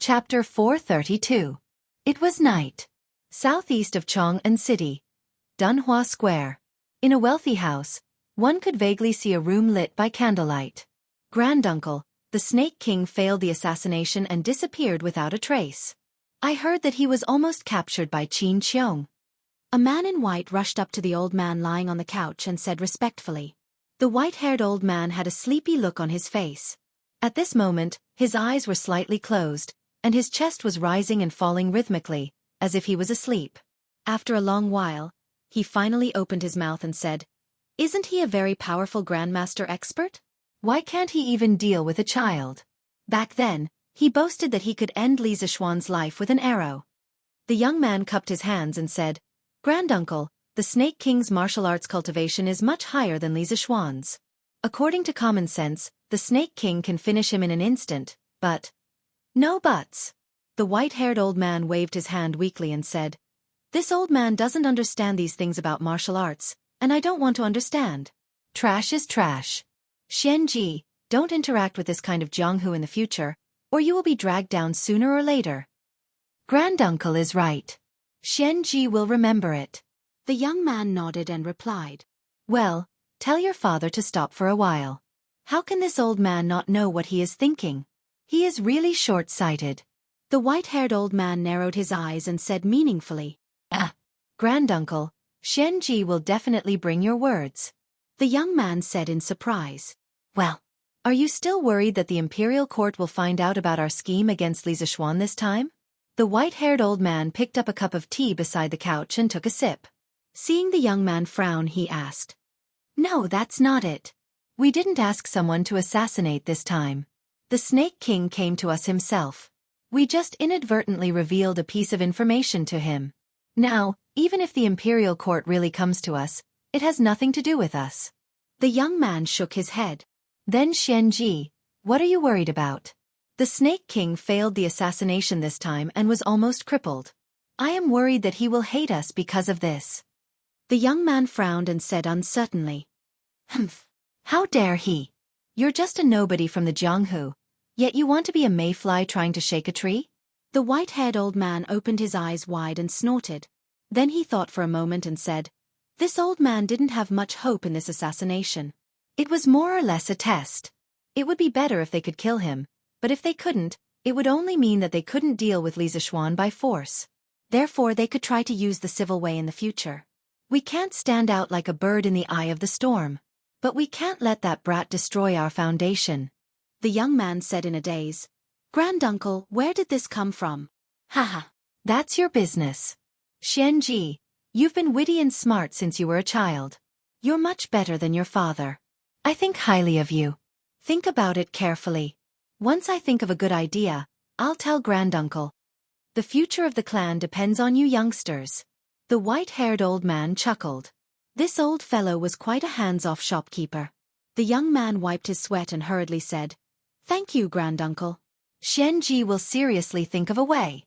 Chapter 432. It was night. Southeast of Chang'an City, Dunhua Square. In a wealthy house, one could vaguely see a room lit by candlelight. Granduncle, the Snake King, failed the assassination and disappeared without a trace. I heard that he was almost captured by Qin Qiong. A man in white rushed up to the old man lying on the couch and said respectfully. The white-haired old man had a sleepy look on his face. At this moment, his eyes were slightly closed, and his chest was rising and falling rhythmically, as if he was asleep. After a long while, he finally opened his mouth and said, "Isn't he a very powerful grandmaster expert? Why can't he even deal with a child? Back then, he boasted that he could end Li Zishuan's life with an arrow." The young man cupped his hands and said, "Granduncle, the Snake King's martial arts cultivation is much higher than Li Zishuan's. According to common sense, the Snake King can finish him in an instant, but—" "No buts." The white-haired old man waved his hand weakly and said, "This old man doesn't understand these things about martial arts, and I don't want to understand. Trash is trash. Xianxia, don't interact with this kind of Jianghu in the future, or you will be dragged down sooner or later." "Granduncle is right. Xianxia will remember it." The young man nodded and replied, "Well, tell your father to stop for a while. How can this old man not know what he is thinking? He is really short-sighted." The white-haired old man narrowed his eyes and said meaningfully, "Granduncle, Xianxia will definitely bring your words." The young man said in surprise, "Well, are you still worried that the imperial court will find out about our scheme against Li Zishuan this time?" The white-haired old man picked up a cup of tea beside the couch and took a sip. Seeing the young man frown, he asked, "No, that's not it. We didn't ask someone to assassinate this time. The Snake King came to us himself. We just inadvertently revealed a piece of information to him. Now, even if the imperial court really comes to us, it has nothing to do with us." The young man shook his head. "Then Xianxia, what are you worried about? The Snake King failed the assassination this time and was almost crippled. I am worried that he will hate us because of this." The young man frowned and said uncertainly, "Humph. How dare he? You're just a nobody from the Jianghu, yet you want to be a mayfly trying to shake a tree?" The white-haired old man opened his eyes wide and snorted. Then he thought for a moment and said, "This old man didn't have much hope in this assassination. It was more or less a test. It would be better if they could kill him, but if they couldn't, it would only mean that they couldn't deal with Li Zishuan by force. Therefore they could try to use the civil way in the future. We can't stand out like a bird in the eye of the storm. But we can't let that brat destroy our foundation." The young man said in a daze, "Granduncle, where did this come from?" "Haha, that's your business. Xianxia, you've been witty and smart since you were a child. You're much better than your father. I think highly of you. Think about it carefully. Once I think of a good idea, I'll tell Granduncle. The future of the clan depends on you youngsters." The white-haired old man chuckled. This old fellow was quite a hands-off shopkeeper. The young man wiped his sweat and hurriedly said, "Thank you, Granduncle. Xianxia will seriously think of a way."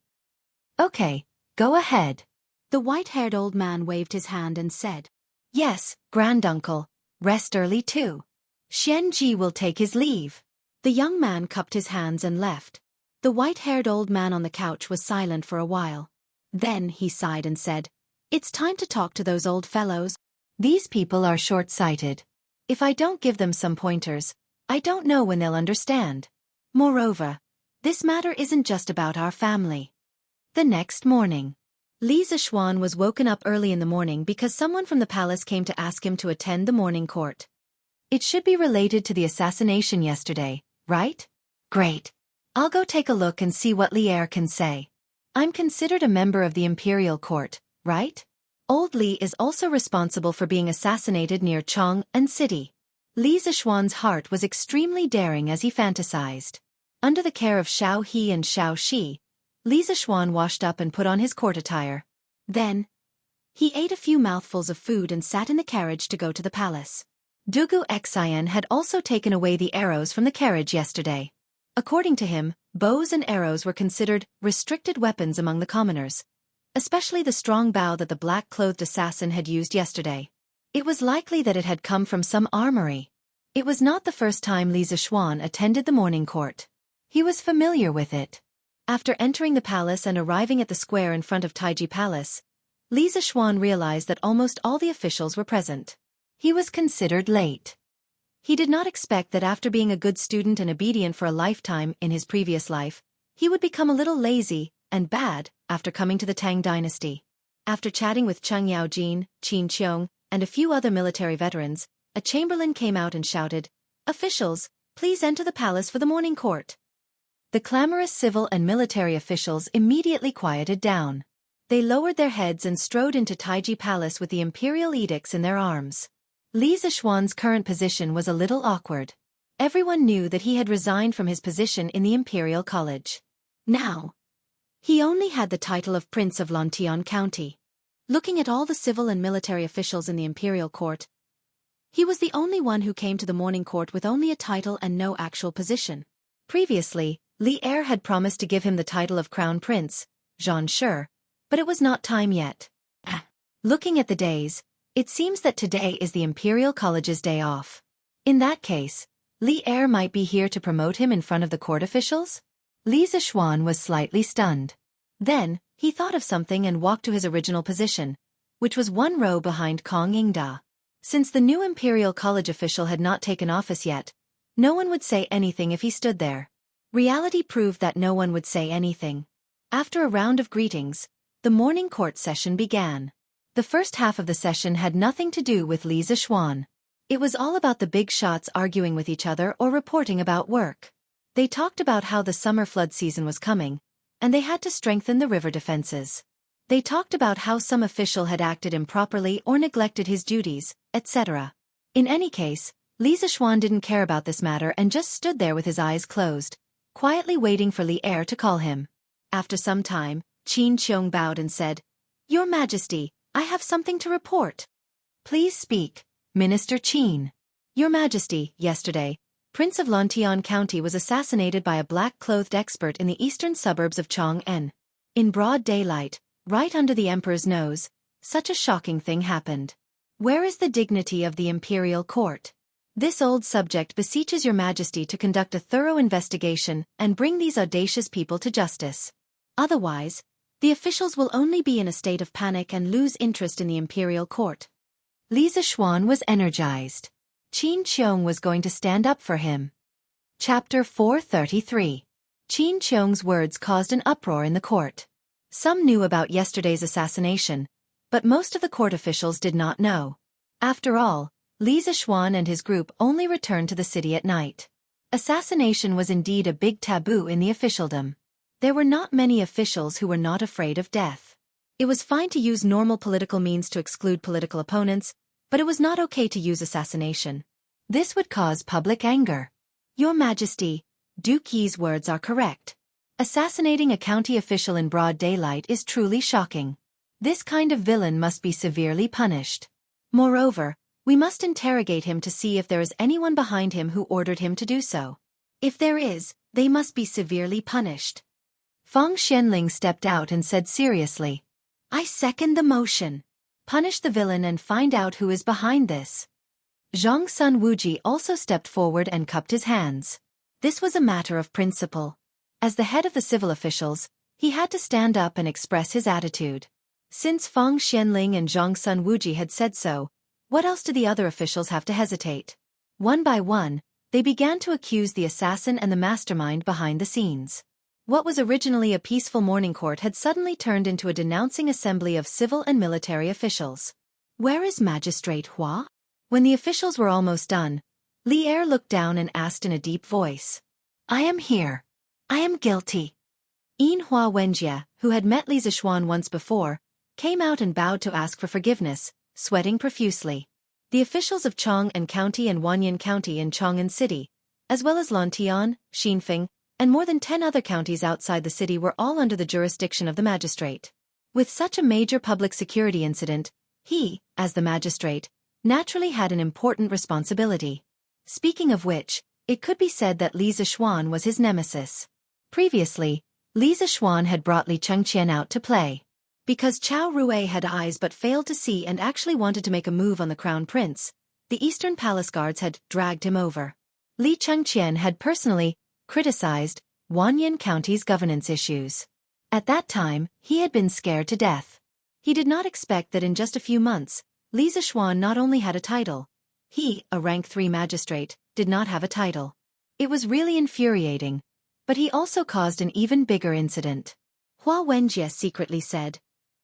"Okay, go ahead." The white-haired old man waved his hand and said, "Yes, Granduncle, rest early too. Xianxia will take his leave." The young man cupped his hands and left. The white-haired old man on the couch was silent for a while. Then he sighed and said, "It's time to talk to those old fellows. These people are short-sighted. If I don't give them some pointers, I don't know when they'll understand. Moreover, this matter isn't just about our family." The next morning, Li Zishuan was woken up early in the morning because someone from the palace came to ask him to attend the morning court. "It should be related to the assassination yesterday, right? Great. I'll go take a look and see what Li can say. I'm considered a member of the imperial court, right? Old Li is also responsible for being assassinated near Chang'an City." Li Zishuan's heart was extremely daring as he fantasized. Under the care of Xiao He and Xiao Shi, Li Zishuan washed up and put on his court attire. Then, he ate a few mouthfuls of food and sat in the carriage to go to the palace. Dugu Xian had also taken away the arrows from the carriage yesterday. According to him, bows and arrows were considered restricted weapons among the commoners, especially the strong bow that the black-clothed assassin had used yesterday. It was likely that it had come from some armory. It was not the first time Li Zishuan attended the morning court. He was familiar with it. After entering the palace and arriving at the square in front of Taiji Palace, Li Zixuan realized that almost all the officials were present. He was considered late. He did not expect that after being a good student and obedient for a lifetime in his previous life, he would become a little lazy and bad after coming to the Tang dynasty. After chatting with Cheng Yaojin, Qin Qiong, and a few other military veterans, a chamberlain came out and shouted, "Officials, please enter the palace for the morning court." The clamorous civil and military officials immediately quieted down. They lowered their heads and strode into Taiji Palace with the imperial edicts in their arms. Li Zixuan's current position was a little awkward. Everyone knew that he had resigned from his position in the Imperial College. Now, he only had the title of Prince of Lantian County. Looking at all the civil and military officials in the Imperial Court, he was the only one who came to the morning court with only a title and no actual position. Previously, Li Er had promised to give him the title of Crown Prince, Xianxia, but it was not time yet. Looking at the days, it seems that today is the Imperial College's day off. In that case, Li Er might be here to promote him in front of the court officials? Li Zixuan was slightly stunned. Then, he thought of something and walked to his original position, which was one row behind Kong Yingda. Since the new Imperial College official had not taken office yet, no one would say anything if he stood there. Reality proved that no one would say anything. After a round of greetings, the morning court session began. The first half of the session had nothing to do with Li Zixuan. It was all about the big shots arguing with each other or reporting about work. They talked about how the summer flood season was coming, and they had to strengthen the river defenses. They talked about how some official had acted improperly or neglected his duties, etc. In any case, Li Zixuan didn't care about this matter and just stood there with his eyes closed, quietly waiting for Li Er to call him. After some time, Qin Qiong bowed and said, "Your Majesty, I have something to report." "Please speak, Minister Qin." "Your Majesty, yesterday, Prince of Lantian County was assassinated by a black-clothed expert in the eastern suburbs of Chang'an. In broad daylight, right under the Emperor's nose, such a shocking thing happened. Where is the dignity of the imperial court? This old subject beseeches your Majesty to conduct a thorough investigation and bring these audacious people to justice. Otherwise, the officials will only be in a state of panic and lose interest in the imperial court." Li Zixuan was energized. Qin Qiong was going to stand up for him. Chapter 433. Qin Qiong's words caused an uproar in the court. Some knew about yesterday's assassination, but most of the court officials did not know. After all, Li Zixuan and his group only returned to the city at night. Assassination was indeed a big taboo in the officialdom. There were not many officials who were not afraid of death. It was fine to use normal political means to exclude political opponents, but it was not okay to use assassination. This would cause public anger. "Your Majesty, Duke Yi's words are correct. Assassinating a county official in broad daylight is truly shocking. This kind of villain must be severely punished. Moreover, we must interrogate him to see if there is anyone behind him who ordered him to do so. If there is, they must be severely punished." Feng Xianling stepped out and said seriously, "I second the motion. Punish the villain and find out who is behind this." Zhang Sun Wuji also stepped forward and cupped his hands. This was a matter of principle. As the head of the civil officials, he had to stand up and express his attitude. Since Feng Xianling and Zhang Sun Wuji had said so, what else did the other officials have to hesitate? One by one, they began to accuse the assassin and the mastermind behind the scenes. What was originally a peaceful morning court had suddenly turned into a denouncing assembly of civil and military officials. "Where is Magistrate Hua?" When the officials were almost done, Li Er looked down and asked in a deep voice, "I am here. I am guilty." Hua Wenjie, who had met Li Zixuan once before, came out and bowed to ask for forgiveness, sweating profusely. The officials of Chang'an County and Wanyan County in Chang'an City, as well as Lantian, Xinfeng, and more than 10 other counties outside the city were all under the jurisdiction of the magistrate. With such a major public security incident, he, as the magistrate, naturally had an important responsibility. Speaking of which, it could be said that Li Zixuan was his nemesis. Previously, Li Zixuan had brought Li Chengqian out to play. Because Chao Rui had eyes but failed to see and actually wanted to make a move on the crown prince, the Eastern Palace guards had dragged him over. Li Chengqian had personally criticized Wanyan County's governance issues. At that time, he had been scared to death. He did not expect that in just a few months, Li Zishuan not only had a title. He, a rank 3 magistrate, did not have a title. It was really infuriating. But he also caused an even bigger incident. Hua Wenjie secretly said,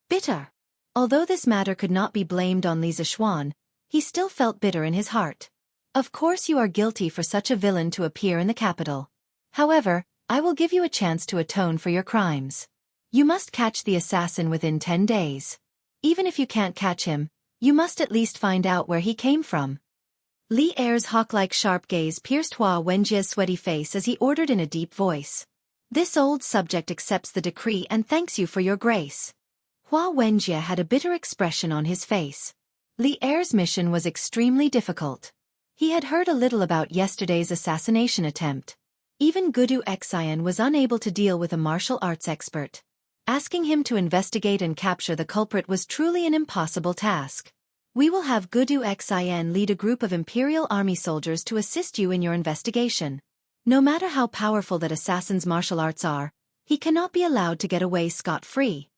"Bitter." Although this matter could not be blamed on Li Zishuan, he still felt bitter in his heart. Of course you are guilty for such a villain to appear in the capital. However, I will give you a chance to atone for your crimes. You must catch the assassin within 10 days. Even if you can't catch him, you must at least find out where he came from. Li Er's hawk-like sharp gaze pierced Hua Wenjie's sweaty face as he ordered in a deep voice. "This old subject accepts the decree and thanks you for your grace." Hua Wenjie had a bitter expression on his face. Li Er's mission was extremely difficult. He had heard a little about yesterday's assassination attempt. Even Gudu Xian was unable to deal with a martial arts expert. Asking him to investigate and capture the culprit was truly an impossible task. "We will have Gudu Xian lead a group of Imperial Army soldiers to assist you in your investigation. No matter how powerful that assassin's martial arts are, he cannot be allowed to get away scot-free."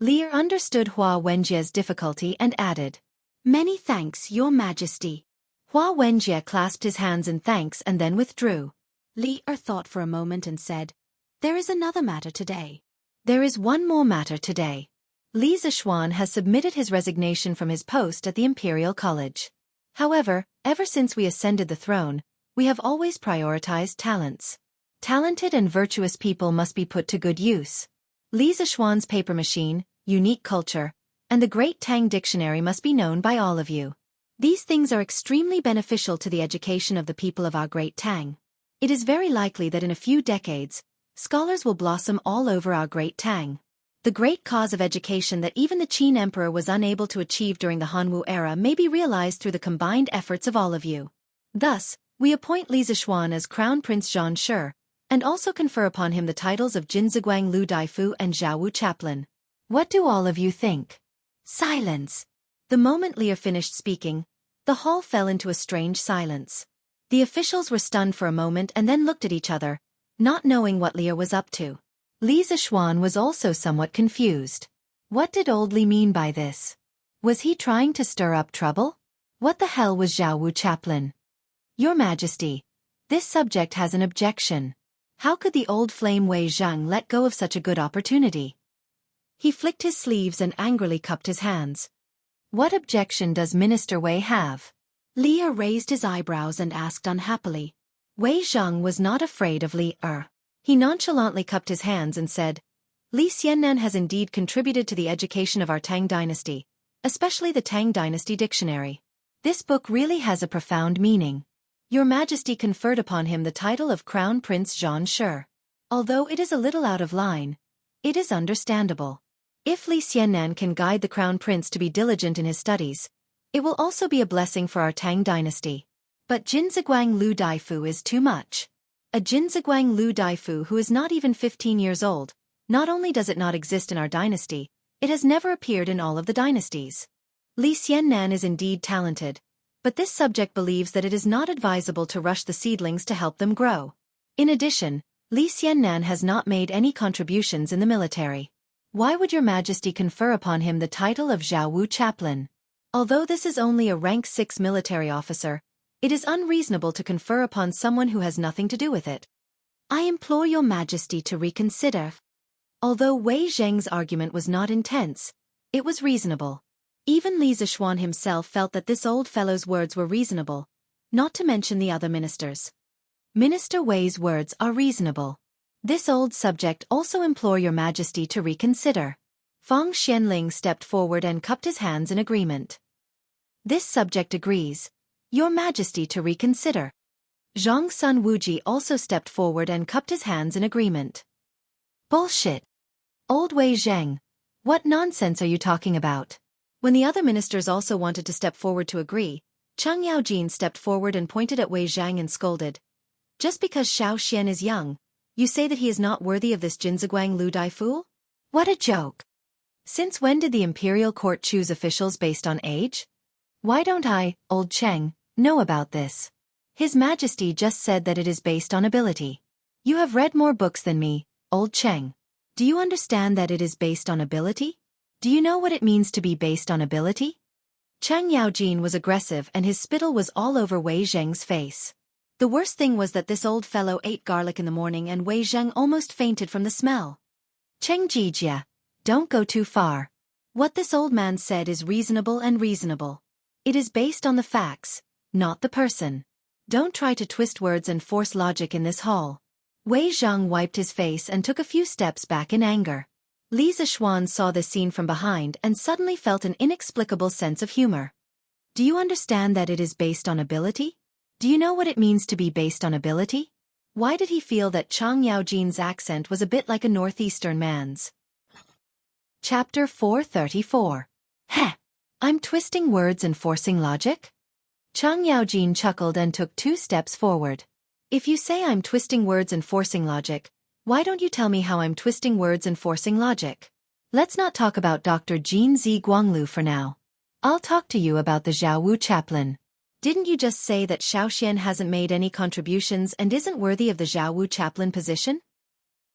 Li Er understood Hua Wenjie's difficulty and added, "Many thanks, Your Majesty." Hua Wenjie clasped his hands in thanks and then withdrew. Li Er thought for a moment and said, "There is another matter today." "There is one more matter today. Li Zishuan has submitted his resignation from his post at the Imperial College. However, ever since we ascended the throne, we have always prioritized talents. Talented and virtuous people must be put to good use. Li Zishuan's paper machine, unique culture, and the Great Tang Dictionary must be known by all of you. These things are extremely beneficial to the education of the people of our Great Tang. It is very likely that in a few decades, scholars will blossom all over our Great Tang. The great cause of education that even the Qin Emperor was unable to achieve during the Hanwu era may be realized through the combined efforts of all of you. Thus, we appoint Li Zishuan as Crown Prince Xianxia, and also confer upon him the titles of Jinziguang Lu Daifu and Jianghu Chaplain. What do all of you think?" Silence. The moment Li Er finished speaking, the hall fell into a strange silence. The officials were stunned for a moment and then looked at each other, not knowing what Li Er was up to. Li Zishuan was also somewhat confused. What did old Li mean by this? Was he trying to stir up trouble? What the hell was Jianghu Chaplain? "Your Majesty, this subject has an objection. How could the old flame Wei Zhang let go of such a good opportunity?" He flicked his sleeves and angrily cupped his hands. "What objection does Minister Wei have?" Li Er raised his eyebrows and asked unhappily. Wei Zhang was not afraid of Li Er. He nonchalantly cupped his hands and said, "Li Xiannan has indeed contributed to the education of our Tang dynasty, especially the Tang Dynasty Dictionary. This book really has a profound meaning. Your Majesty conferred upon him the title of Crown Prince Xianxia. Although it is a little out of line, it is understandable. If Li Xiannan can guide the Crown Prince to be diligent in his studies, it will also be a blessing for our Tang dynasty. But Jinziguang Lu Daifu is too much. A Jinziguang Lu Daifu who is not even 15 years old, not only does it not exist in our dynasty, it has never appeared in all of the dynasties. Li Xiannan is indeed talented, but this subject believes that it is not advisable to rush the seedlings to help them grow. In addition, Li Xiannan has not made any contributions in the military. Why would Your Majesty confer upon him the title of Jianghu Chaplain? Although this is only a rank 6 military officer, it is unreasonable to confer upon someone who has nothing to do with it. I implore Your Majesty to reconsider." Although Wei Zheng's argument was not intense, it was reasonable. Even Li Zishuan himself felt that this old fellow's words were reasonable, not to mention the other ministers. Minister Wei's words are reasonable. This old subject also implore Your Majesty to reconsider. Fang Xianling stepped forward and cupped his hands in agreement. This subject agrees, Your Majesty, to reconsider. Zhang Sun Wuji also stepped forward and cupped his hands in agreement. Bullshit. Old Wei Zheng, what nonsense are you talking about? When the other ministers also wanted to step forward to agree, Cheng Yaojin stepped forward and pointed at Wei Zhang and scolded. Just because Xiao Xian is young, you say that he is not worthy of this Jinziguang Lu Daifu? What a joke. Since when did the imperial court choose officials based on age? Why don't I, old Cheng, know about this? His Majesty just said that it is based on ability. You have read more books than me, old Cheng. Do you understand that it is based on ability? Do you know what it means to be based on ability? Chang Yaojin was aggressive and his spittle was all over Wei Zheng's face. The worst thing was that this old fellow ate garlic in the morning and Wei Zheng almost fainted from the smell. Cheng Jijia, don't go too far. What this old man said is reasonable and reasonable. It is based on the facts, not the person. Don't try to twist words and force logic in this hall. Wei Zhang wiped his face and took a few steps back in anger. Li Zixuan saw this scene from behind and suddenly felt an inexplicable sense of humor. Do you understand that it is based on ability? Do you know what it means to be based on ability? Why did he feel that Chang Yaojin's accent was a bit like a northeastern man's? Chapter 434. Heh! I'm twisting words and forcing logic? Chang Yaojin chuckled and took 2 steps forward. If you say I'm twisting words and forcing logic, why don't you tell me how I'm twisting words and forcing logic? Let's not talk about Dr. Jin Zi Guanglu for now. I'll talk to you about the Jianghu chaplain. Didn't you just say that Xiaoxian hasn't made any contributions and isn't worthy of the Jianghu chaplain position?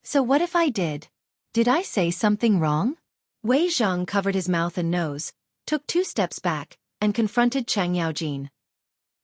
So what if I did? Did I say something wrong? Wei Zhang covered his mouth and nose, took 2 steps back, and confronted Chang Yaojin.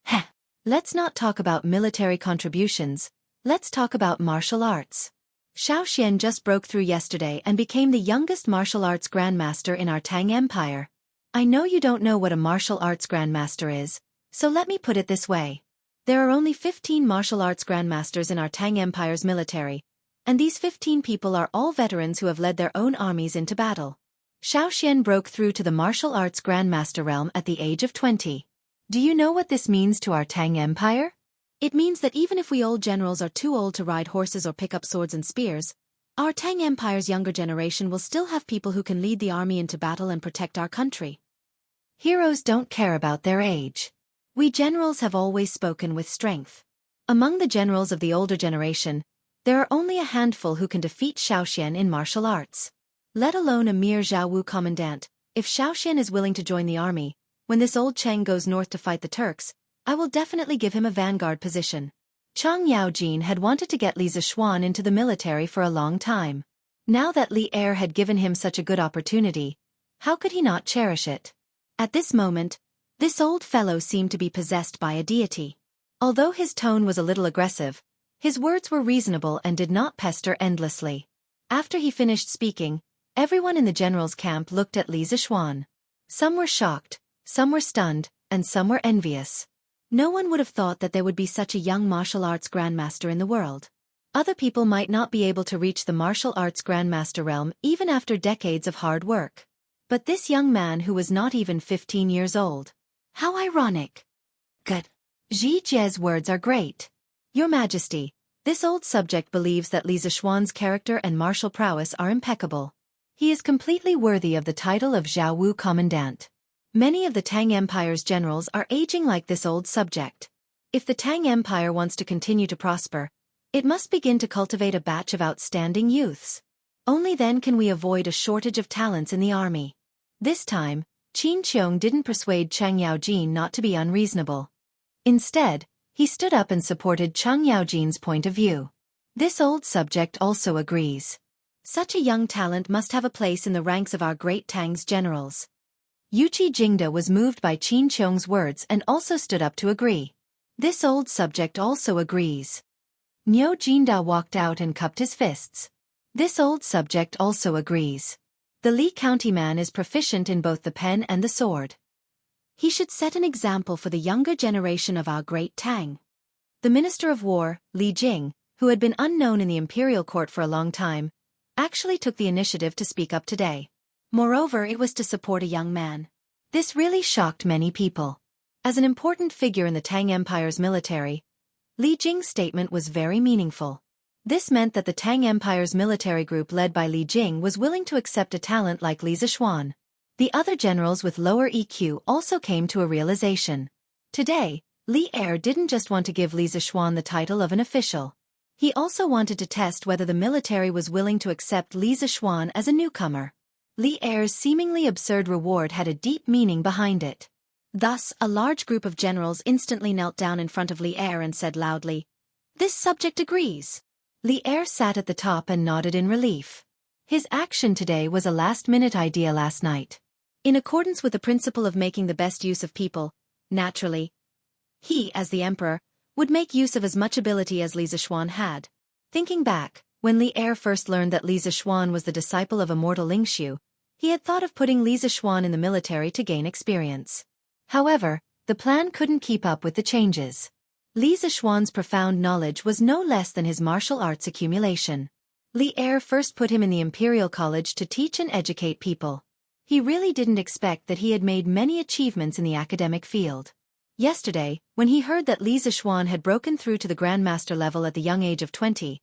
Heh! Let's not talk about military contributions, let's talk about martial arts. Xiaoxian just broke through yesterday and became the youngest martial arts grandmaster in our Tang Empire. I know you don't know what a martial arts grandmaster is, so let me put it this way. There are only 15 martial arts grandmasters in our Tang Empire's military, and these 15 people are all veterans who have led their own armies into battle. Xiaoxian broke through to the martial arts grandmaster realm at the age of 20. Do you know what this means to our Tang Empire? It means that even if we old generals are too old to ride horses or pick up swords and spears, our Tang Empire's younger generation will still have people who can lead the army into battle and protect our country. Heroes don't care about their age. We generals have always spoken with strength. Among the generals of the older generation, there are only a handful who can defeat Xiaoxian in martial arts. Let alone a mere Jianghu commandant. If Xiaoxian is willing to join the army, when this old Cheng goes north to fight the Turks, I will definitely give him a vanguard position. Chang Yaojin had wanted to get Li Zixuan into the military for a long time. Now that Li Er had given him such a good opportunity, how could he not cherish it? At this moment, this old fellow seemed to be possessed by a deity. Although his tone was a little aggressive, his words were reasonable and did not pester endlessly. After he finished speaking, everyone in the general's camp looked at Li Zixuan. Some were shocked, some were stunned, and some were envious. No one would have thought that there would be such a young martial arts grandmaster in the world. Other people might not be able to reach the martial arts grandmaster realm even after decades of hard work. But this young man who was not even 15 years old. How ironic. Good. Ji Jie's words are great. Your Majesty, this old subject believes that Li Zixuan's character and martial prowess are impeccable. He is completely worthy of the title of Jianghu Commandant. Many of the Tang Empire's generals are aging like this old subject. If the Tang Empire wants to continue to prosper, it must begin to cultivate a batch of outstanding youths. Only then can we avoid a shortage of talents in the army. This time, Qin Qiong didn't persuade Chang Yaojin not to be unreasonable. Instead, he stood up and supported Chang Yaojin's point of view. This old subject also agrees. Such a young talent must have a place in the ranks of our great Tang's generals. Yuqi Jingda was moved by Qin Qiong's words and also stood up to agree. This old subject also agrees. Niu Jinda walked out and cupped his fists. This old subject also agrees. The Li County man is proficient in both the pen and the sword. He should set an example for the younger generation of our great Tang. The Minister of War, Li Jing, who had been unknown in the imperial court for a long time, actually took the initiative to speak up today. Moreover, it was to support a young man. This really shocked many people. As an important figure in the Tang Empire's military, Li Jing's statement was very meaningful. This meant that the Tang Empire's military group led by Li Jing was willing to accept a talent like Li Zixuan. The other generals with lower EQ also came to a realization. Today, Li Er didn't just want to give Li Zixuan the title of an official. He also wanted to test whether the military was willing to accept Li Zixuan as a newcomer. Li Er's seemingly absurd reward had a deep meaning behind it. Thus, a large group of generals instantly knelt down in front of Li Er and said loudly, "This subject agrees." Li Er sat at the top and nodded in relief. His action today was a last-minute idea last night. In accordance with the principle of making the best use of people, naturally, he, as the emperor, would make use of as much ability as Li Zishuan had. Thinking back, when Li Er first learned that Li Zishuan was the disciple of immortal Lingxiu, he had thought of putting Li Zishuan in the military to gain experience. However, the plan couldn't keep up with the changes. Li Zishuan's profound knowledge was no less than his martial arts accumulation. Li Er first put him in the Imperial College to teach and educate people. He really didn't expect that he had made many achievements in the academic field. Yesterday, when he heard that Li Zishuan had broken through to the Grandmaster level at the young age of 20,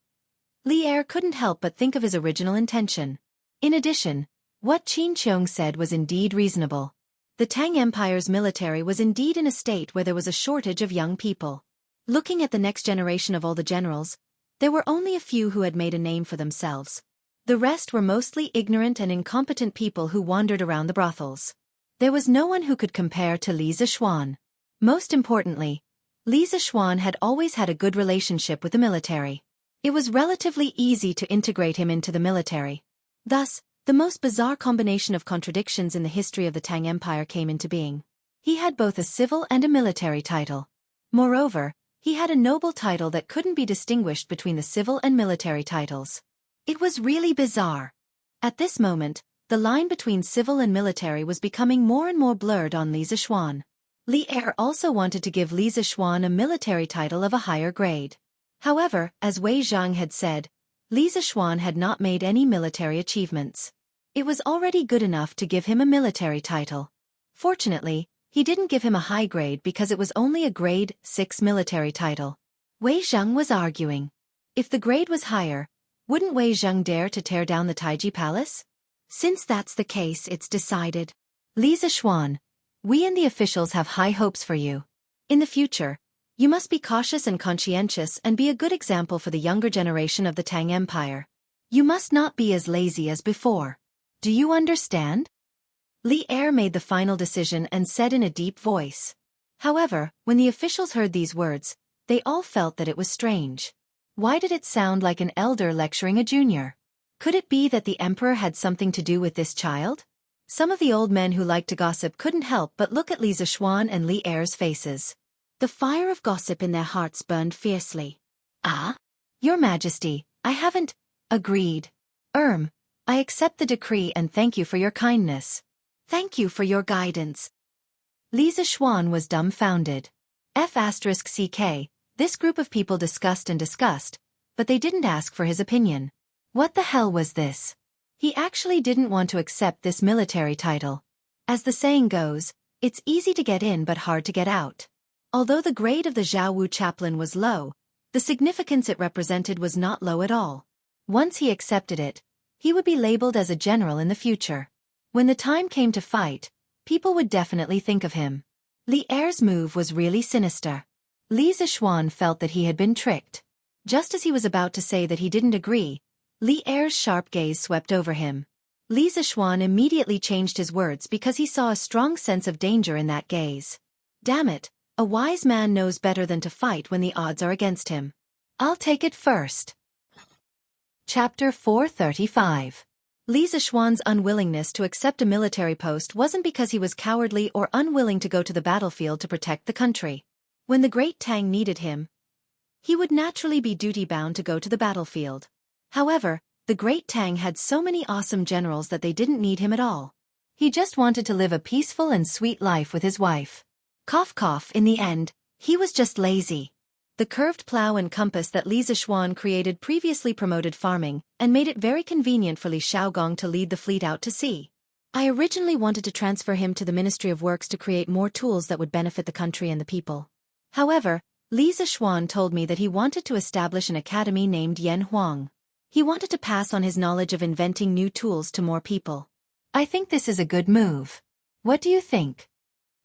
Li Er couldn't help but think of his original intention. In addition, what Qin Qiong said was indeed reasonable. The Tang Empire's military was indeed in a state where there was a shortage of young people. Looking at the next generation of all the generals, there were only a few who had made a name for themselves. The rest were mostly ignorant and incompetent people who wandered around the brothels. There was no one who could compare to Li Zishuan. Most importantly, Li Zishuan had always had a good relationship with the military. It was relatively easy to integrate him into the military. Thus, the most bizarre combination of contradictions in the history of the Tang Empire came into being. He had both a civil and a military title. Moreover, he had a noble title that couldn't be distinguished between the civil and military titles. It was really bizarre. At this moment, the line between civil and military was becoming more and more blurred on Li Zishuan. Li Er also wanted to give Li Zishuan a military title of a higher grade. However, as Wei Zhang had said, Li Zishuan had not made any military achievements. It was already good enough to give him a military title. Fortunately, he didn't give him a high grade because it was only a grade 6 military title. Wei Zhang was arguing. If the grade was higher, wouldn't Wei Zhang dare to tear down the Taiji Palace? Since that's the case, it's decided. Li Zishuan, we and the officials have high hopes for you. In the future, you must be cautious and conscientious and be a good example for the younger generation of the Tang Empire. You must not be as lazy as before. Do you understand? Li Er made the final decision and said in a deep voice. However, when the officials heard these words, they all felt that it was strange. Why did it sound like an elder lecturing a junior? Could it be that the emperor had something to do with this child? Some of the old men who liked to gossip couldn't help but look at Li Zishuan and Li Er's faces. The fire of gossip in their hearts burned fiercely. Ah? Your Majesty, I haven't agreed. I accept the decree and thank you for your kindness. Thank you for your guidance. Li Zishuan was dumbfounded. F*ck, this group of people discussed, but they didn't ask for his opinion. What the hell was this? He actually didn't want to accept this military title. As the saying goes, it's easy to get in but hard to get out. Although the grade of the Jianghu chaplain was low, the significance it represented was not low at all. Once he accepted it, he would be labeled as a general in the future. When the time came to fight, people would definitely think of him. Li Er's move was really sinister. Li Zishuan felt that he had been tricked. Just as he was about to say that he didn't agree, Li Er's sharp gaze swept over him. Li Zishuan immediately changed his words because he saw a strong sense of danger in that gaze. Damn it, a wise man knows better than to fight when the odds are against him. I'll take it first. Chapter 435. Li Zishuan's unwillingness to accept a military post wasn't because he was cowardly or unwilling to go to the battlefield to protect the country. When the Great Tang needed him, he would naturally be duty-bound to go to the battlefield. However, the Great Tang had so many awesome generals that they didn't need him at all. He just wanted to live a peaceful and sweet life with his wife. Cough cough, in the end, he was just lazy. The curved plow and compass that Li Zishuan created previously promoted farming, and made it very convenient for Li Shaogong to lead the fleet out to sea. I originally wanted to transfer him to the Ministry of Works to create more tools that would benefit the country and the people. However, Li Zishuan told me that he wanted to establish an academy named Yan Huang. He wanted to pass on his knowledge of inventing new tools to more people. I think this is a good move. What do you think?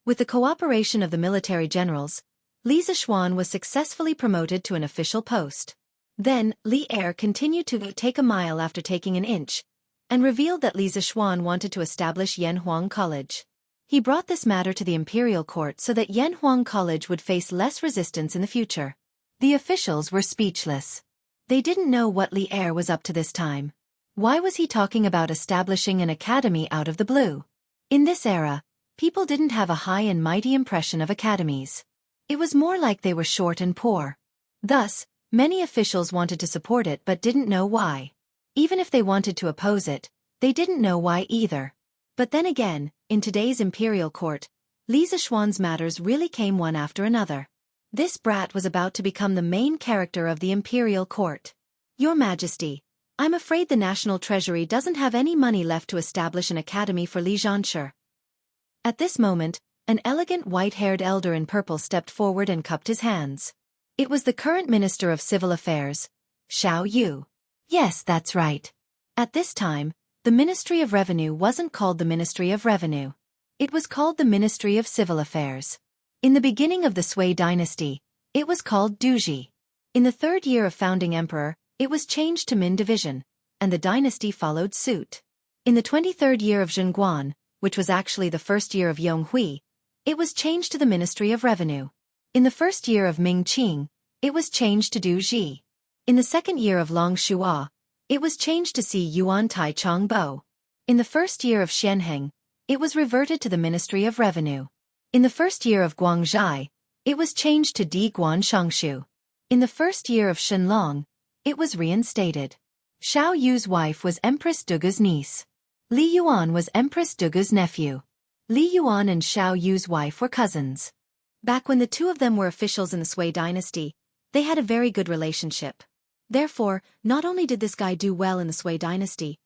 With the cooperation of the military generals, Li Zishuan was successfully promoted to an official post. Then, Li Er continued to take a mile after taking an inch, and revealed that Li Zishuan wanted to establish Yan Huang College. He brought this matter to the imperial court so that Yan Huang College would face less resistance in the future. The officials were speechless. They didn't know what Li Er was up to this time. Why was he talking about establishing an academy out of the blue? In this era, people didn't have a high and mighty impression of academies. It was more like they were short and poor. Thus, many officials wanted to support it but didn't know why. Even if they wanted to oppose it, they didn't know why either. But then again, in today's imperial court, Li Zishuan's matters really came one after another. This brat was about to become the main character of the imperial court. Your Majesty, I'm afraid the national treasury doesn't have any money left to establish an academy for Li Xianxia. At this moment, an elegant white-haired elder in purple stepped forward and cupped his hands. It was the current Minister of Civil Affairs, Xiao Yu. Yes, that's right. At this time, the Ministry of Revenue wasn't called the Ministry of Revenue. It was called the Ministry of Civil Affairs. In the beginning of the Sui dynasty, it was called Duji. In the third year of founding emperor, it was changed to Min Division, and the dynasty followed suit. In the 23rd year of Zhengguan, which was actually the first year of Yonghui, it was changed to the Ministry of Revenue. In the first year of Ming Qing, it was changed to Du Ji. In the second year of Long Shua, it was changed to Si Yuan Tai Chong Bo. In the first year of Xianheng, it was reverted to the Ministry of Revenue. In the first year of Guangzhai, it was changed to Di Guan Shongshu. In the first year of Shenlong, it was reinstated. Xiao Yu's wife was Empress Dugu's niece. Li Yuan was Empress Dugu's nephew. Li Yuan and Xiao Yu's wife were cousins. Back when the two of them were officials in the Sui dynasty, they had a very good relationship. Therefore, not only did this guy do well in the Sui dynasty,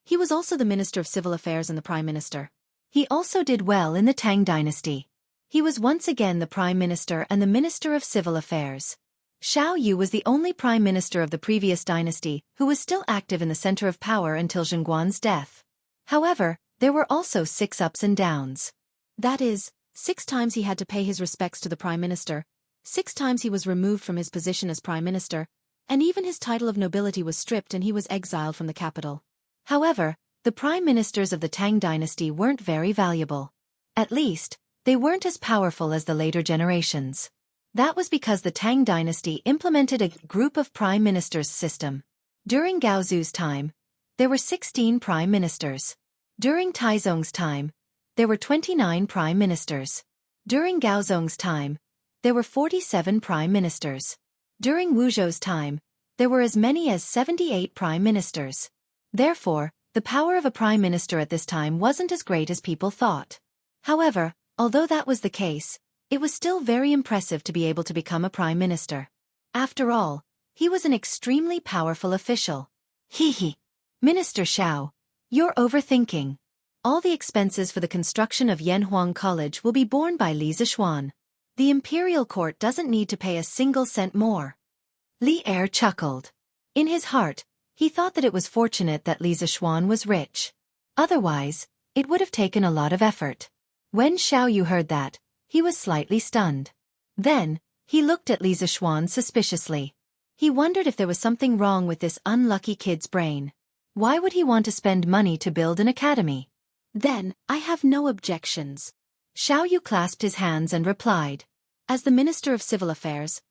he was also the Minister of Civil Affairs and the Prime Minister. He also did well in the Tang dynasty. He was once again the Prime Minister and the Minister of Civil Affairs. Xiao Yu was the only Prime Minister of the previous dynasty who was still active in the center of power until Zhengguan's death. However, there were also 6 ups and downs. That is, 6 times he had to pay his respects to the Prime Minister, 6 times he was removed from his position as Prime Minister, and even his title of nobility was stripped and he was exiled from the capital. However, the Prime Ministers of the Tang dynasty weren't very valuable. At least, they weren't as powerful as the later generations. That was because the Tang dynasty implemented a group of Prime Ministers system. During Gaozu's time, there were 16 Prime Ministers. During Taizong's time, there were 29 Prime Ministers. During Gaozong's time, there were 47 Prime Ministers. During Wuzhou's time, there were as many as 78 Prime Ministers. Therefore, the power of a Prime Minister at this time wasn't as great as people thought. However, although that was the case, it was still very impressive to be able to become a Prime Minister. After all, he was an extremely powerful official. Hee. Minister Xiao, you're overthinking. All the expenses for the construction of Yanhuang College will be borne by Li Zishuan. The imperial court doesn't need to pay a single cent more. Li Er chuckled. In his heart, he thought that it was fortunate that Li Zishuan was rich. Otherwise, it would have taken a lot of effort. When Xiao Yu heard that, he was slightly stunned. Then, he looked at Li Zishuan suspiciously. He wondered if there was something wrong with this unlucky kid's brain. Why would he want to spend money to build an academy? Then, I have no objections. Xiao Yu clasped his hands and replied. As the Minister of Civil Affairs,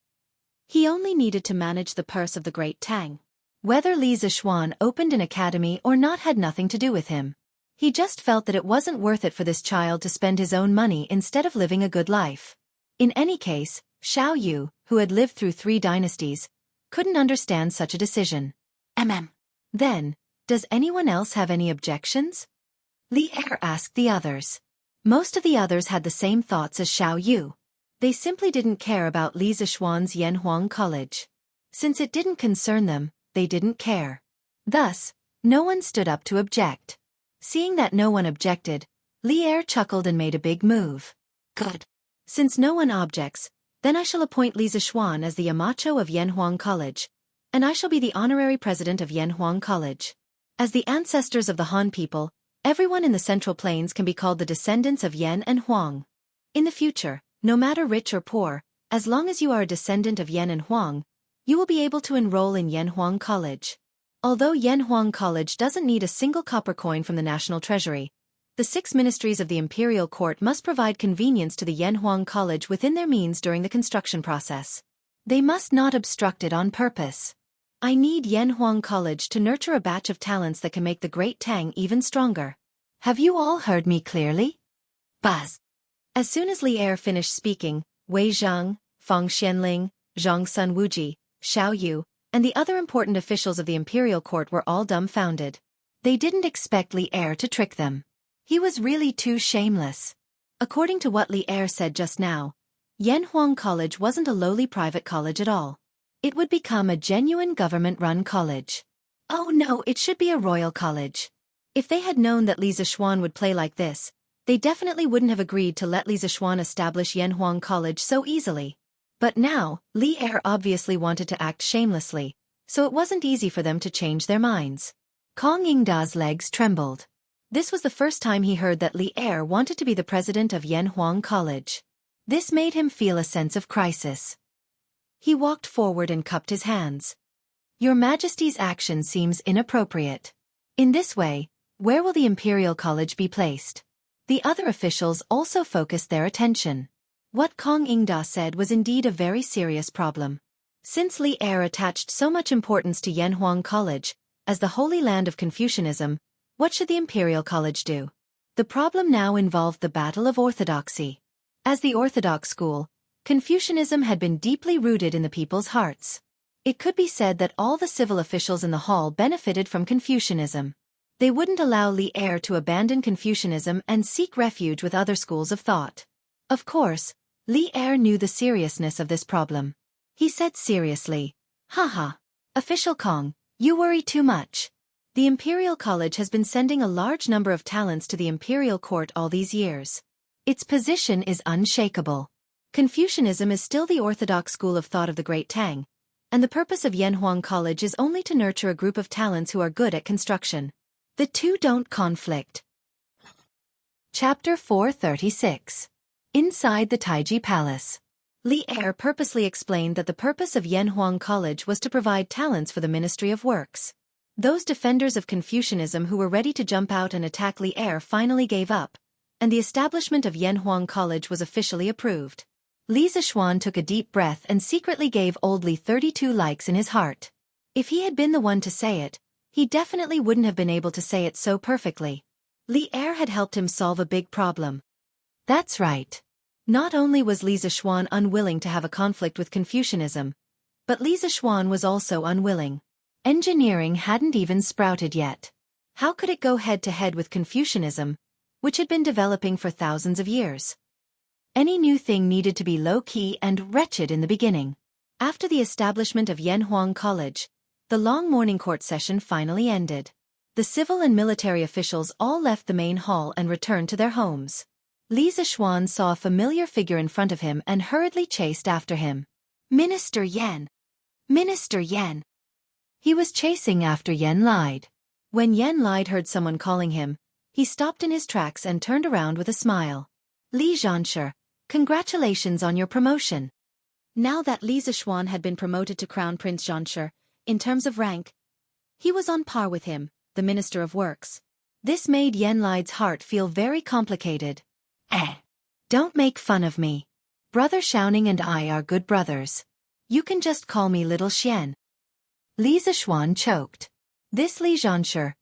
he only needed to manage the purse of the Great Tang. Whether Li Zishuan opened an academy or not had nothing to do with him. He just felt that it wasn't worth it for this child to spend his own money instead of living a good life. In any case, Xiao Yu, who had lived through 3 dynasties, couldn't understand such a decision. Then, does anyone else have any objections? Li Er asked the others. Most of the others had the same thoughts as Xiao Yu. They simply didn't care about Li Zishuan's Yanhuang College. Since it didn't concern them, they didn't care. Thus, no one stood up to object. Seeing that no one objected, Li Er chuckled and made a big move. Good. Since no one objects, then I shall appoint Li Zishuan as the Yamacho of Yanhuang College, and I shall be the honorary president of Yanhuang College. As the ancestors of the Han people, everyone in the Central Plains can be called the descendants of Yan and Huang. In the future, no matter rich or poor, as long as you are a descendant of Yan and Huang, you will be able to enroll in Yanhuang College. Although Yanhuang College doesn't need a single copper coin from the national treasury, the 6 ministries of the imperial court must provide convenience to the Yanhuang College within their means during the construction process. They must not obstruct it on purpose. I need Yanhuang College to nurture a batch of talents that can make the Great Tang even stronger. Have you all heard me clearly? Buzz. As soon as Li Er finished speaking, Wei Zhang, Fang Xianling, Zhang Sun Wuji, Xiao Yu, and the other important officials of the imperial court were all dumbfounded. They didn't expect Li Er to trick them. He was really too shameless. According to what Li Er said just now, Yanhuang College wasn't a lowly private college at all. It would become a genuine government-run college. Oh no, it should be a royal college. If they had known that Li Zixuan would play like this, they definitely wouldn't have agreed to let Li Zixuan establish Yanhuang College so easily. But now, Li Er obviously wanted to act shamelessly, so it wasn't easy for them to change their minds. Kong Yingda's legs trembled. This was the first time he heard that Li Er wanted to be the president of Yanhuang College. This made him feel a sense of crisis. He walked forward and cupped his hands. Your Majesty's action seems inappropriate. In this way, where will the Imperial College be placed? The other officials also focused their attention. What Kong Yingda said was indeed a very serious problem. Since Li Er attached so much importance to Yanhuang College, as the holy land of Confucianism, what should the Imperial College do? The problem now involved the battle of orthodoxy. As the orthodox school, Confucianism had been deeply rooted in the people's hearts. It could be said that all the civil officials in the hall benefited from Confucianism. They wouldn't allow Li Er to abandon Confucianism and seek refuge with other schools of thought. Of course, Li Er knew the seriousness of this problem. He said seriously, "Haha. Official Kong, you worry too much. The Imperial College has been sending a large number of talents to the Imperial Court all these years. Its position is unshakable. Confucianism is still the orthodox school of thought of the Great Tang, and the purpose of Yanhuang College is only to nurture a group of talents who are good at construction. The two don't conflict." Chapter 436. Inside the Taiji Palace. Li Er purposely explained that the purpose of Yanhuang College was to provide talents for the Ministry of Works. Those defenders of Confucianism who were ready to jump out and attack Li Er finally gave up, and the establishment of Yanhuang College was officially approved. Li Zixuan took a deep breath and secretly gave old Li 32 likes in his heart. If he had been the one to say it, he definitely wouldn't have been able to say it so perfectly. Li Er had helped him solve a big problem. That's right. Not only was Li Zixuan unwilling to have a conflict with Confucianism, but Li Zixuan was also unwilling. Engineering hadn't even sprouted yet. How could it go head-to-head with Confucianism, which had been developing for thousands of years? Any new thing needed to be low-key and wretched in the beginning. After the establishment of Yanhuang College, the long morning court session finally ended. The civil and military officials all left the main hall and returned to their homes. Li Zixuan saw a familiar figure in front of him and hurriedly chased after him. Minister Yan! Minister Yan! He was chasing after Yan Lide. When Yan Lide heard someone calling him, he stopped in his tracks and turned around with a smile. Li Xianxia, congratulations on your promotion. Now that Li Zixuan had been promoted to Crown Prince Xianxia, in terms of rank, he was on par with him, the Minister of Works. This made Yan Lide's heart feel very complicated. Don't make fun of me. Brother Xiaoning and I are good brothers. You can just call me Little Xian. Li Zixuan choked. This Li Xianxia,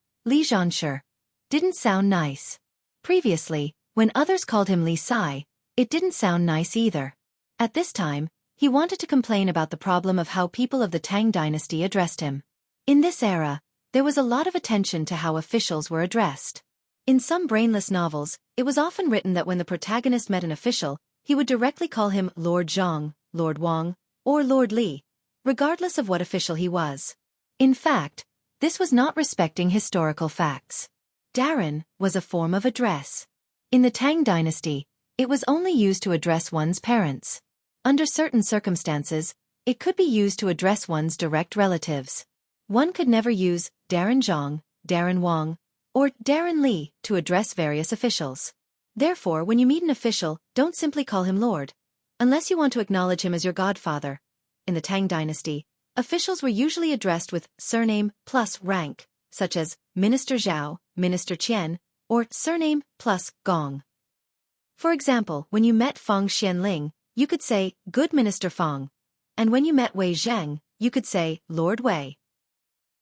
didn't sound nice. Previously, when others called him Li Sai, it didn't sound nice either. At this time, he wanted to complain about the problem of how people of the Tang dynasty addressed him. In this era, there was a lot of attention to how officials were addressed. In some brainless novels, it was often written that when the protagonist met an official, he would directly call him Lord Zhang, Lord Wang, or Lord Li, regardless of what official he was. In fact, this was not respecting historical facts. Darren was a form of address. In the Tang dynasty, it was only used to address one's parents. Under certain circumstances, it could be used to address one's direct relatives. One could never use Darren Zhang, Darren Wang, or Darren Li to address various officials. Therefore, when you meet an official, don't simply call him Lord, unless you want to acknowledge him as your godfather. In the Tang dynasty, officials were usually addressed with surname plus rank, such as Minister Zhao, Minister Qian, or surname plus Gong. For example, when you met Fang Xianling, you could say, Good Minister Fang, and when you met Wei Zheng, you could say, Lord Wei.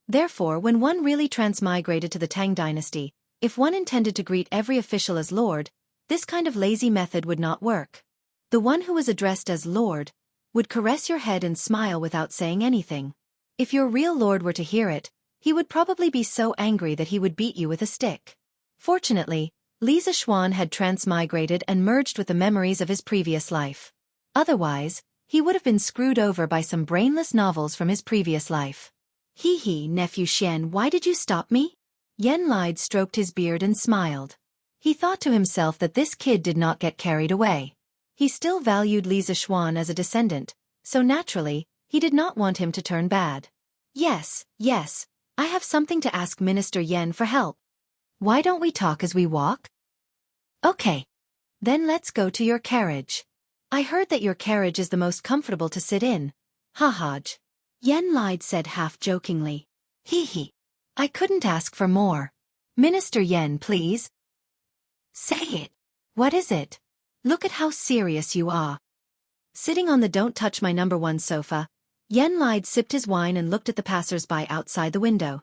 Therefore, when one really transmigrated to the Tang dynasty, if one intended to greet every official as Lord, this kind of lazy method would not work. The one who was addressed as Lord would caress your head and smile without saying anything. If your real Lord were to hear it, he would probably be so angry that he would beat you with a stick. Fortunately, Li Zixuan had transmigrated and merged with the memories of his previous life. Otherwise, he would have been screwed over by some brainless novels from his previous life. Hee hee, nephew Xian, why did you stop me? Yan Lide stroked his beard and smiled. He thought to himself that this kid did not get carried away. He still valued Li Zixuan as a descendant, so naturally, he did not want him to turn bad. Yes, I have something to ask Minister Yan for help. Why don't we talk as we walk? Okay. Then let's go to your carriage. I heard that your carriage is the most comfortable to sit in. Hahaj. Yan Lide said half-jokingly. Hee hee. I couldn't ask for more. Minister Yan, please. Say it. What is it? Look at how serious you are. Sitting on the don't touch my number 1 sofa, Yan Lide sipped his wine and looked at the passers-by outside the window.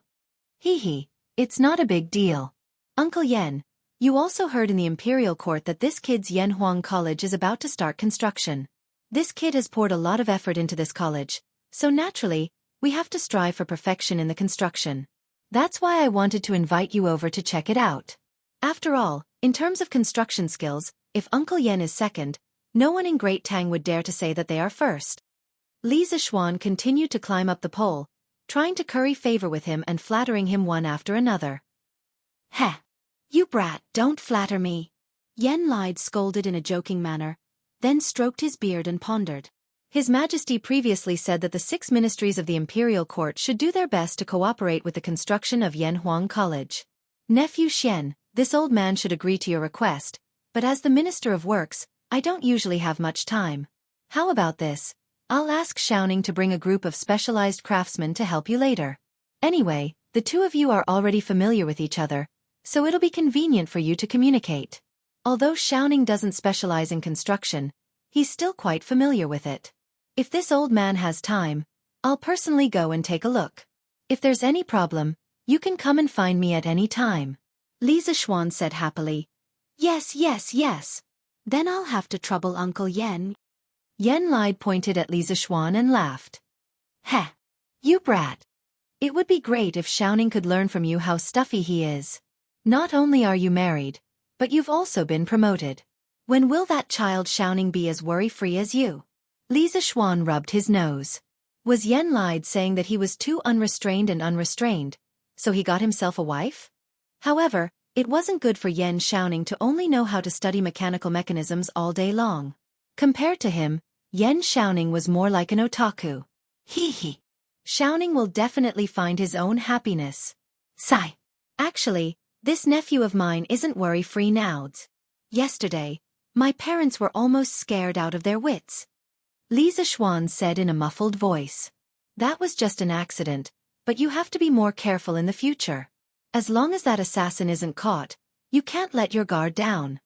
Hee hee, it's not a big deal. Uncle Yan, you also heard in the imperial court that this kid's Yanhuang College is about to start construction. This kid has poured a lot of effort into this college, so naturally, we have to strive for perfection in the construction. That's why I wanted to invite you over to check it out. After all, in terms of construction skills, if Uncle Yan is second, no one in Great Tang would dare to say that they are first. Li Zixuan continued to climb up the pole, trying to curry favor with him and flattering him one after another. Heh! You brat, don't flatter me. Yan Lide scolded in a joking manner, then stroked his beard and pondered. His Majesty previously said that the 6 ministries of the imperial court should do their best to cooperate with the construction of Yanhuang College. Nephew Xian, this old man should agree to your request, but as the Minister of Works, I don't usually have much time. How about this? I'll ask Xiaoning to bring a group of specialized craftsmen to help you later. Anyway, the two of you are already familiar with each other, so it'll be convenient for you to communicate. Although Xiaoning doesn't specialize in construction, he's still quite familiar with it. If this old man has time, I'll personally go and take a look. If there's any problem, you can come and find me at any time. Li Zixuan said happily. Yes. Then I'll have to trouble Uncle Yan. Yan Lide pointed at Li Zixuan and laughed. Heh! You brat! It would be great if Xiaoning could learn from you how stuffy he is. Not only are you married, but you've also been promoted. When will that child Xiaoning be as worry-free as you? Li Zixuan rubbed his nose. Was Yan Lide saying that he was too unrestrained and unrestrained, so he got himself a wife? However, it wasn't good for Yan Xiaoning to only know how to study mechanical mechanisms all day long. Compared to him, Yan Xiaoning was more like an otaku. Hee hee. Xiaoning will definitely find his own happiness. Sigh. Actually, this nephew of mine isn't worry-free now. Yesterday, my parents were almost scared out of their wits. Li Zixuan said in a muffled voice. That was just an accident, but you have to be more careful in the future. As long as that assassin isn't caught, you can't let your guard down.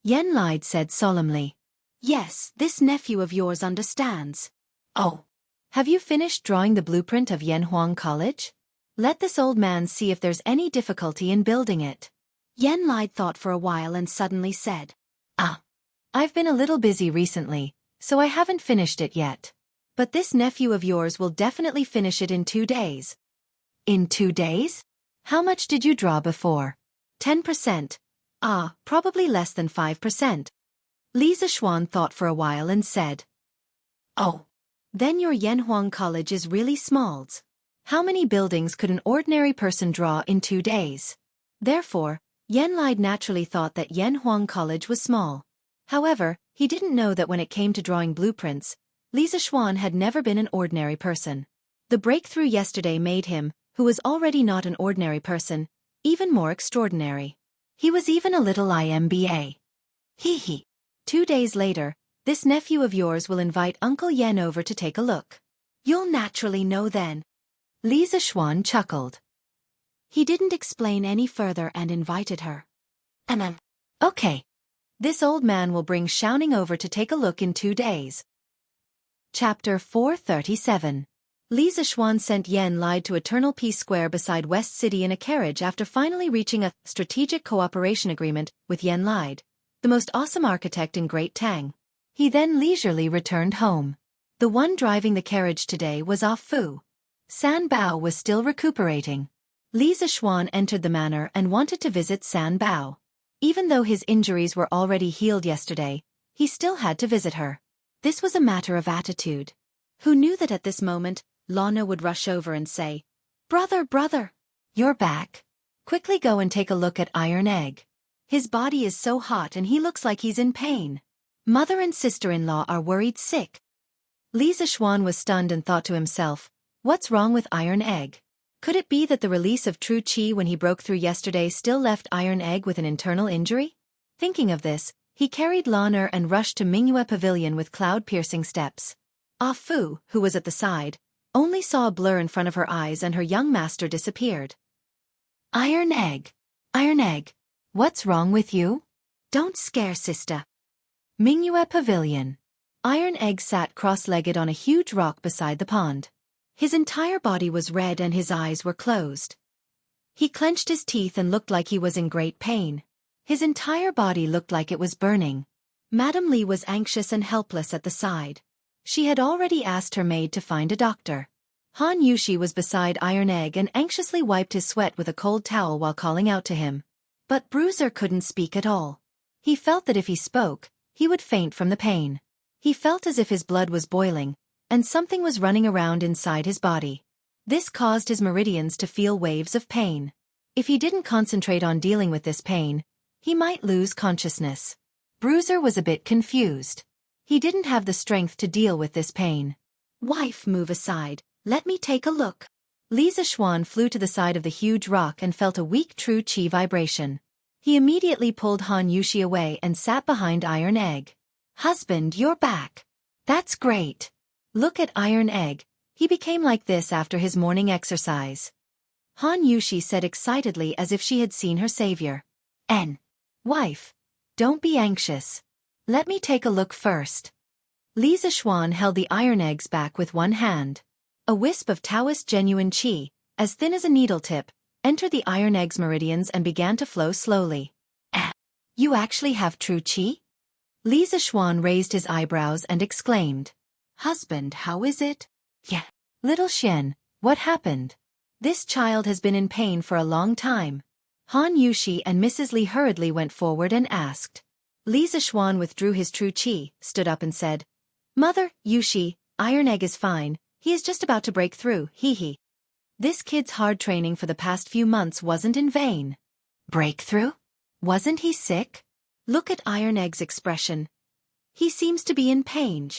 Yan Lide said solemnly. Yes, this nephew of yours understands. Oh. Have you finished drawing the blueprint of Yanhuang College? Let this old man see if there's any difficulty in building it. Yan Lide thought for a while and suddenly said. I've been a little busy recently, so I haven't finished it yet. But this nephew of yours will definitely finish it in 2 days. In 2 days? How much did you draw before? 10%. Probably less than 5%. Li Zixuan thought for a while and said. Oh. Then your Yanhuang College is really small. How many buildings could an ordinary person draw in 2 days? Therefore, Yan Lide naturally thought that Yanhuang College was small. However, he didn't know that when it came to drawing blueprints, Li Zixuan had never been an ordinary person. The breakthrough yesterday made him, who was already not an ordinary person, even more extraordinary. He was even a little IMBA. Hee hee. 2 days later, this nephew of yours will invite Uncle Yan over to take a look. You'll naturally know then. Li Zixuan chuckled. He didn't explain any further and invited her. Okay. This old man will bring Xiaoning over to take a look in 2 days. Chapter 437. Li Zixuan sent Yan Lai to Eternal Peace Square beside West City in a carriage after finally reaching a strategic cooperation agreement with Yan Lai, the most awesome architect in Great Tang. He then leisurely returned home. The one driving the carriage today was Ah Fu. San Bao was still recuperating. Li Zixuan entered the manor and wanted to visit San Bao. Even though his injuries were already healed yesterday, he still had to visit her. This was a matter of attitude. Who knew that at this moment, Lana would rush over and say, "Brother, brother, you're back. Quickly go and take a look at Iron Egg. His body is so hot and he looks like he's in pain. Mother and sister-in-law are worried sick." Li Zixuan was stunned and thought to himself, what's wrong with Iron Egg? Could it be that the release of true qi when he broke through yesterday still left Iron Egg with an internal injury? Thinking of this, he carried Lana and rushed to Mingyue Pavilion with cloud-piercing steps. Ah Fu, who was at the side, only saw a blur in front of her eyes and her young master disappeared. Iron Egg, what's wrong with you? Don't scare sister. Mingyue Pavilion. Iron Egg sat cross-legged on a huge rock beside the pond. His entire body was red and his eyes were closed. He clenched his teeth and looked like he was in great pain. His entire body looked like it was burning. Madame Li was anxious and helpless at the side. She had already asked her maid to find a doctor. Han Yushi was beside Iron Egg and anxiously wiped his sweat with a cold towel while calling out to him. But Bruiser couldn't speak at all. He felt that if he spoke, he would faint from the pain. He felt as if his blood was boiling, and something was running around inside his body. This caused his meridians to feel waves of pain. If he didn't concentrate on dealing with this pain, he might lose consciousness. Bruiser was a bit confused. He didn't have the strength to deal with this pain. Wife, move aside, let me take a look. Li Zixuan flew to the side of the huge rock and felt a weak true qi vibration. He immediately pulled Han Yushi away and sat behind Iron Egg. Husband, you're back. That's great. Look at Iron Egg, he became like this after his morning exercise. Han Yushi said excitedly as if she had seen her savior. Wife, don't be anxious. Let me take a look first. Li Zixuan held the Iron Egg's back with one hand. A wisp of Taoist genuine qi, as thin as a needle tip, entered the Iron Egg's meridians and began to flow slowly. You actually have true qi? Li Zixuan raised his eyebrows and exclaimed. Husband, how is it? Yeah. Little Xian, what happened? This child has been in pain for a long time. Han Yushi and Mrs. Li hurriedly went forward and asked. Li Zixuan withdrew his true qi, stood up and said, Mother, Yushi, Iron Egg is fine, he is just about to break through, hee. This kid's hard training for the past few months wasn't in vain. Breakthrough? Wasn't he sick? Look at Iron Egg's expression. He seems to be in pain.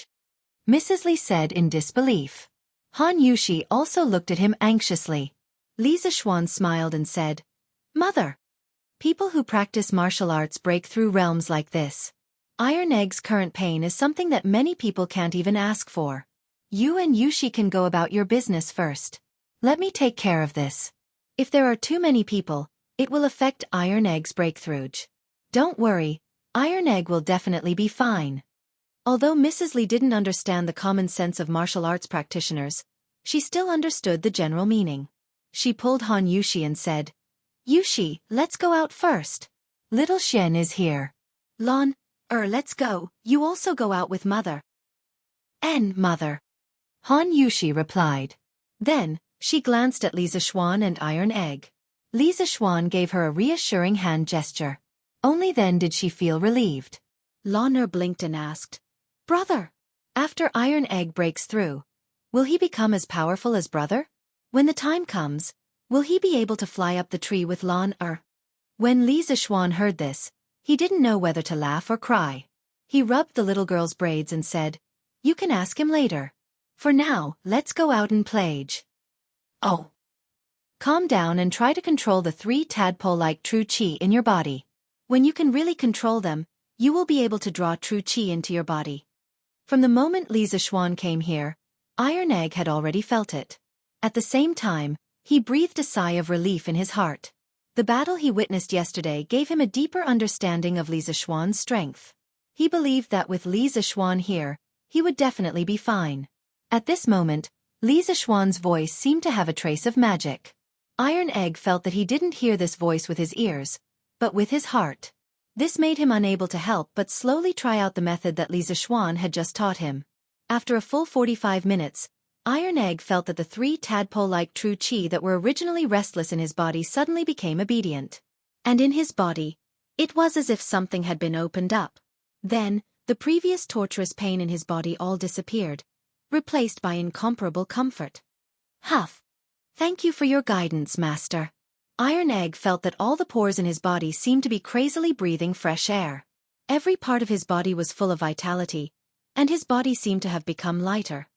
Mrs. Li said in disbelief. Han Yushi also looked at him anxiously. Li Zixuan smiled and said, Mother, people who practice martial arts break through realms like this. Iron Egg's current pain is something that many people can't even ask for. You and Yushi can go about your business first. Let me take care of this. If there are too many people, it will affect Iron Egg's breakthrough. Don't worry, Iron Egg will definitely be fine. Although Mrs. Li didn't understand the common sense of martial arts practitioners, she still understood the general meaning. She pulled Han Yushi and said, Yushi, let's go out first. Little Xian is here. Let's go, you also go out with Mother. Mother. Han Yushi replied. Then, she glanced at Li Zixuan and Iron Egg. Li Zixuan gave her a reassuring hand gesture. Only then did she feel relieved. Lana blinked and asked, Brother, after Iron Egg breaks through, will he become as powerful as Brother? When the time comes, will he be able to fly up the tree with Lana? When Li Zixuan heard this, he didn't know whether to laugh or cry. He rubbed the little girl's braids and said, You can ask him later. For now, let's go out and play. Oh. Calm down and try to control the 3 tadpole-like true qi in your body. When you can really control them, you will be able to draw true qi into your body. From the moment Li Zixuan came here, Iron Egg had already felt it. At the same time, he breathed a sigh of relief in his heart. The battle he witnessed yesterday gave him a deeper understanding of Li Zixuan's strength. He believed that with Li Zixuan here, he would definitely be fine. At this moment, Li Zixuan's voice seemed to have a trace of magic. Iron Egg felt that he didn't hear this voice with his ears, but with his heart. This made him unable to help but slowly try out the method that Li Zixuan had just taught him. After a full 45 minutes, Iron Egg felt that the 3 tadpole-like true qi that were originally restless in his body suddenly became obedient. And in his body, it was as if something had been opened up. Then, the previous torturous pain in his body all disappeared, replaced by incomparable comfort. Huff! Thank you for your guidance, Master. Iron Egg felt that all the pores in his body seemed to be crazily breathing fresh air. Every part of his body was full of vitality, and his body seemed to have become lighter.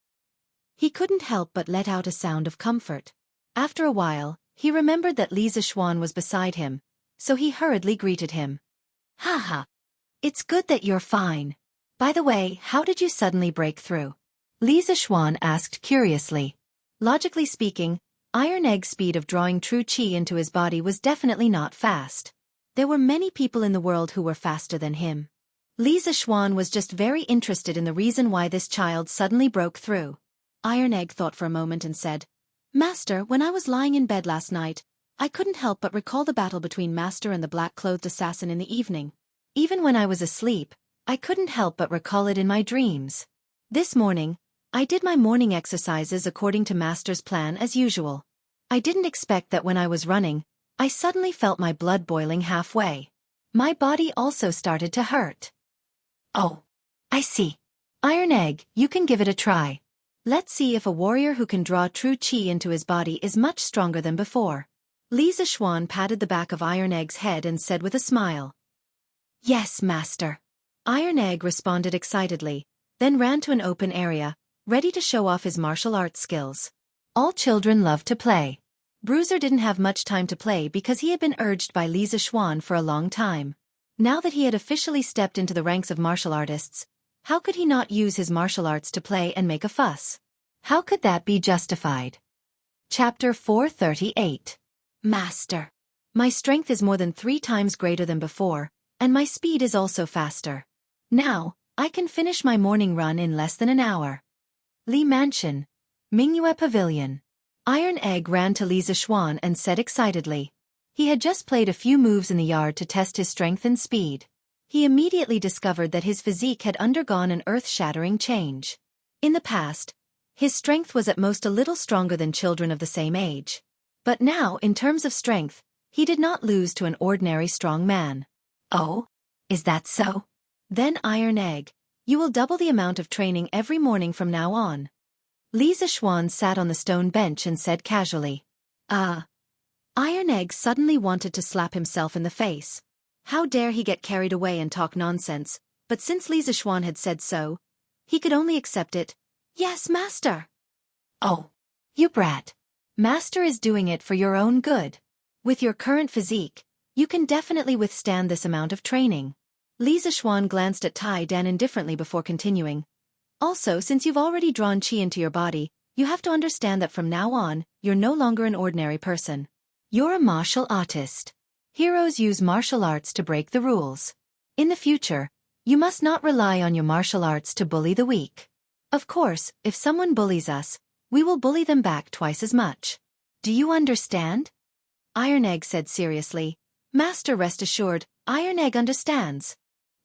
He couldn't help but let out a sound of comfort. After a while, he remembered that Li Zixuan was beside him, so he hurriedly greeted him. Haha! It's good that you're fine. By the way, how did you suddenly break through? Li Zixuan asked curiously. Logically speaking, Iron Egg's speed of drawing true qi into his body was definitely not fast. There were many people in the world who were faster than him. Li Zixuan was just very interested in the reason why this child suddenly broke through. Iron Egg thought for a moment and said, Master, when I was lying in bed last night, I couldn't help but recall the battle between Master and the black-clothed assassin in the evening. Even when I was asleep, I couldn't help but recall it in my dreams. This morning, I did my morning exercises according to Master's plan as usual. I didn't expect that when I was running, I suddenly felt my blood boiling halfway. My body also started to hurt. Oh, I see. Iron Egg, you can give it a try. Let's see if a warrior who can draw true qi into his body is much stronger than before. Li Zixuan patted the back of Iron Egg's head and said with a smile. Yes, Master. Iron Egg responded excitedly, then ran to an open area, ready to show off his martial arts skills. All children love to play. Bruiser didn't have much time to play because he had been urged by Li Zixuan for a long time. Now that he had officially stepped into the ranks of martial artists, how could he not use his martial arts to play and make a fuss? How could that be justified? Chapter 438. Master. My strength is more than 3 times greater than before, and my speed is also faster. Now, I can finish my morning run in less than an hour. Li Mansion. Mingyue Pavilion. Iron Egg ran to Li Zixuan and said excitedly. He had just played a few moves in the yard to test his strength and speed. He immediately discovered that his physique had undergone an earth-shattering change. In the past, his strength was at most a little stronger than children of the same age. But now, in terms of strength, he did not lose to an ordinary strong man. Oh? Is that so? Then Iron Egg, you will double the amount of training every morning from now on. Li Zixuan sat on the stone bench and said casually. Iron Egg suddenly wanted to slap himself in the face. How dare he get carried away and talk nonsense, but since Li Zixuan had said so, he could only accept it. Yes, Master. Oh, you brat. Master is doing it for your own good. With your current physique, you can definitely withstand this amount of training. Li Zixuan glanced at Tai Dan indifferently before continuing. Also, since you've already drawn qi into your body, you have to understand that from now on, you're no longer an ordinary person. You're a martial artist. Heroes use martial arts to break the rules. In the future, you must not rely on your martial arts to bully the weak. Of course, if someone bullies us, we will bully them back twice as much. Do you understand? Iron Egg said seriously. Master, rest assured, Iron Egg understands.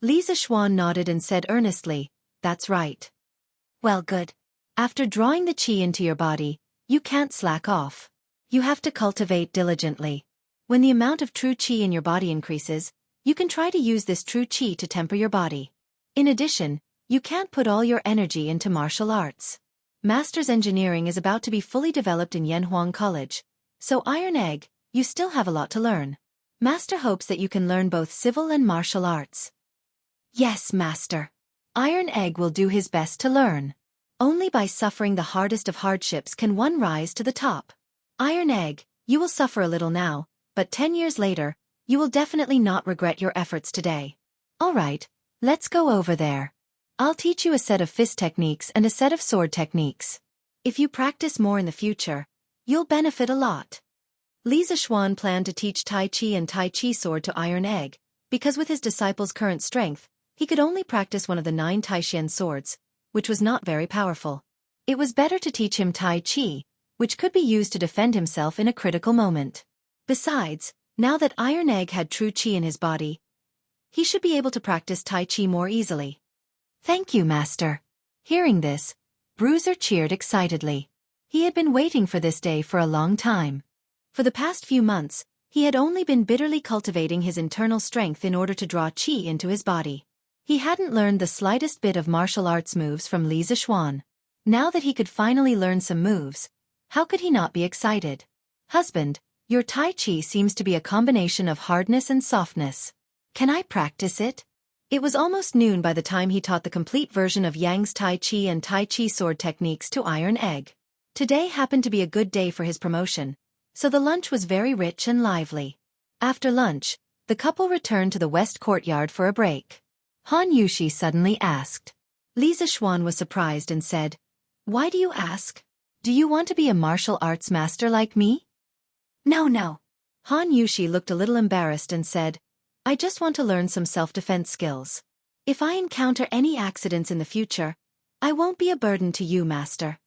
Li Zixuan nodded and said earnestly, that's right. Well, good. After drawing the qi into your body, you can't slack off. You have to cultivate diligently. When the amount of true qi in your body increases, you can try to use this true qi to temper your body. In addition, you can't put all your energy into martial arts. Master's engineering is about to be fully developed in Yanhuang College, so Iron Egg, you still have a lot to learn. Master hopes that you can learn both civil and martial arts. Yes, Master. Iron Egg will do his best to learn. Only by suffering the hardest of hardships can one rise to the top. Iron Egg, you will suffer a little now, but 10 years later, you will definitely not regret your efforts today. All right, let's go over there. I'll teach you a set of fist techniques and a set of sword techniques. If you practice more in the future, you'll benefit a lot. Li Zixuan planned to teach Tai Chi and Tai Chi sword to Iron Egg, because with his disciple's current strength, he could only practice one of the 9 Taishan swords, which was not very powerful. It was better to teach him Tai Chi, which could be used to defend himself in a critical moment. Besides, now that Iron Egg had true Chi in his body, he should be able to practice Tai Chi more easily. Thank you, Master. Hearing this, Bruiser cheered excitedly. He had been waiting for this day for a long time. For the past few months, he had only been bitterly cultivating his internal strength in order to draw Chi into his body. He hadn't learned the slightest bit of martial arts moves from Li Zishuan. Now that he could finally learn some moves, how could he not be excited? Husband, your Tai Chi seems to be a combination of hardness and softness. Can I practice it? It was almost noon by the time he taught the complete version of Yang's Tai Chi and Tai Chi sword techniques to Iron Egg. Today happened to be a good day for his promotion, so the lunch was very rich and lively. After lunch, the couple returned to the west courtyard for a break. Han Yushi suddenly asked. Li Zishuan was surprised and said, "Why do you ask? Do you want to be a martial arts master like me?" No. Han Yushi looked a little embarrassed and said, "I just want to learn some self-defense skills. If I encounter any accidents in the future, I won't be a burden to you, Master."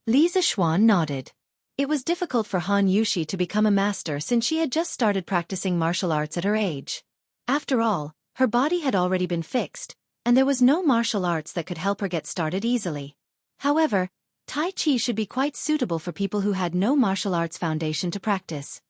Li Zishuan nodded. It was difficult for Han Yushi to become a master since she had just started practicing martial arts at her age. After all, her body had already been fixed, and there was no martial arts that could help her get started easily. However, Tai Chi should be quite suitable for people who had no martial arts foundation to practice.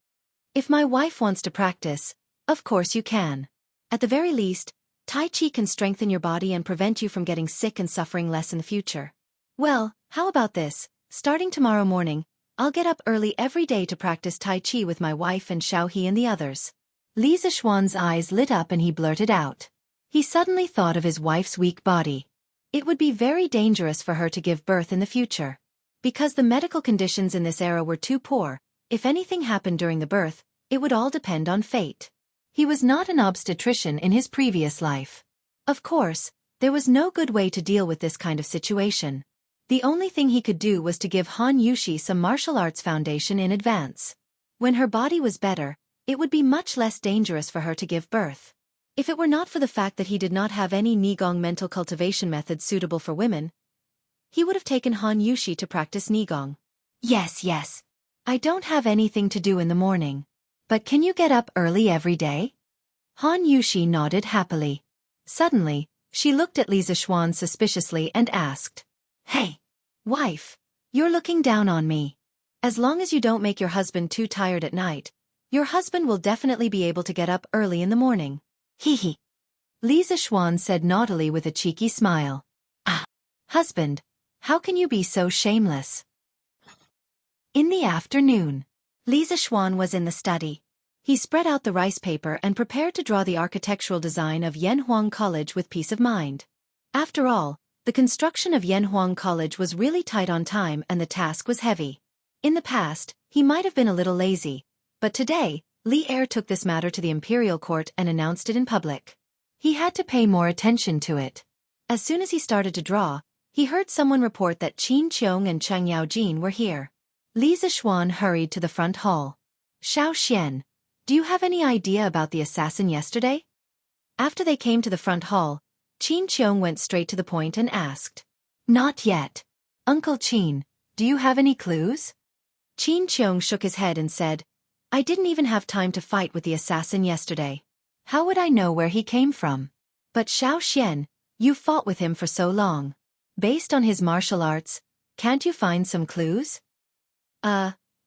If my wife wants to practice, of course you can. At the very least, Tai Chi can strengthen your body and prevent you from getting sick and suffering less in the future. Well, how about this? Starting tomorrow morning, I'll get up early every day to practice Tai Chi with my wife and Xiaohe and the others. Li Zishuan's eyes lit up and he blurted out. He suddenly thought of his wife's weak body. It would be very dangerous for her to give birth in the future. Because the medical conditions in this era were too poor, if anything happened during the birth, it would all depend on fate. He was not an obstetrician in his previous life. Of course, there was no good way to deal with this kind of situation. The only thing he could do was to give Han Yushi some martial arts foundation in advance. When her body was better, it would be much less dangerous for her to give birth. If it were not for the fact that he did not have any Nigong mental cultivation methods suitable for women, he would have taken Han Yushi to practice Nigong. Yes. I don't have anything to do in the morning. But can you get up early every day? Han Yushi nodded happily. Suddenly, she looked at Li Zishuan suspiciously and asked, "Hey, wife, you're looking down on me. As long as you don't make your husband too tired at night, your husband will definitely be able to get up early in the morning." Hee. Li Zishuan said naughtily with a cheeky smile. "Ah, husband, how can you be so shameless?" In the afternoon, Li Zishuan was in the study. He spread out the rice paper and prepared to draw the architectural design of Yanhuang College with peace of mind. After all, the construction of Yanhuang College was really tight on time and the task was heavy. In the past, he might have been a little lazy, but today, Li Er took this matter to the imperial court and announced it in public. He had to pay more attention to it. As soon as he started to draw, he heard someone report that Qin Qiong and Chang Yaojin were here. Li Zishuan hurried to the front hall. "Xiao, do you have any idea about the assassin yesterday?" After they came to the front hall, Qin Qiong went straight to the point and asked. "Not yet. Uncle Qin, do you have any clues?" Qin Qiong shook his head and said, "I didn't even have time to fight with the assassin yesterday. How would I know where he came from? But Xiao, you fought with him for so long. Based on his martial arts, can't you find some clues?"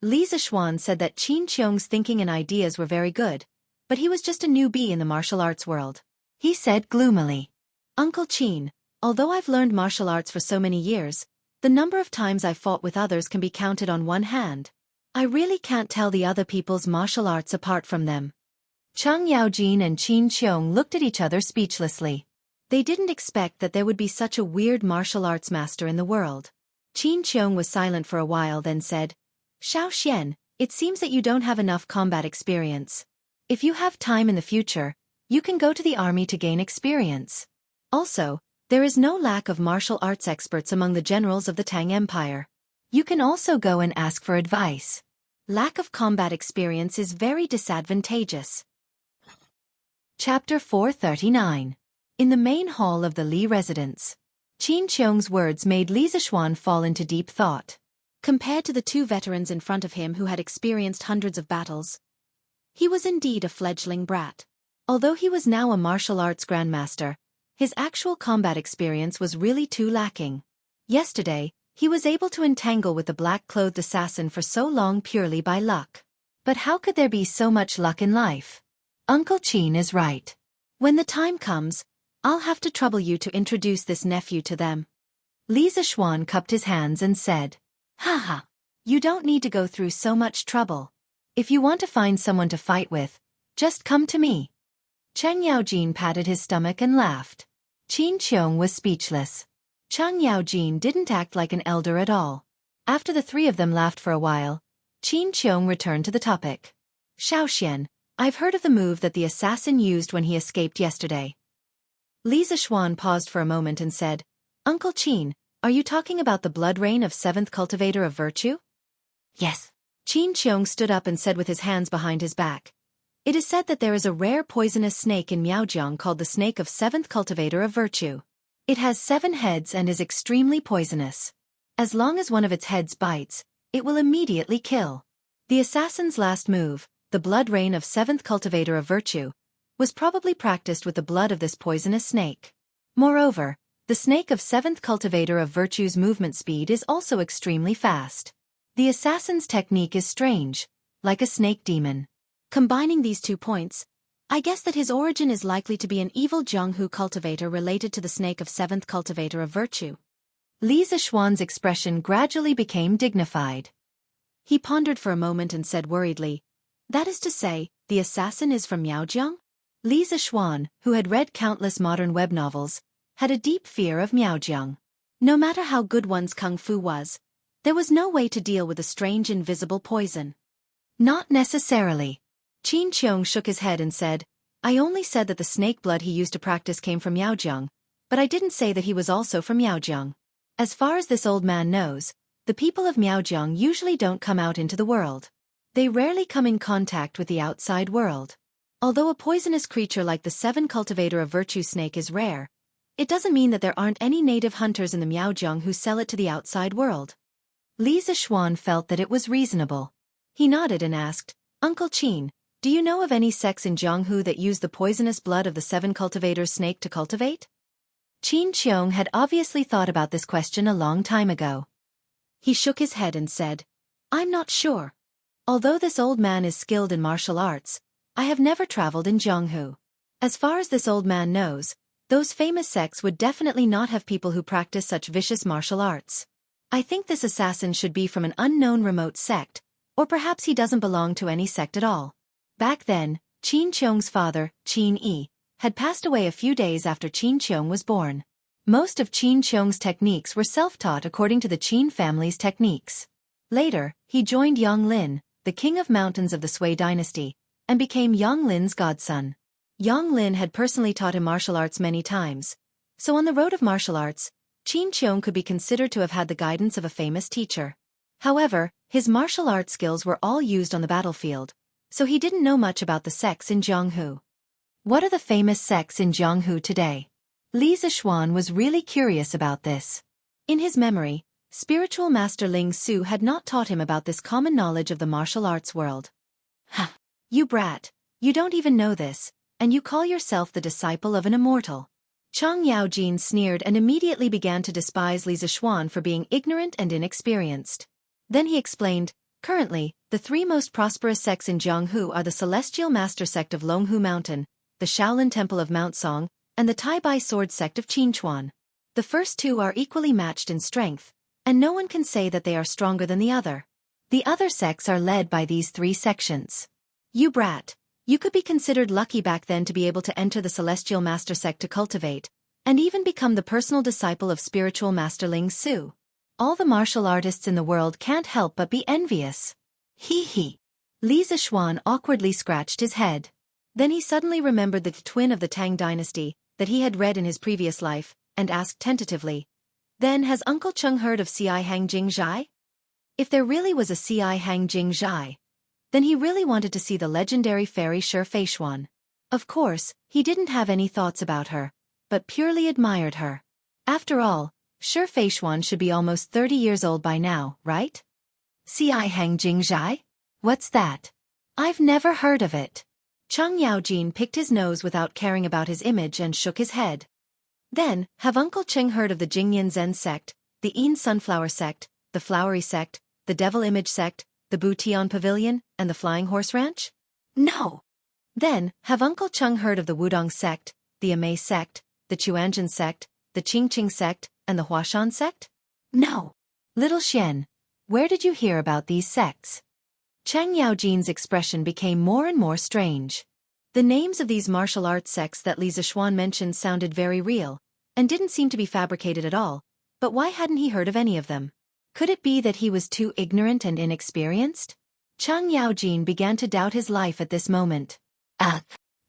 Li Zishuan said that Qin Qiong's thinking and ideas were very good, but he was just a newbie in the martial arts world. He said gloomily, "Uncle Qin, although I've learned martial arts for so many years, the number of times I've fought with others can be counted on one hand. I really can't tell the other people's martial arts apart from them." Chang Yaojin and Qin Qiong looked at each other speechlessly. They didn't expect that there would be such a weird martial arts master in the world. Qin Qiong was silent for a while then said, "Xiao, it seems that you don't have enough combat experience. If you have time in the future, you can go to the army to gain experience. Also, there is no lack of martial arts experts among the generals of the Tang Empire. You can also go and ask for advice. Lack of combat experience is very disadvantageous." Chapter 439. In the main hall of the Li residence. Qin Qiong's words made Li Zixuan fall into deep thought. Compared to the two veterans in front of him who had experienced hundreds of battles, he was indeed a fledgling brat. Although he was now a martial arts grandmaster, his actual combat experience was really too lacking. Yesterday, he was able to entangle with the black-clothed assassin for so long purely by luck. But how could there be so much luck in life? Uncle Qin is right. When the time comes, I'll have to trouble you to introduce this nephew to them. Li Zixuan cupped his hands and said, Haha, you don't need to go through so much trouble. If you want to find someone to fight with, just come to me. Cheng Yaojin patted his stomach and laughed. Qin Qiong was speechless. Cheng Yaojin didn't act like an elder at all. After the three of them laughed for a while, Qin Qiong returned to the topic. Xiaoxian, I've heard of the move that the assassin used when he escaped yesterday. Li Zixuan paused for a moment and said, Uncle Qin, are you talking about the blood rain of 7th Cultivator of Virtue? Yes. Qin Qiong stood up and said with his hands behind his back. It is said that there is a rare poisonous snake in Miaojiang called the snake of 7th Cultivator of Virtue. It has 7 heads and is extremely poisonous. As long as one of its heads bites, it will immediately kill. The assassin's last move, the blood rain of 7th Cultivator of Virtue, was probably practiced with the blood of this poisonous snake. Moreover, the snake of 7th Cultivator of Virtue's movement speed is also extremely fast. The assassin's technique is strange, like a snake demon. Combining these 2 points, I guess that his origin is likely to be an evil Jianghu cultivator related to the snake of 7th Cultivator of Virtue. Li Zixuan's expression gradually became dignified. He pondered for a moment and said worriedly, That is to say, the assassin is from Miaojiang? Li Zixuan, who had read countless modern web novels, had a deep fear of Miaojiang. No matter how good one's kung fu was, there was no way to deal with a strange invisible poison. Not necessarily. Qin Qiong shook his head and said, I only said that the snake blood he used to practice came from Miaojiang, but I didn't say that he was also from Miaojiang. As far as this old man knows, the people of Miaojiang usually don't come out into the world. They rarely come in contact with the outside world. Although a poisonous creature like the 7 Cultivator of Virtue snake is rare, it doesn't mean that there aren't any native hunters in the Miaojiang who sell it to the outside world. Li Zixuan felt that it was reasonable. He nodded and asked, Uncle Qin, do you know of any sects in Jianghu that use the poisonous blood of the 7 Cultivator snake to cultivate? Qin Qiong had obviously thought about this question a long time ago. He shook his head and said, I'm not sure. Although this old man is skilled in martial arts, I have never traveled in Jianghu. As far as this old man knows, those famous sects would definitely not have people who practice such vicious martial arts. I think this assassin should be from an unknown remote sect, or perhaps he doesn't belong to any sect at all. Back then, Qin Qiong's father, Qin Yi, had passed away a few days after Qin Qiong was born. Most of Qin Qiong's techniques were self-taught according to the Qin family's techniques. Later, he joined Yang Lin, the king of mountains of the Sui dynasty, and became Yang Lin's godson. Yang Lin had personally taught him martial arts many times, so on the road of martial arts, Qin Qiong could be considered to have had the guidance of a famous teacher. However, his martial arts skills were all used on the battlefield, so he didn't know much about the sects in Jianghu. What are the famous sects in Jianghu today? Li Zixuan was really curious about this. In his memory, spiritual master Ling Su had not taught him about this common knowledge of the martial arts world. Huh. You brat, you don't even know this, and you call yourself the disciple of an immortal. Chang Yaojin sneered and immediately began to despise Li Zixuan for being ignorant and inexperienced. Then he explained, currently, the 3 most prosperous sects in Jianghu are the Celestial Master sect of Longhu Mountain, the Shaolin Temple of Mount Song, and the Tai Bai Sword sect of Qinchuan. The first 2 are equally matched in strength, and no one can say that they are stronger than the other. The other sects are led by these 3 sections. You brat, you could be considered lucky back then to be able to enter the Celestial Master sect to cultivate, and even become the personal disciple of spiritual master Ling Su. All the martial artists in the world can't help but be envious. Hee hee. Li Zixuan awkwardly scratched his head. Then he suddenly remembered the twin of the Tang dynasty, that he had read in his previous life, and asked tentatively, Then has Uncle Cheng heard of Ci Hang Jing Zhai? If there really was a Ci Hang Jing Zhai, then he really wanted to see the legendary fairy Shi Feishuan. Of course, he didn't have any thoughts about her, but purely admired her. After all, Shi Feishuan should be almost 30 years old by now, right? Si Hang Jingzhai? What's that? I've never heard of it. Cheng Yaojin picked his nose without caring about his image and shook his head. Then, have Uncle Cheng heard of the Jingyan Zen sect, the Yin Sunflower sect, the Flowery sect, the Devil Image sect, the Butian Pavilion, and the Flying Horse Ranch? No. Then, have Uncle Cheng heard of the Wudong sect, the Amei sect, the Chuanjin sect, the Qingqing sect, and the Huashan sect? No. Little Xian, where did you hear about these sects? Cheng Yaojin's expression became more and more strange. The names of these martial arts sects that Li Zishuan mentioned sounded very real, and didn't seem to be fabricated at all, but why hadn't he heard of any of them? Could it be that he was too ignorant and inexperienced? Cheng Yaojin began to doubt his life at this moment.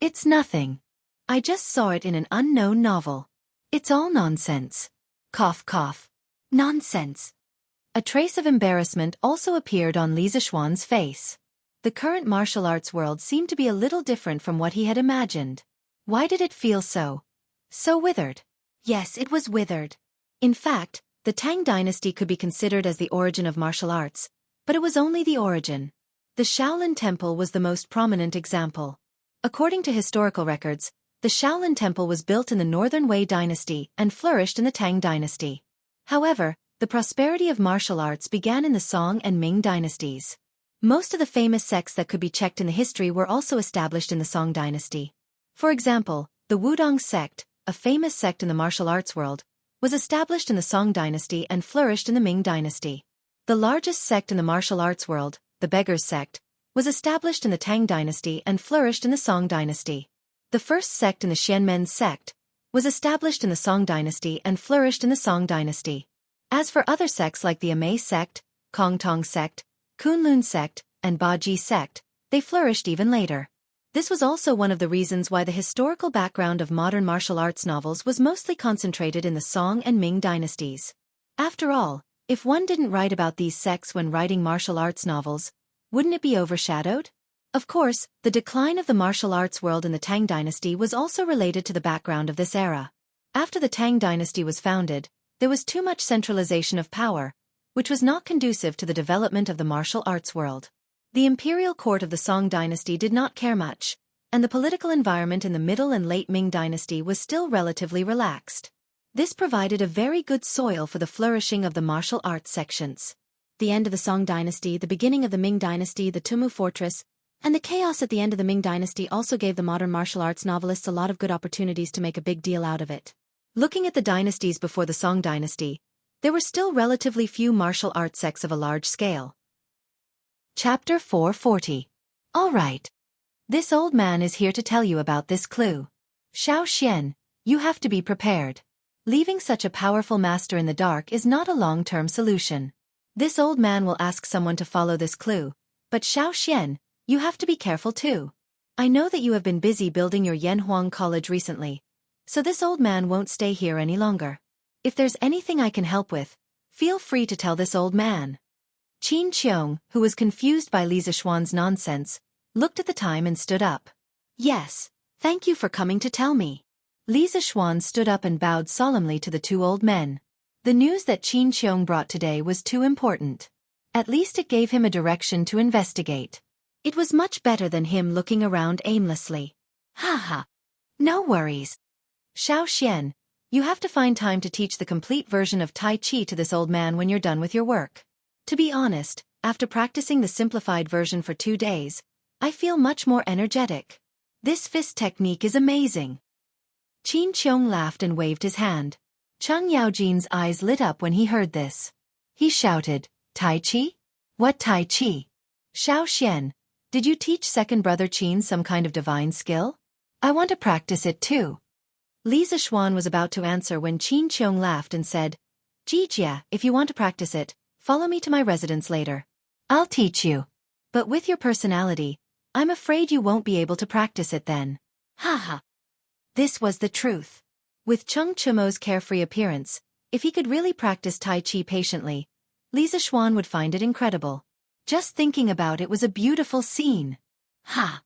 It's nothing. I just saw it in an unknown novel. It's all nonsense. Cough cough. Nonsense. A trace of embarrassment also appeared on Li Zishuan's face. The current martial arts world seemed to be a little different from what he had imagined. Why did it feel so withered? Yes, it was withered. In fact, the Tang dynasty could be considered as the origin of martial arts, but it was only the origin. The Shaolin Temple was the most prominent example. According to historical records, the Shaolin Temple was built in the Northern Wei dynasty and flourished in the Tang dynasty. However, the prosperity of martial arts began in the Song and Ming dynasties. Most of the famous sects that could be checked in the history were also established in the Song dynasty. For example, the Wudong sect, a famous sect in the martial arts world, was established in the Song dynasty and flourished in the Ming dynasty. The largest sect in the martial arts world, the Beggars sect, was established in the Tang dynasty and flourished in the Song dynasty. The first sect in the Xianmen sect was established in the Song dynasty and flourished in the Song dynasty. As for other sects like the Amei sect, Kongtong sect, Kunlun sect, and Baji sect, they flourished even later. This was also one of the reasons why the historical background of modern martial arts novels was mostly concentrated in the Song and Ming dynasties. After all, if one didn't write about these sects when writing martial arts novels, wouldn't it be overshadowed? Of course, the decline of the martial arts world in the Tang dynasty was also related to the background of this era. After the Tang dynasty was founded, there was too much centralization of power, which was not conducive to the development of the martial arts world. The imperial court of the Song dynasty did not care much, and the political environment in the middle and late Ming dynasty was still relatively relaxed. This provided a very good soil for the flourishing of the martial arts sections. The end of the Song dynasty, the beginning of the Ming dynasty, the Tumu fortress, and the chaos at the end of the Ming dynasty also gave the modern martial arts novelists a lot of good opportunities to make a big deal out of it. Looking at the dynasties before the Song dynasty, there were still relatively few martial arts sects of a large scale. Chapter 440. All right. This old man is here to tell you about this clue. Xiao Xian, you have to be prepared. Leaving such a powerful master in the dark is not a long-term solution. This old man will ask someone to follow this clue, but Xiao Xian, you have to be careful too. I know that you have been busy building your Yanhuang College recently, so this old man won't stay here any longer. If there's anything I can help with, feel free to tell this old man. Qin Qiong, who was confused by Li Zishuan's nonsense, looked at the time and stood up. Yes, thank you for coming to tell me. Li Zishuan stood up and bowed solemnly to the two old men. The news that Qin Qiong brought today was too important. At least it gave him a direction to investigate. It was much better than him looking around aimlessly. Ha. No worries. Xiao Xian, you have to find time to teach the complete version of Tai Chi to this old man when you're done with your work. To be honest, after practicing the simplified version for 2 days, I feel much more energetic. This fist technique is amazing. Qin Qiong laughed and waved his hand. Cheng Yaojin's eyes lit up when he heard this. He shouted, Tai Chi? What Tai Chi? Xiao Xian, did you teach second brother Qin some kind of divine skill? I want to practice it too. Li Zishuan was about to answer when Qin Qiong laughed and said, Jijia, if you want to practice it, follow me to my residence later. I'll teach you. But with your personality, I'm afraid you won't be able to practice it then. Ha. This was the truth. With Cheng Chumo's carefree appearance, if he could really practice Tai Chi patiently, Li Zishuan would find it incredible. Just thinking about it was a beautiful scene. Ha!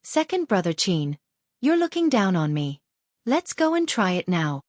Second brother Qin, you're looking down on me. Let's go and try it now.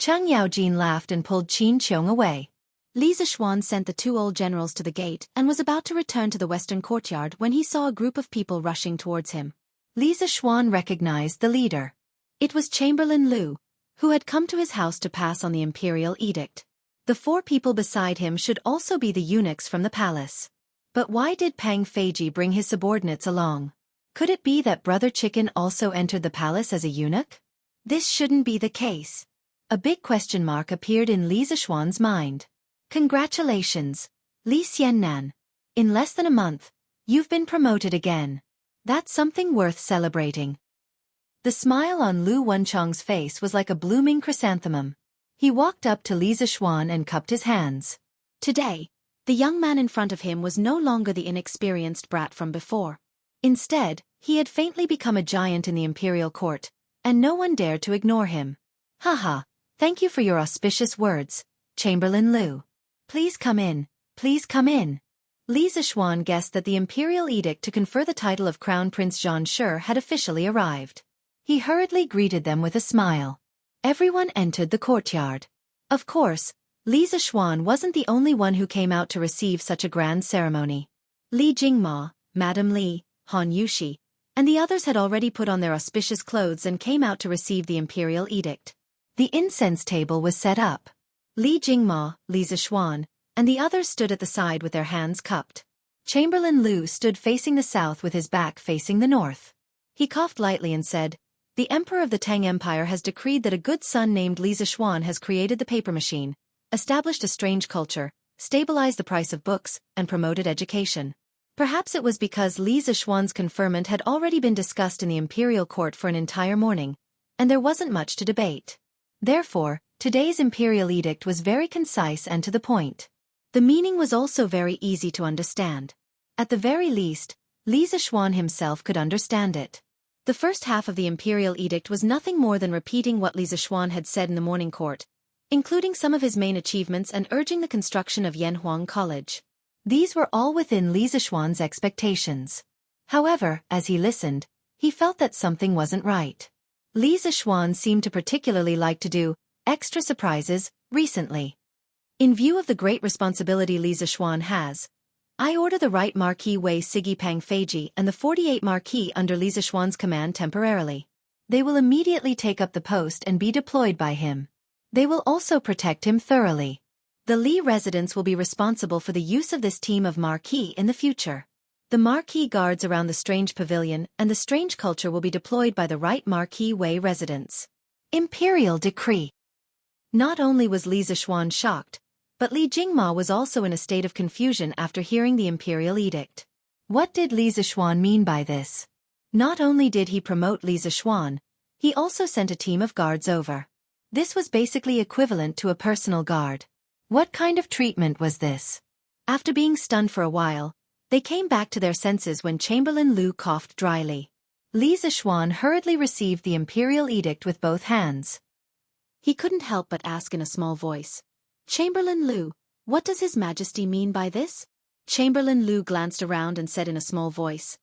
Chang Yaojin laughed and pulled Qin Qiong away. Li Zishuan sent the two old generals to the gate and was about to return to the western courtyard when he saw a group of people rushing towards him. Li Zishuan recognized the leader. It was Chamberlain Lu, who had come to his house to pass on the imperial edict. The four people beside him should also be the eunuchs from the palace. But why did Pang Feiji bring his subordinates along? Could it be that Brother Chicken also entered the palace as a eunuch? This shouldn't be the case. A big question mark appeared in Li Zishuan's mind. Congratulations, Li Xiannan. In less than a month, you've been promoted again. That's something worth celebrating. The smile on Lu Wenchong's face was like a blooming chrysanthemum. He walked up to Li Zishuan and cupped his hands. Today, the young man in front of him was no longer the inexperienced brat from before. Instead, he had faintly become a giant in the imperial court, and no one dared to ignore him. Haha, thank you for your auspicious words, Chamberlain Lu. Please come in, please come in. Li Zishuan guessed that the imperial edict to confer the title of Crown Prince Xianxia had officially arrived. He hurriedly greeted them with a smile. Everyone entered the courtyard. Of course, Li Zishuan wasn't the only one who came out to receive such a grand ceremony. Li Jingma, Madame Li, Han Yushi, and the others had already put on their auspicious clothes and came out to receive the imperial edict. The incense table was set up. Li Jingma, Li Zishuan, and the others stood at the side with their hands cupped. Chamberlain Lu stood facing the south with his back facing the north. He coughed lightly and said, "The Emperor of the Tang Empire has decreed that a good son named Li Zishuan has created the paper machine, established a strange culture, stabilized the price of books, and promoted education." Perhaps it was because Li Zishuan's conferment had already been discussed in the imperial court for an entire morning, and there wasn't much to debate. Therefore, today's imperial edict was very concise and to the point. The meaning was also very easy to understand. At the very least, Li Zishuan himself could understand it. The first half of the imperial edict was nothing more than repeating what Li Zishuan had said in the morning court, including some of his main achievements and urging the construction of Yanhuang College. These were all within Li Zishuan's expectations. However, as he listened, he felt that something wasn't right. Li Zishuan seemed to particularly like to do extra surprises recently. In view of the great responsibility Li Zishuan has, I order the right Marquis Wei Sigi Pang Feiji and the 48 Marquis under Li Zishuan's command temporarily. They will immediately take up the post and be deployed by him. They will also protect him thoroughly. The Li residents will be responsible for the use of this team of Marquis in the future. The Marquis guards around the Strange Pavilion and the Strange Culture will be deployed by the right Marquis Wei residents. Imperial Decree. Not only was Li Zishuan shocked, but Li Jingma was also in a state of confusion after hearing the imperial edict. What did Li Zishuan mean by this? Not only did he promote Li Zishuan, he also sent a team of guards over. This was basically equivalent to a personal guard. What kind of treatment was this? After being stunned for a while, they came back to their senses when Chamberlain Lu coughed dryly. Li Zishuan hurriedly received the imperial edict with both hands. He couldn't help but ask in a small voice, "Chamberlain Lu, what does His Majesty mean by this?" Chamberlain Lu glanced around and said in a small voice,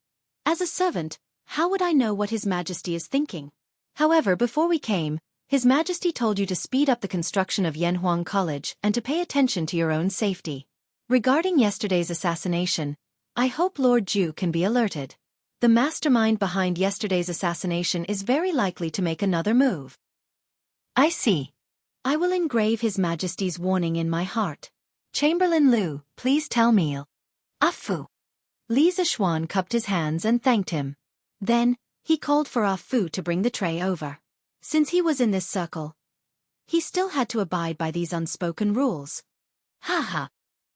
"As a servant, how would I know what His Majesty is thinking? However, before we came, His Majesty told you to speed up the construction of Yanhuang College and to pay attention to your own safety. Regarding yesterday's assassination, I hope Lord Ju can be alerted. The mastermind behind yesterday's assassination is very likely to make another move." "I see. I will engrave His Majesty's warning in my heart. Chamberlain Lu, please tell me." "Afu." Li Zishuan cupped his hands and thanked him. Then, he called for Afu to bring the tray over. Since he was in this circle, he still had to abide by these unspoken rules. "Haha.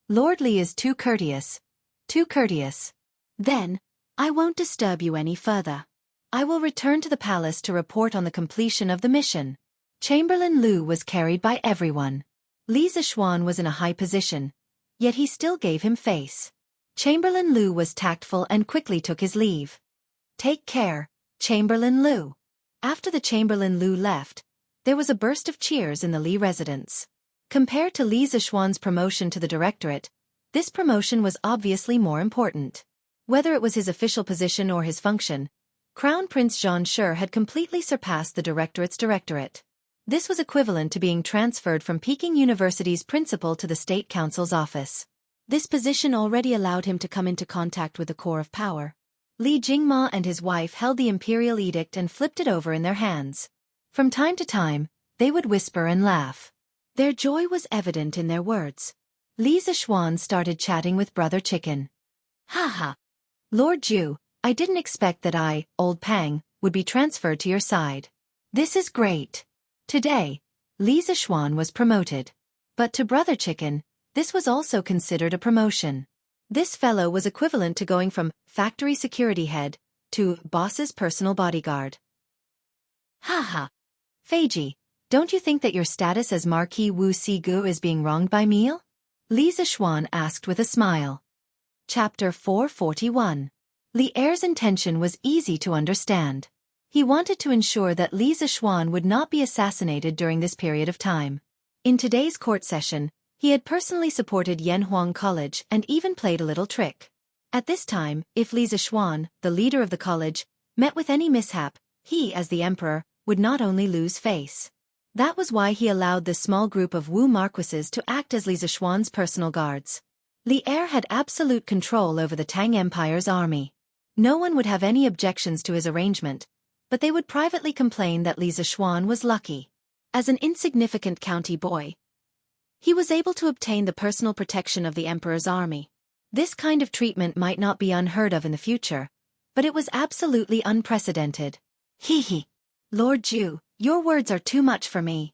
Lord Li is too courteous. Too courteous. Then, I won't disturb you any further. I will return to the palace to report on the completion of the mission." Chamberlain Lu was carried by everyone. Li Zishuan was in a high position, yet he still gave him face. Chamberlain Lu was tactful and quickly took his leave. "Take care, Chamberlain Lu." After the Chamberlain Lu left, there was a burst of cheers in the Li residence. Compared to Li Zishuan's promotion to the directorate, this promotion was obviously more important. Whether it was his official position or his function, Crown Prince Xianxia had completely surpassed the directorate's directorate. This was equivalent to being transferred from Peking University's principal to the State Council's office. This position already allowed him to come into contact with the core of power. Li Jingma and his wife held the imperial edict and flipped it over in their hands. From time to time, they would whisper and laugh. Their joy was evident in their words. Li Zishuan started chatting with Brother Chicken. Ha! Lord Ju, I didn't expect that I, Old Pang, would be transferred to your side. This is great. Today, Li Zishuan was promoted. But to Brother Chicken, this was also considered a promotion. This fellow was equivalent to going from factory security head to boss's personal bodyguard. Ha! Feiji, don't you think that your status as Marquis Wu Sigu is being wronged by me? Li Zishuan asked with a smile. Chapter 441. Li Er's intention was easy to understand. He wanted to ensure that Li Zishuan would not be assassinated during this period of time. In today's court session, he had personally supported Yanhuang College and even played a little trick. At this time, if Li Zishuan, the leader of the college, met with any mishap, he, as the emperor, would not only lose face. That was why he allowed this small group of Wu marquises to act as Li Zishuan's personal guards. Li Er had absolute control over the Tang Empire's army. No one would have any objections to his arrangement, but they would privately complain that Li Zishuan was lucky. As an insignificant county boy, he was able to obtain the personal protection of the emperor's army. This kind of treatment might not be unheard of in the future, but it was absolutely unprecedented. Hee. Lord Ju, your words are too much for me.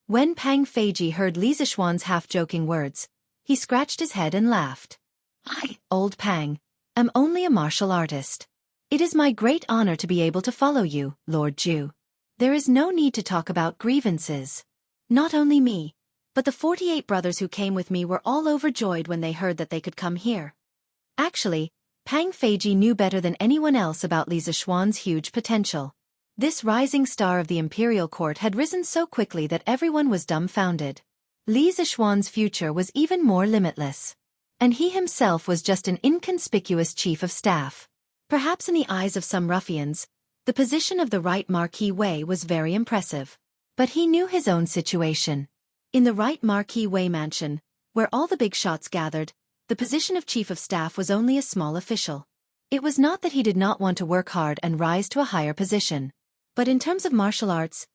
When Pang Feiji heard Li Zishuan's half-joking words, he scratched his head and laughed. I, Old Pang, am only a martial artist. It is my great honor to be able to follow you, Lord Ju. There is no need to talk about grievances. Not only me, but the 48 brothers who came with me were all overjoyed when they heard that they could come here. Actually, Pang Feiji knew better than anyone else about Li Zishuan's huge potential. This rising star of the imperial court had risen so quickly that everyone was dumbfounded. Li Zishuan's future was even more limitless. And he himself was just an inconspicuous chief of staff. Perhaps in the eyes of some ruffians, the position of the right Marquis Wei was very impressive. But he knew his own situation. In the right Marquis Wei mansion, where all the big shots gathered, the position of chief of staff was only a small official. It was not that he did not want to work hard and rise to a higher position. But in terms of martial arts,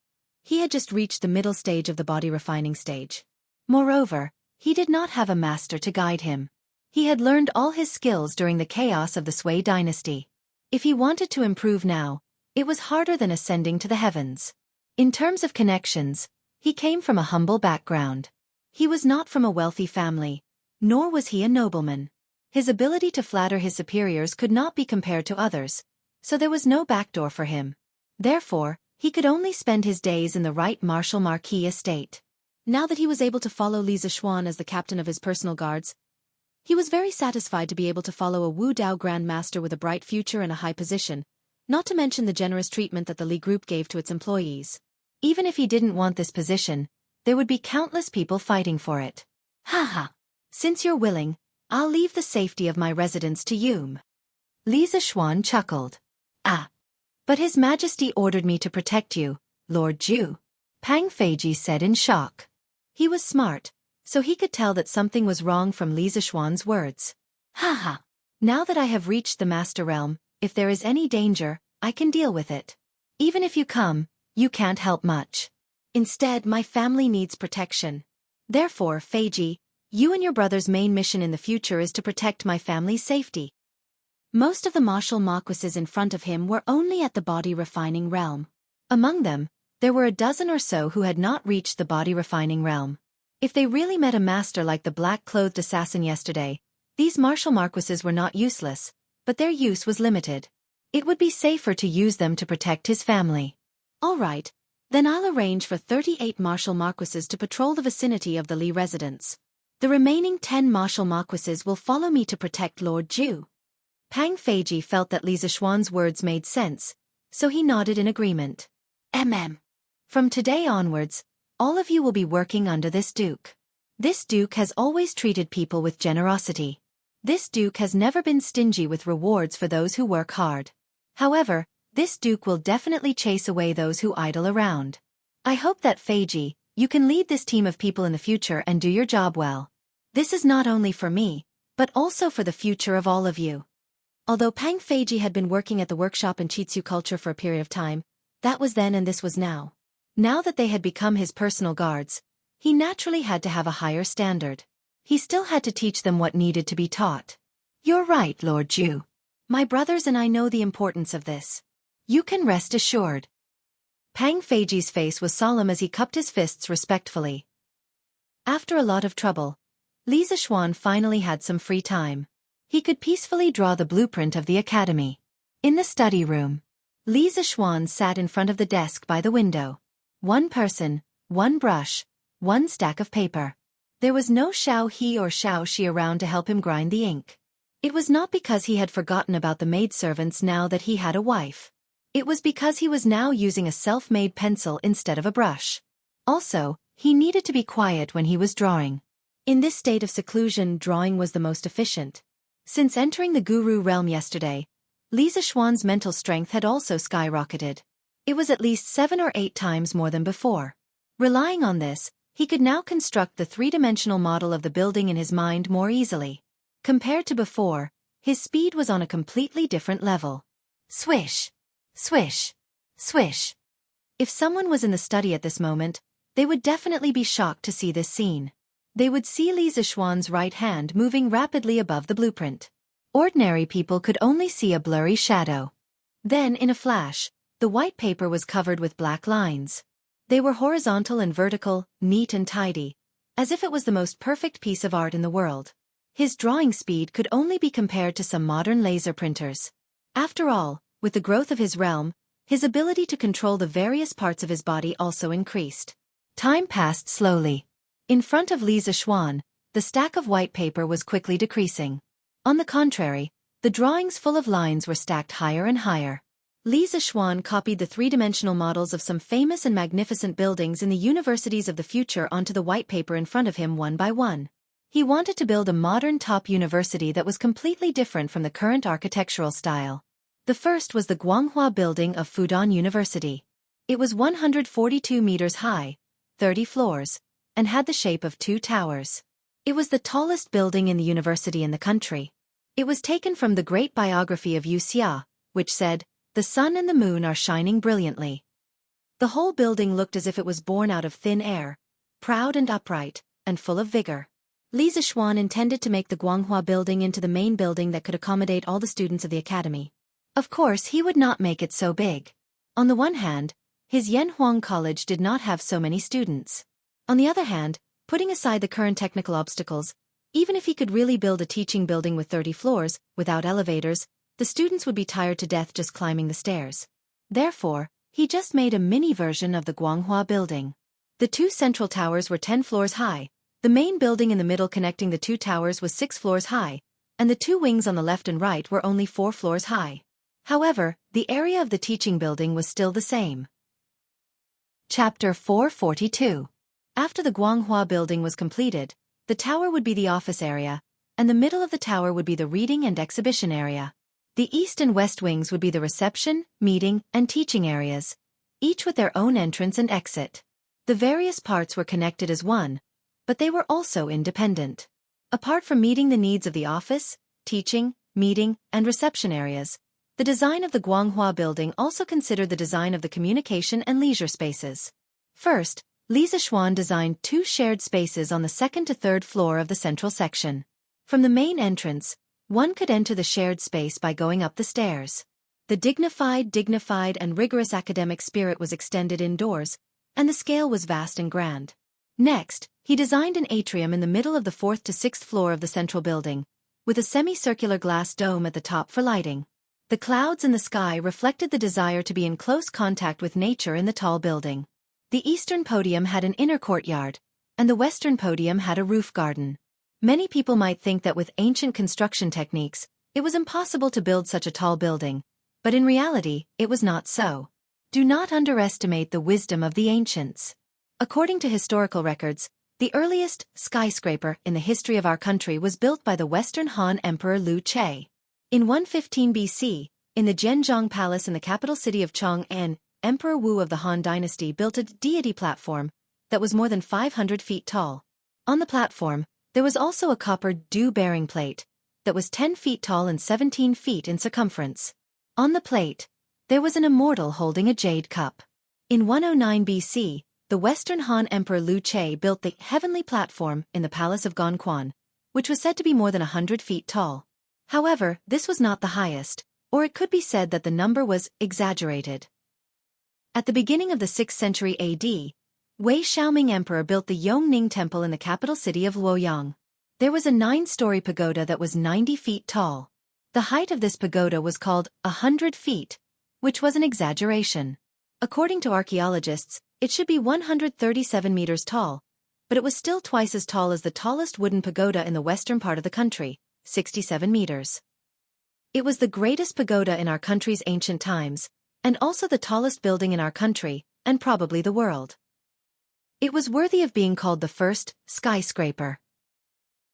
he had just reached the middle stage of the body refining stage. Moreover, he did not have a master to guide him. He had learned all his skills during the chaos of the Sui dynasty. If he wanted to improve now, it was harder than ascending to the heavens. In terms of connections, he came from a humble background. He was not from a wealthy family, nor was he a nobleman. His ability to flatter his superiors could not be compared to others, so there was no backdoor for him. Therefore, he could only spend his days in the right martial marquis estate. Now that he was able to follow Li Zishuan as the captain of his personal guards, he was very satisfied to be able to follow a Wu Dao Grand Master with a bright future and a high position, not to mention the generous treatment that the Li Group gave to its employees. Even if he didn't want this position, there would be countless people fighting for it. Ha! Since you're willing, I'll leave the safety of my residence to you. Li Zishuan chuckled. But His Majesty ordered me to protect you, Lord Ju. Pang Feiji said in shock. He was smart, so he could tell that something was wrong from Li Zishuan's words. Ha! Now that I have reached the Master Realm, if there is any danger, I can deal with it. Even if you come, you can't help much. Instead, my family needs protection. Therefore, Feiji, you and your brother's main mission in the future is to protect my family's safety. Most of the martial marquises in front of him were only at the body refining realm. Among them, there were a dozen or so who had not reached the body refining realm. If they really met a master like the black-clothed assassin yesterday, these martial marquises were not useless, but their use was limited. It would be safer to use them to protect his family. All right, then I'll arrange for 38 martial marquises to patrol the vicinity of the Li residence. The remaining 10 martial marquises will follow me to protect Lord Ju. Pang Feiji felt that Li Zishuan's words made sense, so he nodded in agreement. From today onwards, all of you will be working under this duke. This duke has always treated people with generosity. This duke has never been stingy with rewards for those who work hard. However, this duke will definitely chase away those who idle around. I hope that Feiji, you can lead this team of people in the future and do your job well. This is not only for me, but also for the future of all of you. Although Pang Feiji had been working at the workshop in Chitsu culture for a period of time, that was then and this was now. Now that they had become his personal guards, he naturally had to have a higher standard. He still had to teach them what needed to be taught. You're right, Lord Ju. My brothers and I know the importance of this. You can rest assured. Pang Feiji's face was solemn as he cupped his fists respectfully. After a lot of trouble, Li Zixuan finally had some free time. He could peacefully draw the blueprint of the academy. In the study room, Li Zixuan sat in front of the desk by the window. One person, one brush, one stack of paper. There was no Xiao He or Xiao Shi around to help him grind the ink. It was not because he had forgotten about the maidservants now that he had a wife. It was because he was now using a self-made pencil instead of a brush. Also, he needed to be quiet when he was drawing. In this state of seclusion, drawing was the most efficient. Since entering the guru realm yesterday, Li Zixuan's mental strength had also skyrocketed. It was at least 7 or 8 times more than before. Relying on this, he could now construct the three-dimensional model of the building in his mind more easily. Compared to before, his speed was on a completely different level. Swish! Swish! Swish! If someone was in the study at this moment, they would definitely be shocked to see this scene. They would see Li Zixuan's right hand moving rapidly above the blueprint. Ordinary people could only see a blurry shadow. Then, in a flash, the white paper was covered with black lines. They were horizontal and vertical, neat and tidy, as if it was the most perfect piece of art in the world. His drawing speed could only be compared to some modern laser printers. After all, with the growth of his realm, his ability to control the various parts of his body also increased. Time passed slowly. In front of Li Zixuan, the stack of white paper was quickly decreasing. On the contrary, the drawings full of lines were stacked higher and higher. Li Zixuan copied the three-dimensional models of some famous and magnificent buildings in the universities of the future onto the white paper in front of him one by one. He wanted to build a modern top university that was completely different from the current architectural style. The first was the Guanghua building of Fudan University. It was 142 meters high, 30 floors, and had the shape of 2 towers. It was the tallest building in the university in the country. It was taken from the great biography of Wuxia, which said, "The sun and the moon are shining brilliantly." The whole building looked as if it was born out of thin air, proud and upright, and full of vigor. Li Zixuan intended to make the Guanghua building into the main building that could accommodate all the students of the academy. Of course, he would not make it so big. On the one hand, his Yanhuang College did not have so many students. On the other hand, putting aside the current technical obstacles, even if he could really build a teaching building with 30 floors, without elevators, the students would be tired to death just climbing the stairs. Therefore, he just made a mini version of the Guanghua building. The 2 central towers were 10 floors high, the main building in the middle connecting the 2 towers was 6 floors high, and the 2 wings on the left and right were only 4 floors high. However, the area of the teaching building was still the same. Chapter 442. After the Guanghua building was completed, the tower would be the office area, and the middle of the tower would be the reading and exhibition area. The east and west wings would be the reception, meeting, and teaching areas, each with their own entrance and exit. The various parts were connected as one, but they were also independent. Apart from meeting the needs of the office, teaching, meeting, and reception areas, the design of the Guanghua building also considered the design of the communication and leisure spaces. First, Li Zixuan designed 2 shared spaces on the 2nd to 3rd floor of the central section. From the main entrance, one could enter the shared space by going up the stairs. The dignified and rigorous academic spirit was extended indoors, and the scale was vast and grand. Next, he designed an atrium in the middle of the 4th to 6th floor of the central building, with a semicircular glass dome at the top for lighting. The clouds in the sky reflected the desire to be in close contact with nature in the tall building. The eastern podium had an inner courtyard, and the western podium had a roof garden. Many people might think that with ancient construction techniques, it was impossible to build such a tall building, but in reality, it was not so. Do not underestimate the wisdom of the ancients. According to historical records, the earliest skyscraper in the history of our country was built by the Western Han Emperor Liu Che. In 115 BC, in the Zhenjiang Palace in the capital city of Chang'an, Emperor Wu of the Han Dynasty built a deity platform that was more than 500 feet tall. On the platform, there was also a copper dew-bearing plate that was 10 feet tall and 17 feet in circumference. On the plate, there was an immortal holding a jade cup. In 109 BC, the Western Han Emperor Liu Che built the heavenly platform in the palace of Gongquan, which was said to be more than 100 feet tall. However, this was not the highest, or it could be said that the number was exaggerated. At the beginning of the 6th century AD, Wei Xiaoming Emperor built the Yongning Temple in the capital city of Luoyang. There was a 9-story pagoda that was 90 feet tall. The height of this pagoda was called 100 feet, which was an exaggeration. According to archaeologists, it should be 137 meters tall, but it was still twice as tall as the tallest wooden pagoda in the western part of the country, 67 meters. It was the greatest pagoda in our country's ancient times, and also the tallest building in our country, and probably the world. It was worthy of being called the first skyscraper.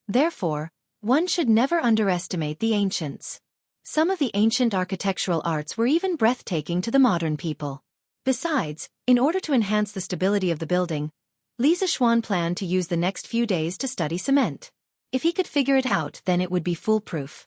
Therefore, one should never underestimate the ancients. Some of the ancient architectural arts were even breathtaking to the modern people. Besides, in order to enhance the stability of the building, Li Zixuan planned to use the next few days to study cement. If he could figure it out, then it would be foolproof.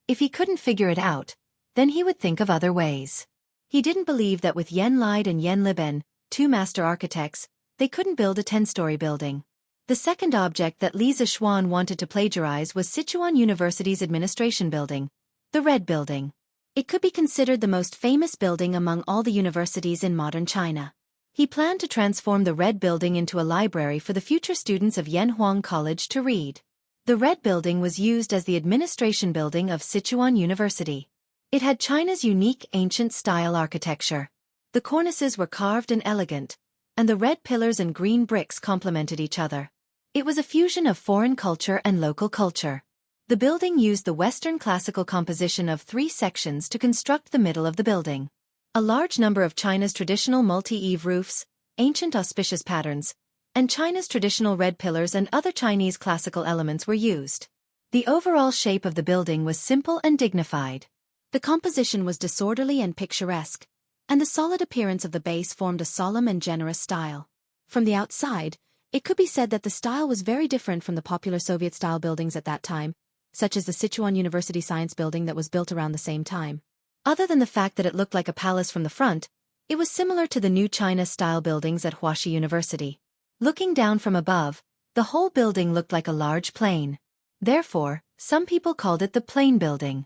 If he couldn't figure it out, then he would think of other ways. He didn't believe that with Yan Lide and Yan Liben, 2 master architects, they couldn't build a 10-story building. The second object that Li Zixuan wanted to plagiarize was Sichuan University's administration building, the Red Building. It could be considered the most famous building among all the universities in modern China. He planned to transform the Red Building into a library for the future students of Yanhuang College to read. The Red Building was used as the administration building of Sichuan University. It had China's unique ancient-style architecture. The cornices were carved and elegant, and the red pillars and green bricks complemented each other. It was a fusion of foreign culture and local culture. The building used the Western classical composition of 3 sections to construct the middle of the building. A large number of China's traditional multi-eave roofs, ancient auspicious patterns, and China's traditional red pillars and other Chinese classical elements were used. The overall shape of the building was simple and dignified. The composition was disorderly and picturesque, and the solid appearance of the base formed a solemn and generous style. From the outside, it could be said that the style was very different from the popular Soviet-style buildings at that time, such as the Sichuan University Science Building that was built around the same time. Other than the fact that it looked like a palace from the front, it was similar to the new China-style buildings at Wuxia University. Looking down from above, the whole building looked like a large plane. Therefore, some people called it the Plane Building.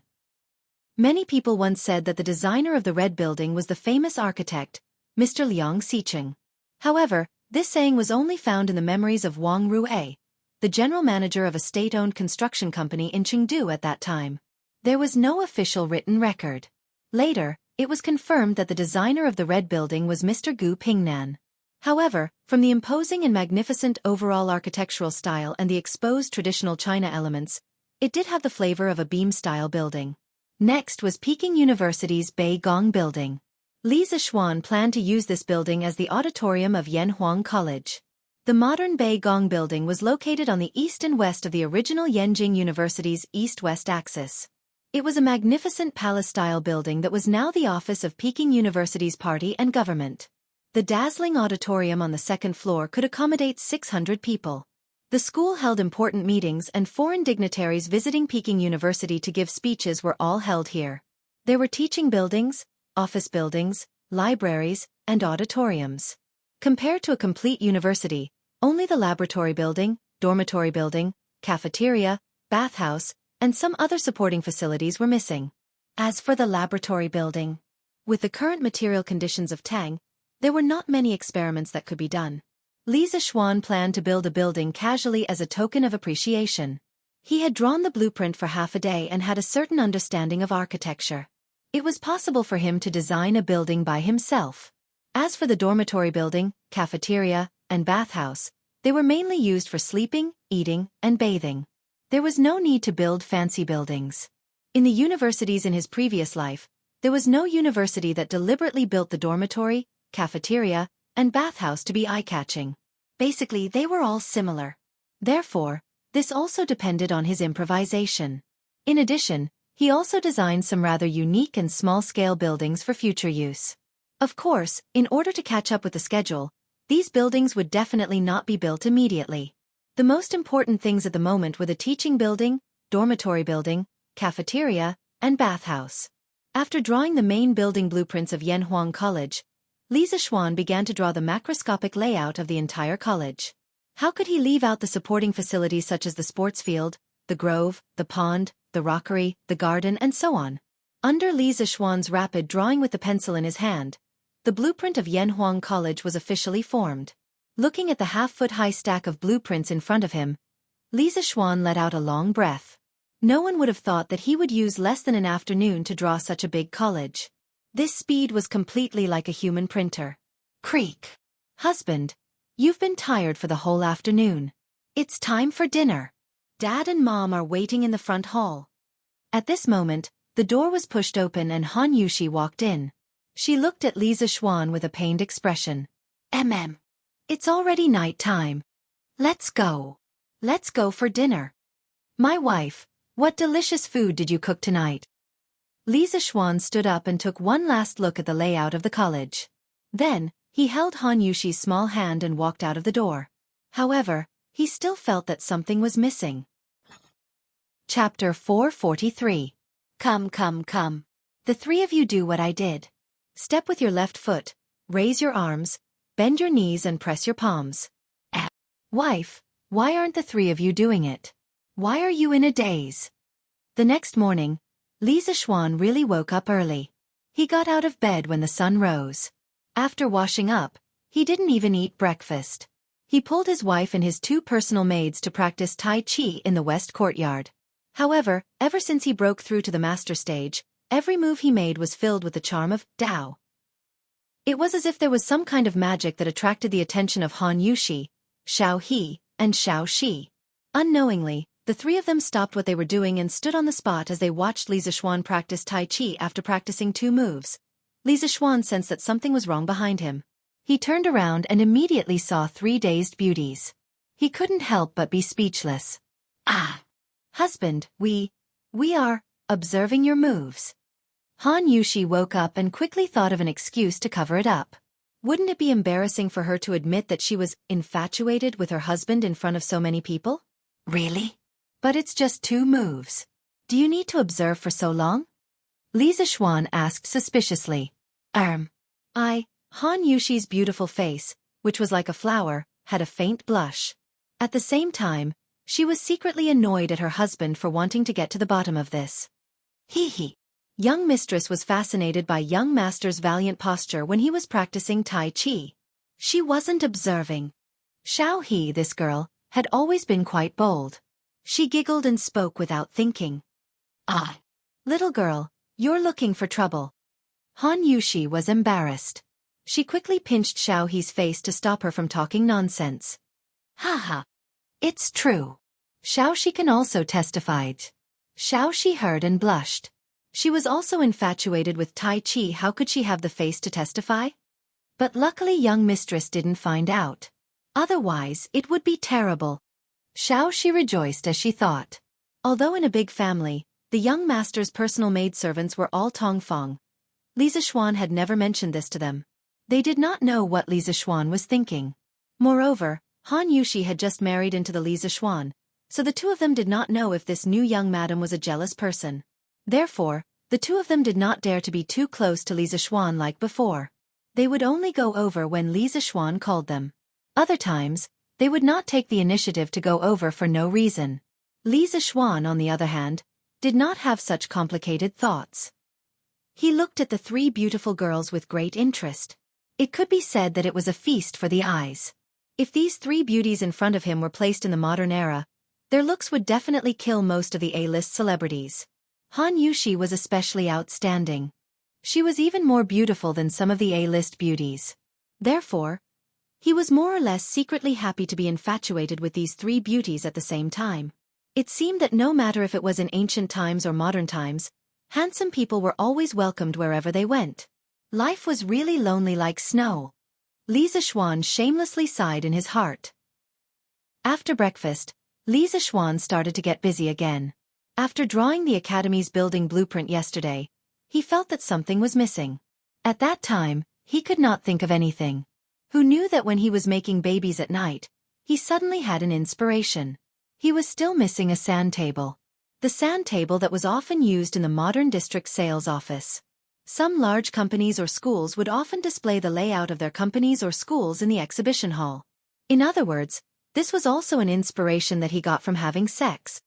Many people once said that the designer of the Red Building was the famous architect, Mr. Liang Xicheng. However, this saying was only found in the memories of Wang Rui, the general manager of a state-owned construction company in Chengdu at that time. There was no official written record. Later, it was confirmed that the designer of the Red Building was Mr. Gu Pingnan. However, from the imposing and magnificent overall architectural style and the exposed traditional China elements, it did have the flavor of a beam-style building. Next was Peking University's Beigong Building. Li Zixuan planned to use this building as the auditorium of Yanhuang College. The modern Beigong Building was located on the east and west of the original Yenjing University's east-west axis. It was a magnificent palace-style building that was now the office of Peking University's party and government. The dazzling auditorium on the second floor could accommodate 600 people. The school held important meetings and foreign dignitaries visiting Peking University to give speeches were all held here. There were teaching buildings, office buildings, libraries, and auditoriums. Compared to a complete university, only the laboratory building, dormitory building, cafeteria, bathhouse, and some other supporting facilities were missing. As for the laboratory building, with the current material conditions of Tang, there were not many experiments that could be done. Li Zixuan planned to build a building casually as a token of appreciation. He had drawn the blueprint for half a day and had a certain understanding of architecture. It was possible for him to design a building by himself. As for the dormitory building, cafeteria, and bathhouse, they were mainly used for sleeping, eating, and bathing. There was no need to build fancy buildings. In the universities in his previous life, there was no university that deliberately built the dormitory, cafeteria, and bathhouse to be eye-catching. Basically, they were all similar. Therefore, this also depended on his improvisation. In addition, he also designed some rather unique and small-scale buildings for future use. Of course, in order to catch up with the schedule, these buildings would definitely not be built immediately. The most important things at the moment were the teaching building, dormitory building, cafeteria, and bathhouse. After drawing the main building blueprints of Yanhuang College, Li Zixuan began to draw the macroscopic layout of the entire college. How could he leave out the supporting facilities such as the sports field, the grove, the pond, the rockery, the garden, and so on? Under Li Zixuan's rapid drawing with the pencil in his hand, the blueprint of Yanhuang College was officially formed. Looking at the half-foot-high stack of blueprints in front of him, Li Zixuan let out a long breath. No one would have thought that he would use less than an afternoon to draw such a big college. This speed was completely like a human printer. Creak. Husband, you've been tired for the whole afternoon. It's time for dinner. Dad and Mom are waiting in the front hall. At this moment, the door was pushed open and Han Yushi walked in. She looked at Li Zixuan with a pained expression. It's already night time. Let's go. Let's go for dinner. My wife, what delicious food did you cook tonight? Li Zixuan stood up and took one last look at the layout of the college. Then, he held Han Yushi's small hand and walked out of the door. However, he still felt that something was missing. Chapter 443. Come. The three of you do what I did. Step with your left foot, raise your arms, bend your knees and press your palms. Wife, why aren't the three of you doing it? Why are you in a daze? The next morning, Li Zixuan really woke up early. He got out of bed when the sun rose. After washing up, he didn't even eat breakfast. He pulled his wife and his two personal maids to practice Tai Chi in the west courtyard. However, ever since he broke through to the master stage, every move he made was filled with the charm of Dao. It was as if there was some kind of magic that attracted the attention of Han Yushi, Xiao He, and Xiao Shi. Unknowingly, the three of them stopped what they were doing and stood on the spot as they watched Li Zixuan practice Tai Chi after practicing 2 moves. Li Zixuan sensed that something was wrong behind him. He turned around and immediately saw 3 dazed beauties. He couldn't help but be speechless. Husband, we are observing your moves. Han Yushi woke up and quickly thought of an excuse to cover it up. Wouldn't it be embarrassing for her to admit that she was infatuated with her husband in front of so many people? Really? But it's just 2 moves. Do you need to observe for so long? Li Zixuan asked suspiciously. Han Yushi's beautiful face, which was like a flower, had a faint blush. At the same time, she was secretly annoyed at her husband for wanting to get to the bottom of this. Young mistress was fascinated by young master's valiant posture when he was practicing Tai Chi. She wasn't observing. Xiao He, this girl, had always been quite bold. She giggled and spoke without thinking. Little girl, you're looking for trouble. Han Yushi was embarrassed. She quickly pinched Xiao He's face to stop her from talking nonsense. It's true. Xiao Shi can also testified. Xiao Shi heard and blushed. She was also infatuated with Tai Chi. How could she have the face to testify? But luckily young mistress didn't find out. Otherwise, it would be terrible. Xiao Shi rejoiced as she thought. Although in a big family, the young master's personal maidservants were all Tongfang. Li Zixuan had never mentioned this to them. They did not know what Li Zixuan was thinking. Moreover, Han Yushi had just married into the Li Zixuan, so the two of them did not know if this new young madam was a jealous person. Therefore, the two of them did not dare to be too close to Li Zixuan like before. They would only go over when Li Zixuan called them. Other times, they would not take the initiative to go over for no reason. Li Zixuan, on the other hand, did not have such complicated thoughts. He looked at the 3 beautiful girls with great interest. It could be said that it was a feast for the eyes. If these 3 beauties in front of him were placed in the modern era, their looks would definitely kill most of the A-list celebrities. Han Yushi was especially outstanding. She was even more beautiful than some of the A-list beauties. Therefore, he was more or less secretly happy to be infatuated with these 3 beauties at the same time. It seemed that no matter if it was in ancient times or modern times, handsome people were always welcomed wherever they went. Life was really lonely like snow. Li Zixuan shamelessly sighed in his heart. After breakfast, Li Zixuan started to get busy again. After drawing the academy's building blueprint yesterday, he felt that something was missing. At that time, He could not think of anything. Who knew that when he was making babies at night, he suddenly had an inspiration. He was still missing a sand table. The sand table that was often used in the modern district sales office. Some large companies or schools would often display the layout of their companies or schools in the exhibition hall. In other words, this was also an inspiration that he got from having sex.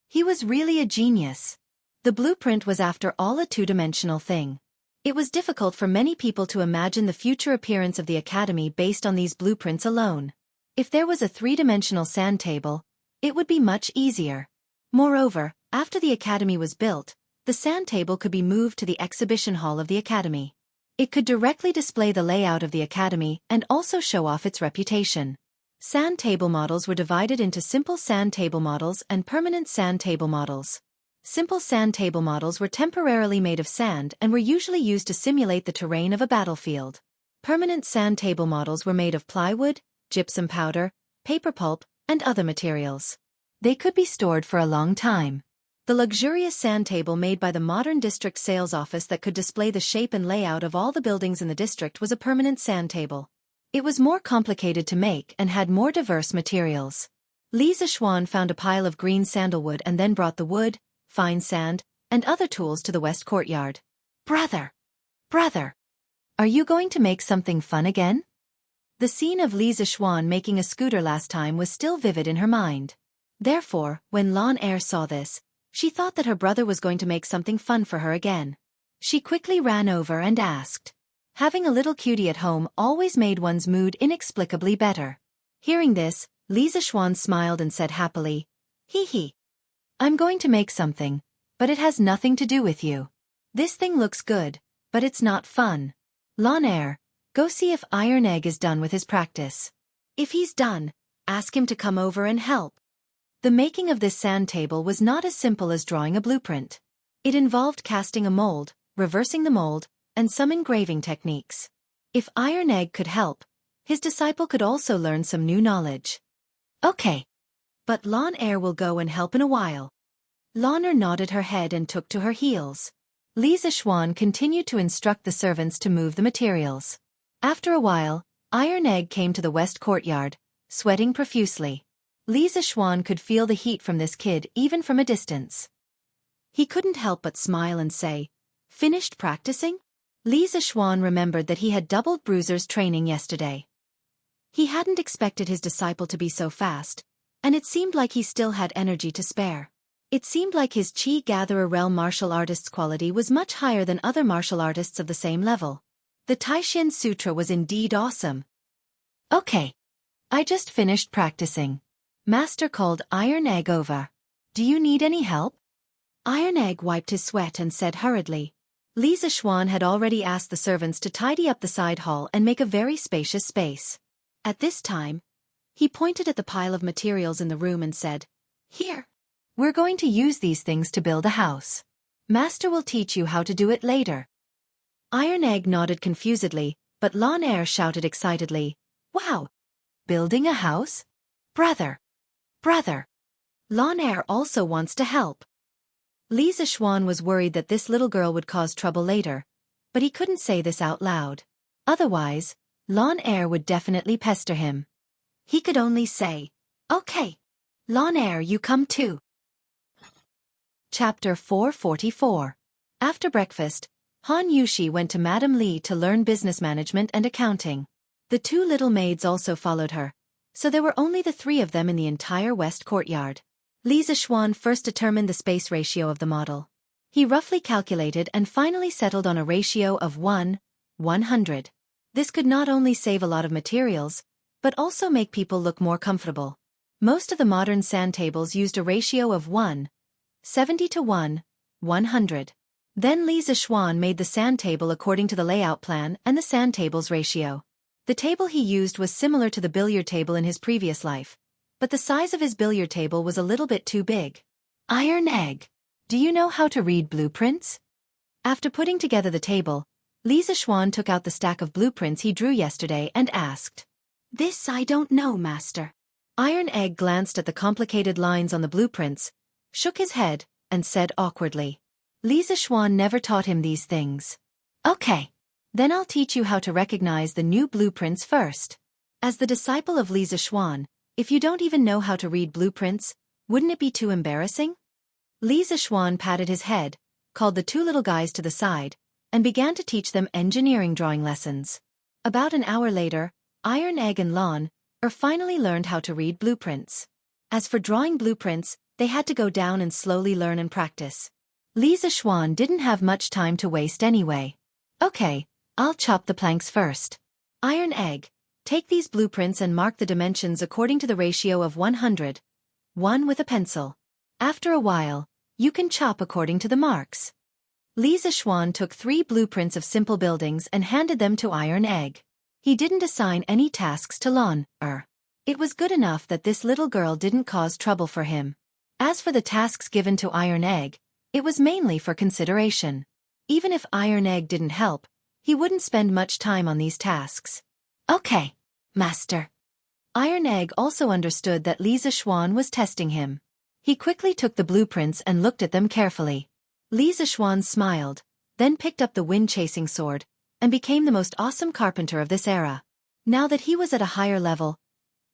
He was really a genius. The blueprint was after all a two-dimensional thing. It was difficult for many people to imagine the future appearance of the academy based on these blueprints alone. If there was a three-dimensional sand table, it would be much easier. Moreover, after the academy was built, the sand table could be moved to the exhibition hall of the academy. It could directly display the layout of the academy and also show off its reputation. Sand table models were divided into simple sand table models and permanent sand table models. Simple sand table models were temporarily made of sand and were usually used to simulate the terrain of a battlefield. Permanent sand table models were made of plywood, gypsum powder, paper pulp, and other materials. They could be stored for a long time. The luxurious sand table made by the modern district sales office that could display the shape and layout of all the buildings in the district was a permanent sand table. It was more complicated to make and had more diverse materials. Li Zixuan found a pile of green sandalwood and then brought the wood, fine sand, and other tools to the west courtyard. Brother! Brother! Are you going to make something fun again? The scene of Li Zixuan making a scooter last time was still vivid in her mind. Therefore, when Lan Er saw this, she thought that her brother was going to make something fun for her again. She quickly ran over and asked. Having a little cutie at home always made one's mood inexplicably better. Hearing this, Li Zixuan smiled and said happily, "Hee hee. I'm going to make something, but it has nothing to do with you. This thing looks good, but it's not fun. Lan Er, go see if Iron Egg is done with his practice. If he's done, ask him to come over and help." The making of this sand table was not as simple as drawing a blueprint. It involved casting a mold, reversing the mold, and some engraving techniques. If Iron Egg could help, his disciple could also learn some new knowledge. Okay. But Lan Er will go and help in a while. Lan Er nodded her head and took to her heels. Li Zixuan continued to instruct the servants to move the materials. After a while, Iron Egg came to the west courtyard, sweating profusely. Li Zixuan could feel the heat from this kid even from a distance. He couldn't help but smile and say, "Finished practicing?" Li Zixuan remembered that he had doubled Bruiser's training yesterday. He hadn't expected his disciple to be so fast, and it seemed like he still had energy to spare. It seemed like his Qi Gatherer realm martial artist's quality was much higher than other martial artists of the same level. The Taishin Sutra was indeed awesome. Okay. I just finished practicing. Master called Iron Egg over. Do you need any help? Iron Egg wiped his sweat and said hurriedly. Li Zixuan had already asked the servants to tidy up the side hall and make a very spacious space. At this time, he pointed at the pile of materials in the room and said, "Here. We're going to use these things to build a house. Master will teach you how to do it later." Iron Egg nodded confusedly, but Lan Er shouted excitedly, "Wow! Building a house? Brother! Brother! Lan Er also wants to help." Li Zixuan was worried that this little girl would cause trouble later, but he couldn't say this out loud. Otherwise, Lan Er would definitely pester him. He could only say, "Okay. Lan Er, you come too." Chapter 444. After breakfast, Han Yushi went to Madame Li to learn business management and accounting. The two little maids also followed her, so there were only the three of them in the entire west courtyard. Li Zixuan first determined the space ratio of the model. He roughly calculated and finally settled on a ratio of 1:100. This could not only save a lot of materials, but also make people look more comfortable. Most of the modern sand tables used a ratio of 1:70 to 1:100. Then Li Zixuan made the sand table according to the layout plan and the sand table's ratio. The table he used was similar to the billiard table in his previous life, but the size of his billiard table was a little bit too big. Iron Egg, do you know how to read blueprints? After putting together the table, Li Zixuan took out the stack of blueprints he drew yesterday and asked, "This I don't know, Master." Iron Egg glanced at the complicated lines on the blueprints, shook his head, and said awkwardly, "Li Zixuan never taught him these things." "Okay. Then I'll teach you how to recognize the new blueprints first. As the disciple of Li Zixuan, if you don't even know how to read blueprints, wouldn't it be too embarrassing? Li Zixuan patted his head, called the two little guys to the side, and began to teach them engineering drawing lessons. About an hour later, Iron Egg and Lon finally learned how to read blueprints. As for drawing blueprints, they had to go down and slowly learn and practice. Li Zixuan didn't have much time to waste anyway. Okay, I'll chop the planks first. Iron Egg, take these blueprints and mark the dimensions according to the ratio of 100. 1 with a pencil. After a while, you can chop according to the marks. Li Zixuan took 3 blueprints of simple buildings and handed them to Iron Egg. He didn't assign any tasks to Lon. It was good enough that this little girl didn't cause trouble for him. As for the tasks given to Iron Egg, it was mainly for consideration. Even if Iron Egg didn't help, he wouldn't spend much time on these tasks. Okay, Master. Iron Egg also understood that Li Zixuan was testing him. He quickly took the blueprints and looked at them carefully. Li Zixuan smiled, then picked up the wind-chasing sword, and became the most awesome carpenter of this era. Now that he was at a higher level,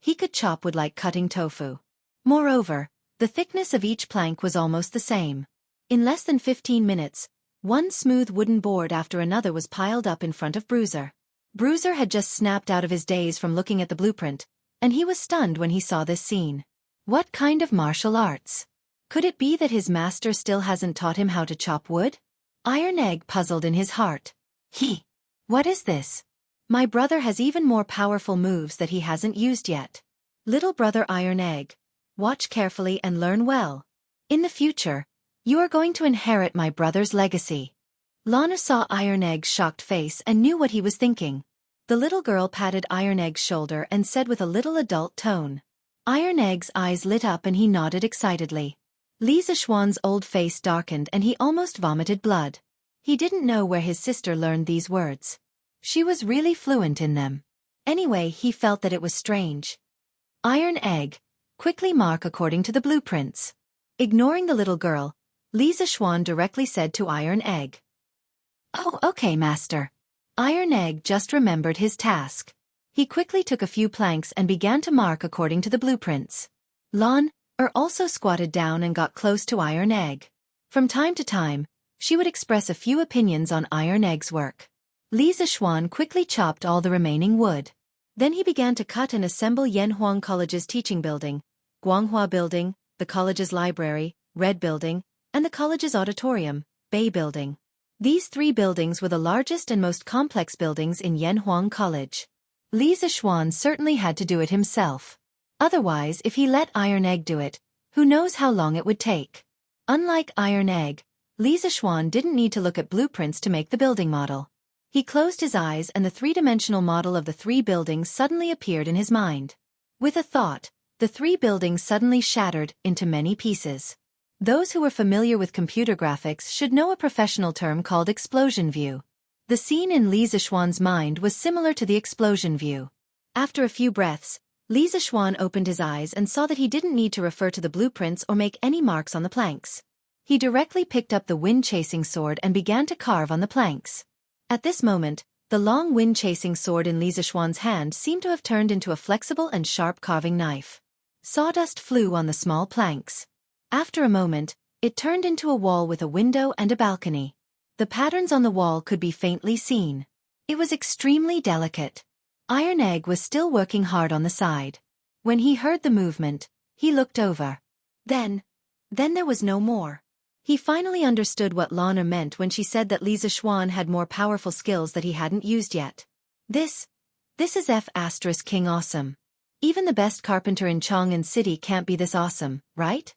he could chop wood like cutting tofu. Moreover, the thickness of each plank was almost the same. In less than 15 minutes, one smooth wooden board after another was piled up in front of Bruiser. Bruiser had just snapped out of his daze from looking at the blueprint, and he was stunned when he saw this scene. What kind of martial arts? Could it be that his master still hasn't taught him how to chop wood? Iron Egg puzzled in his heart. What is this? My brother has even more powerful moves that he hasn't used yet. Little brother Iron Egg, watch carefully and learn well. In the future, you are going to inherit my brother's legacy. Lana saw Iron Egg's shocked face and knew what he was thinking. The little girl patted Iron Egg's shoulder and said with a little adult tone. Iron Egg's eyes lit up and he nodded excitedly. Li Zixuan's old face darkened and he almost vomited blood. He didn't know where his sister learned these words. She was really fluent in them. Anyway, he felt that it was strange. Iron Egg, quickly mark according to the blueprints. Ignoring the little girl, Li Zixuan directly said to Iron Egg. Oh, okay, Master. Iron Egg just remembered his task. He quickly took a few planks and began to mark according to the blueprints. Lon also squatted down and got close to Iron Egg. From time to time, she would express a few opinions on Iron Egg's work. Li Zixuan quickly chopped all the remaining wood. Then he began to cut and assemble Yanhuang College's teaching building, Guanghua Building, the college's library, Red Building, and the college's auditorium, Bay Building. These 3 buildings were the largest and most complex buildings in Yanhuang College. Li Zixuan certainly had to do it himself. Otherwise, if he let Iron Egg do it, who knows how long it would take. Unlike Iron Egg, Li Zixuan didn't need to look at blueprints to make the building model. He closed his eyes and the 3-dimensional model of the 3 buildings suddenly appeared in his mind. With a thought, the 3 buildings suddenly shattered into many pieces. Those who were familiar with computer graphics should know a professional term called explosion view. The scene in Li Zixuan's mind was similar to the explosion view. After a few breaths, Li Zixuan opened his eyes and saw that he didn't need to refer to the blueprints or make any marks on the planks. He directly picked up the wind-chasing sword and began to carve on the planks. At this moment, the long wind-chasing sword in Li Zixuan's hand seemed to have turned into a flexible and sharp carving knife. Sawdust flew on the small planks. After a moment, it turned into a wall with a window and a balcony. The patterns on the wall could be faintly seen. It was extremely delicate. Iron Egg was still working hard on the side. When he heard the movement, he looked over. Then there was no more. He finally understood what Lana meant when she said that Li Zixuan had more powerful skills that he hadn't used yet. This is King awesome. Even the best carpenter in Chang'an City can't be this awesome, right?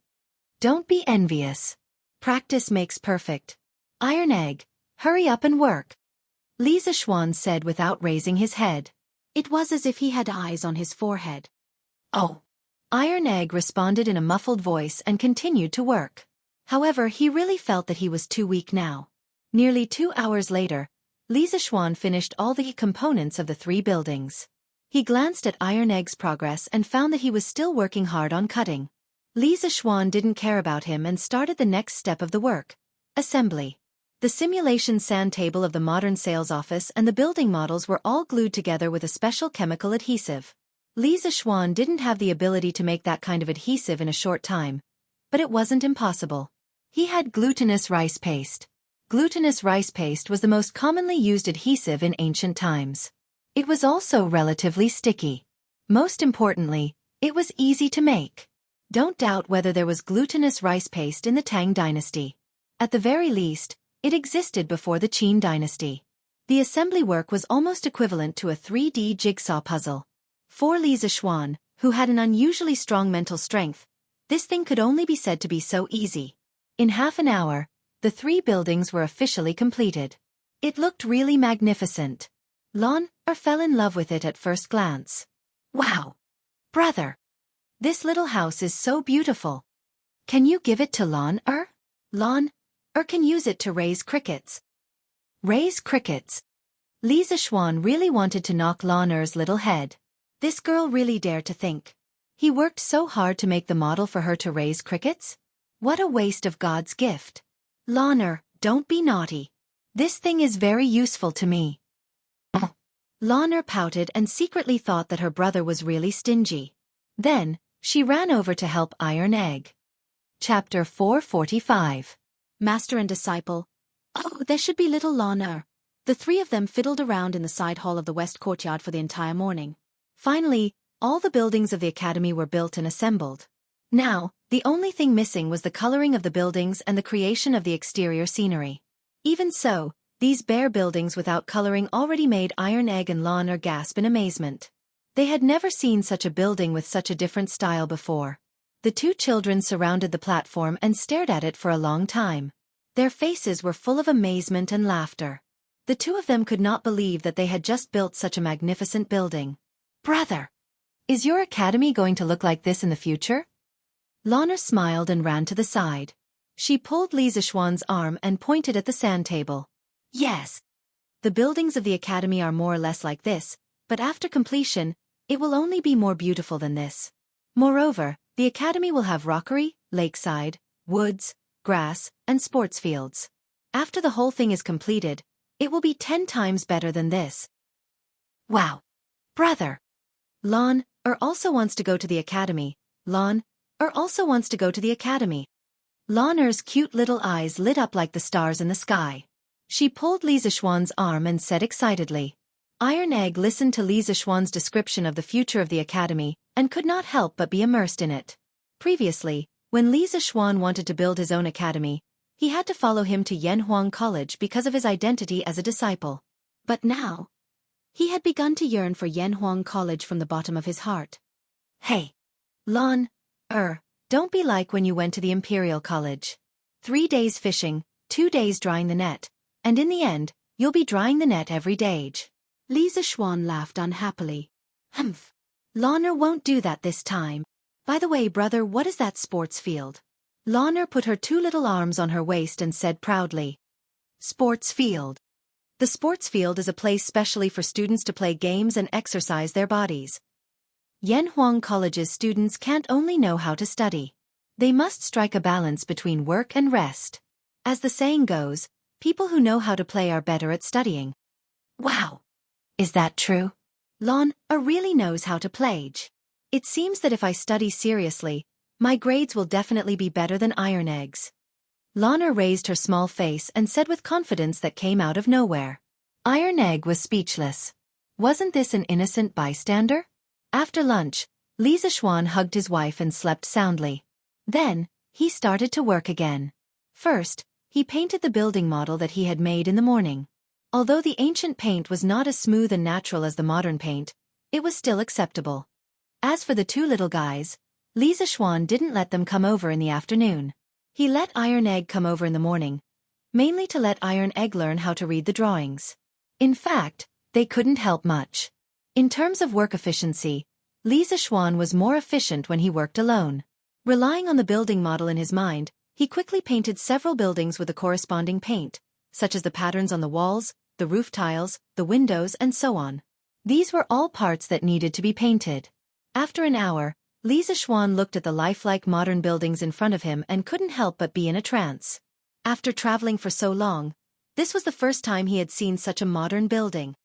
Don't be envious. Practice makes perfect. Iron Egg, hurry up and work. Li Zixuan said without raising his head. It was as if he had eyes on his forehead. Oh. Iron Egg responded in a muffled voice and continued to work. However, he really felt that he was too weak now. Nearly 2 hours later, Li Zixuan finished all the components of the 3 buildings. He glanced at Iron Egg's progress and found that he was still working hard on cutting. Li Zixuan didn't care about him and started the next step of the work, assembly. The simulation sand table of the modern sales office and the building models were all glued together with a special chemical adhesive. Li Zixuan didn't have the ability to make that kind of adhesive in a short time, but it wasn't impossible. He had glutinous rice paste. Glutinous rice paste was the most commonly used adhesive in ancient times. It was also relatively sticky. Most importantly, it was easy to make. Don't doubt whether there was glutinous rice paste in the Tang dynasty. At the very least, it existed before the Qin dynasty. The assembly work was almost equivalent to a 3D jigsaw puzzle. For Li Zixuan, who had an unusually strong mental strength, this thing could only be said to be so easy. In half an hour, the 3 buildings were officially completed. It looked really magnificent. Lan fell in love with it at first glance. Wow! Brother! This little house is so beautiful. Can you give it to Lan? Lan can use it to raise crickets. Raise crickets? Li Zixuan really wanted to knock Lan little head. This girl really dared to think. He worked so hard to make the model for her to raise crickets? What a waste of God's gift. Lan, don't be naughty. This thing is very useful to me. Lan pouted and secretly thought that her brother was really stingy. Then, she ran over to help Iron Egg. Chapter 445. Master and Disciple. Oh, there should be little Lan. The 3 of them fiddled around in the side hall of the west courtyard for the entire morning. Finally, all the buildings of the academy were built and assembled. Now, the only thing missing was the coloring of the buildings and the creation of the exterior scenery. Even so, these bare buildings without coloring already made Iron Egg and Lan gasp in amazement. They had never seen such a building with such a different style before. The 2 children surrounded the platform and stared at it for a long time. Their faces were full of amazement and laughter. The 2 of them could not believe that they had just built such a magnificent building. Brother! Is your academy going to look like this in the future? Lan smiled and ran to the side. She pulled Li Zixuan's arm and pointed at the sand table. Yes. The buildings of the academy are more or less like this, but after completion, it will only be more beautiful than this. Moreover, the academy will have rockery, lakeside, woods, grass, and sports fields. After the whole thing is completed, it will be 10 times better than this. Wow! Brother! Lan also wants to go to the academy. Lan also wants to go to the academy. Lan's cute little eyes lit up like the stars in the sky. She pulled Li Zixuan's arm and said excitedly. Iron Egg listened to Li Zixuan's description of the future of the academy and could not help but be immersed in it. Previously, when Li Zixuan wanted to build his own academy, he had to follow him to Yanhuang College because of his identity as a disciple. But now, he had begun to yearn for Yanhuang College from the bottom of his heart. Hey! Lan, don't be like when you went to the Imperial College. 3 days fishing, 2 days drying the net, and in the end, you'll be drying the net every day. Li Zixuan laughed unhappily. Humph! Lan won't do that this time. By the way, brother, what is that sports field? Lan put her 2 little arms on her waist and said proudly. Sports field. The sports field is a place specially for students to play games and exercise their bodies. Yanhuang College's students can't only know how to study. They must strike a balance between work and rest. As the saying goes, people who know how to play are better at studying. Wow! Is that true? Lan really knows how to play. It seems that if I study seriously, my grades will definitely be better than Iron Egg's. Lan raised her small face and said with confidence that came out of nowhere. Iron Egg was speechless. Wasn't this an innocent bystander? After lunch, Li Zixuan hugged his wife and slept soundly. Then, he started to work again. First, he painted the building model that he had made in the morning. Although the ancient paint was not as smooth and natural as the modern paint, it was still acceptable. As for the 2 little guys, Li Zixuan didn't let them come over in the afternoon. He let Iron Egg come over in the morning, mainly to let Iron Egg learn how to read the drawings. In fact, they couldn't help much. In terms of work efficiency, Li Zixuan was more efficient when he worked alone. Relying on the building model in his mind, he quickly painted several buildings with the corresponding paint, such as the patterns on the walls, the roof tiles, the windows, and so on. These were all parts that needed to be painted. After an hour, Li Zixuan looked at the lifelike modern buildings in front of him and couldn't help but be in a trance. After traveling for so long, This was the first time he had seen such a modern building.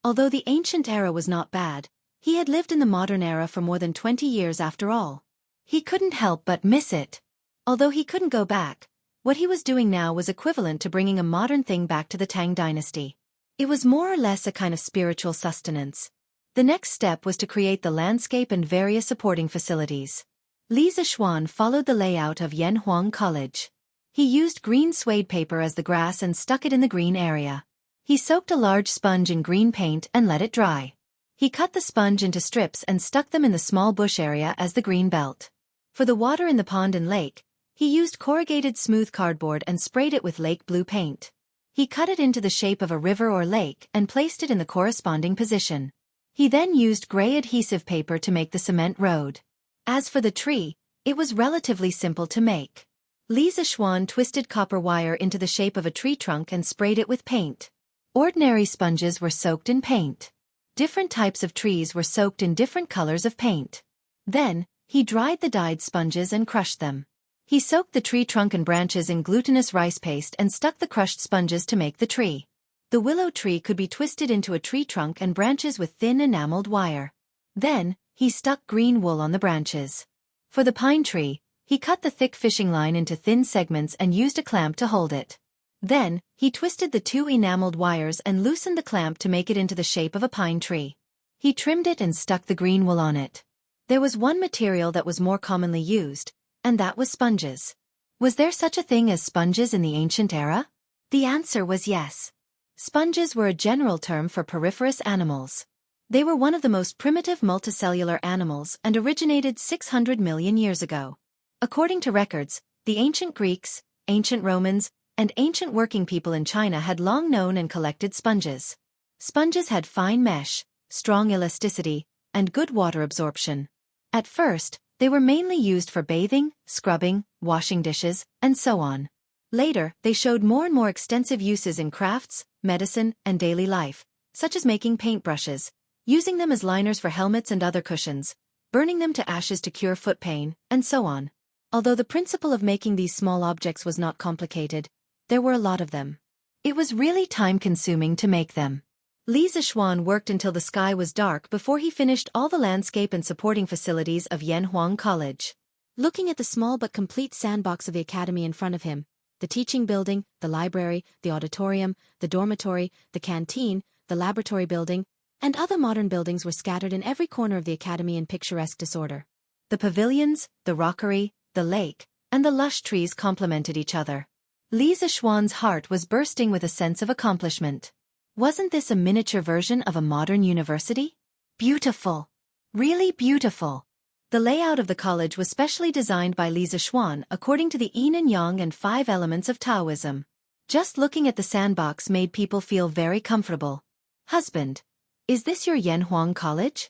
Although the ancient era was not bad, he had lived in the modern era for more than 20 years after all. He couldn't help but miss it. Although he couldn't go back, what he was doing now was equivalent to bringing a modern thing back to the Tang dynasty. It was more or less a kind of spiritual sustenance. The next step was to create the landscape and various supporting facilities. Li Zixuan followed the layout of Yanhuang College. He used green suede paper as the grass and stuck it in the green area. He soaked a large sponge in green paint and let it dry. He cut the sponge into strips and stuck them in the small bush area as the green belt. For the water in the pond and lake, he used corrugated smooth cardboard and sprayed it with lake blue paint. He cut it into the shape of a river or lake and placed it in the corresponding position. He then used gray adhesive paper to make the cement road. As for the tree, it was relatively simple to make. Li Zixuan twisted copper wire into the shape of a tree trunk and sprayed it with paint. Ordinary sponges were soaked in paint. Different types of trees were soaked in different colors of paint. Then, he dried the dyed sponges and crushed them. He soaked the tree trunk and branches in glutinous rice paste and stuck the crushed sponges to make the tree. The willow tree could be twisted into a tree trunk and branches with thin enameled wire. Then, he stuck green wool on the branches. For the pine tree, he cut the thick fishing line into thin segments and used a clamp to hold it. Then, he twisted the two enameled wires and loosened the clamp to make it into the shape of a pine tree. He trimmed it and stuck the green wool on it. There was one material that was more commonly used, and that was sponges. Was there such a thing as sponges in the ancient era? The answer was yes. Sponges were a general term for poriferous animals. They were one of the most primitive multicellular animals and originated 600 million years ago. According to records, the ancient Greeks, ancient Romans, and ancient working people in China had long known and collected sponges. Sponges had fine mesh, strong elasticity, and good water absorption. At first, they were mainly used for bathing, scrubbing, washing dishes, and so on. Later, they showed more and more extensive uses in crafts, medicine, and daily life, such as making paintbrushes, using them as liners for helmets and other cushions, burning them to ashes to cure foot pain, and so on. Although the principle of making these small objects was not complicated, there were a lot of them. It was really time-consuming to make them. Li Zixuan worked until the sky was dark before he finished all the landscape and supporting facilities of Yanhuang College. Looking at the small but complete sandbox of the academy in front of him, the teaching building, the library, the auditorium, the dormitory, the canteen, the laboratory building, and other modern buildings were scattered in every corner of the academy in picturesque disorder. The pavilions, the rockery, the lake, and the lush trees complemented each other. Li Zixuan's heart was bursting with a sense of accomplishment. Wasn't this a miniature version of a modern university? Beautiful. Really beautiful. The layout of the college was specially designed by Li Zixuan according to the yin and yang and 5 elements of Taoism. Just looking at the sandbox made people feel very comfortable. Husband, is this your Yanhuang College?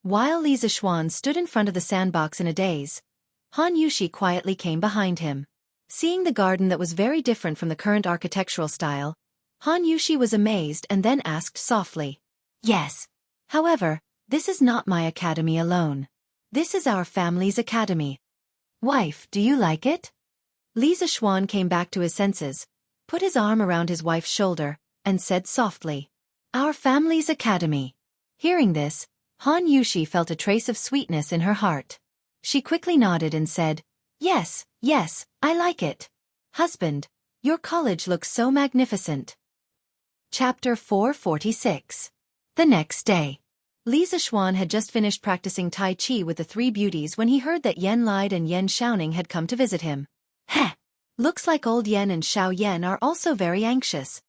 While Li Zixuan stood in front of the sandbox in a daze, Han Yushi quietly came behind him. Seeing the garden that was very different from the current architectural style, Han Yushi was amazed and then asked softly, "Yes. However, this is not my academy alone. This is our family's academy. Wife, do you like it?" Li Zixuan came back to his senses, put his arm around his wife's shoulder, and said softly, "Our family's academy." Hearing this, Han Yushi felt a trace of sweetness in her heart. She quickly nodded and said, "Yes, yes, I like it. Husband, your college looks so magnificent." Chapter 446. The next day. Li Zixuan had just finished practicing Tai Chi with the 3 beauties when he heard that Yen Lide and Yen Xiaoning had come to visit him. Heh! Looks like old Yen and Xiao Yen are also very anxious.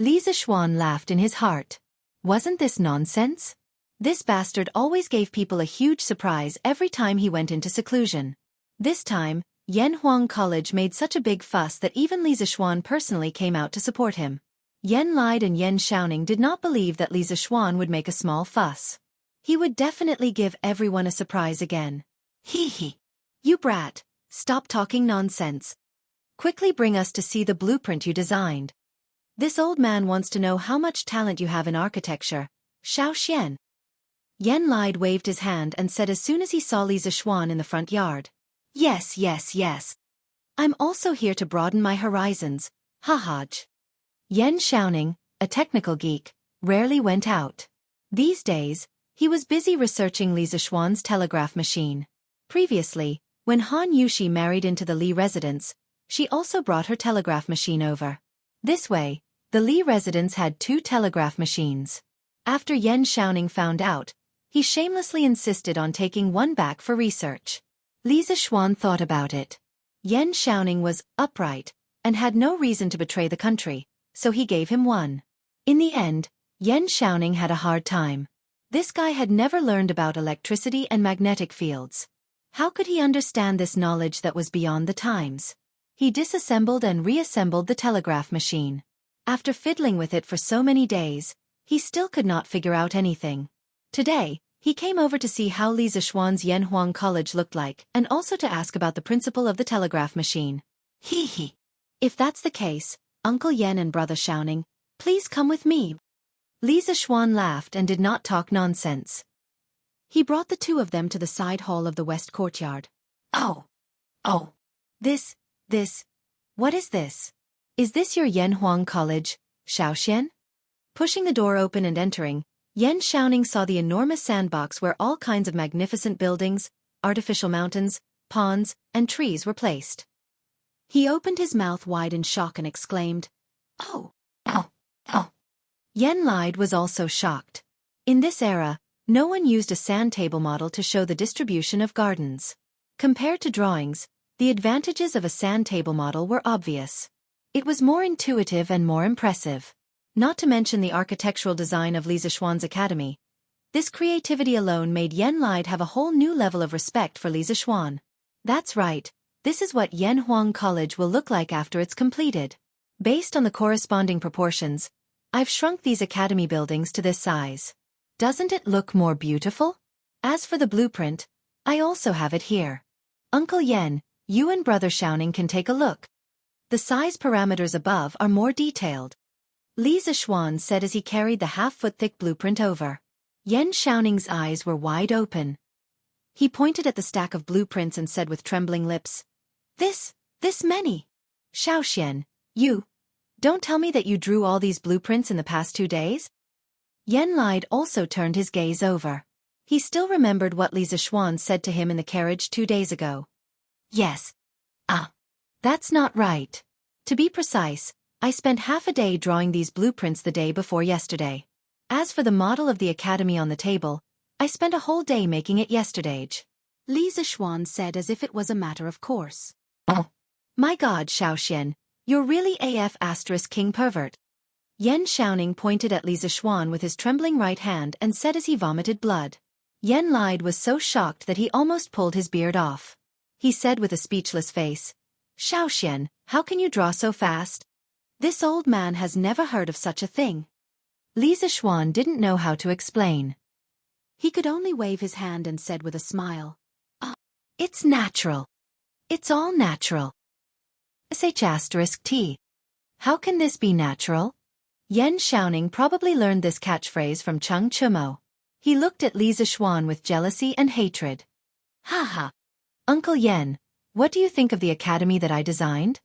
Li Zixuan laughed in his heart. Wasn't this nonsense? This bastard always gave people a huge surprise every time he went into seclusion. This time, Yanhuang College made such a big fuss that even Li Zixuan personally came out to support him. Yen Lide and Yen Xiaoning did not believe that Li Zixuan would make a small fuss. He would definitely give everyone a surprise again. Hee hee. You brat, stop talking nonsense. Quickly bring us to see the blueprint you designed. This old man wants to know how much talent you have in architecture. Xiao Xian. Yen Lide waved his hand and said as soon as he saw Li Zixuan in the front yard. Yes, yes, yes. I'm also here to broaden my horizons. Hahaj. Yan Xiaoning, a technical geek, rarely went out. These days, he was busy researching Li Zixuan's telegraph machine. Previously, when Han Yushi married into the Li residence, she also brought her telegraph machine over. This way, the Li residence had 2 telegraph machines. After Yan Xiaoning found out, he shamelessly insisted on taking one back for research. Li Zixuan thought about it. Yan Xiaoning was upright and had no reason to betray the country, so he gave him one. In the end, Yan Xiaoning had a hard time. This guy had never learned about electricity and magnetic fields. How could he understand this knowledge that was beyond the times? He disassembled and reassembled the telegraph machine. After fiddling with it for so many days, he still could not figure out anything. Today, he came over to see how Li Zixuan's Yanhuang College looked like and also to ask about the principle of the telegraph machine. Hee. If that's the case, Uncle Yan and Brother Xiaoning, please come with me. Li Zixuan laughed and did not talk nonsense. He brought the 2 of them to the side hall of the west courtyard. Oh. This, what is this? Is this your Yanhuang College, Xiaoxian? Pushing the door open and entering, Yan Xiaoning saw the enormous sandbox where all kinds of magnificent buildings, artificial mountains, ponds, and trees were placed. He opened his mouth wide in shock and exclaimed, Oh. Yan Lide was also shocked. In this era, no one used a sand table model to show the distribution of gardens. Compared to drawings, the advantages of a sand table model were obvious. It was more intuitive and more impressive. Not to mention the architectural design of Li Zixuan's academy. This creativity alone made Yan Lide have a whole new level of respect for Li Zixuan. That's right, this is what Yanhuang College will look like after it's completed. Based on the corresponding proportions, I've shrunk these academy buildings to this size. Doesn't it look more beautiful? As for the blueprint, I also have it here. Uncle Yan, you and Brother Xiaoning can take a look. The size parameters above are more detailed. Li Zixuan said as he carried the half-foot-thick blueprint over. Yan Xiaoning's eyes were wide open. He pointed at the stack of blueprints and said with trembling lips, This many. Xiaoxian, you. Don't tell me that you drew all these blueprints in the past 2 days? Yan Lide also turned his gaze over. He still remembered what Li Zixuan said to him in the carriage 2 days ago. Yes. That's not right. To be precise, I spent half a day drawing these blueprints the day before yesterday. As for the model of the academy on the table, I spent a whole day making it yesterday. Li Zixuan said as if it was a matter of course. My God, Xiaoxian, you're really AF * king pervert. Yan Xiaoning pointed at Li Zixuan with his trembling right hand and said as he vomited blood. Yan Lide was so shocked that he almost pulled his beard off. He said with a speechless face, Xiaoxian, how can you draw so fast? This old man has never heard of such a thing. Li Zixuan didn't know how to explain. He could only wave his hand and said with a smile, It's natural. It's all natural. *T. How can this be natural? Yan Xiaoning probably learned this catchphrase from Cheng Chumo. He looked at Li Zixuan with jealousy and hatred. Ha! Uncle Yan, what do you think of the academy that I designed?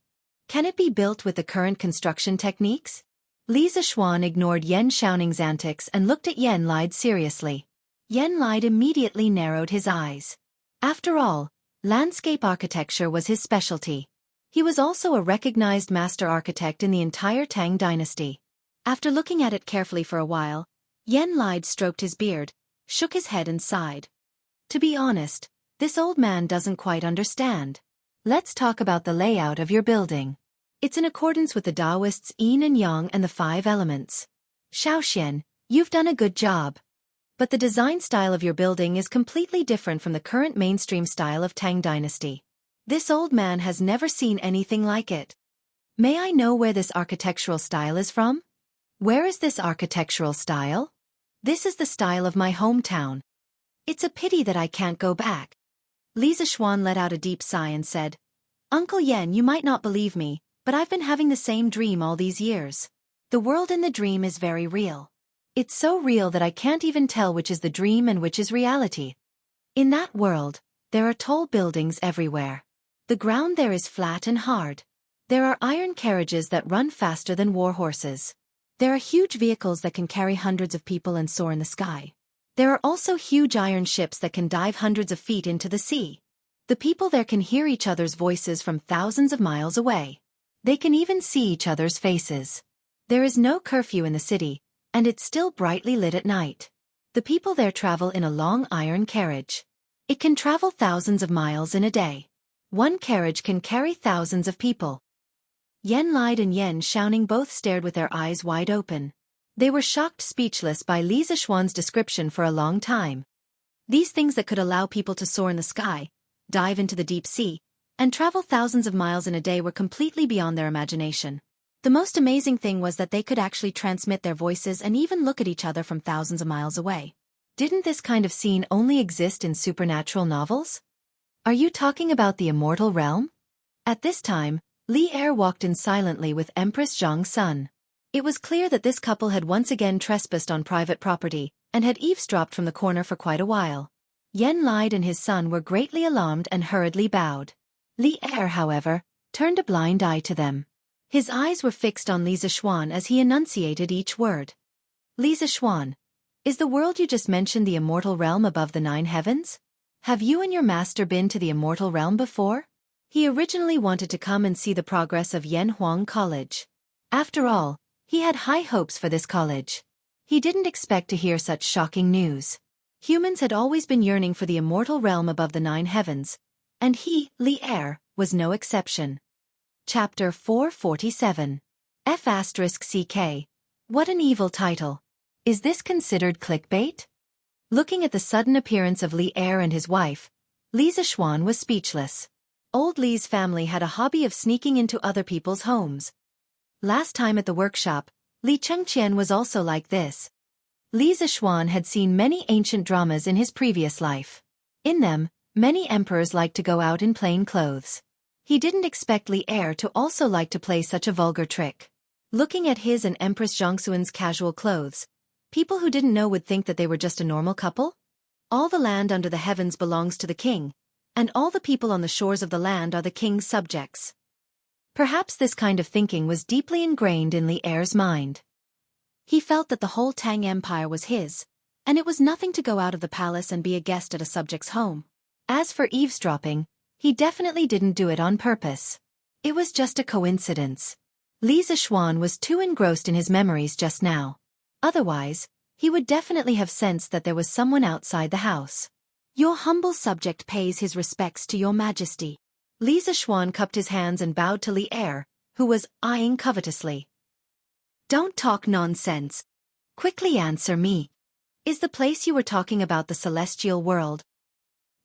Can it be built with the current construction techniques? Li Zixuan ignored Yan Xiaoning's antics and looked at Yan Lide seriously. Yan Lide immediately narrowed his eyes. After all, landscape architecture was his specialty. He was also a recognized master architect in the entire Tang dynasty. After looking at it carefully for a while, Yan Lide stroked his beard, shook his head and sighed. To be honest, this old man doesn't quite understand. Let's talk about the layout of your building. It's in accordance with the Taoists' yin and yang and the 5 elements. Xiaoxian, you've done a good job. But the design style of your building is completely different from the current mainstream style of Tang dynasty. This old man has never seen anything like it. May I know where this architectural style is from? Where is this architectural style? This is the style of my hometown. It's a pity that I can't go back. Li Zixuan let out a deep sigh and said, Uncle Yan, you might not believe me, but I've been having the same dream all these years. The world in the dream is very real. It's so real that I can't even tell which is the dream and which is reality. In that world, there are tall buildings everywhere. The ground there is flat and hard. There are iron carriages that run faster than war horses. There are huge vehicles that can carry hundreds of people and soar in the sky. There are also huge iron ships that can dive hundreds of feet into the sea. The people there can hear each other's voices from thousands of miles away. They can even see each other's faces. There is no curfew in the city, and it's still brightly lit at night. The people there travel in a long iron carriage. It can travel thousands of miles in a day. One carriage can carry thousands of people. Yen Lide and Yen Xiaoning both stared with their eyes wide open. They were shocked speechless by Li Zixuan's description for a long time. These things that could allow people to soar in the sky, dive into the deep sea, and travel thousands of miles in a day were completely beyond their imagination. The most amazing thing was that they could actually transmit their voices and even look at each other from thousands of miles away. Didn't this kind of scene only exist in supernatural novels? Are you talking about the immortal realm? At this time, Li Er walked in silently with Empress Zhang's son. It was clear that this couple had once again trespassed on private property, and had eavesdropped from the corner for quite a while. Yen Lide and his son were greatly alarmed and hurriedly bowed. Li Er, however, turned a blind eye to them. His eyes were fixed on Li Zixuan as he enunciated each word. Li Zixuan, is the world you just mentioned the immortal realm above the 9 heavens? Have you and your master been to the immortal realm before? He originally wanted to come and see the progress of Yanhuang College. After all, he had high hopes for this college. He didn't expect to hear such shocking news. Humans had always been yearning for the immortal realm above the 9 heavens, and he, Li Er, was no exception. Chapter 447. F***CK. What an evil title. Is this considered clickbait? Looking at the sudden appearance of Li Er and his wife, Li Zixuan was speechless. Old Li's family had a hobby of sneaking into other people's homes. Last time at the workshop, Li Chengqian was also like this. Li Zixuan had seen many ancient dramas in his previous life. In them, many emperors liked to go out in plain clothes. He didn't expect Li Er to also like to play such a vulgar trick. Looking at his and Empress Jianghu's casual clothes, people who didn't know would think that they were just a normal couple. All the land under the heavens belongs to the king, and all the people on the shores of the land are the king's subjects. Perhaps this kind of thinking was deeply ingrained in Li Er's mind. He felt that the whole Tang Empire was his, and it was nothing to go out of the palace and be a guest at a subject's home. As for eavesdropping, he definitely didn't do it on purpose. It was just a coincidence. Li Zixuan was too engrossed in his memories just now. Otherwise, he would definitely have sensed that there was someone outside the house. Your humble subject pays his respects to your majesty. Li Zixuan cupped his hands and bowed to Li Er, who was eyeing covetously. Don't talk nonsense. Quickly answer me. Is the place you were talking about the celestial world?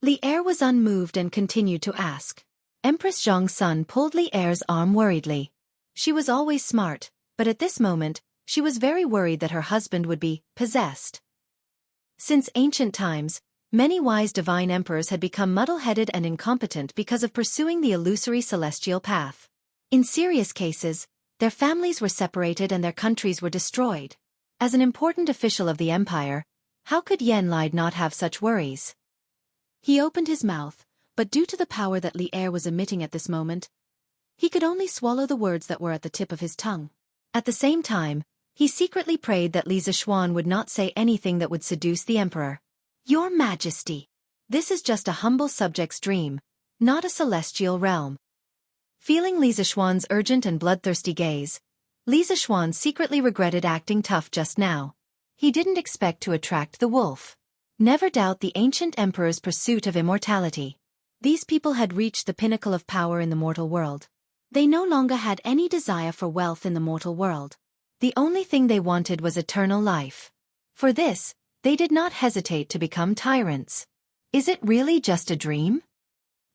Li Er was unmoved and continued to ask. Empress Zhang's son pulled Li Er's arm worriedly. She was always smart, but at this moment, she was very worried that her husband would be possessed. Since ancient times, many wise divine emperors had become muddle-headed and incompetent because of pursuing the illusory celestial path. In serious cases, their families were separated and their countries were destroyed. As an important official of the empire, how could Yen Lide not have such worries? He opened his mouth, but due to the power that Li Er was emitting at this moment, he could only swallow the words that were at the tip of his tongue. At the same time, he secretly prayed that Li Zixuan would not say anything that would seduce the emperor. Your Majesty, this is just a humble subject's dream, not a celestial realm. Feeling Li Zixuan's urgent and bloodthirsty gaze, Li Zixuan secretly regretted acting tough just now. He didn't expect to attract the wolf. Never doubt the ancient emperor's pursuit of immortality. These people had reached the pinnacle of power in the mortal world. They no longer had any desire for wealth in the mortal world. The only thing they wanted was eternal life. For this, they did not hesitate to become tyrants. Is it really just a dream?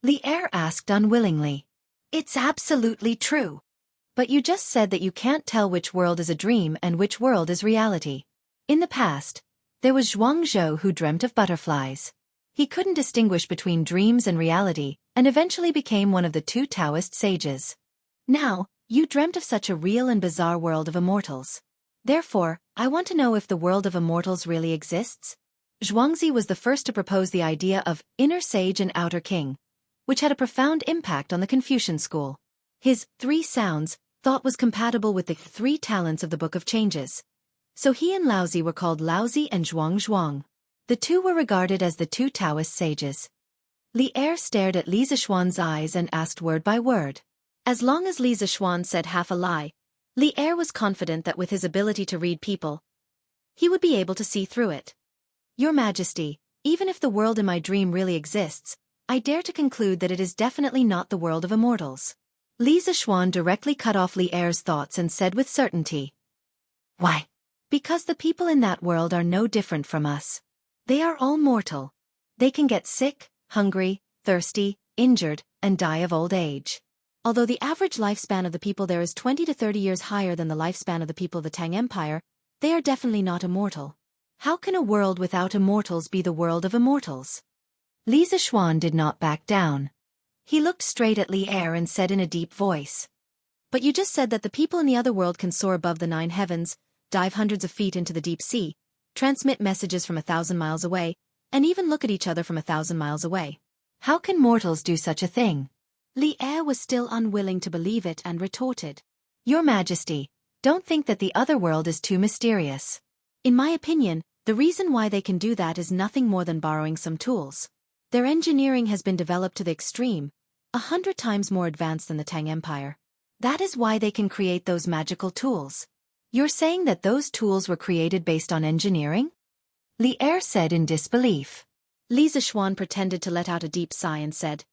Li Er asked unwillingly. It's absolutely true. But you just said that you can't tell which world is a dream and which world is reality. In the past, there was Jianghu who dreamt of butterflies. He couldn't distinguish between dreams and reality, and eventually became one of the 2 Taoist sages. Now, you dreamt of such a real and bizarre world of immortals. Therefore, I want to know if the world of immortals really exists. Xianxia was the first to propose the idea of inner sage and outer king, which had a profound impact on the Confucian school. His 3 sounds thought was compatible with the 3 talents of the Book of Changes. So he and Laozi were called Laozi and Zhuang. The two were regarded as the 2 Taoist sages. Li Er stared at Li Zishuan's eyes and asked word by word. As long as Li Zishuan said half a lie, Li Er was confident that with his ability to read people, he would be able to see through it. Your Majesty, even if the world in my dream really exists, I dare to conclude that it is definitely not the world of immortals. Li Zishuan directly cut off Li Er's thoughts and said with certainty. Why? Because the people in that world are no different from us. They are all mortal. They can get sick, hungry, thirsty, injured, and die of old age. Although the average lifespan of the people there is 20 to 30 years higher than the lifespan of the people of the Tang Empire, they are definitely not immortal. How can a world without immortals be the world of immortals? Li Zishuan did not back down. He looked straight at Li Er and said in a deep voice. But you just said that the people in the other world can soar above the 9 heavens, dive hundreds of feet into the deep sea, transmit messages from 1,000 miles away, and even look at each other from 1,000 miles away. How can mortals do such a thing? Li Er was still unwilling to believe it and retorted. Your Majesty, don't think that the other world is too mysterious. In my opinion, the reason why they can do that is nothing more than borrowing some tools. Their engineering has been developed to the extreme, 100 times more advanced than the Tang Empire. That is why they can create those magical tools. You're saying that those tools were created based on engineering? Li Er said in disbelief. Li Zishuan pretended to let out a deep sigh and said,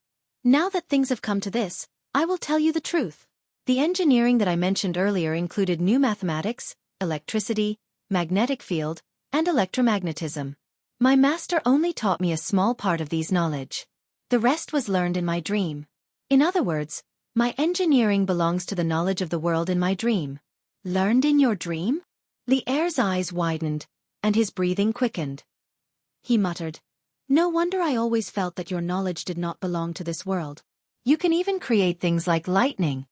Now that things have come to this, I will tell you the truth. The engineering that I mentioned earlier included new mathematics, electricity, magnetic field, and electromagnetism. My master only taught me a small part of these knowledge. The rest was learned in my dream. In other words, my engineering belongs to the knowledge of the world in my dream. Learned in your dream? Li Er's eyes widened, and his breathing quickened. He muttered, No wonder I always felt that your knowledge did not belong to this world. You can even create things like lightning.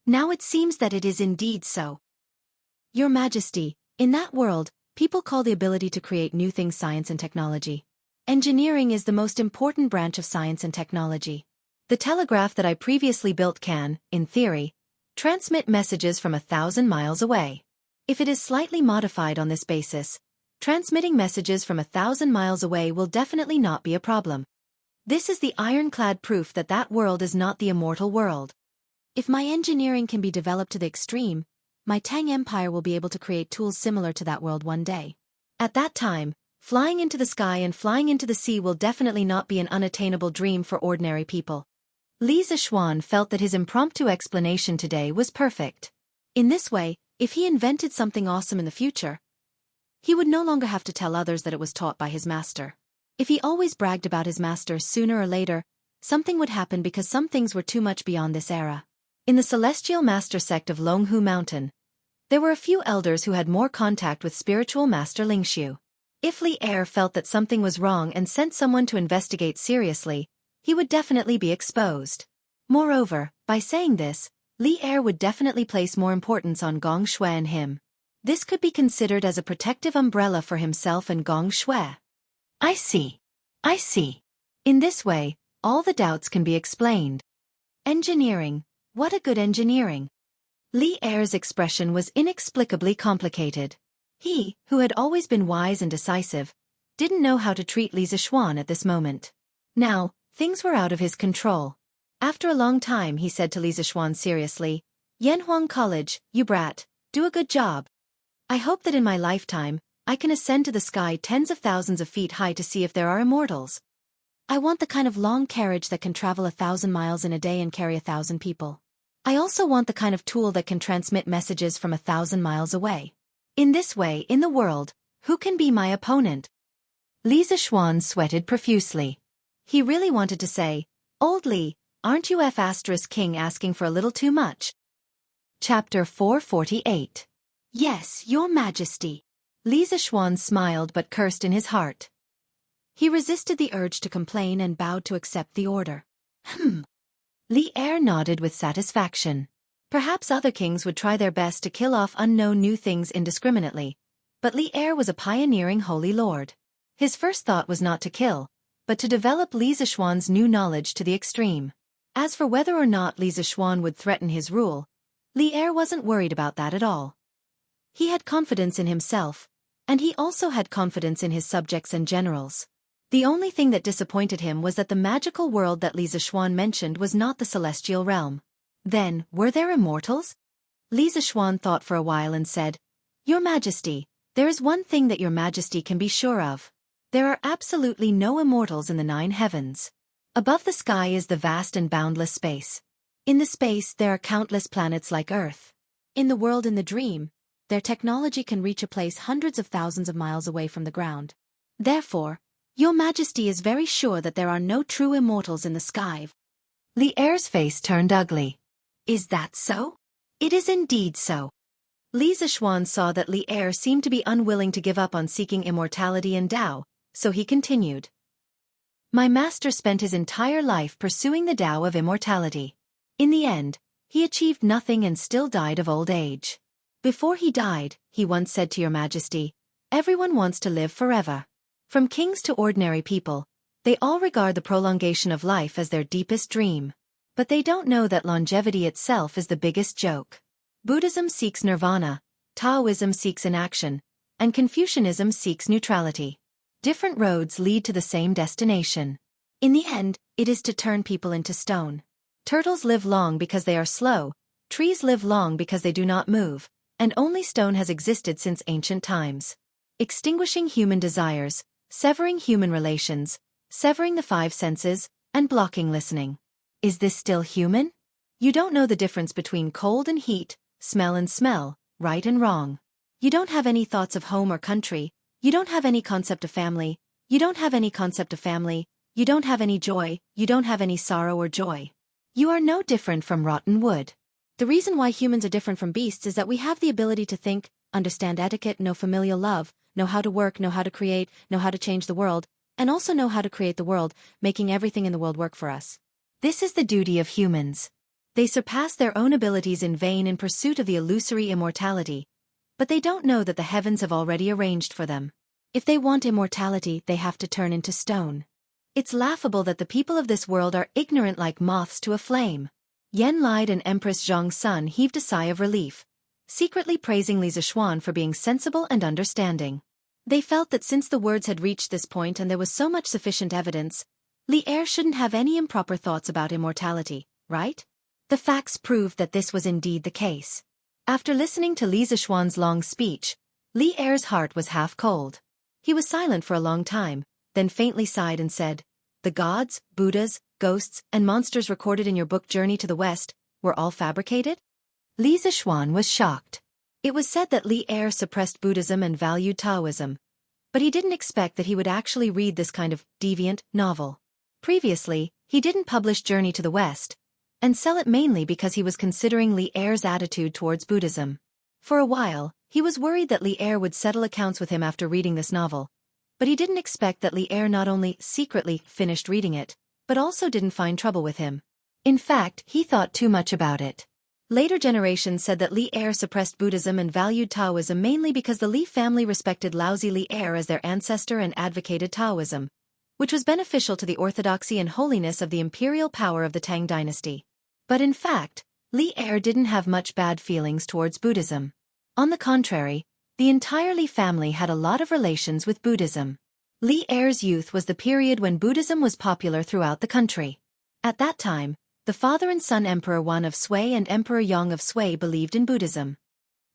Now it seems that it is indeed so. Your Majesty, in that world, people call the ability to create new things science and technology. Engineering is the most important branch of science and technology. The telegraph that I previously built can, in theory, transmit messages from 1,000 miles away. If it is slightly modified on this basis, transmitting messages from 1,000 miles away will definitely not be a problem. This is the ironclad proof that that world is not the immortal world. If my engineering can be developed to the extreme, my Tang Empire will be able to create tools similar to that world one day. At that time, flying into the sky and flying into the sea will definitely not be an unattainable dream for ordinary people. Li Zishuan felt that his impromptu explanation today was perfect. In this way, if he invented something awesome in the future, he would no longer have to tell others that it was taught by his master. If he always bragged about his master, sooner or later, something would happen because some things were too much beyond this era. In the Celestial Master sect of Longhu Mountain, there were a few elders who had more contact with spiritual master Lingxiu. If Li Er felt that something was wrong and sent someone to investigate seriously, he would definitely be exposed. Moreover, by saying this, Li Er would definitely place more importance on Gong Shui and him. This could be considered as a protective umbrella for himself and Gong Shui. I see. In this way, all the doubts can be explained. Engineering. What a good engineering. Li Er's expression was inexplicably complicated. He, who had always been wise and decisive, didn't know how to treat Li Zishuan at this moment. Now, things were out of his control. After a long time he said to Li Zishuan seriously, Yanhuang College, you brat, do a good job. I hope that in my lifetime, I can ascend to the sky tens of thousands of feet high to see if there are immortals. I want the kind of long carriage that can travel 1,000 miles in a day and carry 1,000 people. I also want the kind of tool that can transmit messages from 1,000 miles away. In this way, in the world, who can be my opponent? Li Zishuan sweated profusely. He really wanted to say, Old Li, aren't you King asking for a little too much? Chapter 448. Yes, Your Majesty. Li Zishuan smiled but cursed in his heart. He resisted the urge to complain and bowed to accept the order. Li Er nodded with satisfaction. Perhaps other kings would try their best to kill off unknown new things indiscriminately, but Li Er was a pioneering holy lord. His first thought was not to kill, but to develop Li Zishuan's new knowledge to the extreme. As for whether or not Li Zixuan would threaten his rule, Li Er wasn't worried about that at all. He had confidence in himself, and he also had confidence in his subjects and generals. The only thing that disappointed him was that the magical world that Li Zixuan mentioned was not the celestial realm. Then, were there immortals? Li Zixuan thought for a while and said, "Your Majesty, there is one thing that your Majesty can be sure of. There are absolutely no immortals in the 9 heavens. Above the sky is the vast and boundless space. In the space there are countless planets like Earth. In the world in the dream, their technology can reach a place hundreds of thousands of miles away from the ground. Therefore, your Majesty is very sure that there are no true immortals in the sky." Li Er's face turned ugly. "Is that so?" "It is indeed so." Li Zixuan saw that Li Er seemed to be unwilling to give up on seeking immortality and Tao, so he continued. "My master spent his entire life pursuing the Tao of immortality. In the end, he achieved nothing and still died of old age. Before he died, he once said to your Majesty, 'Everyone wants to live forever. From kings to ordinary people, they all regard the prolongation of life as their deepest dream. But they don't know that longevity itself is the biggest joke. Buddhism seeks nirvana, Taoism seeks inaction, and Confucianism seeks neutrality. Different roads lead to the same destination. In the end, it is to turn people into stone. Turtles live long because they are slow, trees live long because they do not move, and only stone has existed since ancient times. Extinguishing human desires, severing human relations, severing the 5 senses, and blocking listening. Is this still human? You don't know the difference between cold and heat, smell and smell, right and wrong. You don't have any thoughts of home or country, you don't have any concept of family, you don't have any concept of family, you don't have any joy, you don't have any sorrow or joy. You are no different from rotten wood. The reason why humans are different from beasts is that we have the ability to think, understand etiquette, know familial love, know how to work, know how to create, know how to change the world, and also know how to create the world, making everything in the world work for us. This is the duty of humans. They surpass their own abilities in vain in pursuit of the illusory immortality, but they don't know that the heavens have already arranged for them. If they want immortality, they have to turn into stone. It's laughable that the people of this world are ignorant like moths to a flame." Yan lied and Empress Zhang's son heaved a sigh of relief, secretly praising Li Zixuan for being sensible and understanding. They felt that since the words had reached this point and there was so much sufficient evidence, Li Er shouldn't have any improper thoughts about immortality, right? The facts proved that this was indeed the case. After listening to Li Zixuan's long speech, Li Er's heart was half cold. He was silent for a long time, then faintly sighed and said, "The gods, Buddhas, ghosts, and monsters recorded in your book Journey to the West were all fabricated?" Li Zixuan was shocked. It was said that Li Er suppressed Buddhism and valued Taoism, but he didn't expect that he would actually read this kind of deviant novel. Previously, he didn't publish Journey to the West, and sell it mainly because he was considering Li Er's attitude towards Buddhism. For a while, he was worried that Li Er would settle accounts with him after reading this novel, but he didn't expect that Li Er not only secretly finished reading it, but also didn't find trouble with him. In fact, he thought too much about it. Later generations said that Li Er suppressed Buddhism and valued Taoism mainly because the Li family respected Laozi Li Er as their ancestor and advocated Taoism, which was beneficial to the orthodoxy and holiness of the imperial power of the Tang dynasty. But in fact, Li Er didn't have much bad feelings towards Buddhism. On the contrary, the entire Li family had a lot of relations with Buddhism. Li Er's youth was the period when Buddhism was popular throughout the country. At that time, the father and son Emperor Wan of Sui and Emperor Yang of Sui believed in Buddhism.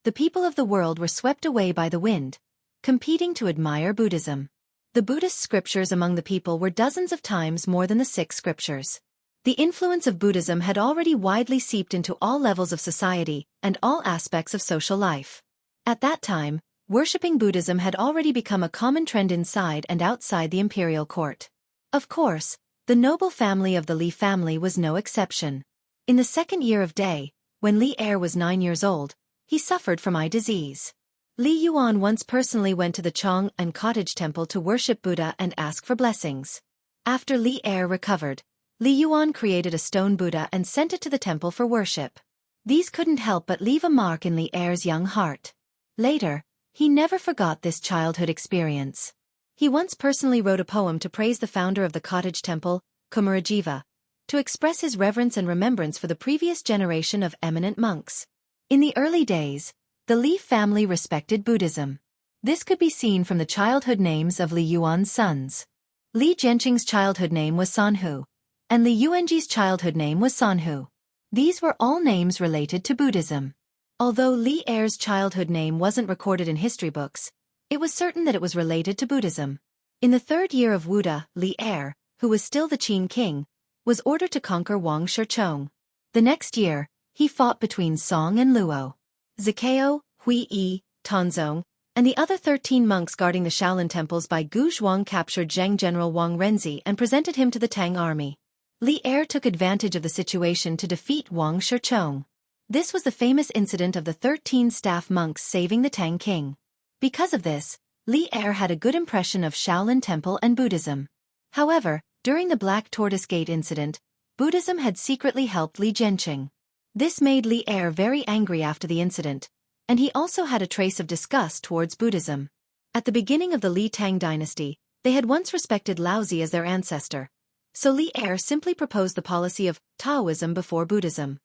The people of the world were swept away by the wind, competing to admire Buddhism. The Buddhist scriptures among the people were dozens of times more than the 6 scriptures. The influence of Buddhism had already widely seeped into all levels of society and all aspects of social life. At that time, worshipping Buddhism had already become a common trend inside and outside the imperial court. Of course, the noble family of the Li family was no exception. In the 2nd year of Day, when Li Er was 9 years old, he suffered from eye disease. Li Yuan once personally went to the Chong and cottage temple to worship Buddha and ask for blessings. After Li Er recovered, Li Yuan created a stone Buddha and sent it to the temple for worship. These couldn't help but leave a mark in Li Er's young heart. Later, he never forgot this childhood experience. He once personally wrote a poem to praise the founder of the cottage temple, Kumarajiva, to express his reverence and remembrance for the previous generation of eminent monks. In the early days, the Li family respected Buddhism. This could be seen from the childhood names of Li Yuan's sons. Li Jianqing's childhood name was Sanhu, and Li Yuanji's childhood name was Sanhu. These were all names related to Buddhism. Although Li Er's childhood name wasn't recorded in history books, it was certain that it was related to Buddhism. In the 3rd year of Wuda, Li Er, who was still the Qin king, was ordered to conquer Wang Shichong. The next year, he fought between Song and Luo. Zikao, Hui Yi, Tanzong, and the other 13 monks guarding the Shaolin temples by Gu Zhuang captured Zheng General Wang Renzi and presented him to the Tang army. Li Er took advantage of the situation to defeat Wang Shichong. This was the famous incident of the 13 staff monks saving the Tang king. Because of this, Li Er had a good impression of Shaolin Temple and Buddhism. However, during the Black Tortoise Gate incident, Buddhism had secretly helped Li Jianqing. This made Li Er very angry after the incident, and he also had a trace of disgust towards Buddhism. At the beginning of the Li Tang dynasty, they had once respected Laozi as their ancestor, so Li Er simply proposed the policy of Taoism before Buddhism.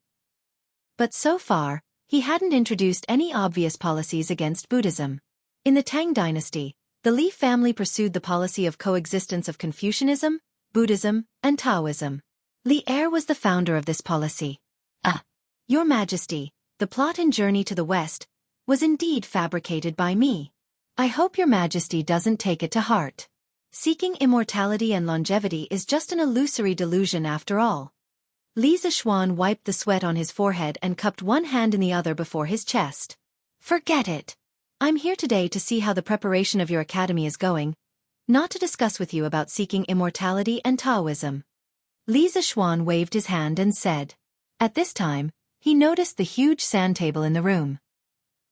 But so far, he hadn't introduced any obvious policies against Buddhism. In the Tang dynasty, the Li family pursued the policy of coexistence of Confucianism, Buddhism, and Taoism. Li Er was the founder of this policy. Your Majesty, the plot in Journey to the West was indeed fabricated by me. I hope Your Majesty doesn't take it to heart. Seeking immortality and longevity is just an illusory delusion after all. Li Zishuan wiped the sweat on his forehead and cupped one hand in the other before his chest. Forget it. I'm here today to see how the preparation of your academy is going, not to discuss with you about seeking immortality and Taoism. Li Zishuan waved his hand and said. At this time, he noticed the huge sand table in the room.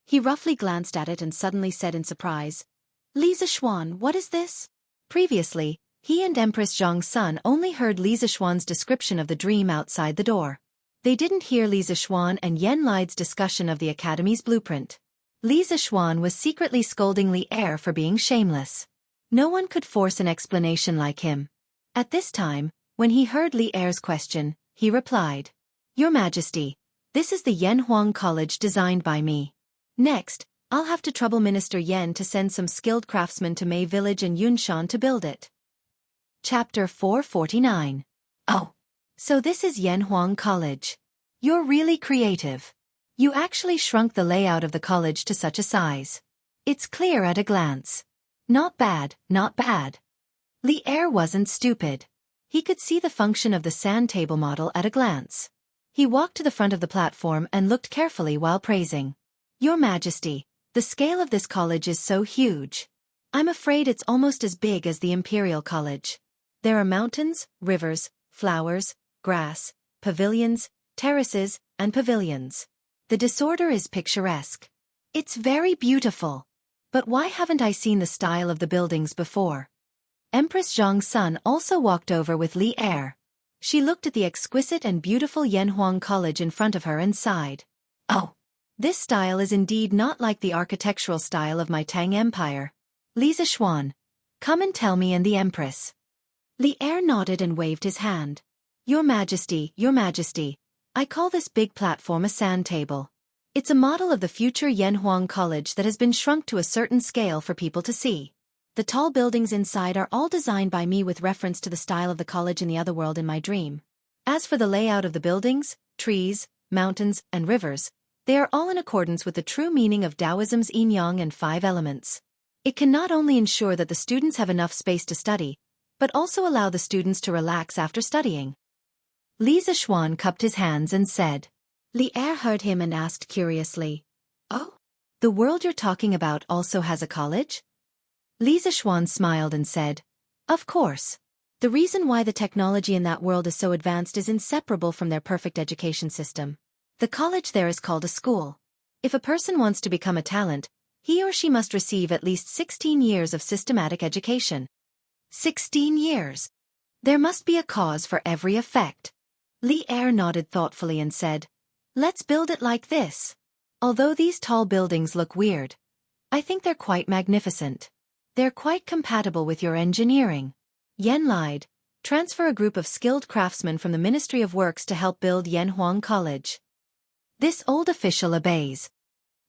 He roughly glanced at it and suddenly said in surprise, Li Zishuan, what is this? Previously, he and Empress Zhang's son only heard Li Zishuan's description of the dream outside the door. They didn't hear Li Zishuan and Yen Lide's discussion of the academy's blueprint. Li Zishuan was secretly scolding Li Er for being shameless. No one could force an explanation like him. At this time, when he heard Li Er's question, he replied, Your Majesty, this is the Yen Huang College designed by me. Next, I'll have to trouble Minister Yen to send some skilled craftsmen to Mei Village and Yunshan to build it. Chapter 449. Oh. So this is Yen Huang College. You're really creative. You actually shrunk the layout of the college to such a size. It's clear at a glance. Not bad, not bad. Li Er wasn't stupid. He could see the function of the sand table model at a glance. He walked to the front of the platform and looked carefully while praising. Your Majesty, the scale of this college is so huge. I'm afraid it's almost as big as the Imperial College. There are mountains, rivers, flowers, grass, pavilions, terraces, and pavilions. The disorder is picturesque. It's very beautiful. But why haven't I seen the style of the buildings before? Empress Zhang's son also walked over with Li Er. She looked at the exquisite and beautiful Yen Huang College in front of her and sighed. Oh, this style is indeed not like the architectural style of my Tang Empire. Li Zishuan, come and tell me and the Empress. Li Er nodded and waved his hand. Your Majesty, I call this big platform a sand table. It's a model of the future Yen Huang College that has been shrunk to a certain scale for people to see. The tall buildings inside are all designed by me with reference to the style of the college in the other world in my dream. As for the layout of the buildings, trees, mountains, and rivers, they are all in accordance with the true meaning of Taoism's yin-yang and 5 elements. It can not only ensure that the students have enough space to study, but also allow the students to relax after studying. Li Zishuan cupped his hands and said. Li Er heard him and asked curiously, Oh, the world you're talking about also has a college? Li Zishuan smiled and said, Of course. The reason why the technology in that world is so advanced is inseparable from their perfect education system. The college there is called a school. If a person wants to become a talent, he or she must receive at least 16 years of systematic education. 16 years. There must be a cause for every effect. Li Er nodded thoughtfully and said, Let's build it like this. Although these tall buildings look weird, I think they're quite magnificent. They're quite compatible with your engineering. Yen lied, transfer a group of skilled craftsmen from the Ministry of Works to help build Yanhuang College. This old official obeys.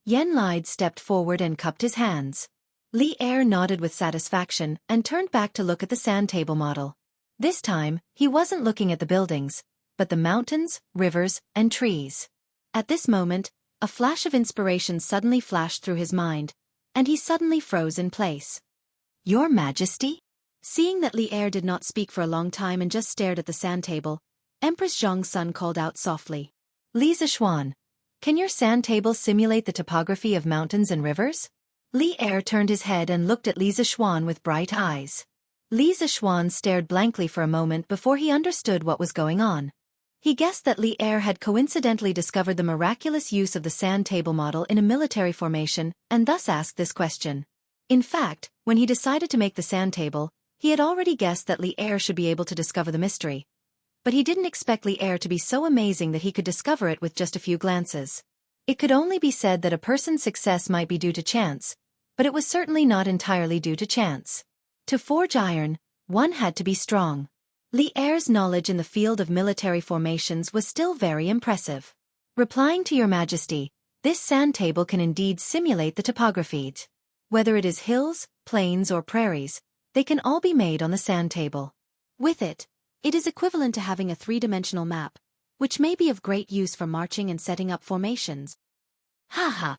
Yan Lide stepped forward and cupped his hands. Li Er nodded with satisfaction and turned back to look at the sand table model. This time, he wasn't looking at the buildings, but the mountains, rivers, and trees. At this moment, a flash of inspiration suddenly flashed through his mind, and he suddenly froze in place. "Your Majesty?" Seeing that Li Er did not speak for a long time and just stared at the sand table, Empress Zhong's son called out softly. "Li Zishuan, can your sand table simulate the topography of mountains and rivers?" Li Er turned his head and looked at Li Zishuan with bright eyes. Li Zishuan stared blankly for a moment before he understood what was going on. He guessed that Li Er had coincidentally discovered the miraculous use of the sand table model in a military formation and thus asked this question. In fact, when he decided to make the sand table, he had already guessed that Li Er should be able to discover the mystery. But he didn't expect Li Er to be so amazing that he could discover it with just a few glances. It could only be said that a person's success might be due to chance, but it was certainly not entirely due to chance. To forge iron, one had to be strong. Li Er's knowledge in the field of military formations was still very impressive. "Replying to your Majesty, this sand table can indeed simulate the topography. Whether it is hills, plains or prairies, they can all be made on the sand table. With it, it is equivalent to having a three-dimensional map, which may be of great use for marching and setting up formations." "Haha!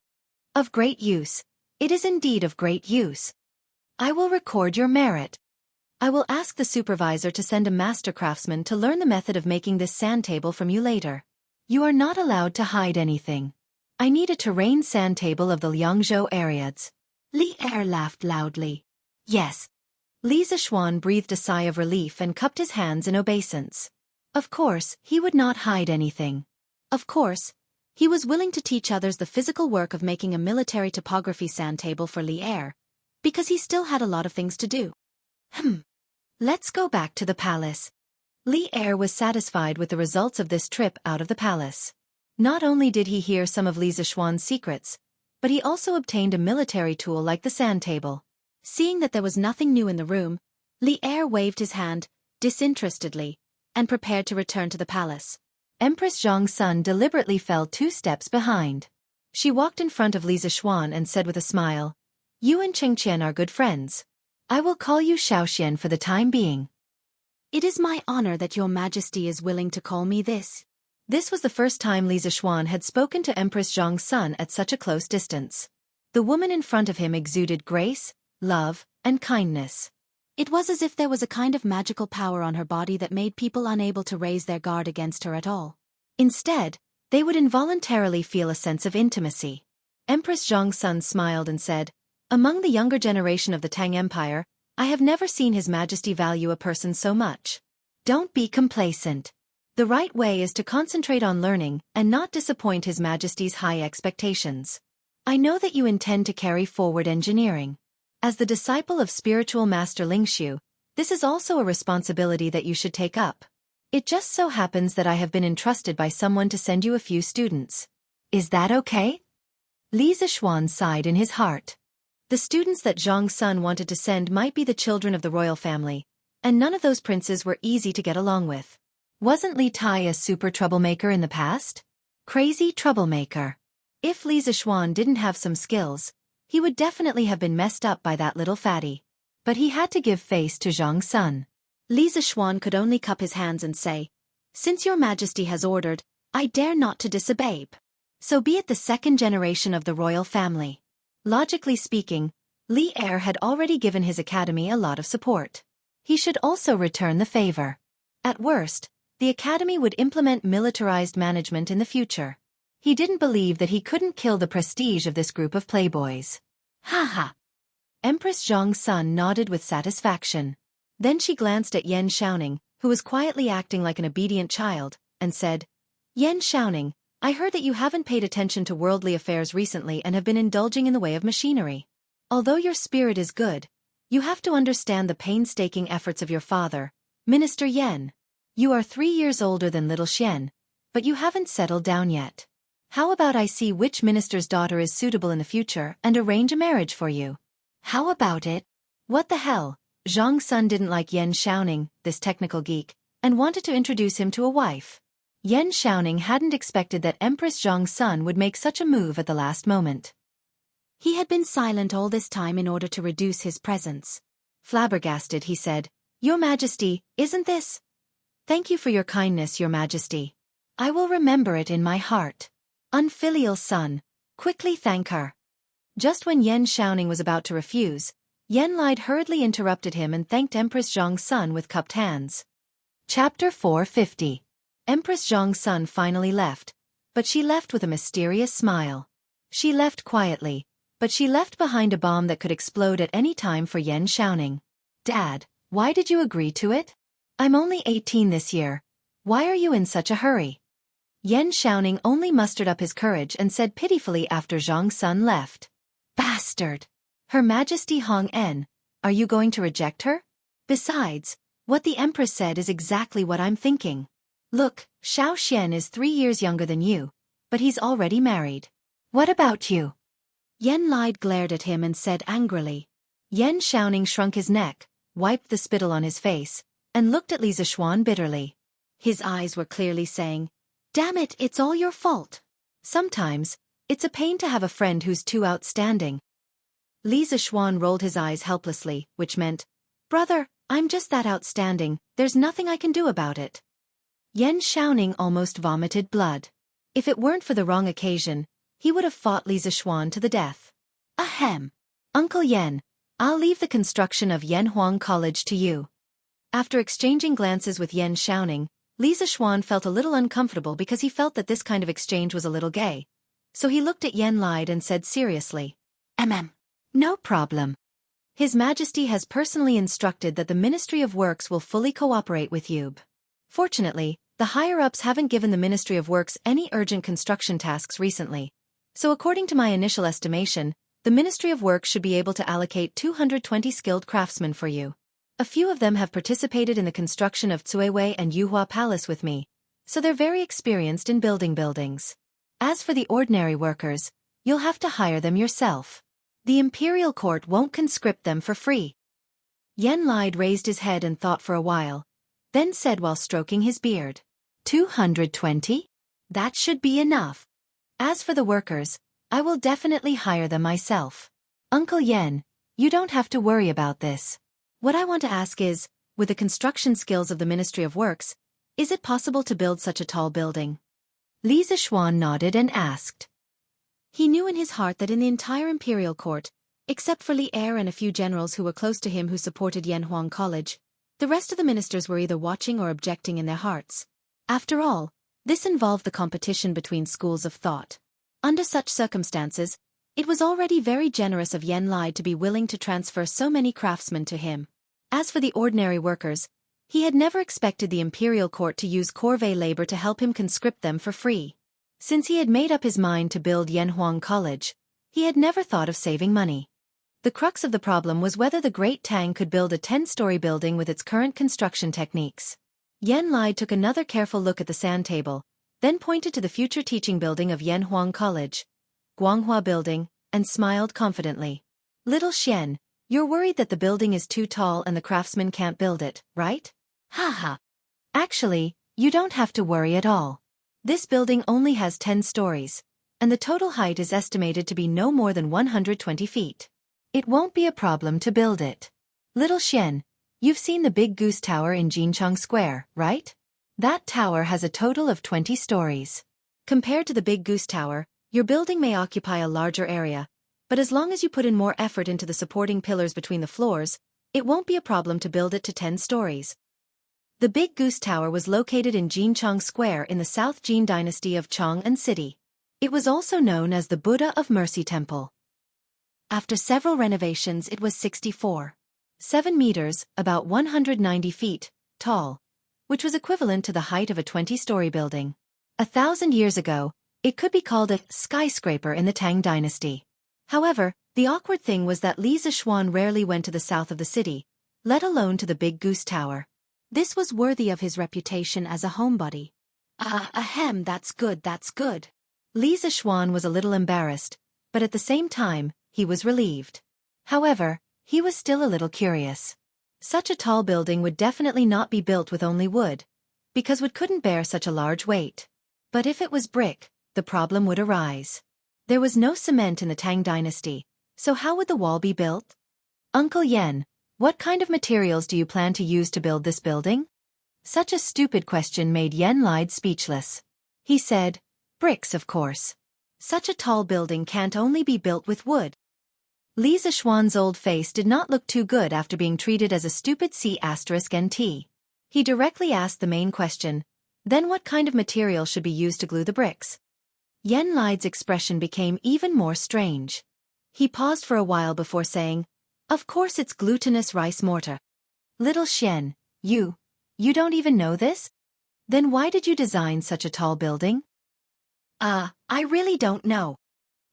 Of great use. It is indeed of great use. I will record your merit. I will ask the supervisor to send a master craftsman to learn the method of making this sand table from you later. You are not allowed to hide anything. I need a terrain sand table of the Jianghu areas." Li Er laughed loudly. "Yes." Li Zishuan breathed a sigh of relief and cupped his hands in obeisance. Of course, he would not hide anything. Of course, he was willing to teach others the physical work of making a military topography sand table for Li Er, because he still had a lot of things to do. Let's go back to the palace. Li Er was satisfied with the results of this trip out of the palace. Not only did he hear some of Li Zishuan's secrets, but he also obtained a military tool like the sand table. Seeing that there was nothing new in the room, Li Er waved his hand, disinterestedly, and prepared to return to the palace. Empress Zhong's son deliberately fell 2 steps behind. She walked in front of Li Zishuan and said with a smile, "You and Xianxia are good friends. I will call you Xiaoxian for the time being." "It is my honor that your Majesty is willing to call me this." This was the first time Li Zishuan had spoken to Empress Zhong's son at such a close distance. The woman in front of him exuded grace, love, and kindness. It was as if there was a kind of magical power on her body that made people unable to raise their guard against her at all. Instead, they would involuntarily feel a sense of intimacy. Empress Zhong's son smiled and said, "Among the younger generation of the Tang Empire, I have never seen His Majesty value a person so much. Don't be complacent. The right way is to concentrate on learning and not disappoint His Majesty's high expectations. I know that you intend to carry forward engineering. As the disciple of spiritual master Lingxiu, this is also a responsibility that you should take up. It just so happens that I have been entrusted by someone to send you a few students. Is that okay?" Li Zishuan sighed in his heart. The students that Zhong's son wanted to send might be the children of the royal family, and none of those princes were easy to get along with. Wasn't Li Tai a super troublemaker in the past? Crazy troublemaker. If Li Zishuan didn't have some skills, he would definitely have been messed up by that little fatty. But he had to give face to Zhong's son. Li Zishuan could only cup his hands and say, "Since your Majesty has ordered, I dare not to disobey. So be it the second generation of the royal family." Logically speaking, Li Er had already given his academy a lot of support. He should also return the favor. At worst, the academy would implement militarized management in the future. He didn't believe that he couldn't kill the prestige of this group of playboys. Haha. Empress Zhong's son nodded with satisfaction. Then she glanced at Yan Xiaoning, who was quietly acting like an obedient child, and said, "Yan Xiaoning, I heard that you haven't paid attention to worldly affairs recently and have been indulging in the way of machinery. Although your spirit is good, you have to understand the painstaking efforts of your father, Minister Yan. You are 3 years older than little Xian, but you haven't settled down yet. How about I see which minister's daughter is suitable in the future and arrange a marriage for you? How about it?" "What the hell? Zhang Sun didn't like Yan Xiaoning, this technical geek, and wanted to introduce him to a wife. Yan Xiaoning hadn't expected that Empress Zhang Sun would make such a move at the last moment. He had been silent all this time in order to reduce his presence. Flabbergasted, he said, "Your Majesty, isn't this? Thank you for your kindness, Your Majesty. I will remember it in my heart. Unfilial son, quickly thank her." Just when Yan Xiaoning was about to refuse, Yan Lide hurriedly interrupted him and thanked Empress Zhang Sun with cupped hands. Chapter 450. Empress Zhang Sun finally left, but she left with a mysterious smile. She left quietly, but she left behind a bomb that could explode at any time for Yan Xiaoning. "Dad, why did you agree to it? I'm only 18 this year. Why are you in such a hurry?" Yan Xiaoning only mustered up his courage and said pitifully after Zhang Sun left. "Bastard! Her Majesty Hong En, are you going to reject her? Besides, what the Empress said is exactly what I'm thinking. Look, Xiao Xian is 3 years younger than you, but he's already married. What about you?" Yan Lide glared at him and said angrily. Yan Xiaoning shrunk his neck, wiped the spittle on his face, and looked at Li Zishuan bitterly. His eyes were clearly saying, "Damn it, it's all your fault. Sometimes, it's a pain to have a friend who's too outstanding." Li Zishuan rolled his eyes helplessly, which meant, "Brother, I'm just that outstanding, there's nothing I can do about it." Yan Xiaoning almost vomited blood. If it weren't for the wrong occasion, he would have fought Li Zishuan to the death. "Ahem. Uncle Yan, I'll leave the construction of Yanhuang College to you." After exchanging glances with Yan Xiaoning, Li Zishuan felt a little uncomfortable because he felt that this kind of exchange was a little gay. So he looked at Yan Lide and said seriously, "No problem. His Majesty has personally instructed that the Ministry of Works will fully cooperate with you. Fortunately, the higher-ups haven't given the Ministry of Works any urgent construction tasks recently. So according to my initial estimation, the Ministry of Works should be able to allocate 220 skilled craftsmen for you. A few of them have participated in the construction of Cuiwei and Yuhua Palace with me, so they're very experienced in building buildings. As for the ordinary workers, you'll have to hire them yourself. The imperial court won't conscript them for free." Yan Lide raised his head and thought for a while, then said while stroking his beard, 220? That should be enough. As for the workers, I will definitely hire them myself. Uncle Yan, you don't have to worry about this. What I want to ask is, with the construction skills of the Ministry of Works, is it possible to build such a tall building? Li Zishuan nodded and asked. He knew in his heart that in the entire imperial court, except for Li Er and a few generals who were close to him who supported Yanhuang College, the rest of the ministers were either watching or objecting in their hearts. After all, this involved the competition between schools of thought. Under such circumstances, it was already very generous of Yan Lide to be willing to transfer so many craftsmen to him. As for the ordinary workers, he had never expected the imperial court to use corvée labor to help him conscript them for free. Since he had made up his mind to build Yanhuang College, he had never thought of saving money. The crux of the problem was whether the Great Tang could build a 10-story building with its current construction techniques. Yan Lide took another careful look at the sand table, then pointed to the future teaching building of Yanhuang College, Guanghua Building, and smiled confidently. "Little Xian, you're worried that the building is too tall and the craftsmen can't build it, right? Haha. Actually, you don't have to worry at all. This building only has 10 stories, and the total height is estimated to be no more than 120 feet. It won't be a problem to build it. Little Xian, you've seen the Big Goose Tower in Jincheng Square, right? That tower has a total of 20 stories. Compared to the Big Goose Tower, your building may occupy a larger area, but as long as you put in more effort into the supporting pillars between the floors, it won't be a problem to build it to 10 stories. The Big Goose Tower was located in Jincheng Square in the South Jin dynasty of Chang'an City. It was also known as the Buddha of Mercy Temple. After several renovations, it was 64.7 meters, about 190 feet, tall, which was equivalent to the height of a 20-story building. 1,000 years ago, it could be called a skyscraper in the Tang dynasty. However, the awkward thing was that Li Zishuan rarely went to the south of the city, let alone to the Big Goose Tower. This was worthy of his reputation as a homebody. That's good. Li Zishuan was a little embarrassed, but at the same time, he was relieved. However, he was still a little curious. Such a tall building would definitely not be built with only wood, because wood couldn't bear such a large weight. But if it was brick, the problem would arise. There was no cement in the Tang dynasty, so how would the wall be built? Uncle Yen, what kind of materials do you plan to use to build this building? Such a stupid question made Yen Lide speechless. He said, bricks of course. Such a tall building can't only be built with wood. Li Zishuan's old face did not look too good after being treated as a stupid C*NT. He directly asked the main question, then what kind of material should be used to glue the bricks? Yen Lide's expression became even more strange. He paused for a while before saying, of course it's glutinous rice mortar. Little Xian, you don't even know this? Then why did you design such a tall building? I really don't know.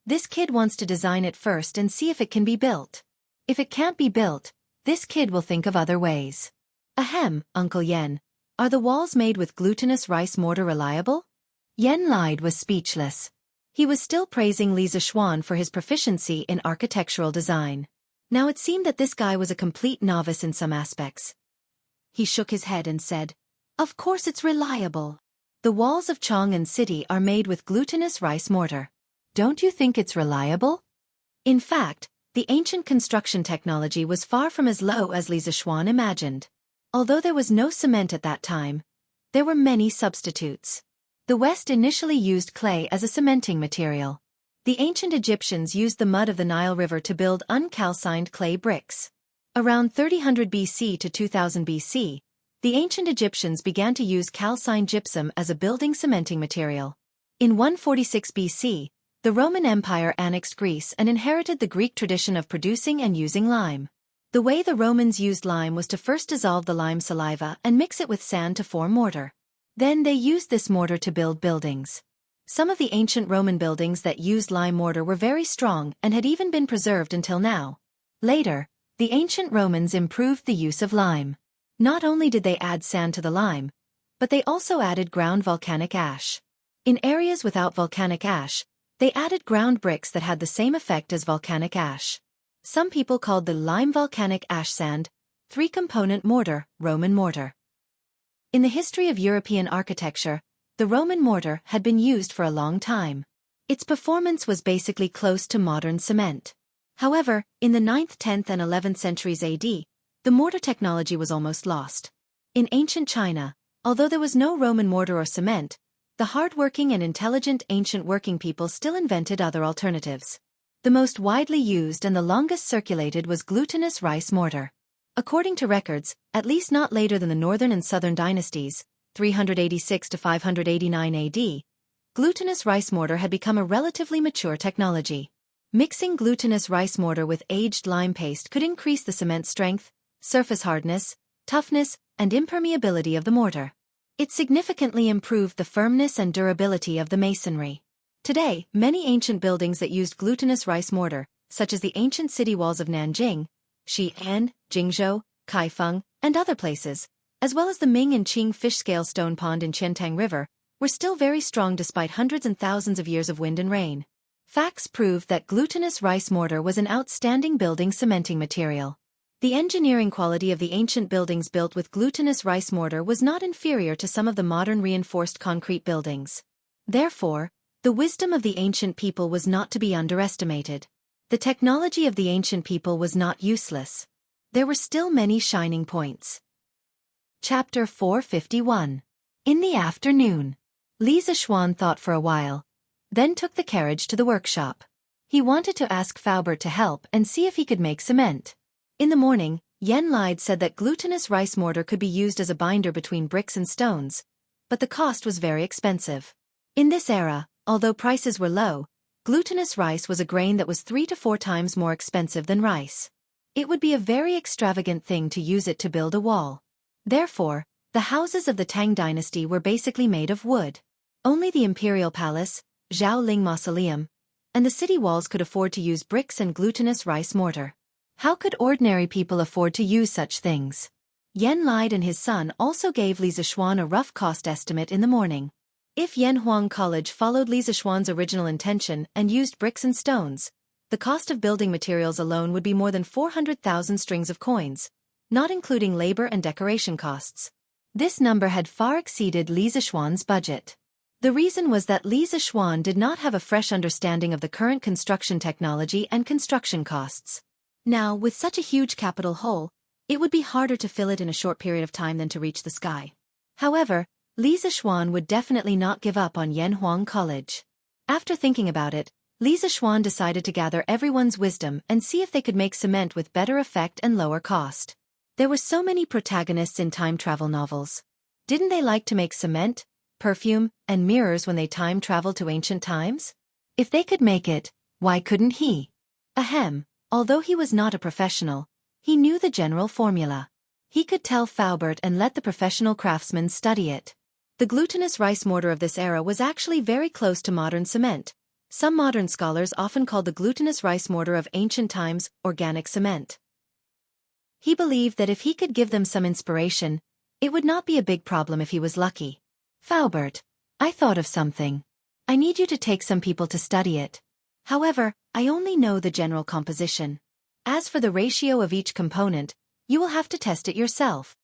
This kid wants to design it first and see if it can be built. If it can't be built, this kid will think of other ways. Ahem, Uncle Yen, are the walls made with glutinous rice mortar reliable? Yen Lide was speechless. He was still praising Li Zishuan for his proficiency in architectural design. Now it seemed that this guy was a complete novice in some aspects. He shook his head and said, of course it's reliable. The walls of Chang'an City are made with glutinous rice mortar. Don't you think it's reliable? In fact, the ancient construction technology was far from as low as Li Zishuan imagined. Although there was no cement at that time, there were many substitutes. The West initially used clay as a cementing material. The ancient Egyptians used the mud of the Nile River to build uncalcined clay bricks. Around 3000 BC to 2000 BC, the ancient Egyptians began to use calcined gypsum as a building cementing material. In 146 BC, the Roman Empire annexed Greece and inherited the Greek tradition of producing and using lime. The way the Romans used lime was to first dissolve the lime saliva and mix it with sand to form mortar. Then they used this mortar to build buildings. Some of the ancient Roman buildings that used lime mortar were very strong and had even been preserved until now. Later, the ancient Romans improved the use of lime. Not only did they add sand to the lime, but they also added ground volcanic ash. In areas without volcanic ash, they added ground bricks that had the same effect as volcanic ash. Some people called the lime volcanic ash sand, three-component mortar, Roman mortar. In the history of European architecture, the Roman mortar had been used for a long time. Its performance was basically close to modern cement. However, in the 9th, 10th and 11th centuries AD, the mortar technology was almost lost. In ancient China, although there was no Roman mortar or cement, the hard-working and intelligent ancient working people still invented other alternatives. The most widely used and the longest circulated was glutinous rice mortar. According to records, at least not later than the Northern and Southern dynasties, 386 to 589 AD, glutinous rice mortar had become a relatively mature technology. Mixing glutinous rice mortar with aged lime paste could increase the cement strength, surface hardness, toughness, and impermeability of the mortar. It significantly improved the firmness and durability of the masonry. Today, many ancient buildings that used glutinous rice mortar, such as the ancient city walls of Nanjing, Xi'an, Jingzhou, Kaifeng, and other places, as well as the Ming and Qing fish-scale stone pond in Qiantang River, were still very strong despite hundreds and thousands of years of wind and rain. Facts proved that glutinous rice mortar was an outstanding building cementing material. The engineering quality of the ancient buildings built with glutinous rice mortar was not inferior to some of the modern reinforced concrete buildings. Therefore, the wisdom of the ancient people was not to be underestimated. The technology of the ancient people was not useless. There were still many shining points. Chapter 451. In the afternoon, Li Zishuan thought for a while, then took the carriage to the workshop. He wanted to ask Faubert to help and see if he could make cement. In the morning, Yen Lide said that glutinous rice mortar could be used as a binder between bricks and stones, but the cost was very expensive. In this era, although prices were low, glutinous rice was a grain that was 3 to 4 times more expensive than rice. It would be a very extravagant thing to use it to build a wall. Therefore, the houses of the Tang dynasty were basically made of wood. Only the imperial palace, Zhaoling Mausoleum, and the city walls could afford to use bricks and glutinous rice mortar. How could ordinary people afford to use such things? Yen Lide and his son also gave Li Zishuan a rough cost estimate in the morning. If Yanhuang College followed Li Zishuan's original intention and used bricks and stones, the cost of building materials alone would be more than 400,000 strings of coins, not including labor and decoration costs. This number had far exceeded Li Zixuan's budget. The reason was that Li Zixuan did not have a fresh understanding of the current construction technology and construction costs. Now, with such a huge capital hole, it would be harder to fill it in a short period of time than to reach the sky. However, Li Zixuan would definitely not give up on Yanhuang College. After thinking about it, Li Zixuan decided to gather everyone's wisdom and see if they could make cement with better effect and lower cost. There were so many protagonists in time travel novels. Didn't they like to make cement, perfume, and mirrors when they time traveled to ancient times? If they could make it, why couldn't he? Ahem, although he was not a professional, he knew the general formula. He could tell Faubert and let the professional craftsmen study it. The glutinous rice mortar of this era was actually very close to modern cement. Some modern scholars often called the glutinous rice mortar of ancient times organic cement. He believed that if he could give them some inspiration, it would not be a big problem if he was lucky. Faubert, I thought of something. I need you to take some people to study it. However, I only know the general composition. As for the ratio of each component, you will have to test it yourself.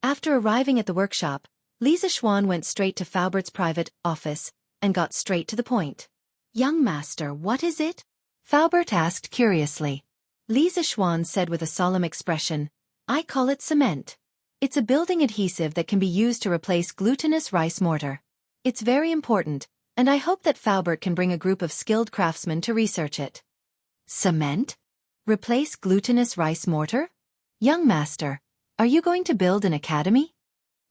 After arriving at the workshop, Li Zixuan went straight to Faubert's private office and got straight to the point. Young master, what is it? Faubert asked curiously. Li Zixuan said with a solemn expression, I call it cement. It's a building adhesive that can be used to replace glutinous rice mortar. It's very important, and I hope that Faubert can bring a group of skilled craftsmen to research it. Cement? Replace glutinous rice mortar? Young master, are you going to build an academy?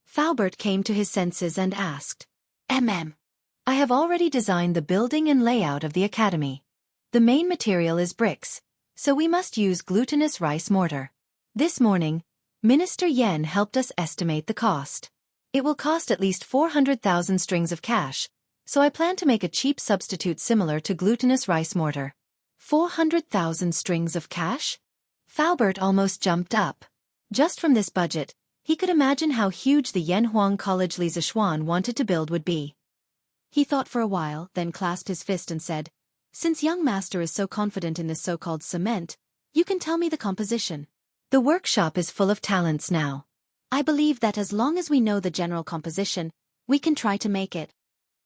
Faubert came to his senses and asked. I have already designed the building and layout of the academy. The main material is bricks, so we must use glutinous rice mortar. This morning, Minister Yan helped us estimate the cost. It will cost at least 400,000 strings of cash, so I plan to make a cheap substitute similar to glutinous rice mortar. 400,000 strings of cash? Faubert almost jumped up. Just from this budget, he could imagine how huge the Yanhuang College Li Zixuan wanted to build would be. He thought for a while, then clasped his fist and said, Since young master is so confident in this so-called cement, you can tell me the composition. The workshop is full of talents now. I believe that as long as we know the general composition, we can try to make it.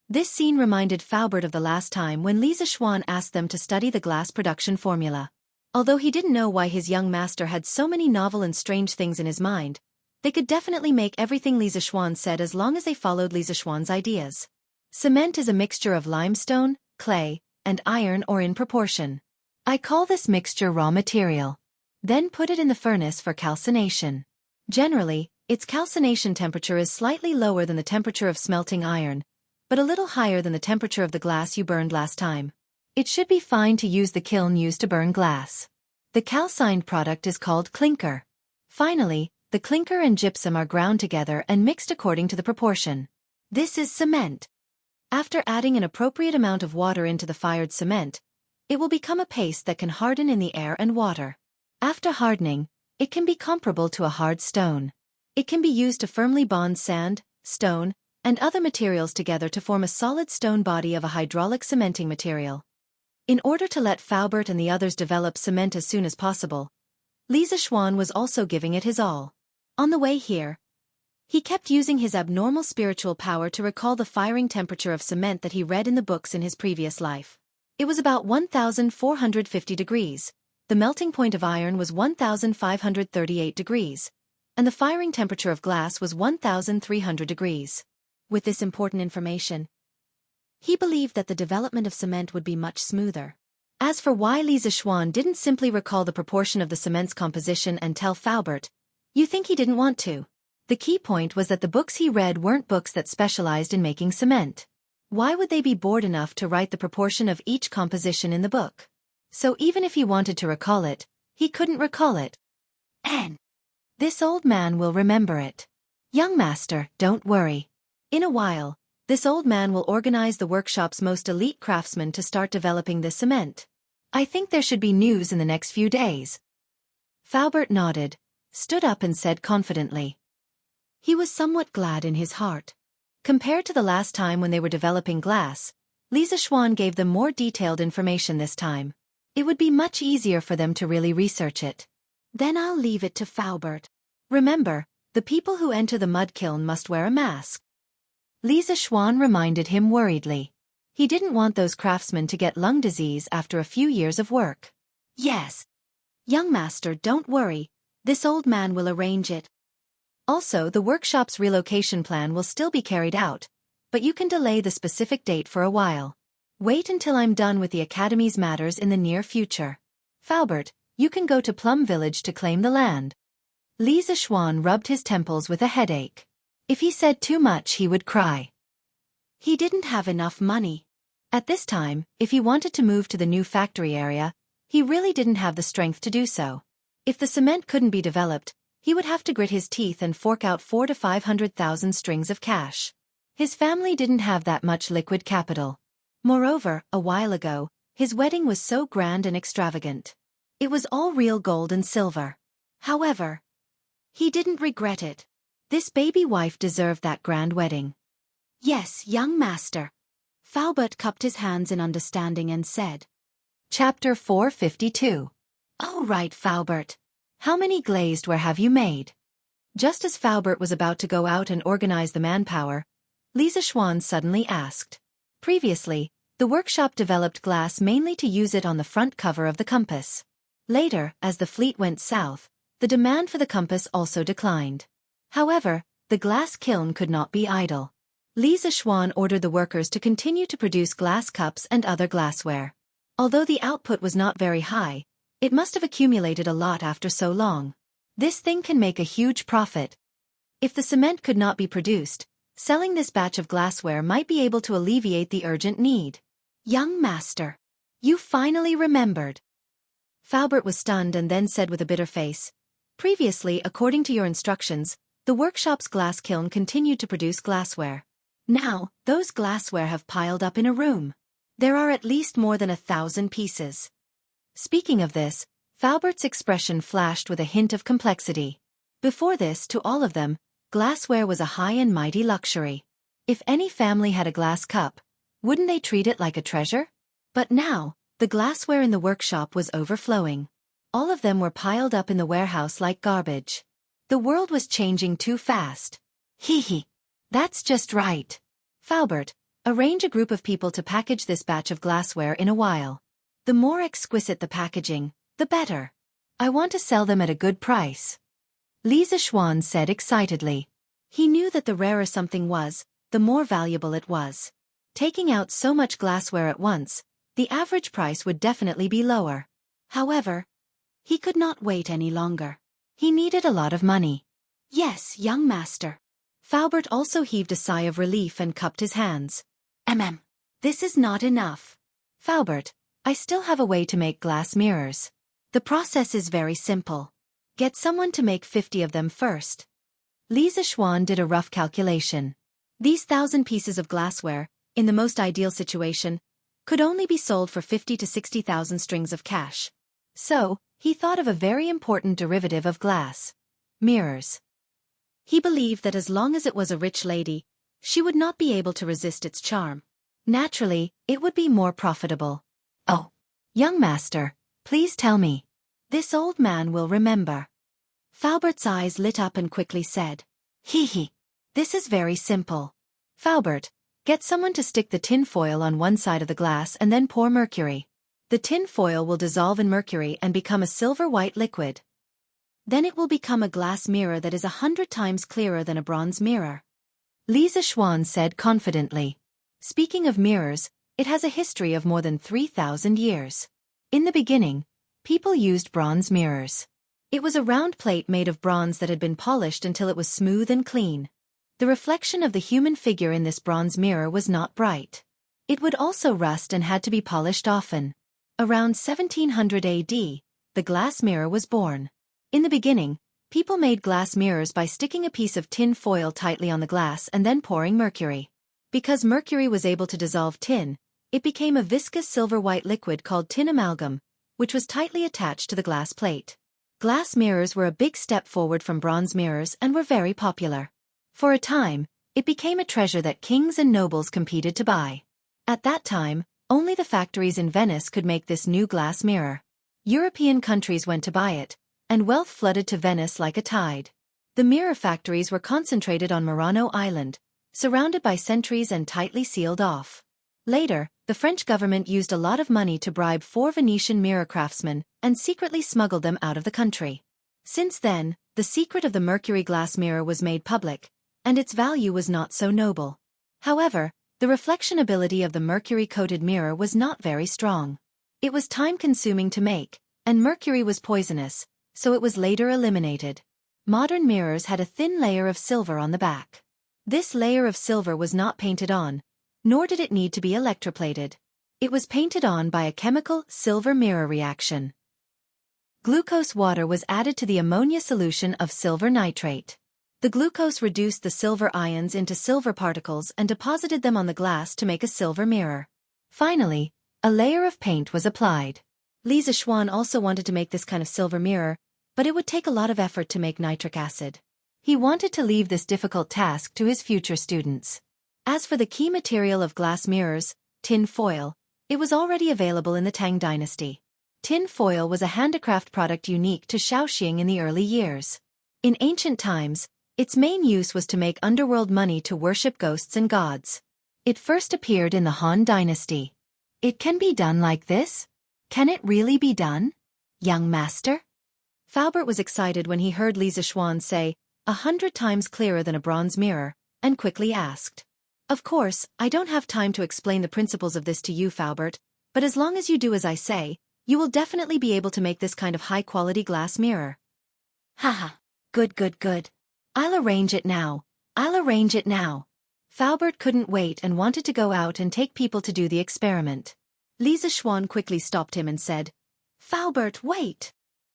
This scene reminded Faubert of the last time when Li Zixuan asked them to study the glass production formula. Although he didn't know why his young master had so many novel and strange things in his mind, they could definitely make everything Li Zixuan said as long as they followed Li Zixuan's ideas. Cement is a mixture of limestone, clay, and iron or in proportion. I call this mixture raw material. Then put it in the furnace for calcination. Generally, its calcination temperature is slightly lower than the temperature of smelting iron, but a little higher than the temperature of the glass you burned last time. It should be fine to use the kiln used to burn glass. The calcined product is called clinker. Finally, the clinker and gypsum are ground together and mixed according to the proportion. This is cement. After adding an appropriate amount of water into the fired cement, it will become a paste that can harden in the air and water. After hardening, it can be comparable to a hard stone. It can be used to firmly bond sand, stone, and other materials together to form a solid stone body of a hydraulic cementing material. In order to let Faubert and the others develop cement as soon as possible, Li Zixuan was also giving it his all. On the way here, he kept using his abnormal spiritual power to recall the firing temperature of cement that he read in the books in his previous life. It was about 1,450 degrees. The melting point of iron was 1,538 degrees, and the firing temperature of glass was 1,300 degrees. With this important information, he believed that the development of cement would be much smoother. As for why Li Zixuan didn't simply recall the proportion of the cement's composition and tell Faubert, you think he didn't want to. The key point was that the books he read weren't books that specialized in making cement. Why would they be bored enough to write the proportion of each composition in the book? So even if he wanted to recall it, he couldn't recall it. And this old man will remember it. Young master, don't worry. In a while, this old man will organize the workshop's most elite craftsmen to start developing this cement. I think there should be news in the next few days. Faubert nodded, stood up and said confidently. He was somewhat glad in his heart. Compared to the last time when they were developing glass, Li Zixuan gave them more detailed information this time. It would be much easier for them to really research it. Then I'll leave it to Faubert. Remember, the people who enter the mud kiln must wear a mask. Lisa Schwan reminded him worriedly. He didn't want those craftsmen to get lung disease after a few years of work. Yes. Young master, don't worry. This old man will arrange it. Also, the workshop's relocation plan will still be carried out, but you can delay the specific date for a while. Wait until I'm done with the Academy's matters in the near future. Faubert, you can go to Plum Village to claim the land. Li Zixuan rubbed his temples with a headache. If he said too much he would cry. He didn't have enough money. At this time, if he wanted to move to the new factory area, he really didn't have the strength to do so. If the cement couldn't be developed, he would have to grit his teeth and fork out 400,000 to 500,000 strings of cash. His family didn't have that much liquid capital. Moreover, a while ago, his wedding was so grand and extravagant. It was all real gold and silver. However, he didn't regret it. This baby wife deserved that grand wedding. Yes, young master. Faubert cupped his hands in understanding and said. Chapter 452. Oh right, Faubert. How many glazed ware have you made? Just as Faubert was about to go out and organize the manpower, Li Zixuan suddenly asked. Previously, the workshop developed glass mainly to use it on the front cover of the compass. Later, as the fleet went south, the demand for the compass also declined. However, the glass kiln could not be idle. Li Zixuan ordered the workers to continue to produce glass cups and other glassware. Although the output was not very high, it must have accumulated a lot after so long. This thing can make a huge profit. If the cement could not be produced, selling this batch of glassware might be able to alleviate the urgent need. Young master, you finally remembered. Faubert was stunned and then said with a bitter face, previously, according to your instructions, the workshop's glass kiln continued to produce glassware. Now, those glassware have piled up in a room. There are at least more than 1,000 pieces. Speaking of this, Faubert's expression flashed with a hint of complexity. Before this, to all of them, glassware was a high and mighty luxury. If any family had a glass cup, wouldn't they treat it like a treasure? But now, the glassware in the workshop was overflowing. All of them were piled up in the warehouse like garbage. The world was changing too fast. Hee. That's just right. Faubert, arrange a group of people to package this batch of glassware in a while. The more exquisite the packaging, the better. I want to sell them at a good price. Li Zixuan said excitedly. He knew that the rarer something was, the more valuable it was. Taking out so much glassware at once, the average price would definitely be lower. However, he could not wait any longer. He needed a lot of money. Yes, young master. Faubert also heaved a sigh of relief and cupped his hands. This is not enough. Faubert, I still have a way to make glass mirrors. The process is very simple. Get someone to make 50 of them first. Li Zixuan did a rough calculation. These 1,000 pieces of glassware, in the most ideal situation, could only be sold for 50,000 to 60,000 strings of cash. So, he thought of a very important derivative of glass. Mirrors. He believed that as long as it was a rich lady, she would not be able to resist its charm. Naturally, it would be more profitable. Oh, young master, please tell me. This old man will remember. Faubert's eyes lit up and quickly said. Hee. This is very simple. Faubert, get someone to stick the tin foil on one side of the glass and then pour mercury. The tin foil will dissolve in mercury and become a silver-white liquid. Then it will become a glass mirror that is 100 times clearer than a bronze mirror. Li Zixuan said confidently. Speaking of mirrors, it has a history of more than 3,000 years. In the beginning, people used bronze mirrors. It was a round plate made of bronze that had been polished until it was smooth and clean. The reflection of the human figure in this bronze mirror was not bright. It would also rust and had to be polished often. Around 1700 AD, the glass mirror was born. In the beginning, people made glass mirrors by sticking a piece of tin foil tightly on the glass and then pouring mercury. Because mercury was able to dissolve tin, it became a viscous silver-white liquid called tin amalgam, which was tightly attached to the glass plate. Glass mirrors were a big step forward from bronze mirrors and were very popular. For a time, it became a treasure that kings and nobles competed to buy. At that time, only the factories in Venice could make this new glass mirror. European countries went to buy it, and wealth flooded to Venice like a tide. The mirror factories were concentrated on Murano Island, surrounded by sentries and tightly sealed off. Later, the French government used a lot of money to bribe 4 Venetian mirror craftsmen and secretly smuggled them out of the country. Since then, the secret of the mercury glass mirror was made public, and its value was not so noble. However, the reflection ability of the mercury-coated mirror was not very strong. It was time-consuming to make, and mercury was poisonous, so it was later eliminated. Modern mirrors had a thin layer of silver on the back. This layer of silver was not painted on, nor did it need to be electroplated. It was painted on by a chemical silver mirror reaction. Glucose water was added to the ammonia solution of silver nitrate. The glucose reduced the silver ions into silver particles and deposited them on the glass to make a silver mirror. Finally, a layer of paint was applied. Li Zixuan also wanted to make this kind of silver mirror, but it would take a lot of effort to make nitric acid. He wanted to leave this difficult task to his future students. As for the key material of glass mirrors, tin foil, it was already available in the Tang dynasty. Tin foil was a handicraft product unique to Shaoxing in the early years. In ancient times, its main use was to make underworld money to worship ghosts and gods. It first appeared in the Han dynasty. It can be done like this? Can it really be done? Young master? Faubert was excited when he heard Li Zixuan say, 100 times clearer than a bronze mirror, and quickly asked. Of course, I don't have time to explain the principles of this to you, Faubert, but as long as you do as I say, you will definitely be able to make this kind of high-quality glass mirror. Haha. Good. I'll arrange it now. Faubert couldn't wait and wanted to go out and take people to do the experiment. Li Zixuan quickly stopped him and said, Faubert, wait!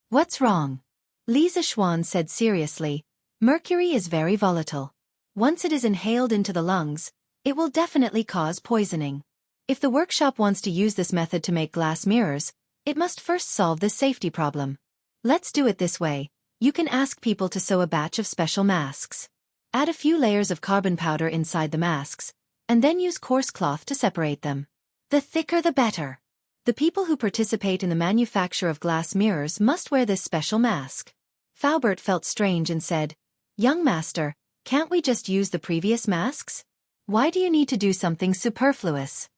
What's wrong? Li Zixuan said seriously, mercury is very volatile. Once it is inhaled into the lungs, it will definitely cause poisoning. If the workshop wants to use this method to make glass mirrors, it must first solve this safety problem. Let's do it this way. You can ask people to sew a batch of special masks. Add a few layers of carbon powder inside the masks, and then use coarse cloth to separate them. The thicker the better. The people who participate in the manufacture of glass mirrors must wear this special mask. Faubert felt strange and said, Young master, can't we just use the previous masks? Why do you need to do something superfluous?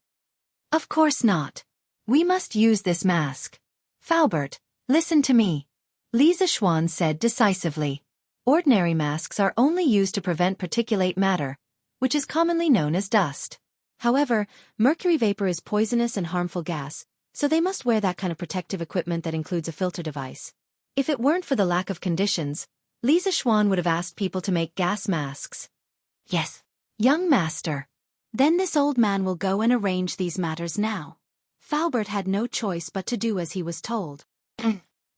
Of course not. We must use this mask. Faubert, listen to me. Li Zixuan said decisively. Ordinary masks are only used to prevent particulate matter, which is commonly known as dust. However, mercury vapor is poisonous and harmful gas, so they must wear that kind of protective equipment that includes a filter device. If it weren't for the lack of conditions, Li Zixuan would have asked people to make gas masks. Yes, young master. Then this old man will go and arrange these matters now. Faubert had no choice but to do as he was told.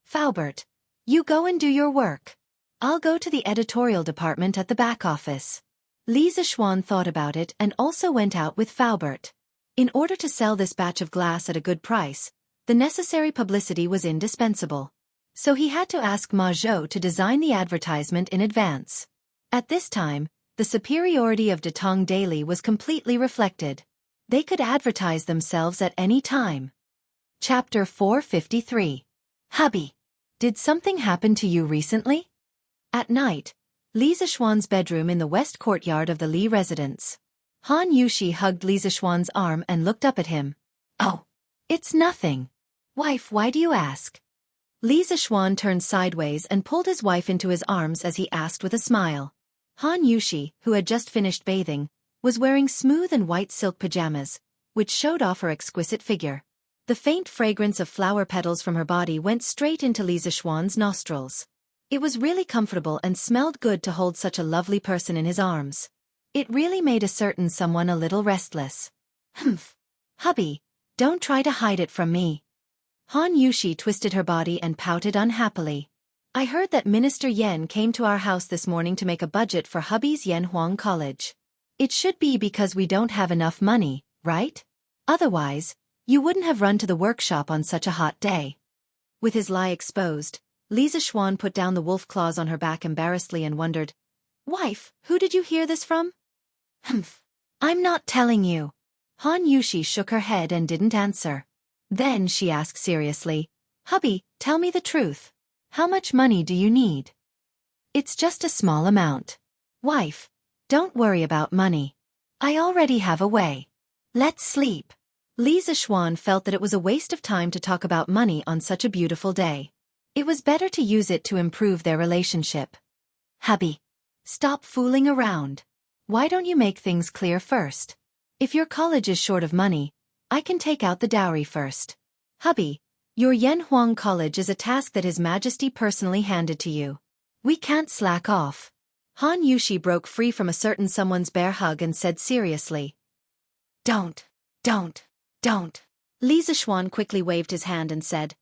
Faubert, you go and do your work. I'll go to the editorial department at the back office. Li Zixuan thought about it and also went out with Faubert. In order to sell this batch of glass at a good price, the necessary publicity was indispensable. So he had to ask Ma Zhou to design the advertisement in advance. At this time, the superiority of Datong Daily was completely reflected. They could advertise themselves at any time. Chapter 453. Hubby. Did something happen to you recently? At night, Li Zixuan's bedroom in the west courtyard of the Li residence. Han Yushi hugged Li Zixuan's arm and looked up at him. Oh, it's nothing. Wife, why do you ask? Li Zixuan turned sideways and pulled his wife into his arms as he asked with a smile. Han Yushi, who had just finished bathing, was wearing smooth and white silk pajamas, which showed off her exquisite figure. The faint fragrance of flower petals from her body went straight into Li Zixuan's nostrils. It was really comfortable and smelled good to hold such a lovely person in his arms. It really made a certain someone a little restless. Humph. Hubby, don't try to hide it from me. Han Yushi twisted her body and pouted unhappily. I heard that Minister Yan came to our house this morning to make a budget for hubby's Yanhuang College. It should be because we don't have enough money, right? Otherwise, you wouldn't have run to the workshop on such a hot day. With his lie exposed, Li Zixuan put down the wolf claws on her back embarrassedly and wondered, Wife, who did you hear this from? Humph. I'm not telling you. Han Yushi shook her head and didn't answer. Then she asked seriously, Hubby, tell me the truth. How much money do you need? It's just a small amount. Wife, don't worry about money. I already have a way. Let's sleep. Li Zishuan felt that it was a waste of time to talk about money on such a beautiful day. It was better to use it to improve their relationship. Hubby, stop fooling around. Why don't you make things clear first? If your college is short of money, I can take out the dowry first. Hubby, your Yanhuang College is a task that His Majesty personally handed to you. We can't slack off. Han Yushi broke free from a certain someone's bear hug and said seriously. Don't. Li Zishuan quickly waved his hand and said,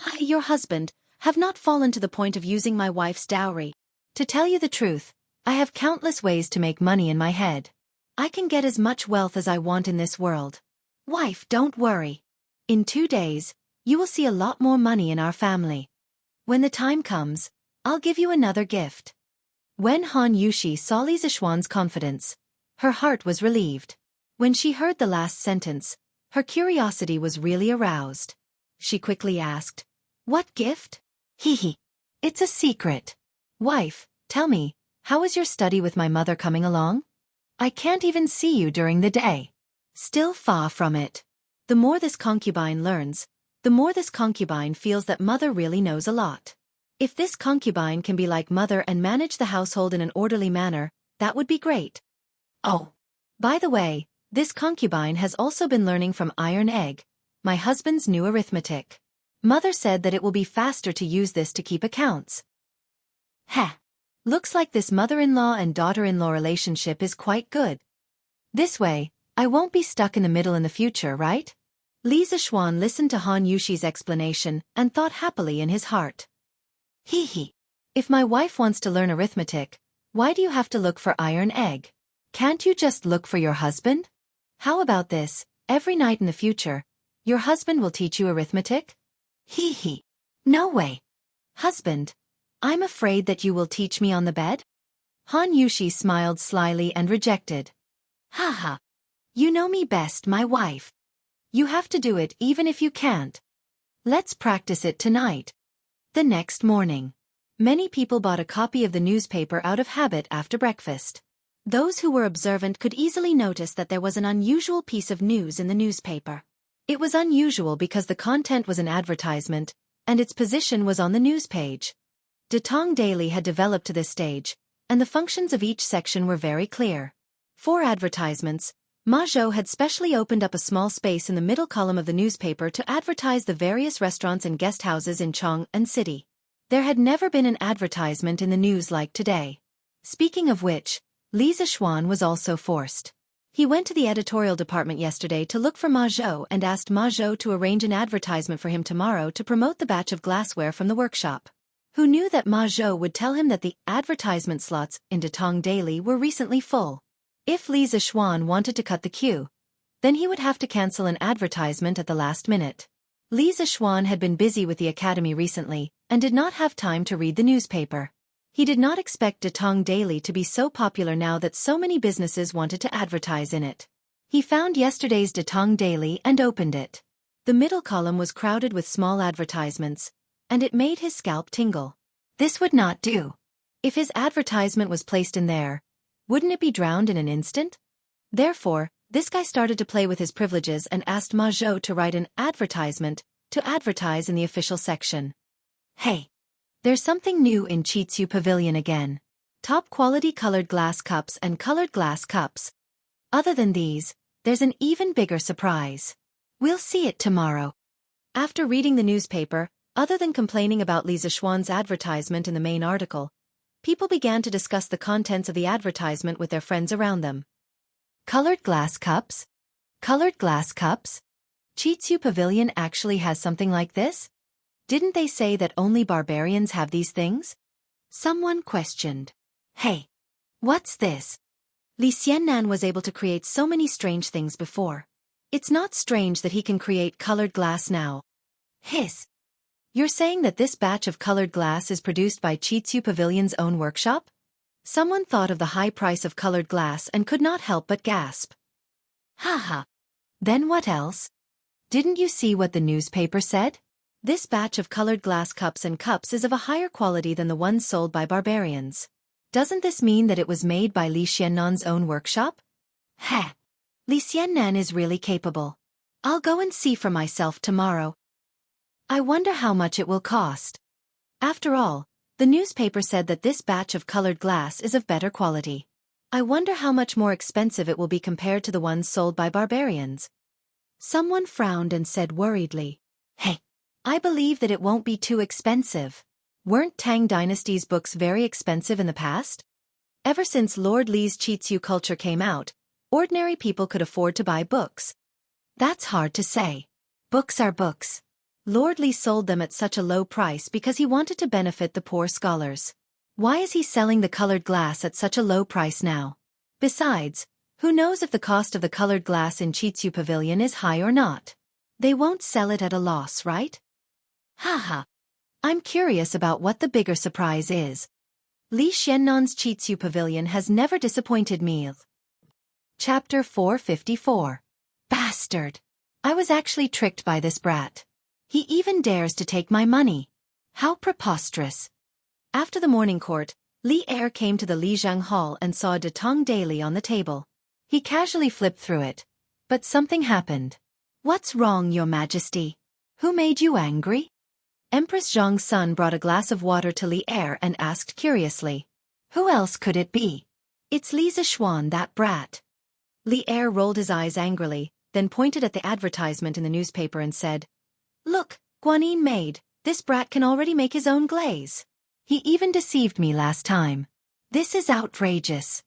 I, your husband, have not fallen to the point of using my wife's dowry. To tell you the truth, I have countless ways to make money in my head. I can get as much wealth as I want in this world. Wife, don't worry. In 2 days, you will see a lot more money in our family. When the time comes, I'll give you another gift. When Han Yushi saw Li Zishuan's confidence, her heart was relieved. When she heard the last sentence, her curiosity was really aroused. She quickly asked, What gift? Hee. It's a secret. Wife, tell me, how is your study with my mother coming along? I can't even see you during the day. Still far from it. The more this concubine learns, the more this concubine feels that mother really knows a lot. If this concubine can be like mother and manage the household in an orderly manner, that would be great. Oh, by the way, this concubine has also been learning from Iron Egg, my husband's new arithmetic. Mother said that it will be faster to use this to keep accounts. Heh. Looks like this mother-in-law and daughter-in-law relationship is quite good. This way, I won't be stuck in the middle in the future, right? Li Zishuan listened to Han Yushi's explanation and thought happily in his heart. Hee. If my wife wants to learn arithmetic, why do you have to look for Iron Egg? Can't you just look for your husband? How about this, every night in the future, your husband will teach you arithmetic? Hee. No way. Husband, I'm afraid that you will teach me on the bed? Han Yushi smiled slyly and rejected. Haha. You know me best, my wife. You have to do it even if you can't. Let's practice it tonight. The next morning, many people bought a copy of the newspaper out of habit after breakfast. Those who were observant could easily notice that there was an unusual piece of news in the newspaper. It was unusual because the content was an advertisement, and its position was on the news page. Datong Daily had developed to this stage, and the functions of each section were very clear. For advertisements, Ma Zhou had specially opened up a small space in the middle column of the newspaper to advertise the various restaurants and guest houses in Chang'an City. There had never been an advertisement in the news like today. Speaking of which, Li Zishuan was also forced. He went to the editorial department yesterday to look for Ma Zhou and asked Ma Zhou to arrange an advertisement for him tomorrow to promote the batch of glassware from the workshop. Who knew that Ma Zhou would tell him that the advertisement slots in Datong Daily were recently full? If Li Zishuan wanted to cut the queue, then he would have to cancel an advertisement at the last minute. Li Zishuan had been busy with the academy recently and did not have time to read the newspaper. He did not expect Datong Daily to be so popular now that so many businesses wanted to advertise in it. He found yesterday's Datong Daily and opened it. The middle column was crowded with small advertisements, and it made his scalp tingle. This would not do. If his advertisement was placed in there, wouldn't it be drowned in an instant? Therefore, this guy started to play with his privileges and asked Ma Zhou to write an advertisement to advertise in the official section. Hey! There's something new in Chitsu Pavilion again. Top-quality colored glass cups and colored glass cups. Other than these, there's an even bigger surprise. We'll see it tomorrow. After reading the newspaper, other than complaining about Li Zishuan's advertisement in the main article, people began to discuss the contents of the advertisement with their friends around them. Colored glass cups? Colored glass cups? Chitsu Pavilion actually has something like this? Didn't they say that only barbarians have these things? Someone questioned. Hey! What's this? Li Xiannan was able to create so many strange things before. It's not strange that he can create colored glass now. Hiss! You're saying that this batch of colored glass is produced by Chitsu Pavilion's own workshop? Someone thought of the high price of colored glass and could not help but gasp. Haha! Then what else? Didn't you see what the newspaper said? This batch of colored glass cups and cups is of a higher quality than the ones sold by barbarians. Doesn't this mean that it was made by Li Xiannan's own workshop? Heh. Li Xiannan is really capable. I'll go and see for myself tomorrow. I wonder how much it will cost. After all, the newspaper said that this batch of colored glass is of better quality. I wonder how much more expensive it will be compared to the ones sold by barbarians. Someone frowned and said worriedly, "Hey, I believe that it won't be too expensive. Weren't Tang Dynasty's books very expensive in the past? Ever since Lord Li's Chitsu culture came out, ordinary people could afford to buy books." That's hard to say. Books are books. Lord Li sold them at such a low price because he wanted to benefit the poor scholars. Why is he selling the colored glass at such a low price now? Besides, who knows if the cost of the colored glass in Chitsu Pavilion is high or not? They won't sell it at a loss, right? Haha. I'm curious about what the bigger surprise is. Li Xiannan's Chitsu Pavilion has never disappointed me. Chapter 454. Bastard! I was actually tricked by this brat. He even dares to take my money. How preposterous. After the morning court, Li Er came to the Lijiang Hall and saw a Datong daily on the table. He casually flipped through it. But something happened. What's wrong, Your Majesty? Who made you angry? Empress Zhang's son brought a glass of water to Li Er and asked curiously. Who else could it be? It's Li Zishuan, that brat. Li Er rolled his eyes angrily, then pointed at the advertisement in the newspaper and said, Look, Guanyin maid, this brat can already make his own glaze. He even deceived me last time. This is outrageous.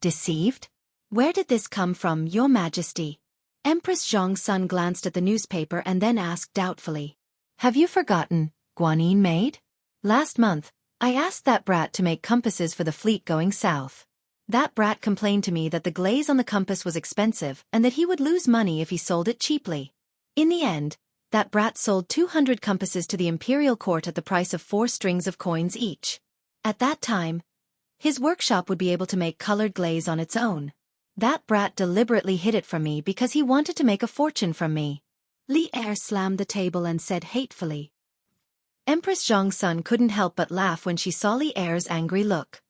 Deceived? Where did this come from, Your Majesty? Empress Zhang's son glanced at the newspaper and then asked doubtfully. Have you forgotten, Guanyin maid? Last month, I asked that brat to make compasses for the fleet going south. That brat complained to me that the glaze on the compass was expensive and that he would lose money if he sold it cheaply. In the end, that brat sold 200 compasses to the imperial court at the price of 4 strings of coins each. At that time, his workshop would be able to make colored glaze on its own. That brat deliberately hid it from me because he wanted to make a fortune from me. Li Er slammed the table and said hatefully. Empress Zhang's son couldn't help but laugh when she saw Li Er's angry look.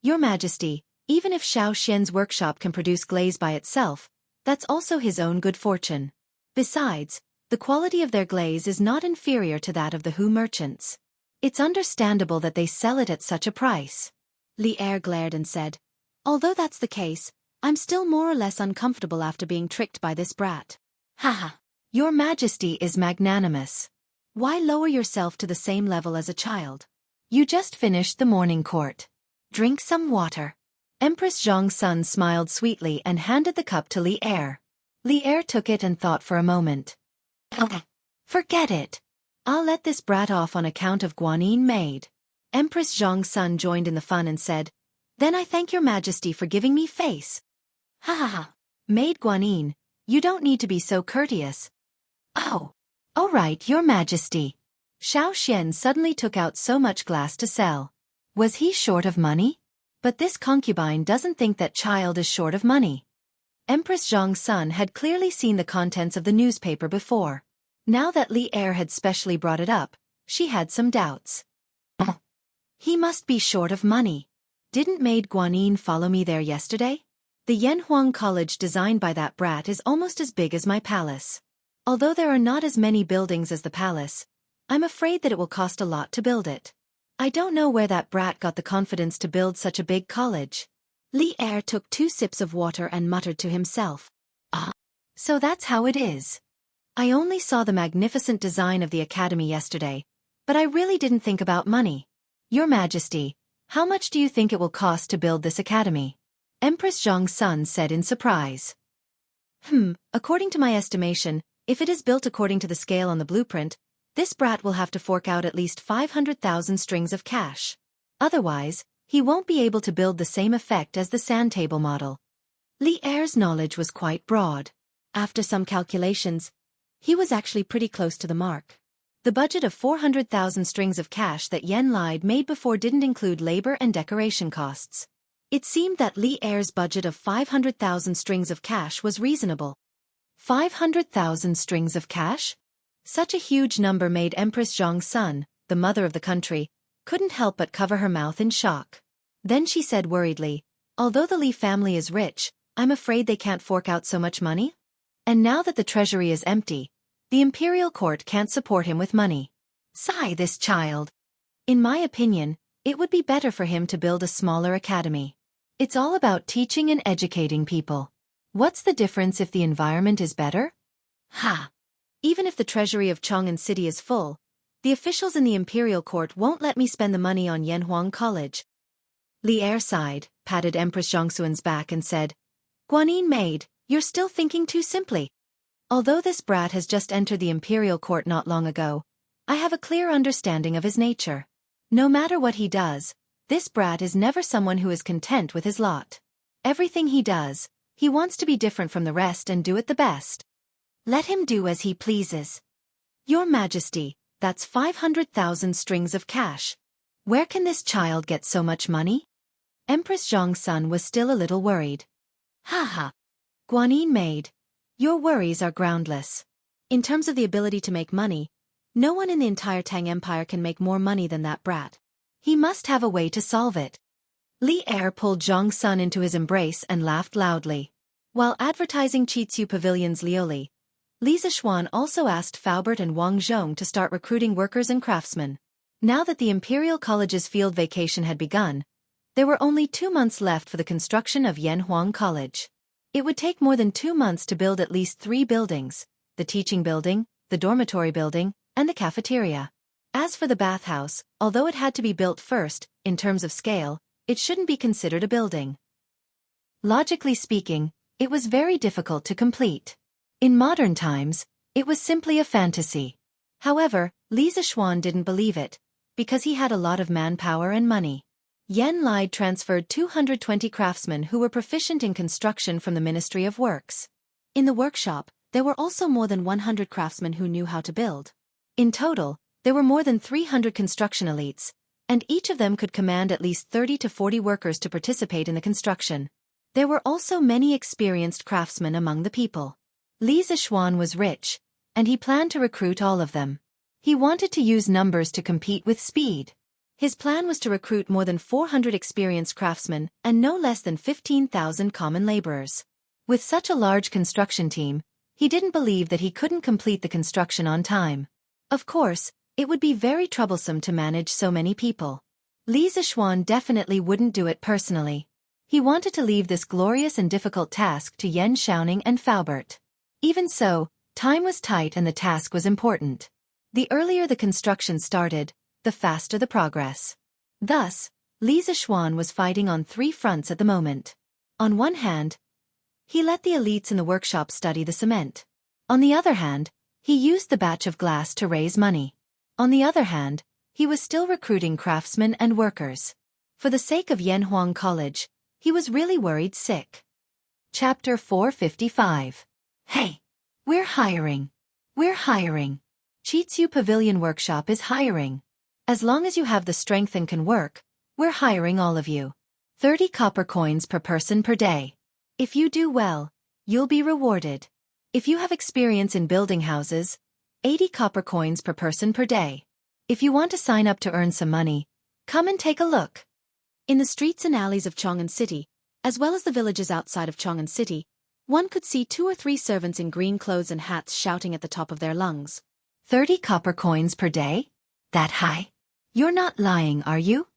Your Majesty, even if Xiao Xian's workshop can produce glaze by itself, that's also his own good fortune. Besides, the quality of their glaze is not inferior to that of the Hu merchants. It's understandable that they sell it at such a price. Li Er glared and said, Although that's the case, I'm still more or less uncomfortable after being tricked by this brat. Haha. Your Majesty is magnanimous. Why lower yourself to the same level as a child? You just finished the morning court. Drink some water. Empress Zhang's son smiled sweetly and handed the cup to Li Er. Li Er took it and thought for a moment. Forget it. I'll let this brat off on account of Guanyin maid. Empress Zhang's son joined in the fun and said, Then I thank your Majesty for giving me face. Ha ha ha. Maid Guanyin, you don't need to be so courteous. Oh. All right, your Majesty. Xiao Xian suddenly took out so much glass to sell. Was he short of money? But this concubine doesn't think that child is short of money. Empress Zhang's son had clearly seen the contents of the newspaper before. Now that Li Er had specially brought it up, she had some doubts. He must be short of money. Didn't maid Guanyin follow me there yesterday? The Yanhuang College designed by that brat is almost as big as my palace. Although there are not as many buildings as the palace, I'm afraid that it will cost a lot to build it. I don't know where that brat got the confidence to build such a big college. Li Er took 2 sips of water and muttered to himself. So that's how it is. I only saw the magnificent design of the academy yesterday, but I really didn't think about money. Your Majesty, how much do you think it will cost to build this academy? Empress Zhang's son said in surprise. According to my estimation, if it is built according to the scale on the blueprint, this brat will have to fork out at least 500,000 strings of cash. Otherwise, he won't be able to build the same effect as the sand table model. Li Er's knowledge was quite broad. After some calculations, he was actually pretty close to the mark. The budget of 400,000 strings of cash that Yen lied made before didn't include labor and decoration costs. It seemed that Li Er's budget of 500,000 strings of cash was reasonable. 500,000 strings of cash? Such a huge number made Empress Xianxia, the mother of the country, couldn't help but cover her mouth in shock. Then she said worriedly, although the Li family is rich, I'm afraid they can't fork out so much money? And now that the treasury is empty, the imperial court can't support him with money. Sigh, this child. In my opinion, it would be better for him to build a smaller academy. It's all about teaching and educating people. What's the difference if the environment is better? Ha! Even if the treasury of Chang'an City is full, the officials in the imperial court won't let me spend the money on Yanhuang College. Li Er sighed, patted Empress Zhongxuan's back and said, Guanyin maid, you're still thinking too simply. Although this brat has just entered the imperial court not long ago, I have a clear understanding of his nature. No matter what he does, this brat is never someone who is content with his lot. Everything he does, he wants to be different from the rest and do it the best. Let him do as he pleases. Your Majesty, that's 500,000 strings of cash. Where can this child get so much money? Empress Zhongxuan was still a little worried. Ha ha. Guanyin maid, your worries are groundless. In terms of the ability to make money, no one in the entire Tang Empire can make more money than that brat. He must have a way to solve it. Li Er pulled Zhongxuan into his embrace and laughed loudly. While advertising Qitsu Pavilion's Lioli, Li Zishuan also asked Faubert and Wang Zhong to start recruiting workers and craftsmen. Now that the Imperial College's field vacation had begun, there were only 2 months left for the construction of Yanhuang College. It would take more than 2 months to build at least 3 buildings, the teaching building, the dormitory building, and the cafeteria. As for the bathhouse, although it had to be built first, in terms of scale, it shouldn't be considered a building. Logically speaking, it was very difficult to complete. In modern times, it was simply a fantasy. However, Li Zishuan didn't believe it, because he had a lot of manpower and money. Yan Lai transferred 220 craftsmen who were proficient in construction from the Ministry of Works. In the workshop, there were also more than 100 craftsmen who knew how to build. In total, there were more than 300 construction elites, and each of them could command at least 30 to 40 workers to participate in the construction. There were also many experienced craftsmen among the people. Li Zishuan was rich, and he planned to recruit all of them. He wanted to use numbers to compete with speed. His plan was to recruit more than 400 experienced craftsmen and no less than 15,000 common laborers. With such a large construction team, he didn't believe that he couldn't complete the construction on time. Of course, it would be very troublesome to manage so many people. Li Zishuan definitely wouldn't do it personally. He wanted to leave this glorious and difficult task to Yan Xiaoning and Faubert. Even so, time was tight and the task was important. The earlier the construction started, the faster the progress. Thus, Li Zishuan was fighting on 3 fronts at the moment. On one hand, he let the elites in the workshop study the cement. On the other hand, he used the batch of glass to raise money. On the other hand, he was still recruiting craftsmen and workers. For the sake of Yanhuang College, he was really worried sick. Chapter 455. Hey! We're hiring. We're hiring. Qitsu Pavilion Workshop is hiring. As long as you have the strength and can work, we're hiring all of you. 30 copper coins per person per day. If you do well, you'll be rewarded. If you have experience in building houses, 80 copper coins per person per day. If you want to sign up to earn some money, come and take a look. In the streets and alleys of Chang'an City, as well as the villages outside of Chang'an City, one could see 2 or 3 servants in green clothes and hats shouting at the top of their lungs. 30 copper coins per day? That high? You're not lying, are you?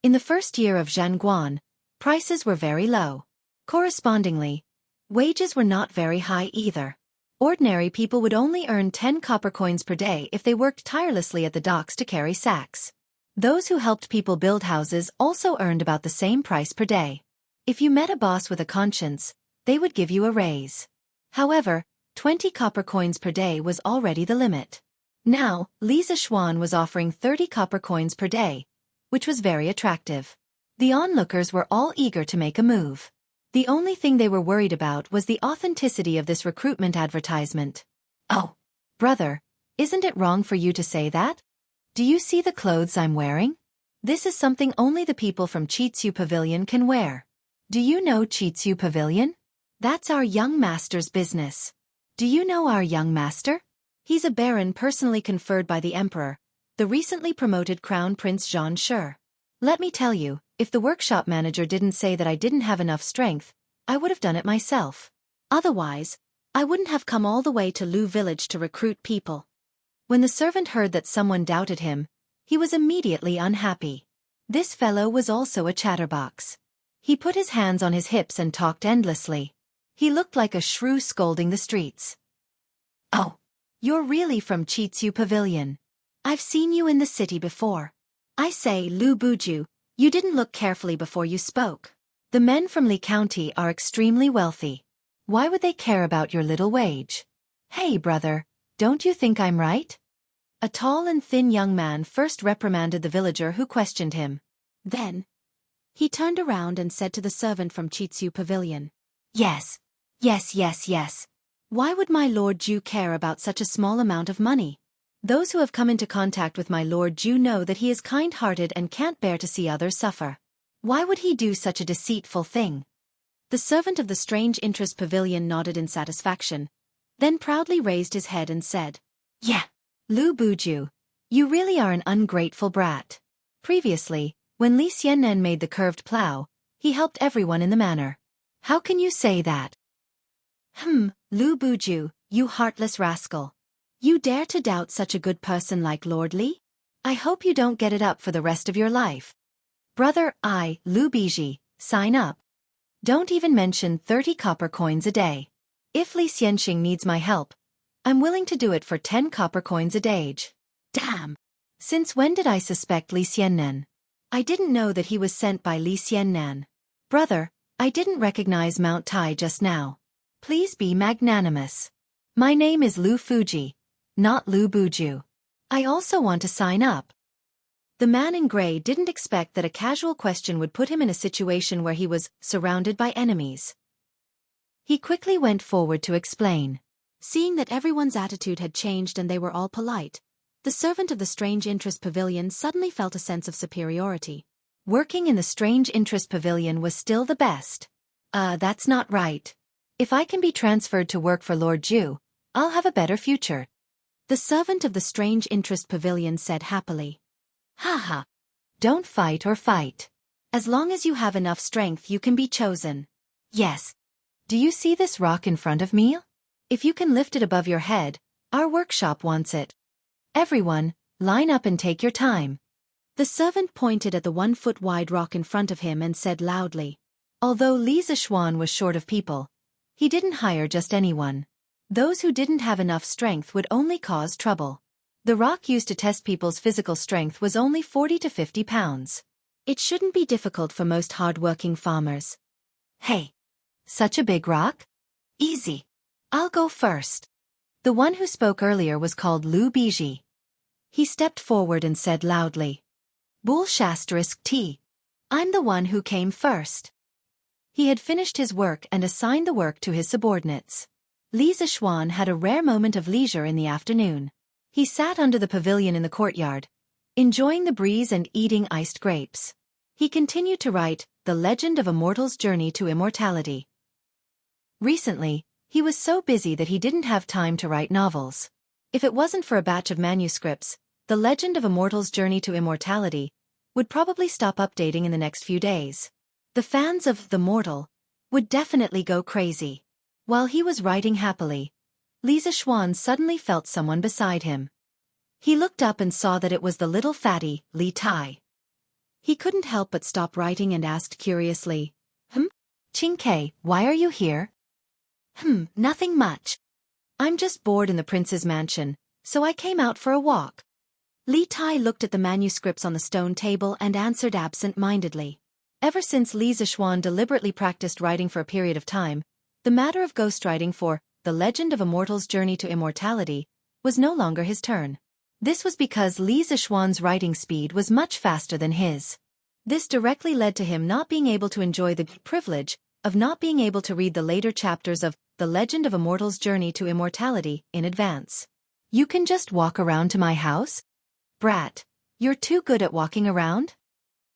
In the first year of Zhanguan, prices were very low. Correspondingly, wages were not very high either. Ordinary people would only earn 10 copper coins per day if they worked tirelessly at the docks to carry sacks. Those who helped people build houses also earned about the same price per day. If you met a boss with a conscience, they would give you a raise. However, 20 copper coins per day was already the limit. Now, Li Zishuan was offering 30 copper coins per day, which was very attractive. The onlookers were all eager to make a move. The only thing they were worried about was the authenticity of this recruitment advertisement. Oh, brother, isn't it wrong for you to say that? Do you see the clothes I'm wearing? This is something only the people from Qitsu Pavilion can wear. Do you know Qitsu Pavilion? That's our young master's business. Do you know our young master? He's a baron personally conferred by the emperor, the recently promoted Crown Prince Xianxia. Let me tell you, if the workshop manager didn't say that I didn't have enough strength, I would have done it myself. Otherwise, I wouldn't have come all the way to Lu village to recruit people. When the servant heard that someone doubted him, he was immediately unhappy. This fellow was also a chatterbox. He put his hands on his hips and talked endlessly. He looked like a shrew scolding the streets. Oh, you're really from Chitsu Pavilion. I've seen you in the city before. I say, Lu Buju, you didn't look carefully before you spoke. The men from Li County are extremely wealthy. Why would they care about your little wage? Hey brother, don't you think I'm right? A tall and thin young man first reprimanded the villager who questioned him. Then, he turned around and said to the servant from Chitsu Pavilion, Yes. Why would my Lord Ju care about such a small amount of money? Those who have come into contact with my Lord Ju know that he is kind-hearted and can't bear to see others suffer. Why would he do such a deceitful thing? The servant of the Strange Interest Pavilion nodded in satisfaction, then proudly raised his head and said, Yeah, Lu Buju, you really are an ungrateful brat. Previously, when Li Xiannan made the curved plow, he helped everyone in the manor. How can you say that? Lu Buju, you heartless rascal. You dare to doubt such a good person like Lord Li? I hope you don't get it up for the rest of your life. Brother, Lu Biji, sign up. Don't even mention 30 copper coins a day. If Li Xianxing needs my help, I'm willing to do it for 10 copper coins a day. Damn! Since when did I suspect Li Xiannan? I didn't know that he was sent by Li Xiannan. Brother, I didn't recognize Mount Tai just now. Please be magnanimous. My name is Lu Fuji, not Lu Buju. I also want to sign up. The man in gray didn't expect that a casual question would put him in a situation where he was surrounded by enemies. He quickly went forward to explain. Seeing that everyone's attitude had changed and they were all polite, the servant of the Strange Interest Pavilion suddenly felt a sense of superiority. Working in the Strange Interest Pavilion was still the best. That's not right. If I can be transferred to work for Lord Ju, I'll have a better future. The servant of the Strange Interest Pavilion said happily. Haha. Don't fight or fight. As long as you have enough strength you can be chosen. Yes. Do you see this rock in front of me? If you can lift it above your head, our workshop wants it. Everyone, line up and take your time. The servant pointed at the 1-foot-wide rock in front of him and said loudly. Although Li Zishuan was short of people, he didn't hire just anyone. Those who didn't have enough strength would only cause trouble. The rock used to test people's physical strength was only 40 to 50 pounds. It shouldn't be difficult for most hard-working farmers. Hey! Such a big rock? Easy. I'll go first. The one who spoke earlier was called Lu Biji. He stepped forward and said loudly. Bull ****. I'm the one who came first. He had finished his work and assigned the work to his subordinates. Li Zishuan had a rare moment of leisure in the afternoon. He sat under the pavilion in the courtyard, enjoying the breeze and eating iced grapes. He continued to write The Legend of a Mortal's Journey to Immortality. Recently, he was so busy that he didn't have time to write novels. If it wasn't for a batch of manuscripts, The Legend of a Mortal's Journey to Immortality would probably stop updating in the next few days. The fans of The Mortal would definitely go crazy. While he was writing happily, Li Zishuan suddenly felt someone beside him. He looked up and saw that it was the little fatty, Li Tai. He couldn't help but stop writing and asked curiously, Qingke, why are you here? Nothing much. I'm just bored in the prince's mansion, so I came out for a walk. Li Tai looked at the manuscripts on the stone table and answered absent-mindedly. Ever since Li Zishuan deliberately practiced writing for a period of time, the matter of ghostwriting for The Legend of a Mortal's Journey to Immortality was no longer his turn. This was because Li Zishuan's writing speed was much faster than his. This directly led to him not being able to enjoy the privilege of not being able to read the later chapters of The Legend of a Mortal's Journey to Immortality in advance. You can just walk around to my house? Brat, you're too good at walking around?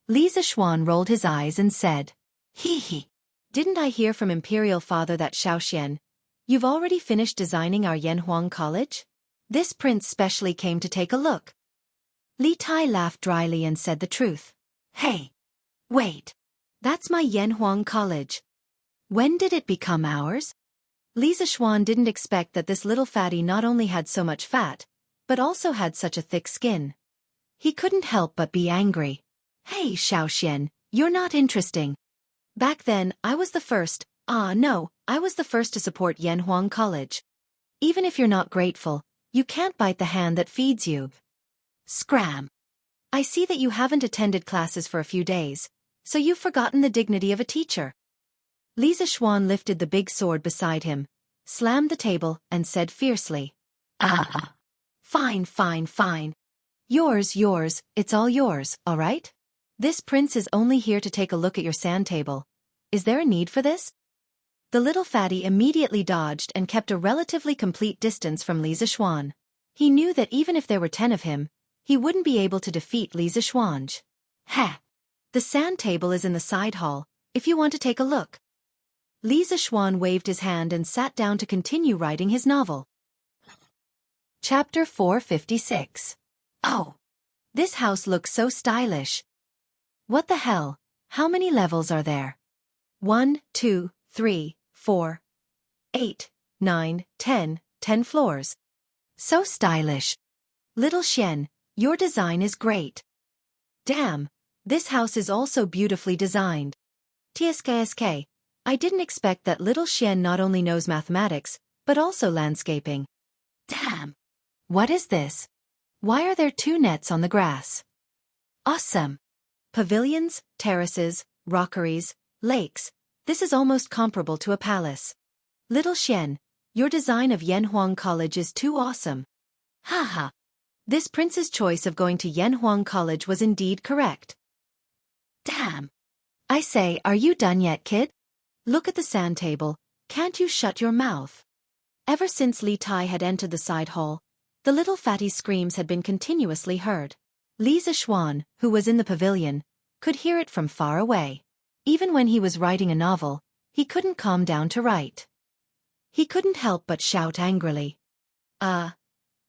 Li Zishuan rolled his eyes and said, Hee. Didn't I hear from Imperial Father that Xiaoxian, you've already finished designing our Yanhuang College? This prince specially came to take a look. Li Tai laughed dryly and said the truth. Hey! Wait! That's my Yanhuang College. When did it become ours? Li Zishuan didn't expect that this little fatty not only had so much fat, but also had such a thick skin. He couldn't help but be angry. Hey Xiaoxian, you're not interesting. Back then, I was the first, I was the first to support Yanhuang College. Even if you're not grateful, you can't bite the hand that feeds you. Scram! I see that you haven't attended classes for a few days, so you've forgotten the dignity of a teacher. Li Zishuan lifted the big sword beside him, slammed the table, and said fiercely. Fine, fine, fine. Yours, it's all yours, all right? This prince is only here to take a look at your sand table. Is there a need for this? The little fatty immediately dodged and kept a relatively complete distance from Li Zishuan. He knew that even if there were 10 of him, he wouldn't be able to defeat Li Zishuan. Ha! The sand table is in the side hall, if you want to take a look. Li Zishuan waved his hand and sat down to continue writing his novel. Chapter 456. Oh! This house looks so stylish. What the hell? How many levels are there? 1, 2, 3, 4, 8, 9, 10, 10 floors. So stylish. Little Xian, your design is great. Damn, this house is also beautifully designed. TSKSK, I didn't expect that little Xian not only knows mathematics, but also landscaping. Damn. What is this? Why are there 2 nets on the grass? Awesome. Pavilions, terraces, rockeries, lakes. This is almost comparable to a palace. Little Xian, your design of Yanhuang College is too awesome. Haha. This prince's choice of going to Yanhuang College was indeed correct. Damn. I say, are you done yet, kid? Look at the sand table, can't you shut your mouth? Ever since Li Tai had entered the side hall, the little fatty's screams had been continuously heard. Li Zishuan, who was in the pavilion, could hear it from far away. Even when he was writing a novel, he couldn't calm down to write. He couldn't help but shout angrily.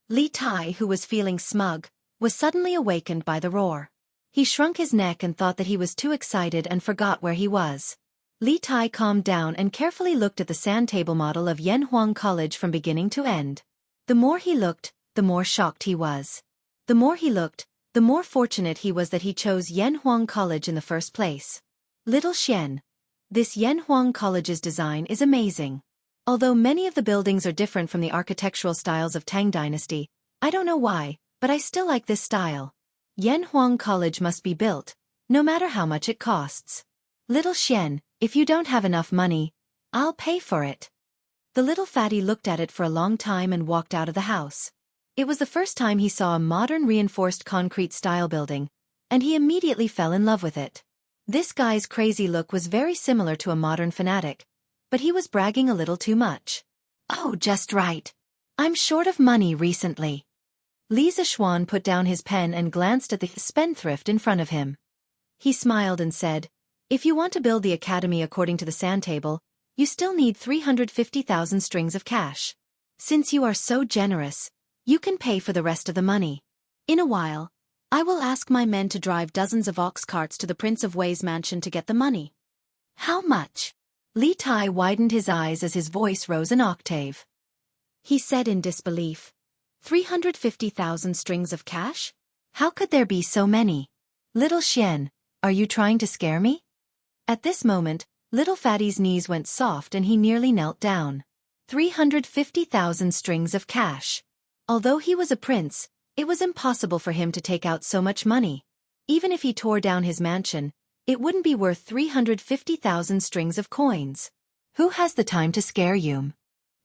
Li Tai, who was feeling smug, was suddenly awakened by the roar. He shrunk his neck and thought that he was too excited and forgot where he was. Li Tai calmed down and carefully looked at the sand table model of Yanhuang College from beginning to end. The more he looked, the more shocked he was. The more he looked, the more fortunate he was that he chose Yanhuang College in the first place. Little Xian, this Yanhuang College's design is amazing. Although many of the buildings are different from the architectural styles of Tang Dynasty, I don't know why, but I still like this style. Yanhuang College must be built, no matter how much it costs. Little Xian, if you don't have enough money, I'll pay for it. The little fatty looked at it for a long time and walked out of the house. It was the first time he saw a modern reinforced concrete style building, and he immediately fell in love with it. This guy's crazy look was very similar to a modern fanatic, but he was bragging a little too much. Oh, just right. I'm short of money recently. Li Zishuan put down his pen and glanced at the spendthrift in front of him. He smiled and said, if you want to build the academy according to the sand table, you still need 350,000 strings of cash. Since you are so generous, you can pay for the rest of the money. In a while, I will ask my men to drive dozens of ox carts to the Prince of Wei's mansion to get the money. How much? Li Tai widened his eyes as his voice rose an octave. He said in disbelief, 350,000 strings of cash? How could there be so many? Little Xian, are you trying to scare me? At this moment, little fatty's knees went soft and he nearly knelt down. 350,000 strings of cash. Although he was a prince, it was impossible for him to take out so much money. Even if he tore down his mansion, it wouldn't be worth 350,000 strings of coins. Who has the time to scare you?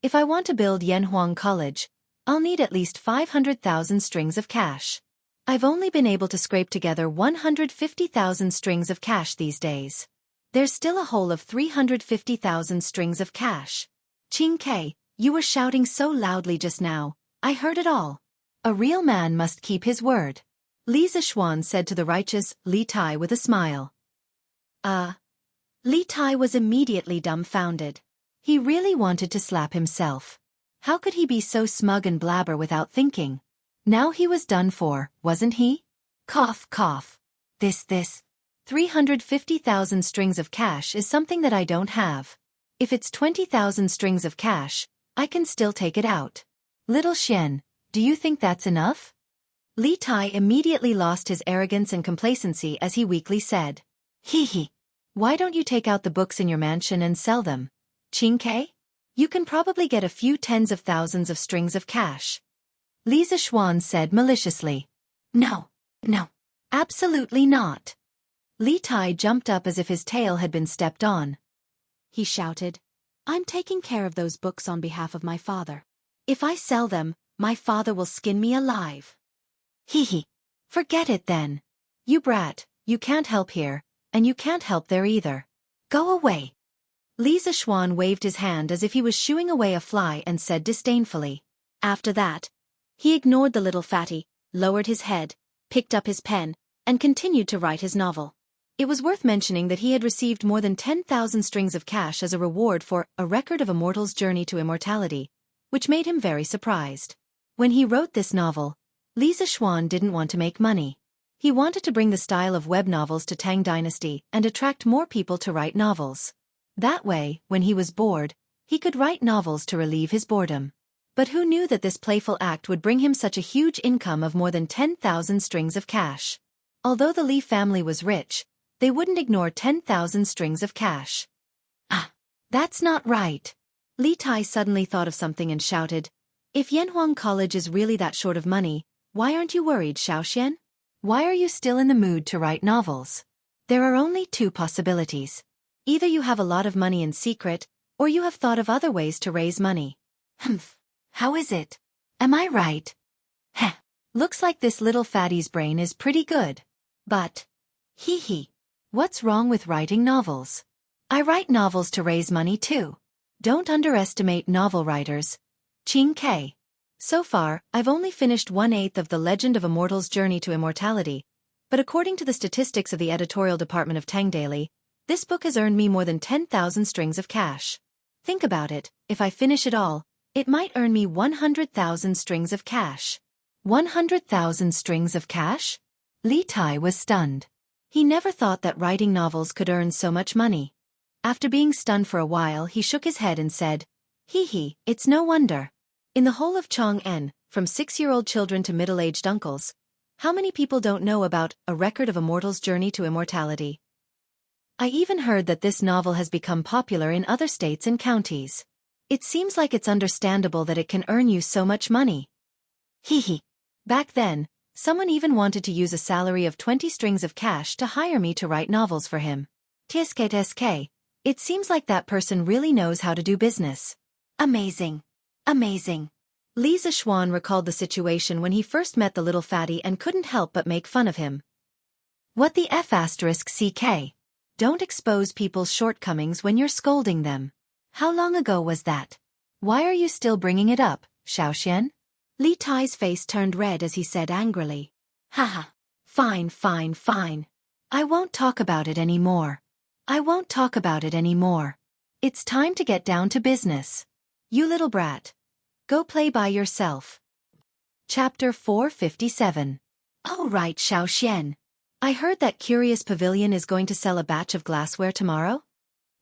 If I want to build Yanhuang College, I'll need at least 500,000 strings of cash. I've only been able to scrape together 150,000 strings of cash these days. There's still a hole of 350,000 strings of cash. Qing Ke, you were shouting so loudly just now, I heard it all. A real man must keep his word. Li Zishuan said to the righteous Li Tai with a smile. Li Tai was immediately dumbfounded. He really wanted to slap himself. How could he be so smug and blabber without thinking? Now he was done for, wasn't he? Cough, cough. This. 350,000 strings of cash is something that I don't have. If it's 20,000 strings of cash, I can still take it out. Little Xian, do you think that's enough? Li Tai immediately lost his arrogance and complacency as he weakly said. Hee. Why don't you take out the books in your mansion and sell them? Qingke? You can probably get a few tens of thousands of strings of cash. Li Zishuan said maliciously. No. Absolutely not. Li Tai jumped up as if his tail had been stepped on. He shouted, I'm taking care of those books on behalf of my father. If I sell them, my father will skin me alive. Hee. Forget it then. You brat, you can't help here, and you can't help there either. Go away. Li Zishuan waved his hand as if he was shooing away a fly and said disdainfully. After that, he ignored the little fatty, lowered his head, picked up his pen, and continued to write his novel. It was worth mentioning that he had received more than 10,000 strings of cash as a reward for A Record of a Mortal's Journey to Immortality, which made him very surprised. When he wrote this novel, Li Zishuan didn't want to make money. He wanted to bring the style of web novels to Tang Dynasty and attract more people to write novels. That way, when he was bored, he could write novels to relieve his boredom. But who knew that this playful act would bring him such a huge income of more than 10,000 strings of cash? Although the Li family was rich, they wouldn't ignore 10,000 strings of cash. Ah, that's not right. Li Tai suddenly thought of something and shouted, If Yanhuang College is really that short of money, why aren't you worried, Xiaoxian? Why are you still in the mood to write novels? There are only two possibilities. Either you have a lot of money in secret, or you have thought of other ways to raise money. Humph. How is it? Am I right? Heh. Looks like this little fatty's brain is pretty good. But, hee. What's wrong with writing novels? I write novels to raise money too. Don't underestimate novel writers. Qingke. So far, I've only finished 1/8 of The Legend of a Mortal's Journey to Immortality, but according to the statistics of the editorial department of Tang Daily, this book has earned me more than 10,000 strings of cash. Think about it, if I finish it all, it might earn me 100,000 strings of cash. 100,000 strings of cash? Li Tai was stunned. He never thought that writing novels could earn so much money. After being stunned for a while, he shook his head and said, Hee, it's no wonder. In the whole of Chang'an, from 6-year-old children to middle-aged uncles, how many people don't know about A Record of a Mortal's Journey to Immortality? I even heard that this novel has become popular in other states and counties. It seems like it's understandable that it can earn you so much money. Hee. Back then, someone even wanted to use a salary of 20 strings of cash to hire me to write novels for him. TSK. It seems like that person really knows how to do business. Amazing. Li Zishuan recalled the situation when he first met the little fatty and couldn't help but make fun of him. What the F***CK? Don't expose people's shortcomings when you're scolding them. How long ago was that? Why are you still bringing it up, Xiaoxian? Li Tai's face turned red as he said angrily. Haha. Fine. I won't talk about it anymore. It's time to get down to business. You little brat. Go play by yourself. Chapter 457. Oh right, Xiaoxian. I heard that Curious Pavilion is going to sell a batch of glassware tomorrow?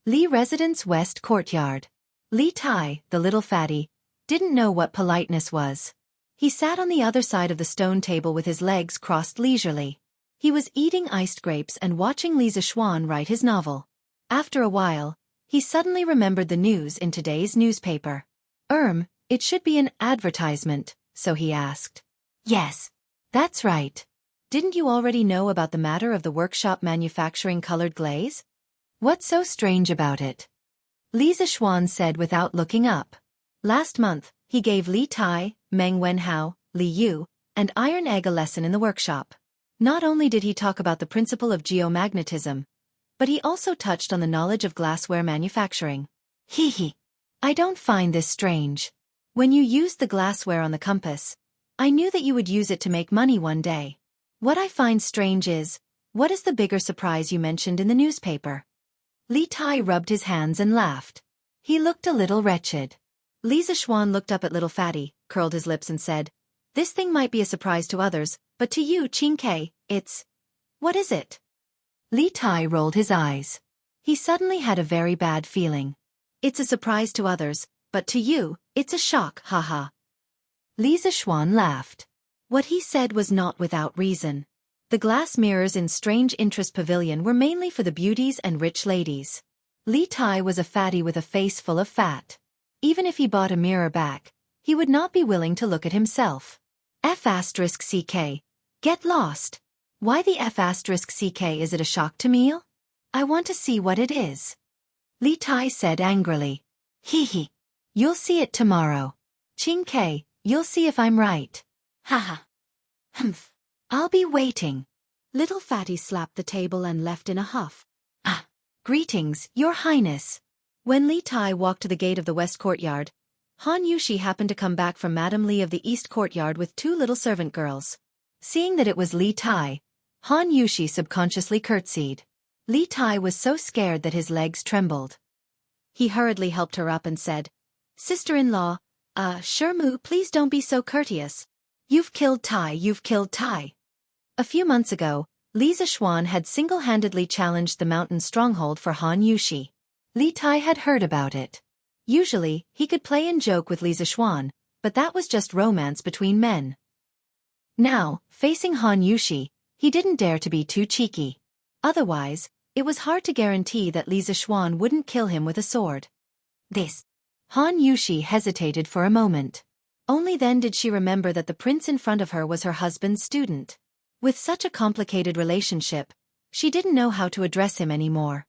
Li Residence West Courtyard. Li Tai, the little fatty, didn't know what politeness was. He sat on the other side of the stone table with his legs crossed leisurely. He was eating iced grapes and watching Li Zishuan write his novel. After a while, he suddenly remembered the news in today's newspaper. It should be an advertisement, so he asked. Yes, that's right. Didn't you already know about the matter of the workshop manufacturing colored glaze? What's so strange about it? Li Zishuan said without looking up. Last month, he gave Li Tai, Meng Wenhao, Li Yu, and Iron Egg a lesson in the workshop. Not only did he talk about the principle of geomagnetism, but he also touched on the knowledge of glassware manufacturing. Hee. I don't find this strange. When you used the glassware on the compass, I knew that you would use it to make money one day. What I find strange is, what is the bigger surprise you mentioned in the newspaper? Li Tai rubbed his hands and laughed. He looked a little wretched. Li Zixuan looked up at little fatty, curled his lips and said, "This thing might be a surprise to others, but to you, Qingke, it's... What is it?" Li Tai rolled his eyes. He suddenly had a very bad feeling. "It's a surprise to others, but to you, it's a shock, haha." Li Zixuan laughed. What he said was not without reason. The glass mirrors in Strange Interest Pavilion were mainly for the beauties and rich ladies. Li Tai was a fatty with a face full of fat. Even if he bought a mirror back, he would not be willing to look at himself. F***CK. Get lost. Why the F***CK? Is it a shock to me? I want to see what it is. Li Tai said angrily. Hee. You'll see it tomorrow. Qingke, you'll see if I'm right. Haha. Humph. I'll be waiting. Little fatty slapped the table and left in a huff. Ah. Greetings, Your Highness. When Li Tai walked to the gate of the West Courtyard, Han Yushi happened to come back from Madame Li of the East Courtyard with 2 little servant girls. Seeing that it was Li Tai, Han Yushi subconsciously curtsied. Li Tai was so scared that his legs trembled. He hurriedly helped her up and said, "Sister-in-law, Shermu, please don't be so courteous. You've killed Tai. A few months ago, Li Zixuan had single-handedly challenged the mountain stronghold for Han Yushi. Li Tai had heard about it. Usually, he could play and joke with Li Zixuan, but that was just romance between men. Now, facing Han Yushi, he didn't dare to be too cheeky. Otherwise, it was hard to guarantee that Li Zixuan wouldn't kill him with a sword. Han Yushi hesitated for a moment. Only then did she remember that the prince in front of her was her husband's student. With such a complicated relationship, she didn't know how to address him anymore.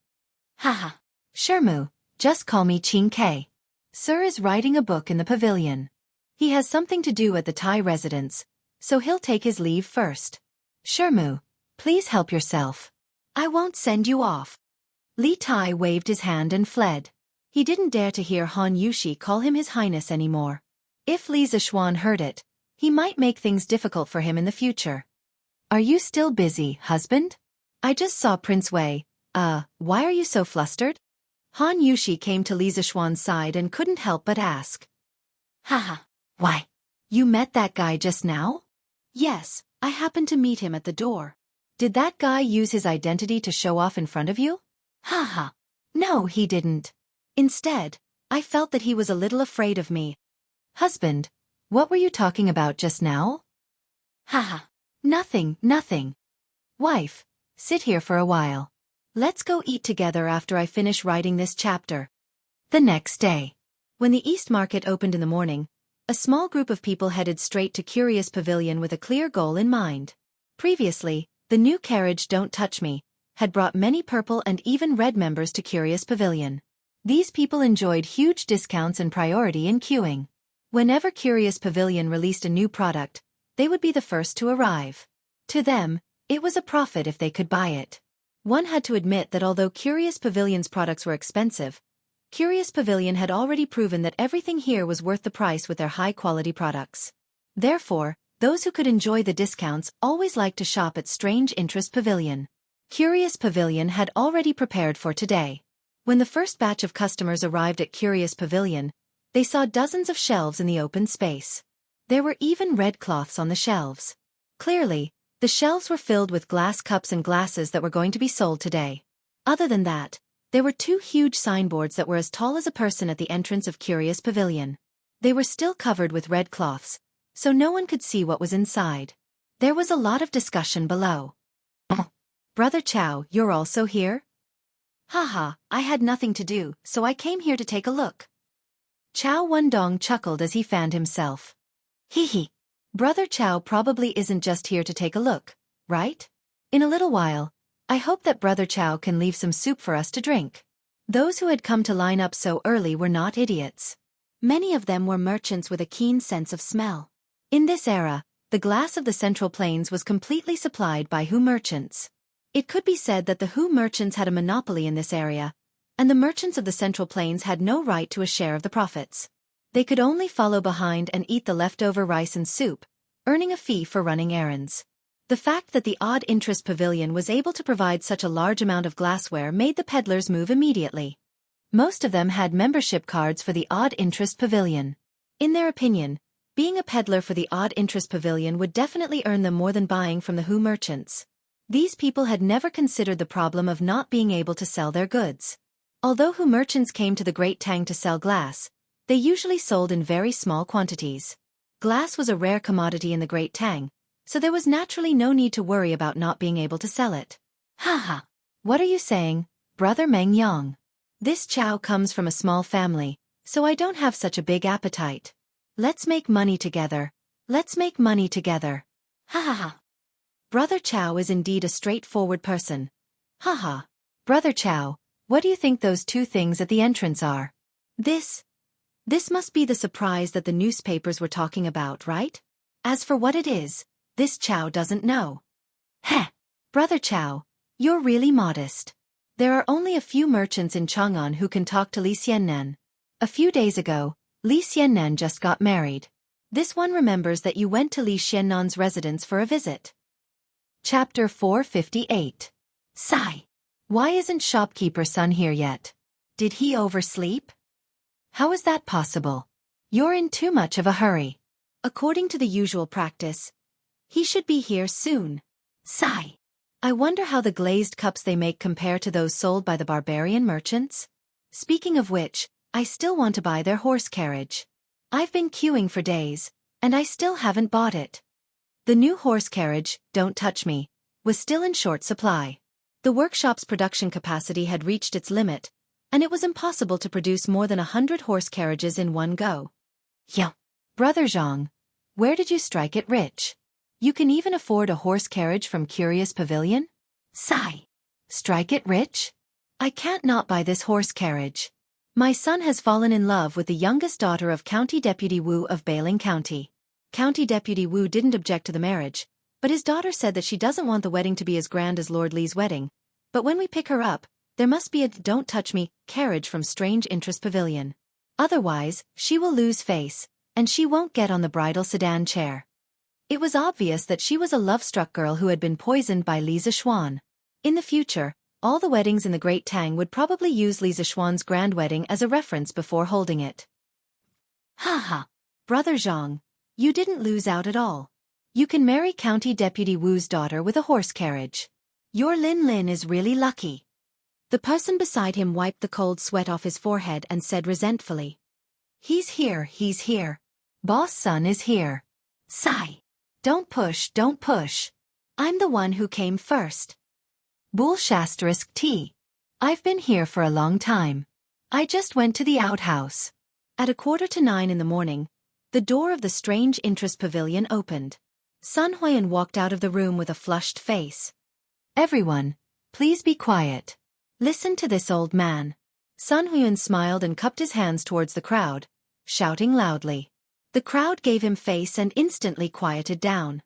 Haha. Shermu, just call me Qingke. Sir is writing a book in the pavilion. He has something to do at the Tai residence, so he'll take his leave first. Shermu, please help yourself. I won't send you off. Li Tai waved his hand and fled. He didn't dare to hear Han Yushi call him His Highness anymore. If Li Zixuan heard it, he might make things difficult for him in the future. Are you still busy, husband? I just saw Prince Wei. Why are you so flustered? Han Yushi came to Li Zixuan's side and couldn't help but ask. Haha. Why? You met that guy just now? Yes, I happened to meet him at the door. Did that guy use his identity to show off in front of you? Haha. No, he didn't. Instead, I felt that he was a little afraid of me. Husband, what were you talking about just now? Haha. Nothing. Wife, sit here for a while. Let's go eat together after I finish writing this chapter. The next day. When the East Market opened in the morning, a small group of people headed straight to Curious Pavilion with a clear goal in mind. Previously, the new carriage Don't Touch Me had brought many purple and even red members to Curious Pavilion. These people enjoyed huge discounts and priority in queuing. Whenever Curious Pavilion released a new product, they would be the first to arrive. To them, it was a profit if they could buy it. One had to admit that although Curious Pavilion's products were expensive, Curious Pavilion had already proven that everything here was worth the price with their high-quality products. Therefore, those who could enjoy the discounts always liked to shop at Strange Interest Pavilion. Curious Pavilion had already prepared for today. When the first batch of customers arrived at Curious Pavilion, they saw dozens of shelves in the open space. There were even red cloths on the shelves. Clearly, the shelves were filled with glass cups and glasses that were going to be sold today. Other than that, there were 2 huge signboards that were as tall as a person at the entrance of Curious Pavilion. They were still covered with red cloths, so no one could see what was inside. There was a lot of discussion below. Brother Chow, you're also here? Haha, I had nothing to do, so I came here to take a look. Chow Wendong chuckled as he fanned himself. Hee. Brother Chow probably isn't just here to take a look, right? In a little while, I hope that Brother Chow can leave some soup for us to drink. Those who had come to line up so early were not idiots. Many of them were merchants with a keen sense of smell. In this era, the glass of the Central Plains was completely supplied by Hu merchants. It could be said that the Hu merchants had a monopoly in this area, and the merchants of the Central Plains had no right to a share of the profits. They could only follow behind and eat the leftover rice and soup, earning a fee for running errands. The fact that the Odd Interest Pavilion was able to provide such a large amount of glassware made the peddlers move immediately. Most of them had membership cards for the Odd Interest Pavilion. In their opinion, being a peddler for the Odd Interest Pavilion would definitely earn them more than buying from the Hu merchants. These people had never considered the problem of not being able to sell their goods. Although Hu merchants came to the Great Tang to sell glass, they usually sold in very small quantities. Glass was a rare commodity in the Great Tang, so there was naturally no need to worry about not being able to sell it. Haha. What are you saying, Brother Meng Yang? This chow comes from a small family, so I don't have such a big appetite. Let's make money together. Let's make money together. Ha ha ha. Brother Chow is indeed a straightforward person. Ha ha. Brother Chow, what do you think those two things at the entrance are? This must be the surprise that the newspapers were talking about, right? As for what it is, this Chow doesn't know. Heh. Brother Chow, you're really modest. There are only a few merchants in Chang'an who can talk to Li Xiannan. A few days ago, Li Xiannan just got married. This one remembers that you went to Li Xiannan's residence for a visit. Chapter 458. Sigh. Why isn't shopkeeper Sun here yet? Did he oversleep? How is that possible? You're in too much of a hurry. According to the usual practice, he should be here soon. Sigh. I wonder how the glazed cups they make compare to those sold by the barbarian merchants? Speaking of which, I still want to buy their horse carriage. I've been queuing for days, and I still haven't bought it. The new horse carriage, Don't Touch Me, was still in short supply. The workshop's production capacity had reached its limit, and it was impossible to produce more than 100 horse carriages in one go. Yeah. Brother Zhang, where did you strike it rich? You can even afford a horse carriage from Curious Pavilion? Sigh. Strike it rich? I can't not buy this horse carriage. My son has fallen in love with the youngest daughter of County Deputy Wu of Bailing County. County Deputy Wu didn't object to the marriage, but his daughter said that she doesn't want the wedding to be as grand as Lord Li's wedding. But when we pick her up, there must be a Don't Touch Me carriage from Strange Interest Pavilion. Otherwise, she will lose face, and she won't get on the bridal sedan chair. It was obvious that she was a love-struck girl who had been poisoned by Li Zixuan. In the future, all the weddings in the Great Tang would probably use Li Zixuan's grand wedding as a reference before holding it. Ha ha. Brother Zhang, you didn't lose out at all. You can marry County Deputy Wu's daughter with a horse carriage. Your Lin Lin is really lucky. The person beside him wiped the cold sweat off his forehead and said resentfully. He's here, he's here. Boss Sun is here. Sigh. Don't push, don't push. I'm the one who came first. Bull*****. I've been here for a long time. I just went to the outhouse. At 8:45 in the morning, the door of the Strange Interest Pavilion opened. Sun Huiyan walked out of the room with a flushed face. Everyone, please be quiet. Listen to this old man. Sun Huiyan smiled and cupped his hands towards the crowd, shouting loudly. The crowd gave him face and instantly quieted down.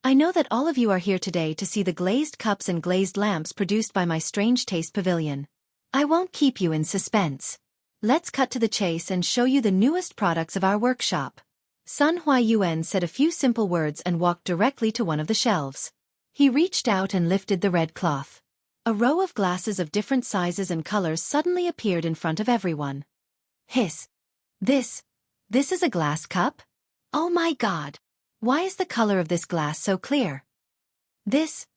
I know that all of you are here today to see the glazed cups and glazed lamps produced by my Strange Taste Pavilion. I won't keep you in suspense. Let's cut to the chase and show you the newest products of our workshop. Sun Huiyuan said a few simple words and walked directly to one of the shelves. He reached out and lifted the red cloth. A row of glasses of different sizes and colors suddenly appeared in front of everyone. Hiss. This is a glass cup? Oh my god! Why is the color of this glass so clear? This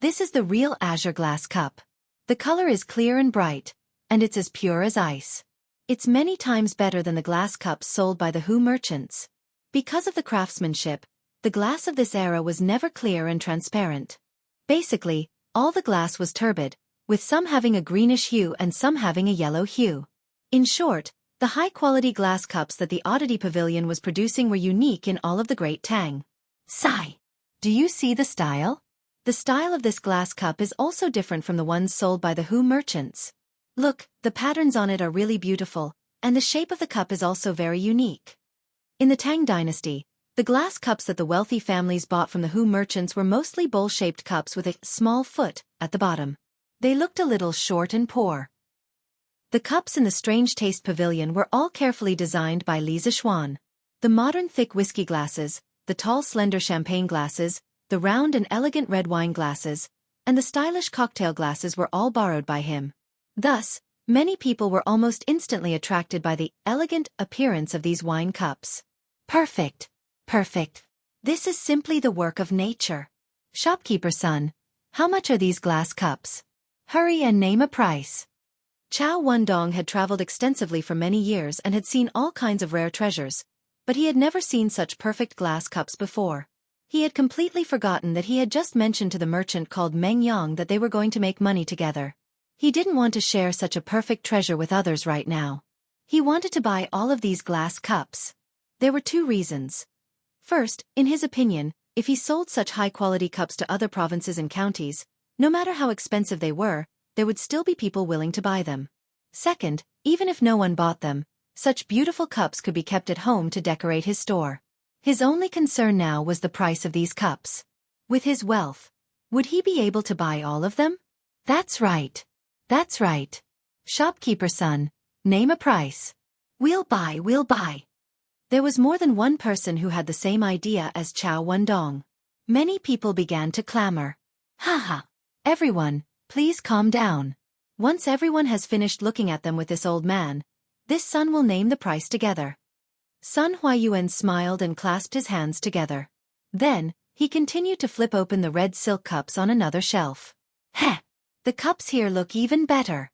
is the real azure glass cup. The color is clear and bright, and it's as pure as ice. It's many times better than the glass cups sold by the Hu merchants. Because of the craftsmanship, the glass of this era was never clear and transparent. Basically, all the glass was turbid, with some having a greenish hue and some having a yellow hue. In short, the high-quality glass cups that the Oddity Pavilion was producing were unique in all of the Great Tang. Sigh. Do you see the style? The style of this glass cup is also different from the ones sold by the Hu merchants. Look, the patterns on it are really beautiful, and the shape of the cup is also very unique. In the Tang dynasty, the glass cups that the wealthy families bought from the Hu merchants were mostly bowl-shaped cups with a small foot at the bottom. They looked a little short and poor. The cups in the Strange Taste Pavilion were all carefully designed by Li Zixuan. The modern thick whiskey glasses, the tall slender champagne glasses, the round and elegant red wine glasses, and the stylish cocktail glasses were all borrowed by him. Thus, Many people were almost instantly attracted by the elegant appearance of these wine cups. Perfect. Perfect. This is simply the work of nature. Shopkeeper son, how much are these glass cups? Hurry and name a price. Chao Wendong had traveled extensively for many years and had seen all kinds of rare treasures, but he had never seen such perfect glass cups before. He had completely forgotten that he had just mentioned to the merchant called Meng Yang that they were going to make money together. He didn't want to share such a perfect treasure with others right now. He wanted to buy all of these glass cups. There were two reasons. First, in his opinion, if he sold such high-quality cups to other provinces and counties, no matter how expensive they were, there would still be people willing to buy them. Second, even if no one bought them, such beautiful cups could be kept at home to decorate his store. His only concern now was the price of these cups. With his wealth, would he be able to buy all of them? That's right. That's right. Shopkeeper son, name a price. We'll buy. There was more than one person who had the same idea as Chao Wendong. Many people began to clamor. Haha. Everyone, please calm down. Once everyone has finished looking at them with this old man, this son will name the price together. Sun Huayuan smiled and clasped his hands together. Then, he continued to flip open the red silk cups on another shelf. Heh! The cups here look even better.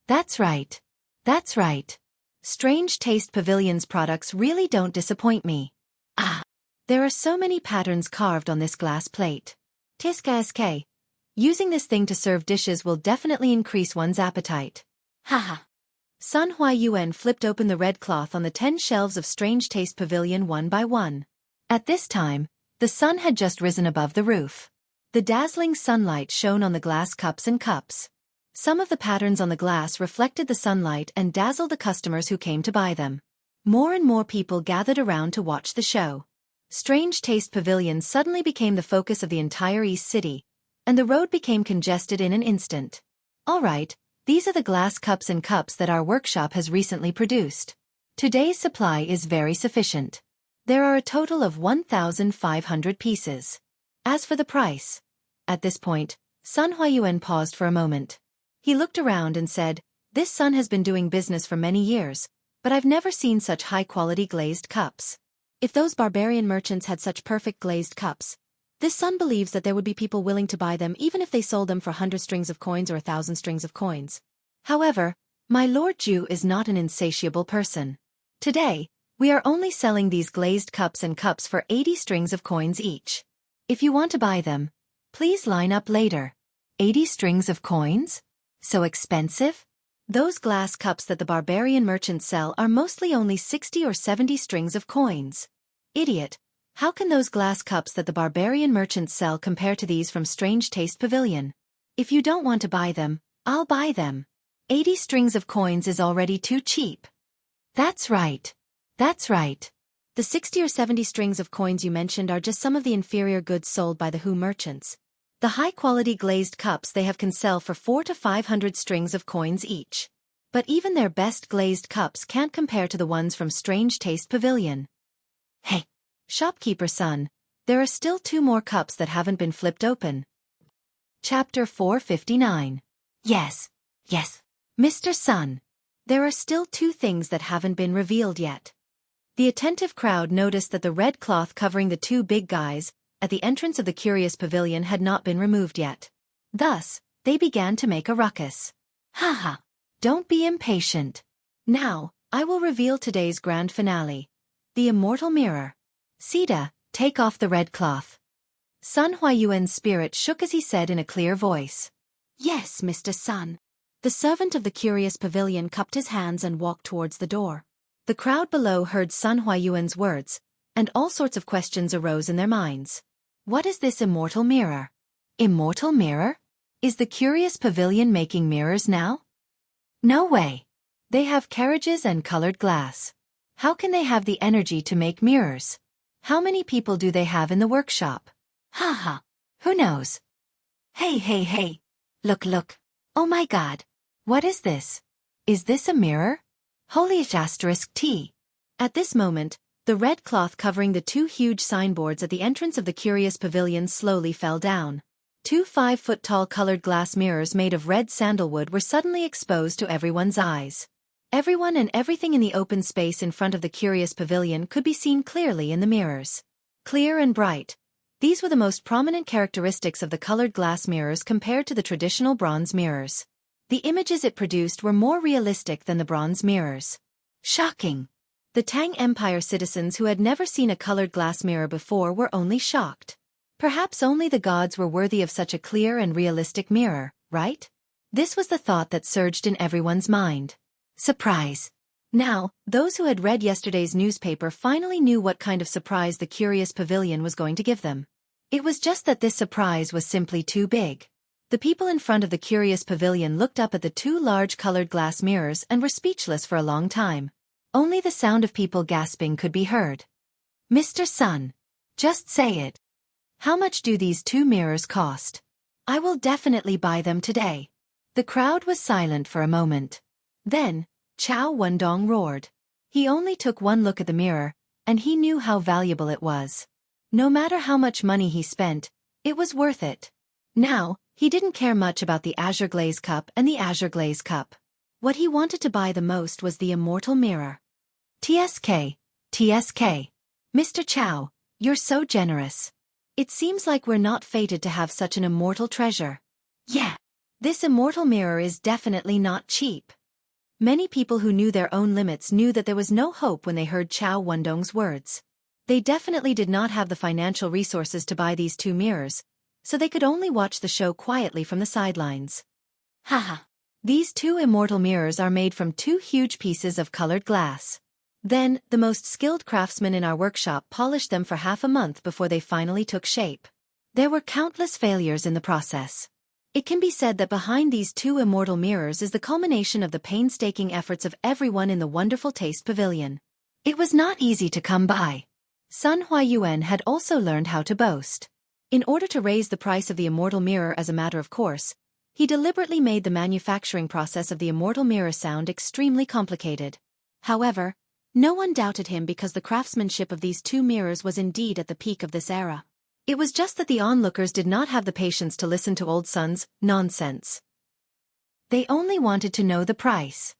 That's right. That's right. Strange Taste Pavilion's products really don't disappoint me. Ah! There are so many patterns carved on this glass plate. Tisk. Using this thing to serve dishes will definitely increase one's appetite. Haha. Sun Huayuan flipped open the red cloth on the 10 shelves of Strange Taste Pavilion one by one. At this time, the sun had just risen above the roof. The dazzling sunlight shone on the glass cups and cups. Some of the patterns on the glass reflected the sunlight and dazzled the customers who came to buy them. More and more people gathered around to watch the show. Strange Taste Pavilion suddenly became the focus of the entire East City, and the road became congested in an instant. All right, these are the glass cups and cups that our workshop has recently produced. Today's supply is very sufficient. There are a total of 1,500 pieces. As for the price, at this point, Sun Huayuan paused for a moment. He looked around and said, "This son has been doing business for many years, but I've never seen such high-quality glazed cups. If those barbarian merchants had such perfect glazed cups, this son believes that there would be people willing to buy them even if they sold them for 100 strings of coins or 1,000 strings of coins. However, my Lord Ju is not an insatiable person. Today, we are only selling these glazed cups and cups for 80 strings of coins each. If you want to buy them, please line up later." 80 strings of coins? So expensive? Those glass cups that the barbarian merchants sell are mostly only 60 or 70 strings of coins. Idiot. How can those glass cups that the barbarian merchants sell compare to these from Strange Taste Pavilion? If you don't want to buy them, I'll buy them. 80 strings of coins is already too cheap. That's right. That's right. The 60 or 70 strings of coins you mentioned are just some of the inferior goods sold by the Hu merchants. The high-quality glazed cups they have can sell for 400 to 500 strings of coins each. But even their best glazed cups can't compare to the ones from Strange Taste Pavilion. Hey! Shopkeeper son, there are still 2 more cups that haven't been flipped open. Chapter 459. Yes. Mr. Sun. There are still 2 things that haven't been revealed yet. The attentive crowd noticed that the red cloth covering the 2 big guys at the entrance of the curious pavilion had not been removed yet. Thus, they began to make a ruckus. Haha. Don't be impatient. Now, I will reveal today's grand finale. The immortal mirror. Sita, take off the red cloth. Sun Huayuan's spirit shook as he said in a clear voice. Yes, Mr. Sun. The servant of the curious pavilion cupped his hands and walked towards the door. The crowd below heard Sun Huayuan's words, and all sorts of questions arose in their minds. What is this immortal mirror? Immortal mirror? Is the curious pavilion making mirrors now? No way. They have carriages and colored glass. How can they have the energy to make mirrors? How many people do they have in the workshop? Haha. Who knows? Hey. Look. Oh my god. What is this? Is this a mirror? Holy *T. At this moment, the red cloth covering the 2 huge signboards at the entrance of the curious pavilion slowly fell down. 2 5-foot-tall colored glass mirrors made of red sandalwood were suddenly exposed to everyone's eyes. Everyone and everything in the open space in front of the curious pavilion could be seen clearly in the mirrors. Clear and bright. These were the most prominent characteristics of the colored glass mirrors compared to the traditional bronze mirrors. The images it produced were more realistic than the bronze mirrors. Shocking! The Tang Empire citizens who had never seen a colored glass mirror before were only shocked. Perhaps only the gods were worthy of such a clear and realistic mirror, right? This was the thought that surged in everyone's mind. Surprise! Now, those who had read yesterday's newspaper finally knew what kind of surprise the curious pavilion was going to give them. It was just that this surprise was simply too big. The people in front of the curious pavilion looked up at the 2 large colored glass mirrors and were speechless for a long time. Only the sound of people gasping could be heard. Mr. Sun, just say it. How much do these 2 mirrors cost? I will definitely buy them today. The crowd was silent for a moment. Then, Chao Wendong roared. He only took one look at the mirror, and he knew how valuable it was. No matter how much money he spent, it was worth it. Now, he didn't care much about the azure glaze cup and the azure glaze cup. What he wanted to buy the most was the immortal mirror. TSK, TSK. Mr. Chao, you're so generous. It seems like we're not fated to have such an immortal treasure. Yeah. This immortal mirror is definitely not cheap. Many people who knew their own limits knew that there was no hope when they heard Chao Wendong's words. They definitely did not have the financial resources to buy these 2 mirrors, so they could only watch the show quietly from the sidelines. Haha. These 2 immortal mirrors are made from 2 huge pieces of colored glass. Then, the most skilled craftsmen in our workshop polished them for half a month before they finally took shape. There were countless failures in the process. It can be said that behind these 2 immortal mirrors is the culmination of the painstaking efforts of everyone in the Wonderful Taste Pavilion. It was not easy to come by. Sun Huayuan had also learned how to boast. In order to raise the price of the immortal mirror as a matter of course, he deliberately made the manufacturing process of the immortal mirror sound extremely complicated. However, no one doubted him because the craftsmanship of these 2 mirrors was indeed at the peak of this era. It was just that the onlookers did not have the patience to listen to old Sun's nonsense. They only wanted to know the price.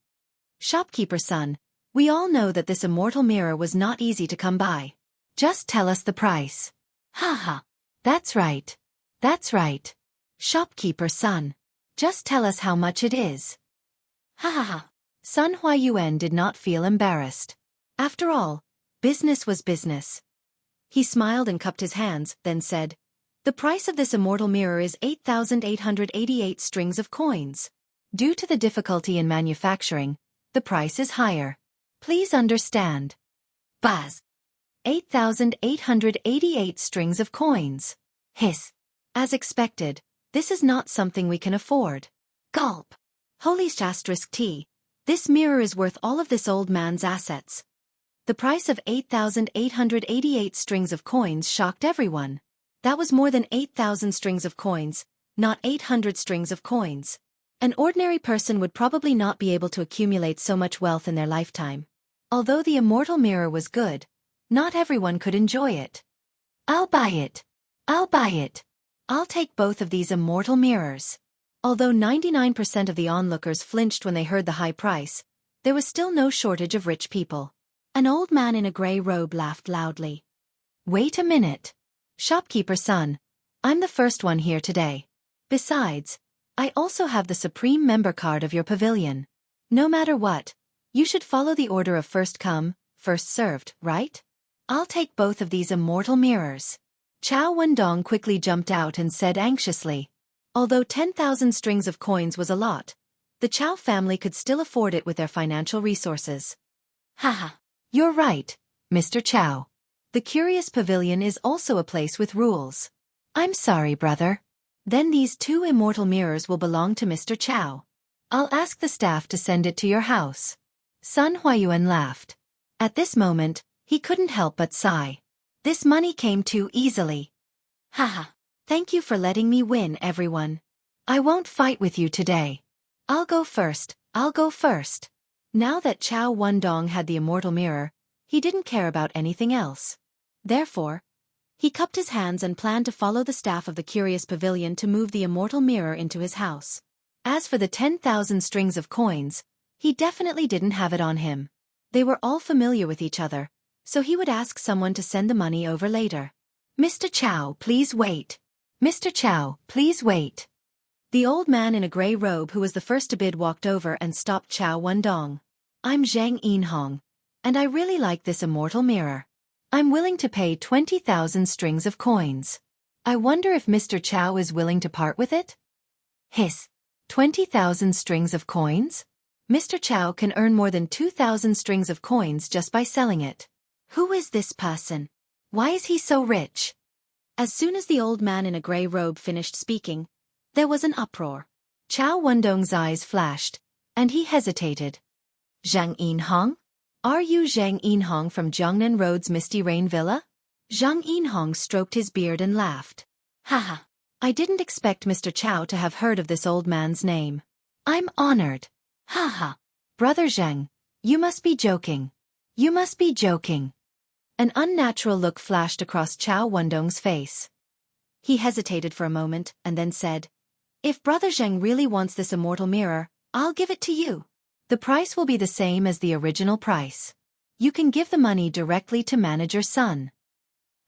Shopkeeper Sun, we all know that this immortal mirror was not easy to come by. Just tell us the price. Haha. That's right. That's right. Shopkeeper Sun, just tell us how much it is. Ha ha ha. Sun Huayuan did not feel embarrassed. After all, business was business. He smiled and cupped his hands, then said, the price of this immortal mirror is 8,888 strings of coins. Due to the difficulty in manufacturing, the price is higher. Please understand. Buzz. 8,888 strings of coins. Hiss. As expected, this is not something we can afford. Gulp. Holy *T. This mirror is worth all of this old man's assets. The price of 8,888 strings of coins shocked everyone. That was more than 8,000 strings of coins, not 800 strings of coins. An ordinary person would probably not be able to accumulate so much wealth in their lifetime. Although the immortal mirror was good, not everyone could enjoy it. I'll buy it. I'll buy it. I'll take both of these immortal mirrors. Although 99% of the onlookers flinched when they heard the high price, there was still no shortage of rich people. An old man in a gray robe laughed loudly. Wait a minute. Shopkeeper Sun, I'm the first one here today. Besides, I also have the supreme member card of your pavilion. No matter what, you should follow the order of first come, first served, right? I'll take both of these immortal mirrors. Chao Wendong quickly jumped out and said anxiously. Although 10,000 strings of coins was a lot, the Chao family could still afford it with their financial resources. Haha. You're right, Mr. Chao. The Curious Pavilion is also a place with rules. I'm sorry, brother. Then these 2 immortal mirrors will belong to Mr. Chao. I'll ask the staff to send it to your house. Sun Huayuan laughed. At this moment, he couldn't help but sigh. This money came too easily. Haha. Thank you for letting me win, everyone. I won't fight with you today. I'll go first. I'll go first. Now that Chao Wendong had the immortal mirror, he didn't care about anything else. Therefore, He cupped his hands and planned to follow the staff of the curious pavilion to move the immortal mirror into his house. As for the 10,000 strings of coins, he definitely didn't have it on him. They were all familiar with each other, so he would ask someone to send the money over later. Mr. Chow, please wait. Mr. Chow, please wait. The old man in a gray robe who was the first to bid walked over and stopped Chow Wendong. I'm Zhang Yinhong, and I really like this immortal mirror. I'm willing to pay 20,000 strings of coins. I wonder if Mr. Chow is willing to part with it? Hiss. 20,000 strings of coins? Mr. Chow can earn more than 2,000 strings of coins just by selling it. Who is this person? Why is he so rich? As soon as the old man in a gray robe finished speaking, there was an uproar. Chow Wendong's eyes flashed, and he hesitated. Zhang Yinhong? Are you Zhang Yinhong from Jiangnan Road's Misty Rain Villa? Zhang Yinhong stroked his beard and laughed. Haha. I didn't expect Mr. Chow to have heard of this old man's name. I'm honored. Haha. Brother Zhang, you must be joking. You must be joking. An unnatural look flashed across Chow Wendong's face. He hesitated for a moment and then said, If Brother Zhang really wants this immortal mirror, I'll give it to you. The price will be the same as the original price. You can give the money directly to Manager Sun.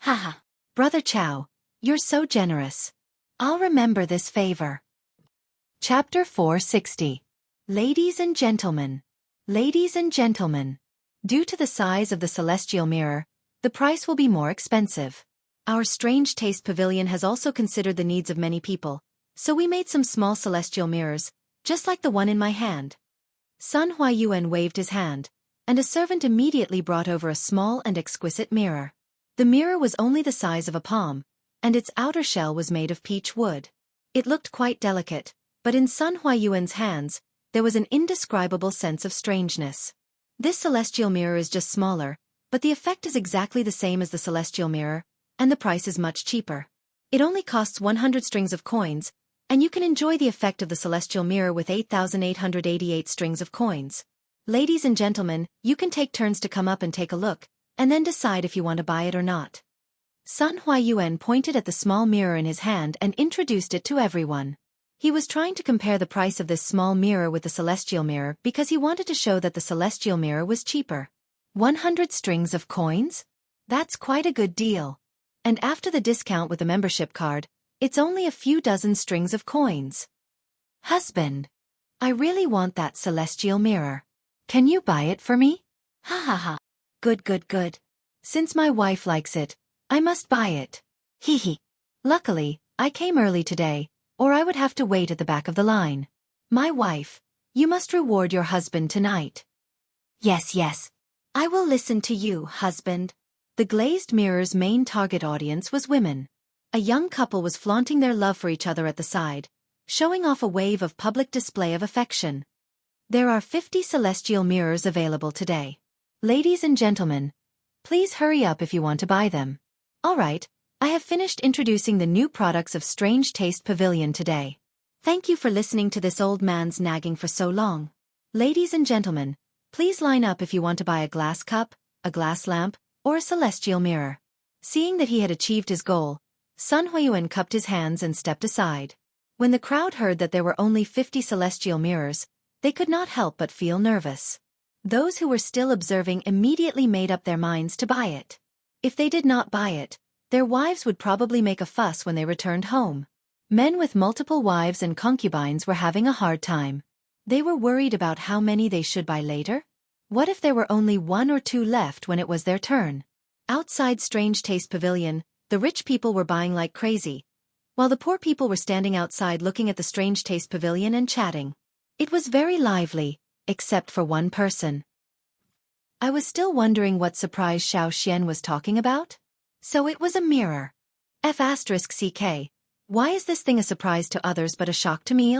Haha. Brother Chow, you're so generous. I'll remember this favor. Chapter 460. Ladies and gentlemen. Ladies and gentlemen. Due to the size of the celestial mirror, the price will be more expensive. Our strange taste pavilion has also considered the needs of many people, so we made some small celestial mirrors, just like the one in my hand. Sun Huayuan waved his hand, and a servant immediately brought over a small and exquisite mirror. The mirror was only the size of a palm, and its outer shell was made of peach wood. It looked quite delicate, but in Sun Huayuan's hands, there was an indescribable sense of strangeness. This celestial mirror is just smaller, but the effect is exactly the same as the celestial mirror, and the price is much cheaper. It only costs 100 strings of coins, and you can enjoy the effect of the celestial mirror with 8,888 strings of coins. Ladies and gentlemen, you can take turns to come up and take a look, and then decide if you want to buy it or not. Sun Huayuan pointed at the small mirror in his hand and introduced it to everyone. He was trying to compare the price of this small mirror with the celestial mirror because he wanted to show that the celestial mirror was cheaper. 100 strings of coins? That's quite a good deal. And after the discount with the membership card, it's only a few dozen strings of coins. Husband, I really want that celestial mirror. Can you buy it for me? Ha ha ha. Good, good, good. Since my wife likes it, I must buy it. Hee hee. Luckily, I came early today, or I would have to wait at the back of the line. My wife, you must reward your husband tonight. Yes, yes. I will listen to you, husband. The glazed mirror's main target audience was women. A young couple was flaunting their love for each other at the side, showing off a wave of public display of affection. There are 50 celestial mirrors available today. Ladies and gentlemen, please hurry up if you want to buy them. Alright, I have finished introducing the new products of Strange Taste Pavilion today. Thank you for listening to this old man's nagging for so long. Ladies and gentlemen, please line up if you want to buy a glass cup, a glass lamp, or a celestial mirror. Seeing that he had achieved his goal, Sun Huayuan cupped his hands and stepped aside. When the crowd heard that there were only 50 celestial mirrors, they could not help but feel nervous. Those who were still observing immediately made up their minds to buy it. If they did not buy it, their wives would probably make a fuss when they returned home. Men with multiple wives and concubines were having a hard time. They were worried about how many they should buy later. What if there were only 1 or 2 left when it was their turn? Outside Strange Taste Pavilion, the rich people were buying like crazy, while the poor people were standing outside looking at the Strange Taste Pavilion and chatting. It was very lively, except for one person. I was still wondering what surprise Xianxia was talking about. So it was a mirror. F***CK. Why is this thing a surprise to others but a shock to me?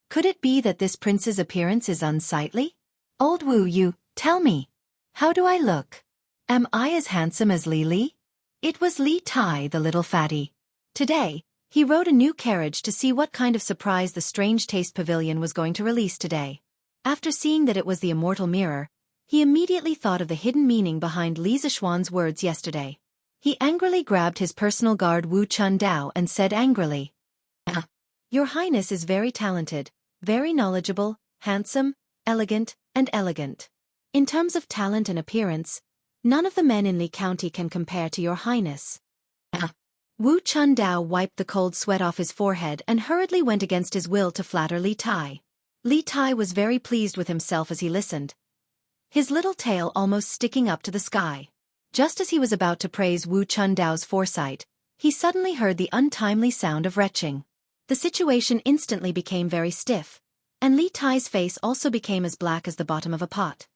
Could it be that this prince's appearance is unsightly? Old Wu Yu, tell me. How do I look? Am I as handsome as Li Li? It was Li Tai, the little fatty. Today, he rode a new carriage to see what kind of surprise the Strange Taste Pavilion was going to release today. After seeing that it was the immortal mirror, he immediately thought of the hidden meaning behind Li Zishuan's words yesterday. He angrily grabbed his personal guard Wu Chundao and said angrily, "Your Highness is very talented, very knowledgeable, handsome, elegant, and elegant. In terms of talent and appearance, none of the men in Li County can compare to your Highness." Wu Chundao wiped the cold sweat off his forehead and hurriedly went against his will to flatter Li Tai. Li Tai was very pleased with himself as he listened, his little tail almost sticking up to the sky. Just as he was about to praise Wu Chundao's foresight, he suddenly heard the untimely sound of retching. The situation instantly became very stiff, and Li Tai's face also became as black as the bottom of a pot.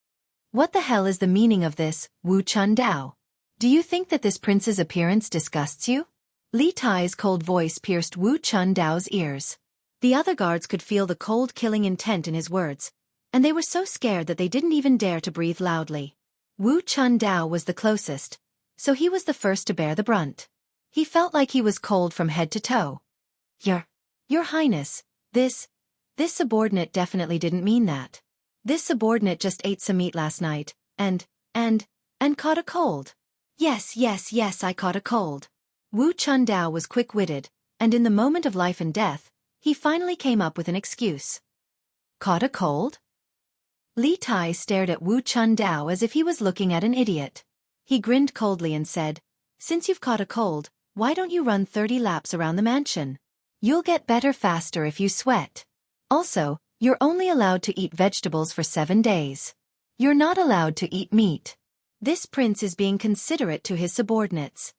"What the hell is the meaning of this, Wu Chundao? Do you think that this prince's appearance disgusts you?" Li Tai's cold voice pierced Wu Chundao's ears. The other guards could feel the cold killing intent in his words, and they were so scared that they didn't even dare to breathe loudly. Wu Chundao was the closest, so he was the first to bear the brunt. He felt like he was cold from head to toe. Your Highness, this subordinate definitely didn't mean that. This subordinate just ate some meat last night, and caught a cold. Yes, I caught a cold." Wu Chundao was quick-witted, and in the moment of life and death, he finally came up with an excuse. "Caught a cold?" Li Tai stared at Wu Chundao as if he was looking at an idiot. He grinned coldly and said, "Since you've caught a cold, why don't you run 30 laps around the mansion? You'll get better faster if you sweat. Also, you're only allowed to eat vegetables for 7 days. You're not allowed to eat meat." This prince is being considerate to his subordinates.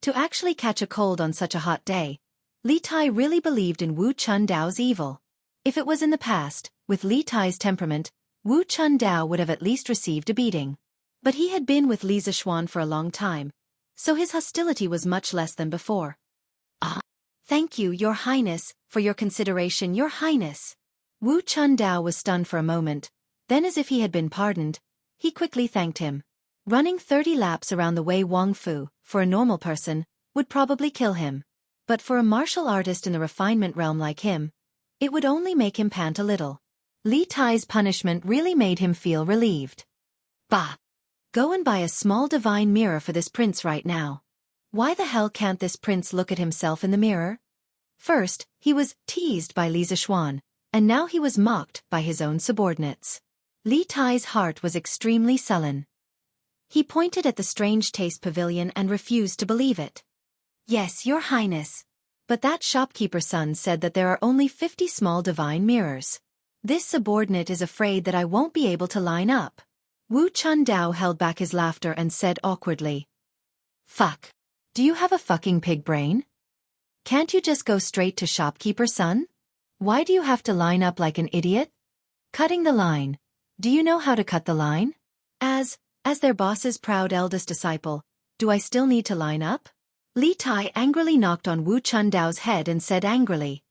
To actually catch a cold on such a hot day, Li Tai really believed in Wu Chundao's evil. If it was in the past, with Li Tai's temperament, Wu Chundao would have at least received a beating. But he had been with Li Zishuan for a long time, so his hostility was much less than before. Thank you, Your Highness, for your consideration, Your Highness." Wu Chundao was stunned for a moment, then as if he had been pardoned, he quickly thanked him. Running 30 laps around the Wei Wangfu, for a normal person, would probably kill him. But for a martial artist in the refinement realm like him, it would only make him pant a little. Li Tai's punishment really made him feel relieved. "Bah! Go and buy a small divine mirror for this prince right now." Why the hell can't this prince look at himself in the mirror? First, he was teased by Li Zishuan, and now he was mocked by his own subordinates. Li Tai's heart was extremely sullen. He pointed at the strange taste pavilion and refused to believe it. "Yes, Your Highness. But that shopkeeper's son said that there are only 50 small divine mirrors. This subordinate is afraid that I won't be able to line up." Wu Chundao held back his laughter and said awkwardly, "Fuck. Do you have a fucking pig brain? Can't you just go straight to shopkeeper son? Why do you have to line up like an idiot? Cutting the line. Do you know how to cut the line? As their boss's proud eldest disciple, do I still need to line up?" Li Tai angrily knocked on Wu Chundao's head and said angrily,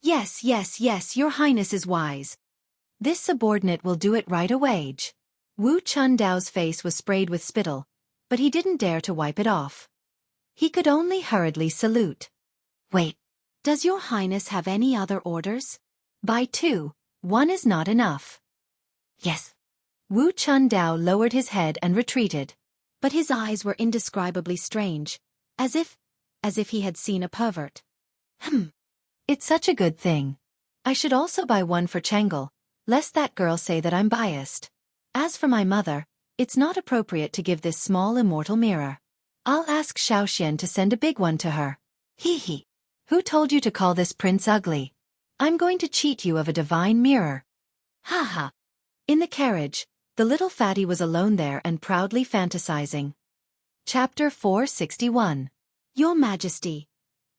Yes, Your Highness is wise. This subordinate will do it right away." Wu Chundao's face was sprayed with spittle, but he didn't dare to wipe it off. He could only hurriedly salute. "Wait, does Your Highness have any other orders?" "Buy 2, 1 is not enough." "Yes." Wu Chundao lowered his head and retreated. But his eyes were indescribably strange, as if he had seen a pervert. It's such a good thing. I should also buy 1 for Chengel, lest that girl say that I'm biased. As for my mother, it's not appropriate to give this small immortal mirror. I'll ask Xiaoxian to send a big one to her. Hee. Who told you to call this prince ugly? I'm going to cheat you of a divine mirror. Ha. In the carriage, the little fatty was alone there and proudly fantasizing. Chapter 461. Your Majesty.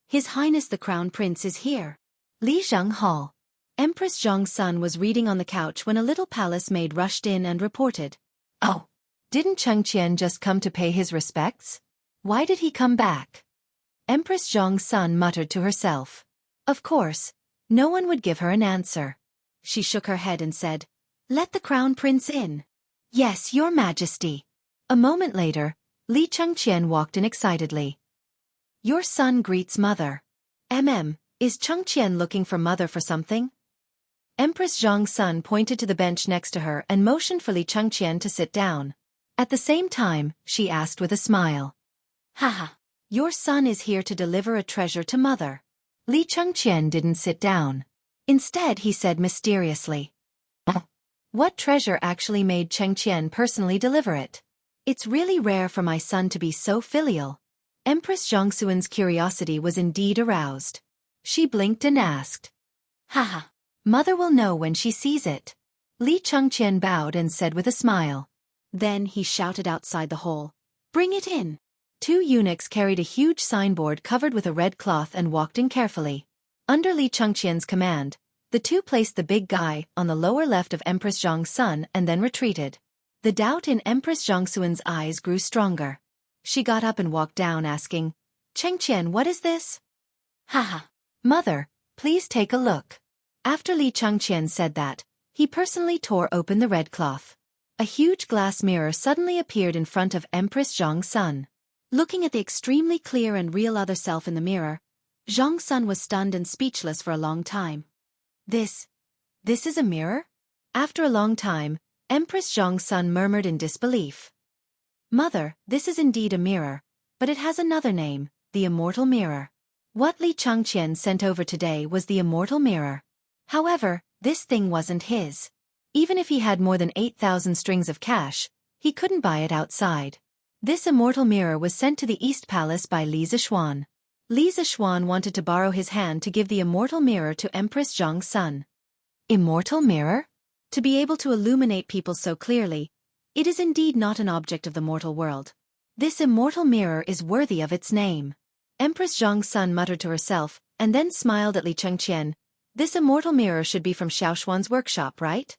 His Highness the Crown Prince is here. Lijiang Hall. Empress Zhong's son was reading on the couch when a little palace maid rushed in and reported. "Oh, didn't Xianxia just come to pay his respects? Why did he come back?" Empress Zhong's son muttered to herself. Of course, no one would give her an answer. She shook her head and said, "Let the Crown Prince in." "Yes, Your Majesty." A moment later, Li Chengqian walked in excitedly. "Your son greets mother. Is Chengqian looking for mother for something?" Empress Zhong's son pointed to the bench next to her and motioned for Li Chengqian to sit down. At the same time, she asked with a smile. Haha. Your son is here to deliver a treasure to mother. Li Chengqian didn't sit down. Instead, he said mysteriously. What treasure actually made Chengqian personally deliver it? It's really rare for my son to be so filial. Empress Jianghu's curiosity was indeed aroused. She blinked and asked. Haha. Mother will know when she sees it. Li Chengqian bowed and said with a smile. Then he shouted outside the hall. Bring it in. 2 eunuchs carried a huge signboard covered with a red cloth and walked in carefully. Under Li Chengqian's command, the 2 placed the big guy on the lower left of Empress Zhang's son and then retreated. The doubt in Empress Jianghu's eyes grew stronger. She got up and walked down asking, Chengqian, what is this? Haha. Mother, please take a look. After Li Chengqian said that, he personally tore open the red cloth. A huge glass mirror suddenly appeared in front of Empress Zhang's son. Looking at the extremely clear and real other self in the mirror, Zhang's son was stunned and speechless for a long time. This is a mirror? After a long time, Empress Zhang's son murmured in disbelief. Mother, this is indeed a mirror, but it has another name, the immortal mirror. What Li Chengqian sent over today was the immortal mirror. However, this thing wasn't his. Even if he had more than 8,000 strings of cash, he couldn't buy it outside. This immortal mirror was sent to the East Palace by Li Zishuan. Li Zishuan wanted to borrow his hand to give the immortal mirror to Empress Zhang's son. Immortal mirror? To be able to illuminate people so clearly, it is indeed not an object of the mortal world. This immortal mirror is worthy of its name. Empress Zhang's son muttered to herself, and then smiled at Li Chengqian. This immortal mirror should be from Xiaoshuan's workshop, right?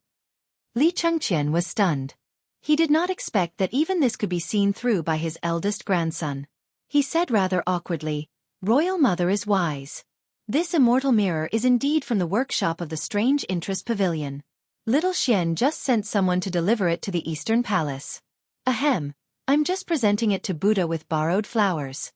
Li Chengqian was stunned. He did not expect that even this could be seen through by his eldest grandson. He said rather awkwardly, Royal Mother is wise. This immortal mirror is indeed from the workshop of the Strange Interest Pavilion. Little Xian just sent someone to deliver it to the Eastern Palace. Ahem, I'm just presenting it to Buddha with borrowed flowers.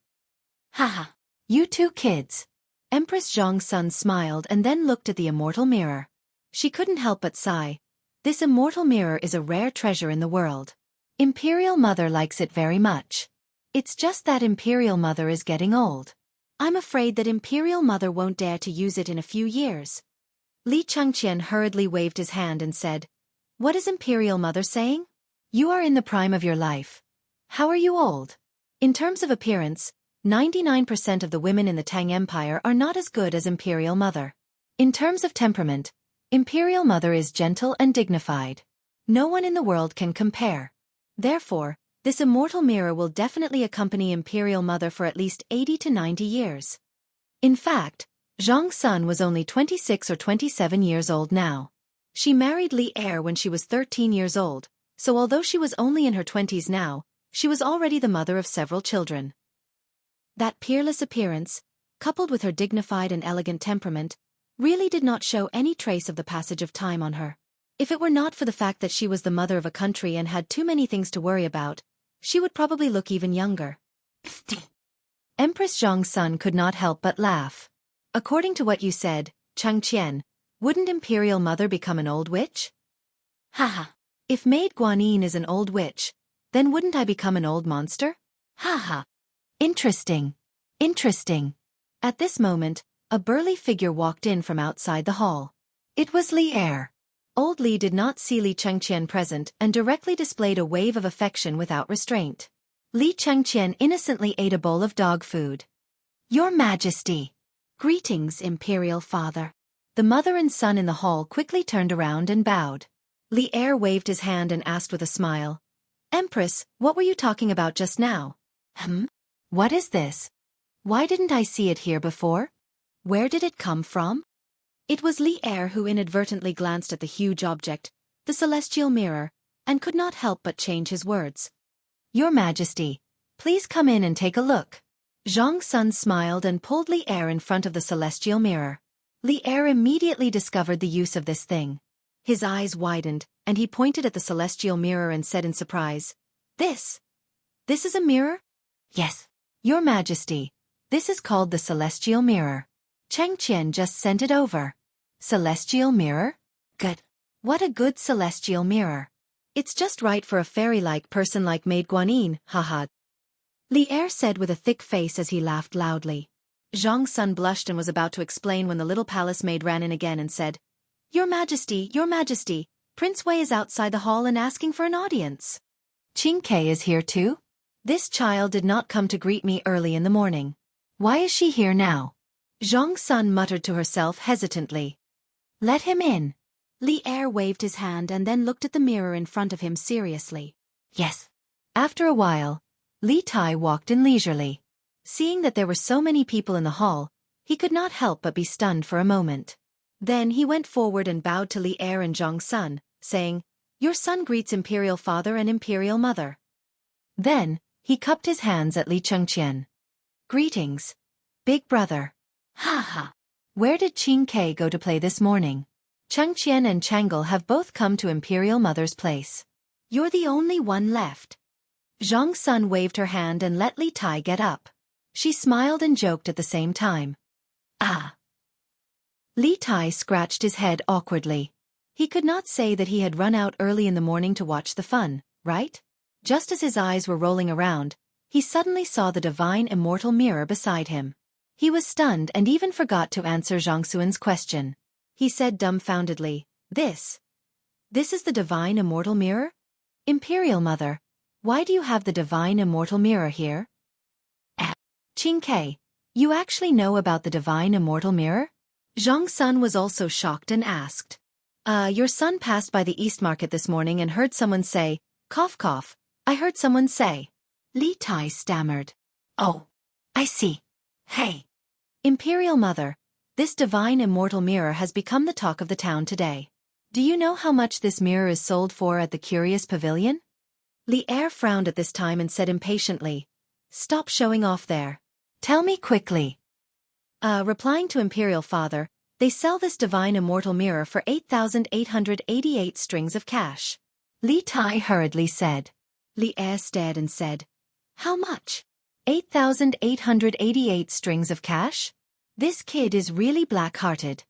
Haha. You 2 kids. Empress Zhang's son smiled and then looked at the immortal mirror. She couldn't help but sigh. This immortal mirror is a rare treasure in the world. Imperial Mother likes it very much. It's just that Imperial Mother is getting old. I'm afraid that Imperial Mother won't dare to use it in a few years. Li Chengqian hurriedly waved his hand and said, What is Imperial Mother saying? You are in the prime of your life. How are you old? In terms of appearance, 99% of the women in the Tang Empire are not as good as Imperial Mother. In terms of temperament, Imperial Mother is gentle and dignified. No one in the world can compare. Therefore, this immortal mirror will definitely accompany Imperial Mother for at least 80 to 90 years. In fact, Zhang's son was only 26 or 27 years old now. She married Li Er when she was 13 years old, so although she was only in her 20s now, she was already the mother of several children. That peerless appearance, coupled with her dignified and elegant temperament, really did not show any trace of the passage of time on her. If it were not for the fact that she was the mother of a country and had too many things to worry about, she would probably look even younger. Empress Zhang's son could not help but laugh. According to what you said, Chengqian, wouldn't Imperial Mother become an old witch? Haha. If Maid Guanyin is an old witch, then wouldn't I become an old monster? Haha. Interesting. Interesting. At this moment, a burly figure walked in from outside the hall. It was Li Er. Old Li did not see Li Chengqian present and directly displayed a wave of affection without restraint. Li Chengqian innocently ate a bowl of dog food. Your Majesty. Greetings, Imperial Father. The mother and son in the hall quickly turned around and bowed. Li Er waved his hand and asked with a smile, Empress, what were you talking about just now? What is this? Why didn't I see it here before? Where did it come from? It was Li Er who inadvertently glanced at the huge object, the celestial mirror, and could not help but change his words. Your Majesty, please come in and take a look. Zhang's son smiled and pulled Li Er in front of the celestial mirror. Li Er immediately discovered the use of this thing. His eyes widened, and he pointed at the celestial mirror and said in surprise, This is a mirror? Yes. Your Majesty, this is called the celestial mirror. Chengqian just sent it over. Celestial mirror? Good. What a good celestial mirror. It's just right for a fairy-like person like Maid Guanyin, haha. Li Er said with a thick face as he laughed loudly. Zhang Sun blushed and was about to explain when the little palace maid ran in again and said, Your Majesty, Prince Wei is outside the hall and asking for an audience. Qing Ke is here too? This child did not come to greet me early in the morning. Why is she here now? Zhang Sun muttered to herself hesitantly. Let him in. Li Er waved his hand and then looked at the mirror in front of him seriously. Yes. After a while, Li Tai walked in leisurely. Seeing that there were so many people in the hall, he could not help but be stunned for a moment. Then he went forward and bowed to Li Er and Zhang Sun, saying, Your son greets Imperial Father and Imperial Mother. Then, he cupped his hands at Li Chengqian. Greetings, big brother. Ha ha. Where did Qing Ke go to play this morning? Chengqian and Chang'e have both come to Imperial Mother's place. You're the only one left. Zhang Sun waved her hand and let Li Tai get up. She smiled and joked at the same time. Ah. Li Tai scratched his head awkwardly. He could not say that he had run out early in the morning to watch the fun, right? Just as his eyes were rolling around, he suddenly saw the divine immortal mirror beside him. He was stunned and even forgot to answer Zhang Sun's question. He said dumbfoundedly, This is the divine immortal mirror? Imperial Mother, why do you have the divine immortal mirror here? Qing Ke, you actually know about the divine immortal mirror? Zhang Sun was also shocked and asked. Your son passed by the East Market this morning and heard someone say, cough cough, I heard someone say. Li Tai stammered. Oh, I see. Hey. Imperial Mother, this divine immortal mirror has become the talk of the town today. Do you know how much this mirror is sold for at the Curious Pavilion? Li Er frowned at this time and said impatiently, Stop showing off there. Tell me quickly. Replying to Imperial Father, they sell this divine immortal mirror for 8,888 strings of cash. Li Tai hurriedly said. Li Er stared and said, How much? 8,888 strings of cash? This kid is really black-hearted.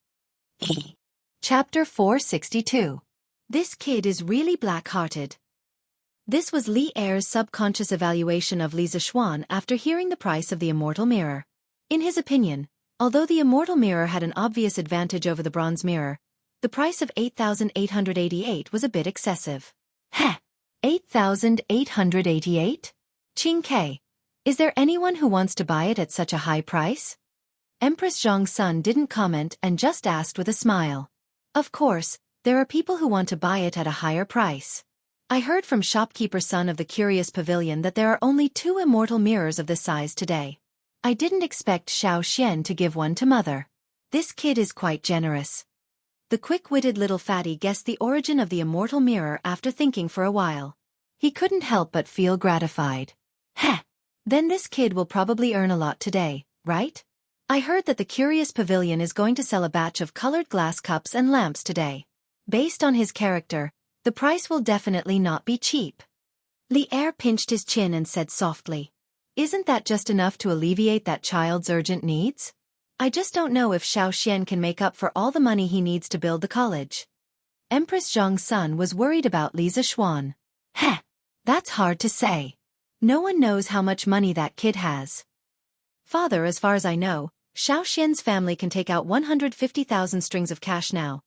Chapter 462. This kid is really black-hearted. This was Li Er's subconscious evaluation of Li Zishuan after hearing the price of the immortal mirror. In his opinion, although the immortal mirror had an obvious advantage over the bronze mirror, the price of 8,888 was a bit excessive. Heh! 8,888? Qing Ke, is there anyone who wants to buy it at such a high price? Empress Zhang Sun didn't comment and just asked with a smile. Of course, there are people who want to buy it at a higher price. I heard from shopkeeper son of the Curious Pavilion that there are only 2 immortal mirrors of this size today. I didn't expect Xianxia to give one to mother. This kid is quite generous. The quick-witted little fatty guessed the origin of the immortal mirror after thinking for a while. He couldn't help but feel gratified. Heh! Then this kid will probably earn a lot today, right? I heard that the Curious Pavilion is going to sell a batch of colored glass cups and lamps today. Based on his character, the price will definitely not be cheap. Li Er pinched his chin and said softly, Isn't that just enough to alleviate that child's urgent needs? I just don't know if Xiaoxian can make up for all the money he needs to build the college. Empress Zhang Sun was worried about Li Zishuan. Heh! That's hard to say. No one knows how much money that kid has. Father, as far as I know, Xiaoxian's family can take out 150,000 strings of cash now.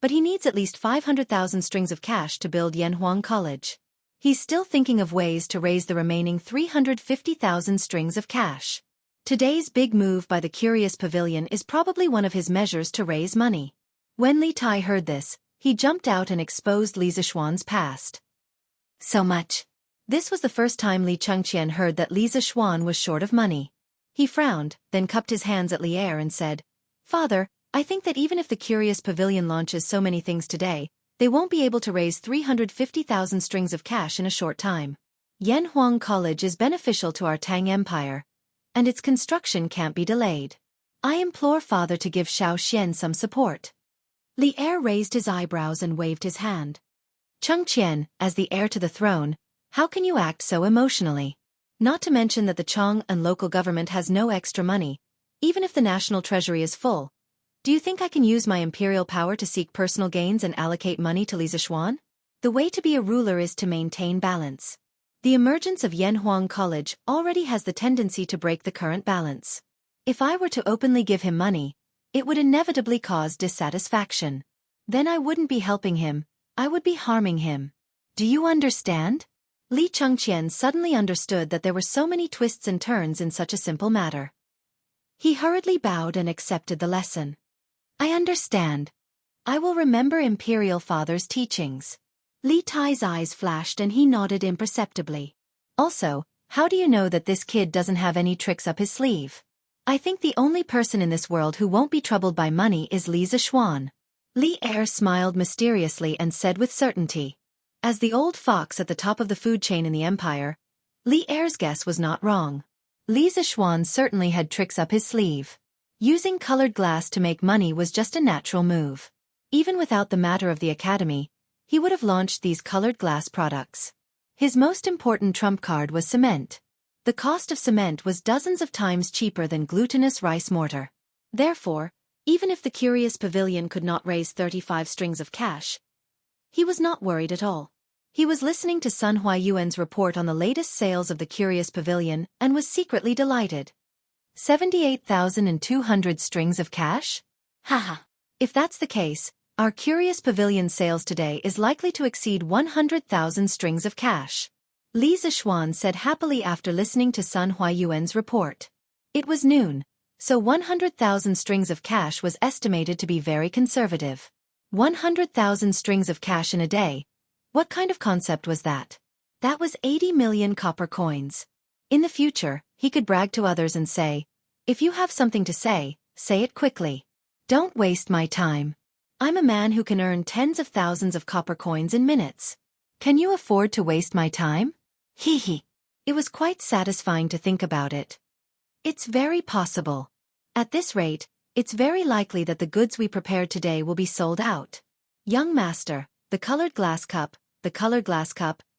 But he needs at least 500,000 strings of cash to build Yanhuang College. He's still thinking of ways to raise the remaining 350,000 strings of cash. Today's big move by the Curious Pavilion is probably one of his measures to raise money. When Li Tai heard this, he jumped out and exposed Li Zishuan's past. So much. This was the first time Li Chengqian heard that Li Zishuan was short of money. He frowned, then cupped his hands at Li Er and said, Father, I think that even if the Curious Pavilion launches so many things today, they won't be able to raise 350,000 strings of cash in a short time. Yanhuang College is beneficial to our Tang Empire, and its construction can't be delayed. I implore Father to give Xiaoxian some support. Li Er raised his eyebrows and waved his hand. Chengqian, as the heir to the throne, how can you act so emotionally? Not to mention that the Chong and local government has no extra money, even if the national treasury is full. Do you think I can use my imperial power to seek personal gains and allocate money to Li Zishuan? The way to be a ruler is to maintain balance. The emergence of Yanhuang College already has the tendency to break the current balance. If I were to openly give him money, it would inevitably cause dissatisfaction. Then I wouldn't be helping him, I would be harming him. Do you understand? Li Chengqian suddenly understood that there were so many twists and turns in such a simple matter. He hurriedly bowed and accepted the lesson. I understand. I will remember Imperial Father's teachings. Li Tai's eyes flashed and he nodded imperceptibly. Also, how do you know that this kid doesn't have any tricks up his sleeve? I think the only person in this world who won't be troubled by money is Li Zishuan. Li Er smiled mysteriously and said with certainty. As the old fox at the top of the food chain in the empire, Li Er's guess was not wrong. Li Zishuan certainly had tricks up his sleeve. Using colored glass to make money was just a natural move. Even without the matter of the academy, he would have launched these colored glass products. His most important trump card was cement. The cost of cement was dozens of times cheaper than glutinous rice mortar. Therefore, even if the Curious Pavilion could not raise 35 strings of cash, he was not worried at all. He was listening to Sun Huayuan's report on the latest sales of the Curious Pavilion and was secretly delighted. 78,200 strings of cash? Haha. If that's the case, our Curious Pavilion sales today is likely to exceed 100,000 strings of cash. Li Zishuan said happily after listening to Sun Huayuan's report. It was noon, so 100,000 strings of cash was estimated to be very conservative. 100,000 strings of cash in a day. What kind of concept was that? That was 80 million copper coins. In the future, he could brag to others and say, if you have something to say it quickly. Don't waste my time. I'm a man who can earn tens of thousands of copper coins in minutes. Can you afford to waste my time? Hee hee. It was quite satisfying to think about it. It's very possible. At this rate, it's very likely that the goods we prepared today will be sold out. Young master, the colored glass cup,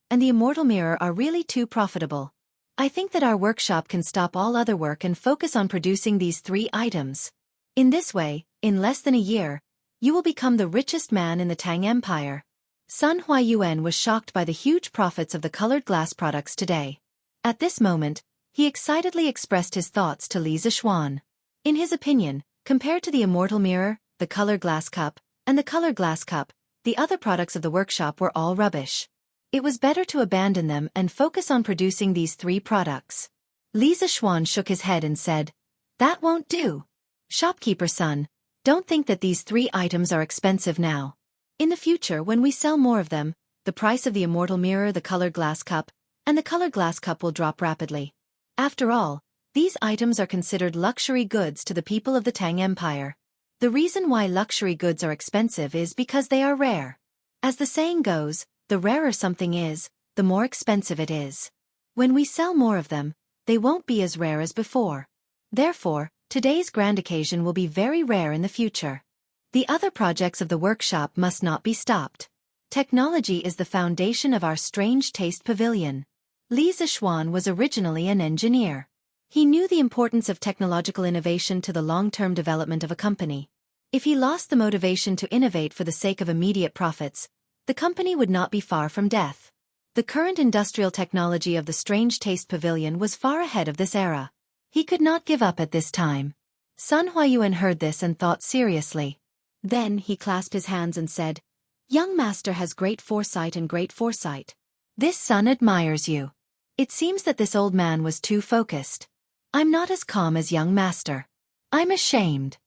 and the immortal mirror are really too profitable. I think that our workshop can stop all other work and focus on producing these 3 items. In this way, in less than a year, you will become the richest man in the Tang Empire. Sun Huayuan was shocked by the huge profits of the colored glass products today. At this moment, he excitedly expressed his thoughts to Li Zishuan. In his opinion, compared to the immortal mirror, the colored glass cup, and the colored glass cup, the other products of the workshop were all rubbish. It was better to abandon them and focus on producing these 3 products. Li Zishuan shook his head and said, that won't do. Shopkeeper son, don't think that these 3 items are expensive now. In the future, when we sell more of them, the price of the immortal mirror, the colored glass cup, and the colored glass cup will drop rapidly. After all, these items are considered luxury goods to the people of the Tang Empire. The reason why luxury goods are expensive is because they are rare. As the saying goes, the rarer something is, the more expensive it is. When we sell more of them, they won't be as rare as before. Therefore, today's grand occasion will be very rare in the future. The other projects of the workshop must not be stopped. Technology is the foundation of our strange taste pavilion. Li Zishuan was originally an engineer. He knew the importance of technological innovation to the long-term development of a company. If he lost the motivation to innovate for the sake of immediate profits, the company would not be far from death. The current industrial technology of the Strange Taste Pavilion was far ahead of this era. He could not give up at this time. Sun Huayuan heard this and thought seriously. Then he clasped his hands and said, young master has great foresight and great foresight. This son admires you. It seems that this old man was too focused. I'm not as calm as young master. I'm ashamed.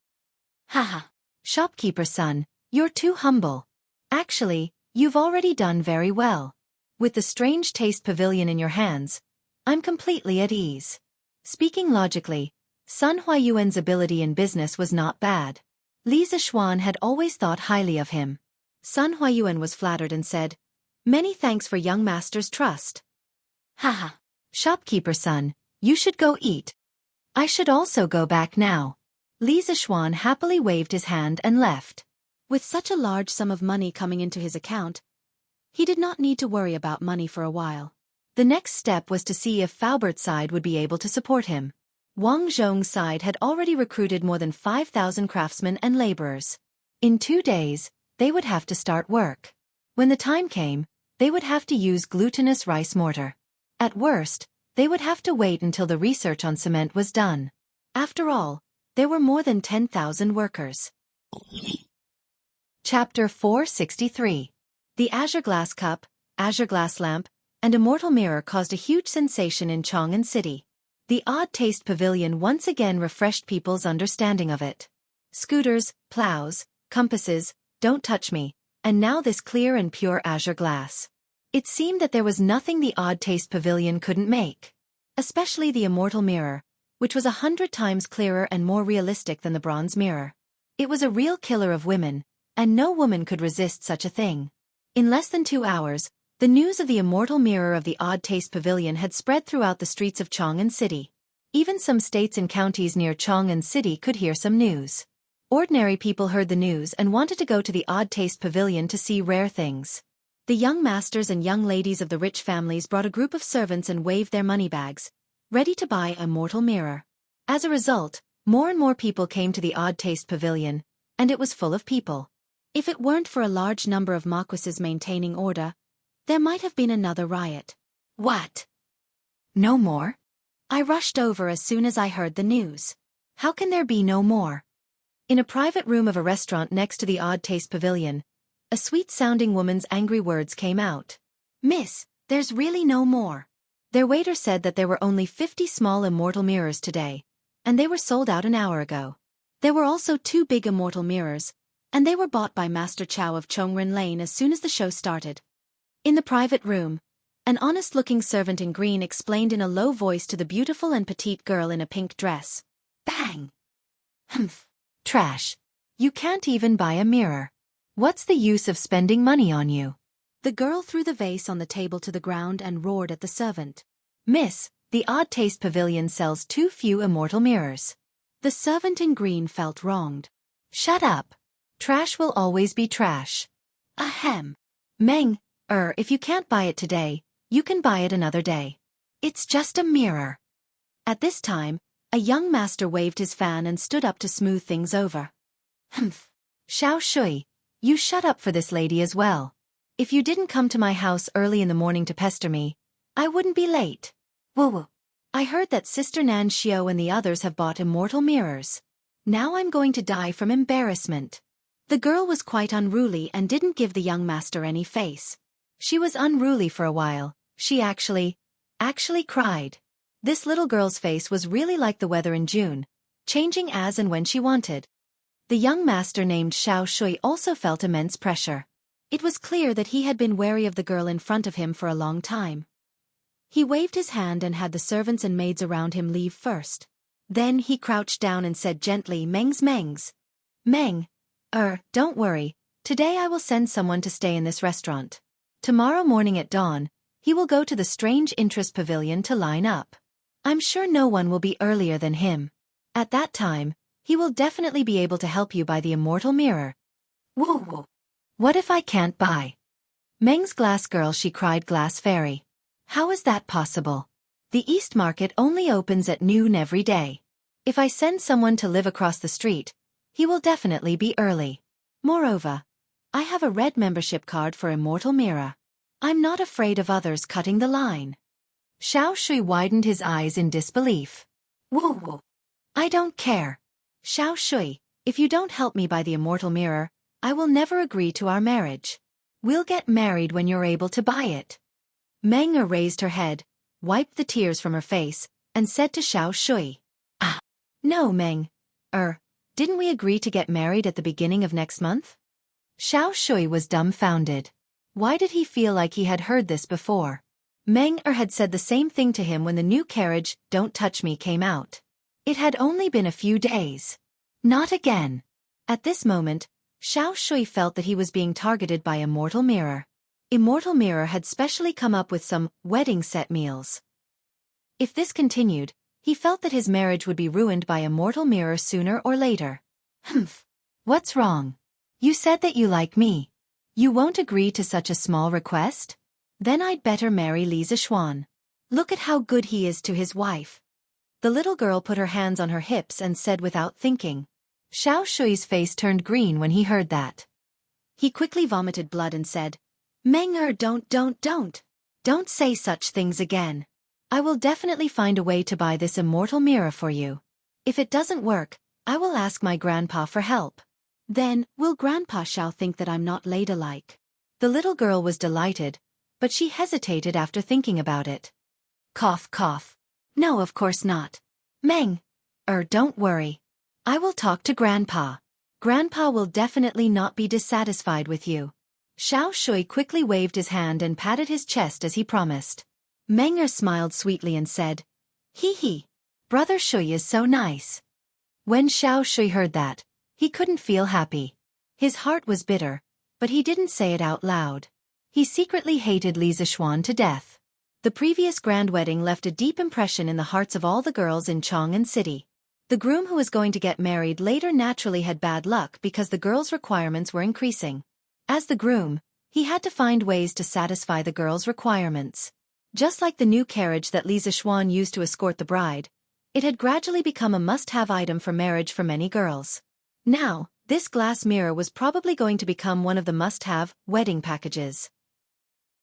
Haha. Shopkeeper son, you're too humble. Actually, you've already done very well. With the Strange Taste Pavilion in your hands, I'm completely at ease. Speaking logically, Sun Huayuan's ability in business was not bad. Li Zishuan had always thought highly of him. Sun Huayuan was flattered and said, many thanks for young master's trust. Haha. Shopkeeper son, you should go eat. I should also go back now. Li Zishuan happily waved his hand and left. With such a large sum of money coming into his account, he did not need to worry about money for a while. The next step was to see if Faubert's side would be able to support him. Wang Zhong's side had already recruited more than 5,000 craftsmen and laborers. In 2 days, they would have to start work. When the time came, they would have to use glutinous rice mortar. At worst, they would have to wait until the research on cement was done. After all, there were more than 10,000 workers. Chapter 463. The Azure Glass Cup, Azure Glass Lamp, and Immortal Mirror caused a huge sensation in Chang'an City. The Odd Taste Pavilion once again refreshed people's understanding of it. Scooters, plows, compasses, don't touch me, and now this clear and pure azure glass. It seemed that there was nothing the Odd Taste Pavilion couldn't make. Especially the Immortal Mirror, which was 100 times clearer and more realistic than the bronze mirror. It was a real killer of women, and no woman could resist such a thing. In less than 2 hours, the news of the Immortal Mirror of the Odd Taste Pavilion had spread throughout the streets of Chang'an City. Even some states and counties near Chang'an City could hear some news. Ordinary people heard the news and wanted to go to the Odd Taste Pavilion to see rare things. The young masters and young ladies of the rich families brought a group of servants and waved their money bags, ready to buy a Immortal Mirror. As a result, more and more people came to the Odd Taste Pavilion, and it was full of people. If it weren't for a large number of marquises maintaining order, there might have been another riot. What? No more? I rushed over as soon as I heard the news. How can there be no more? In a private room of a restaurant next to the Odd Taste Pavilion, a sweet-sounding woman's angry words came out. Miss, there's really no more. Their waiter said that there were only 50 small Immortal Mirrors today, and they were sold out an hour ago. There were also 2 big Immortal Mirrors, and they were bought by Master Chow of Chongren Lane as soon as the show started. In the private room, an honest-looking servant in green explained in a low voice to the beautiful and petite girl in a pink dress. Bang! Humph! Trash. You can't even buy a mirror. What's the use of spending money on you? The girl threw the vase on the table to the ground and roared at the servant. Miss, the Odd Taste Pavilion sells too few Immortal Mirrors. The servant in green felt wronged. Shut up. Trash will always be trash. Ahem. Meng, if you can't buy it today, you can buy it another day. It's just a mirror. At this time, a young master waved his fan and stood up to smooth things over. Humph. Xiao Shui, you shut up for this lady as well. If you didn't come to my house early in the morning to pester me, I wouldn't be late. Woo. I heard that Sister Nan Xiao and the others have bought Immortal Mirrors. Now I'm going to die from embarrassment. The girl was quite unruly and didn't give the young master any face. She was unruly for a while. She actually cried. This little girl's face was really like the weather in June, changing as and when she wanted. The young master named Xiao Shui also felt immense pressure. It was clear that he had been wary of the girl in front of him for a long time. He waved his hand and had the servants and maids around him leave first. Then he crouched down and said gently, Mengs. Meng, don't worry, today I will send someone to stay in this restaurant. Tomorrow morning at dawn, he will go to the Strange Interest Pavilion to line up. I'm sure no one will be earlier than him. At that time, he will definitely be able to help you buy the Immortal Mirror. Woo! What if I can't buy? Meng's glass girl, she cried. Glass fairy. How is that possible? The East Market only opens at noon every day. If I send someone to live across the street, he will definitely be early. Moreover, I have a red membership card for Immortal Mirror. I'm not afraid of others cutting the line. Xiao Shui widened his eyes in disbelief. Woo! I don't care. Xiao Shui, if you don't help me buy the Immortal Mirror, I will never agree to our marriage. We'll get married when you're able to buy it. Meng raised her head, wiped the tears from her face, and said to Xiao Shui. No Meng. Didn't we agree to get married at the beginning of next month? Xiao Shui was dumbfounded. Why did he feel like he had heard this before? Meng had said the same thing to him when the new carriage, Don't Touch Me, came out. It had only been a few days. Not again. At this moment, Xiao Shui felt that he was being targeted by Immortal Mirror. Immortal Mirror had specially come up with some wedding set meals. If this continued, he felt that his marriage would be ruined by Immortal Mirror sooner or later. Humph. What's wrong? You said that you like me. You won't agree to such a small request? Then I'd better marry Li Zixuan. Look at how good he is to his wife. The little girl put her hands on her hips and said without thinking. Xiao Shui's face turned green when he heard that. He quickly vomited blood and said, Meng, don't. Don't say such things again. I will definitely find a way to buy this immortal mirror for you. If it doesn't work, I will ask my grandpa for help. Then, will Grandpa Xiao think that I'm not ladylike? The little girl was delighted, but she hesitated after thinking about it. Cough, cough. No, of course not. Meng. Don't worry. I will talk to Grandpa. Grandpa will definitely not be dissatisfied with you. Xiao Shui quickly waved his hand and patted his chest as he promised. Menger smiled sweetly and said, Hee hee. Brother Shui is so nice. When Xiao Shui heard that, he couldn't feel happy. His heart was bitter, but he didn't say it out loud. He secretly hated Li Zixuan to death. The previous grand wedding left a deep impression in the hearts of all the girls in Chang'an City. The groom who was going to get married later naturally had bad luck because the girls' requirements were increasing. As the groom, he had to find ways to satisfy the girls' requirements. Just like the new carriage that Li Zixuan used to escort the bride, it had gradually become a must-have item for marriage for many girls. Now, this glass mirror was probably going to become one of the must-have wedding packages.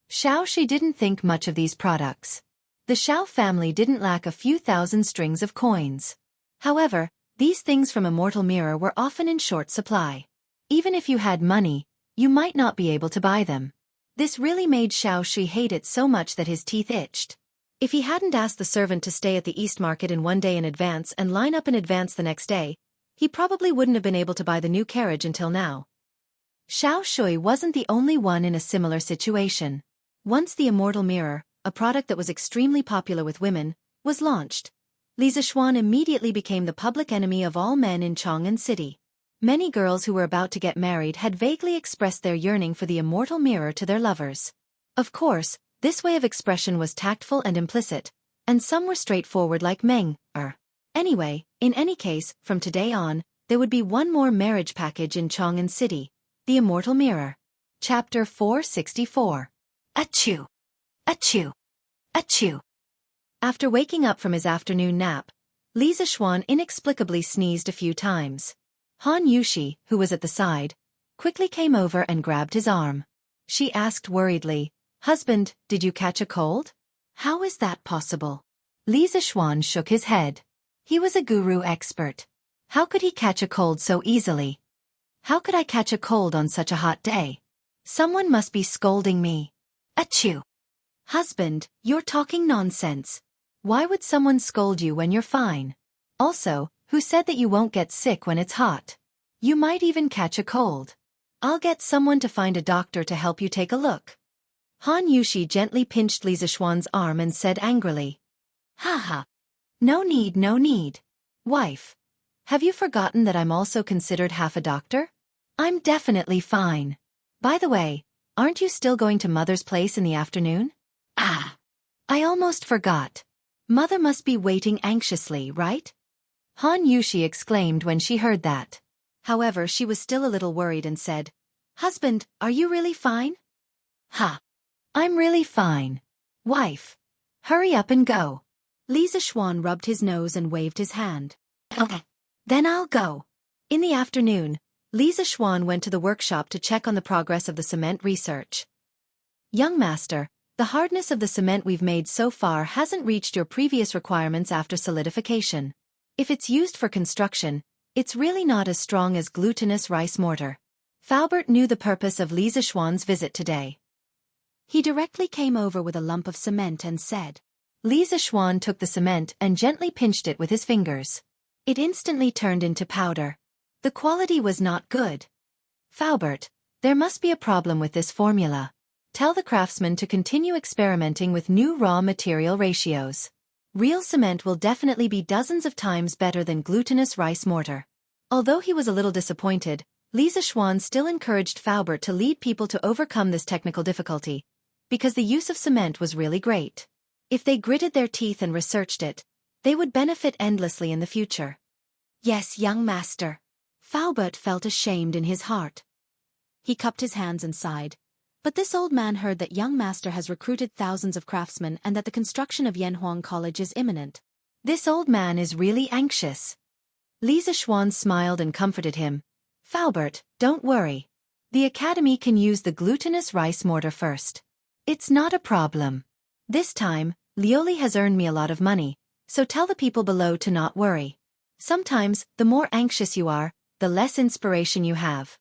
Xiao Shi didn't think much of these products. The Xiao family didn't lack a few thousand strings of coins. However, these things from Immortal Mirror were often in short supply. Even if you had money, you might not be able to buy them. This really made Xiao Shi hate it so much that his teeth itched. If he hadn't asked the servant to stay at the East Market in one day in advance and line up in advance the next day, he probably wouldn't have been able to buy the new carriage until now. Xiao Shui wasn't the only one in a similar situation. Once the Immortal Mirror, a product that was extremely popular with women, was launched, Li Zixuan immediately became the public enemy of all men in Chang'an City. Many girls who were about to get married had vaguely expressed their yearning for the Immortal Mirror to their lovers. Of course, this way of expression was tactful and implicit, and some were straightforward like Meng. Anyway, in any case, from today on, there would be one more marriage package in Chang'an City, the Immortal Mirror. Chapter 464. Achoo! Achoo! Achoo! After waking up from his afternoon nap, Li Zixuan inexplicably sneezed a few times. Han Yushi, who was at the side, quickly came over and grabbed his arm. She asked worriedly, Husband, did you catch a cold? How is that possible? Li Zixuan shook his head. He was a guru expert. How could he catch a cold so easily? How could I catch a cold on such a hot day? Someone must be scolding me. Achoo! Husband, you're talking nonsense. Why would someone scold you when you're fine? Also, who said that you won't get sick when it's hot? You might even catch a cold. I'll get someone to find a doctor to help you take a look. Han Yushi gently pinched Li Zixuan's arm and said angrily. Ha. No need, no need. Wife, have you forgotten that I'm also considered half a doctor? I'm definitely fine. By the way, aren't you still going to Mother's place in the afternoon? I almost forgot. Mother must be waiting anxiously, right? Han Yushi exclaimed when she heard that. However, she was still a little worried and said, Husband, are you really fine? I'm really fine. Wife, hurry up and go. Li Zixuan rubbed his nose and waved his hand. Okay. Then I'll go. In the afternoon, Li Zixuan went to the workshop to check on the progress of the cement research. Young master, the hardness of the cement we've made so far hasn't reached your previous requirements after solidification. If it's used for construction, it's really not as strong as glutinous rice mortar. Faubert knew the purpose of Li Zixuan's visit today. He directly came over with a lump of cement and said. Li Zixuan took the cement and gently pinched it with his fingers. It instantly turned into powder. The quality was not good. Faubert, there must be a problem with this formula. Tell the craftsman to continue experimenting with new raw material ratios. Real cement will definitely be dozens of times better than glutinous rice mortar. Although he was a little disappointed, Li Zixuan still encouraged Faubert to lead people to overcome this technical difficulty, because the use of cement was really great. If they gritted their teeth and researched it, they would benefit endlessly in the future. Yes, young master. Faubert felt ashamed in his heart. He cupped his hands and sighed. But this old man heard that young master has recruited thousands of craftsmen and that the construction of Yanhuang College is imminent. This old man is really anxious. Li Zixuan smiled and comforted him. Faubert, don't worry. The academy can use the glutinous rice mortar first. It's not a problem. This time, Lioli has earned me a lot of money, so tell the people below to not worry. Sometimes, the more anxious you are, the less inspiration you have.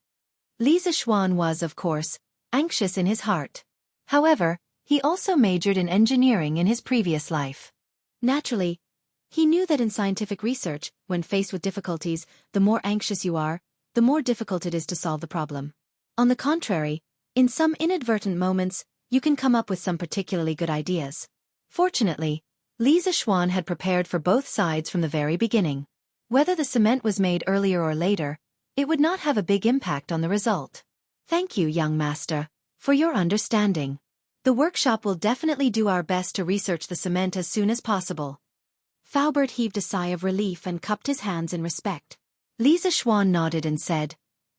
Li Zishuan was, of course, anxious in his heart. However, he also majored in engineering in his previous life. Naturally, he knew that in scientific research, when faced with difficulties, the more anxious you are, the more difficult it is to solve the problem. On the contrary, in some inadvertent moments, you can come up with some particularly good ideas. Fortunately, Li Zishuan had prepared for both sides from the very beginning. Whether the cement was made earlier or later, it would not have a big impact on the result. Thank you, young master, for your understanding. The workshop will definitely do our best to research the cement as soon as possible. Faubert heaved a sigh of relief and cupped his hands in respect. Li Zishuan nodded and said,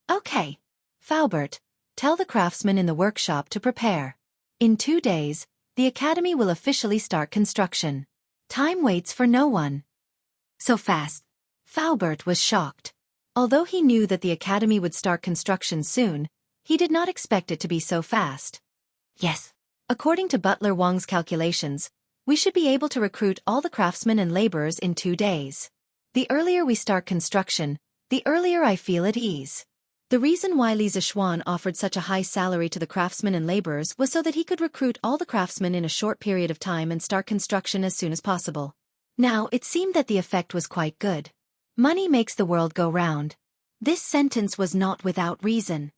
"Okay. Faubert, tell the craftsmen in the workshop to prepare. In 2 days, the academy will officially start construction. Time waits for no one." So fast. Faubert was shocked. Although he knew that the academy would start construction soon, he did not expect it to be so fast. Yes. According to Butler Wang's calculations, we should be able to recruit all the craftsmen and laborers in 2 days. The earlier we start construction, the earlier I feel at ease. The reason why Li Zishuan offered such a high salary to the craftsmen and laborers was so that he could recruit all the craftsmen in a short period of time and start construction as soon as possible. Now, it seemed that the effect was quite good. Money makes the world go round. This sentence was not without reason.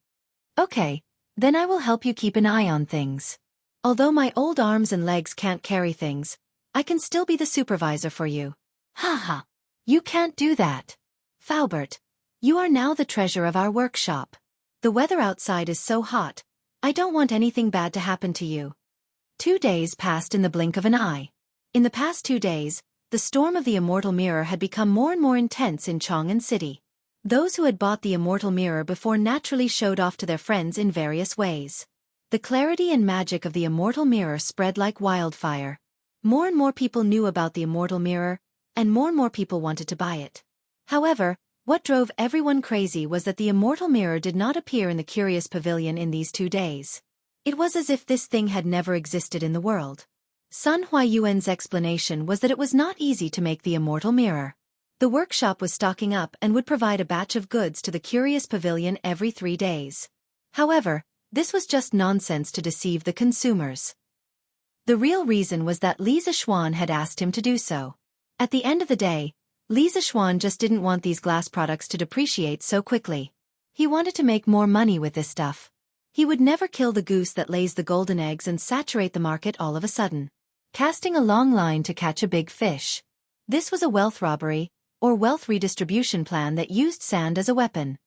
Okay, then I will help you keep an eye on things. Although my old arms and legs can't carry things, I can still be the supervisor for you. Haha. You can't do that. Faubert, you are now the treasure of our workshop. The weather outside is so hot, I don't want anything bad to happen to you. 2 days passed in the blink of an eye. In the past 2 days, the storm of the immortal mirror had become more and more intense in Chang'an City. Those who had bought the immortal mirror before naturally showed off to their friends in various ways. The clarity and magic of the immortal mirror spread like wildfire. More and more people knew about the immortal mirror, and more people wanted to buy it. However, what drove everyone crazy was that the immortal mirror did not appear in the curious pavilion in these 2 days. It was as if this thing had never existed in the world. Sun Huayuan's explanation was that it was not easy to make the immortal mirror. The workshop was stocking up and would provide a batch of goods to the curious pavilion every 3 days. However, this was just nonsense to deceive the consumers. The real reason was that Li Zishuan had asked him to do so. At the end of the day, Li Zishuan just didn't want these glass products to depreciate so quickly. He wanted to make more money with this stuff. He would never kill the goose that lays the golden eggs and saturate the market all of a sudden, casting a long line to catch a big fish. This was a wealth robbery, or wealth redistribution plan that used sand as a weapon.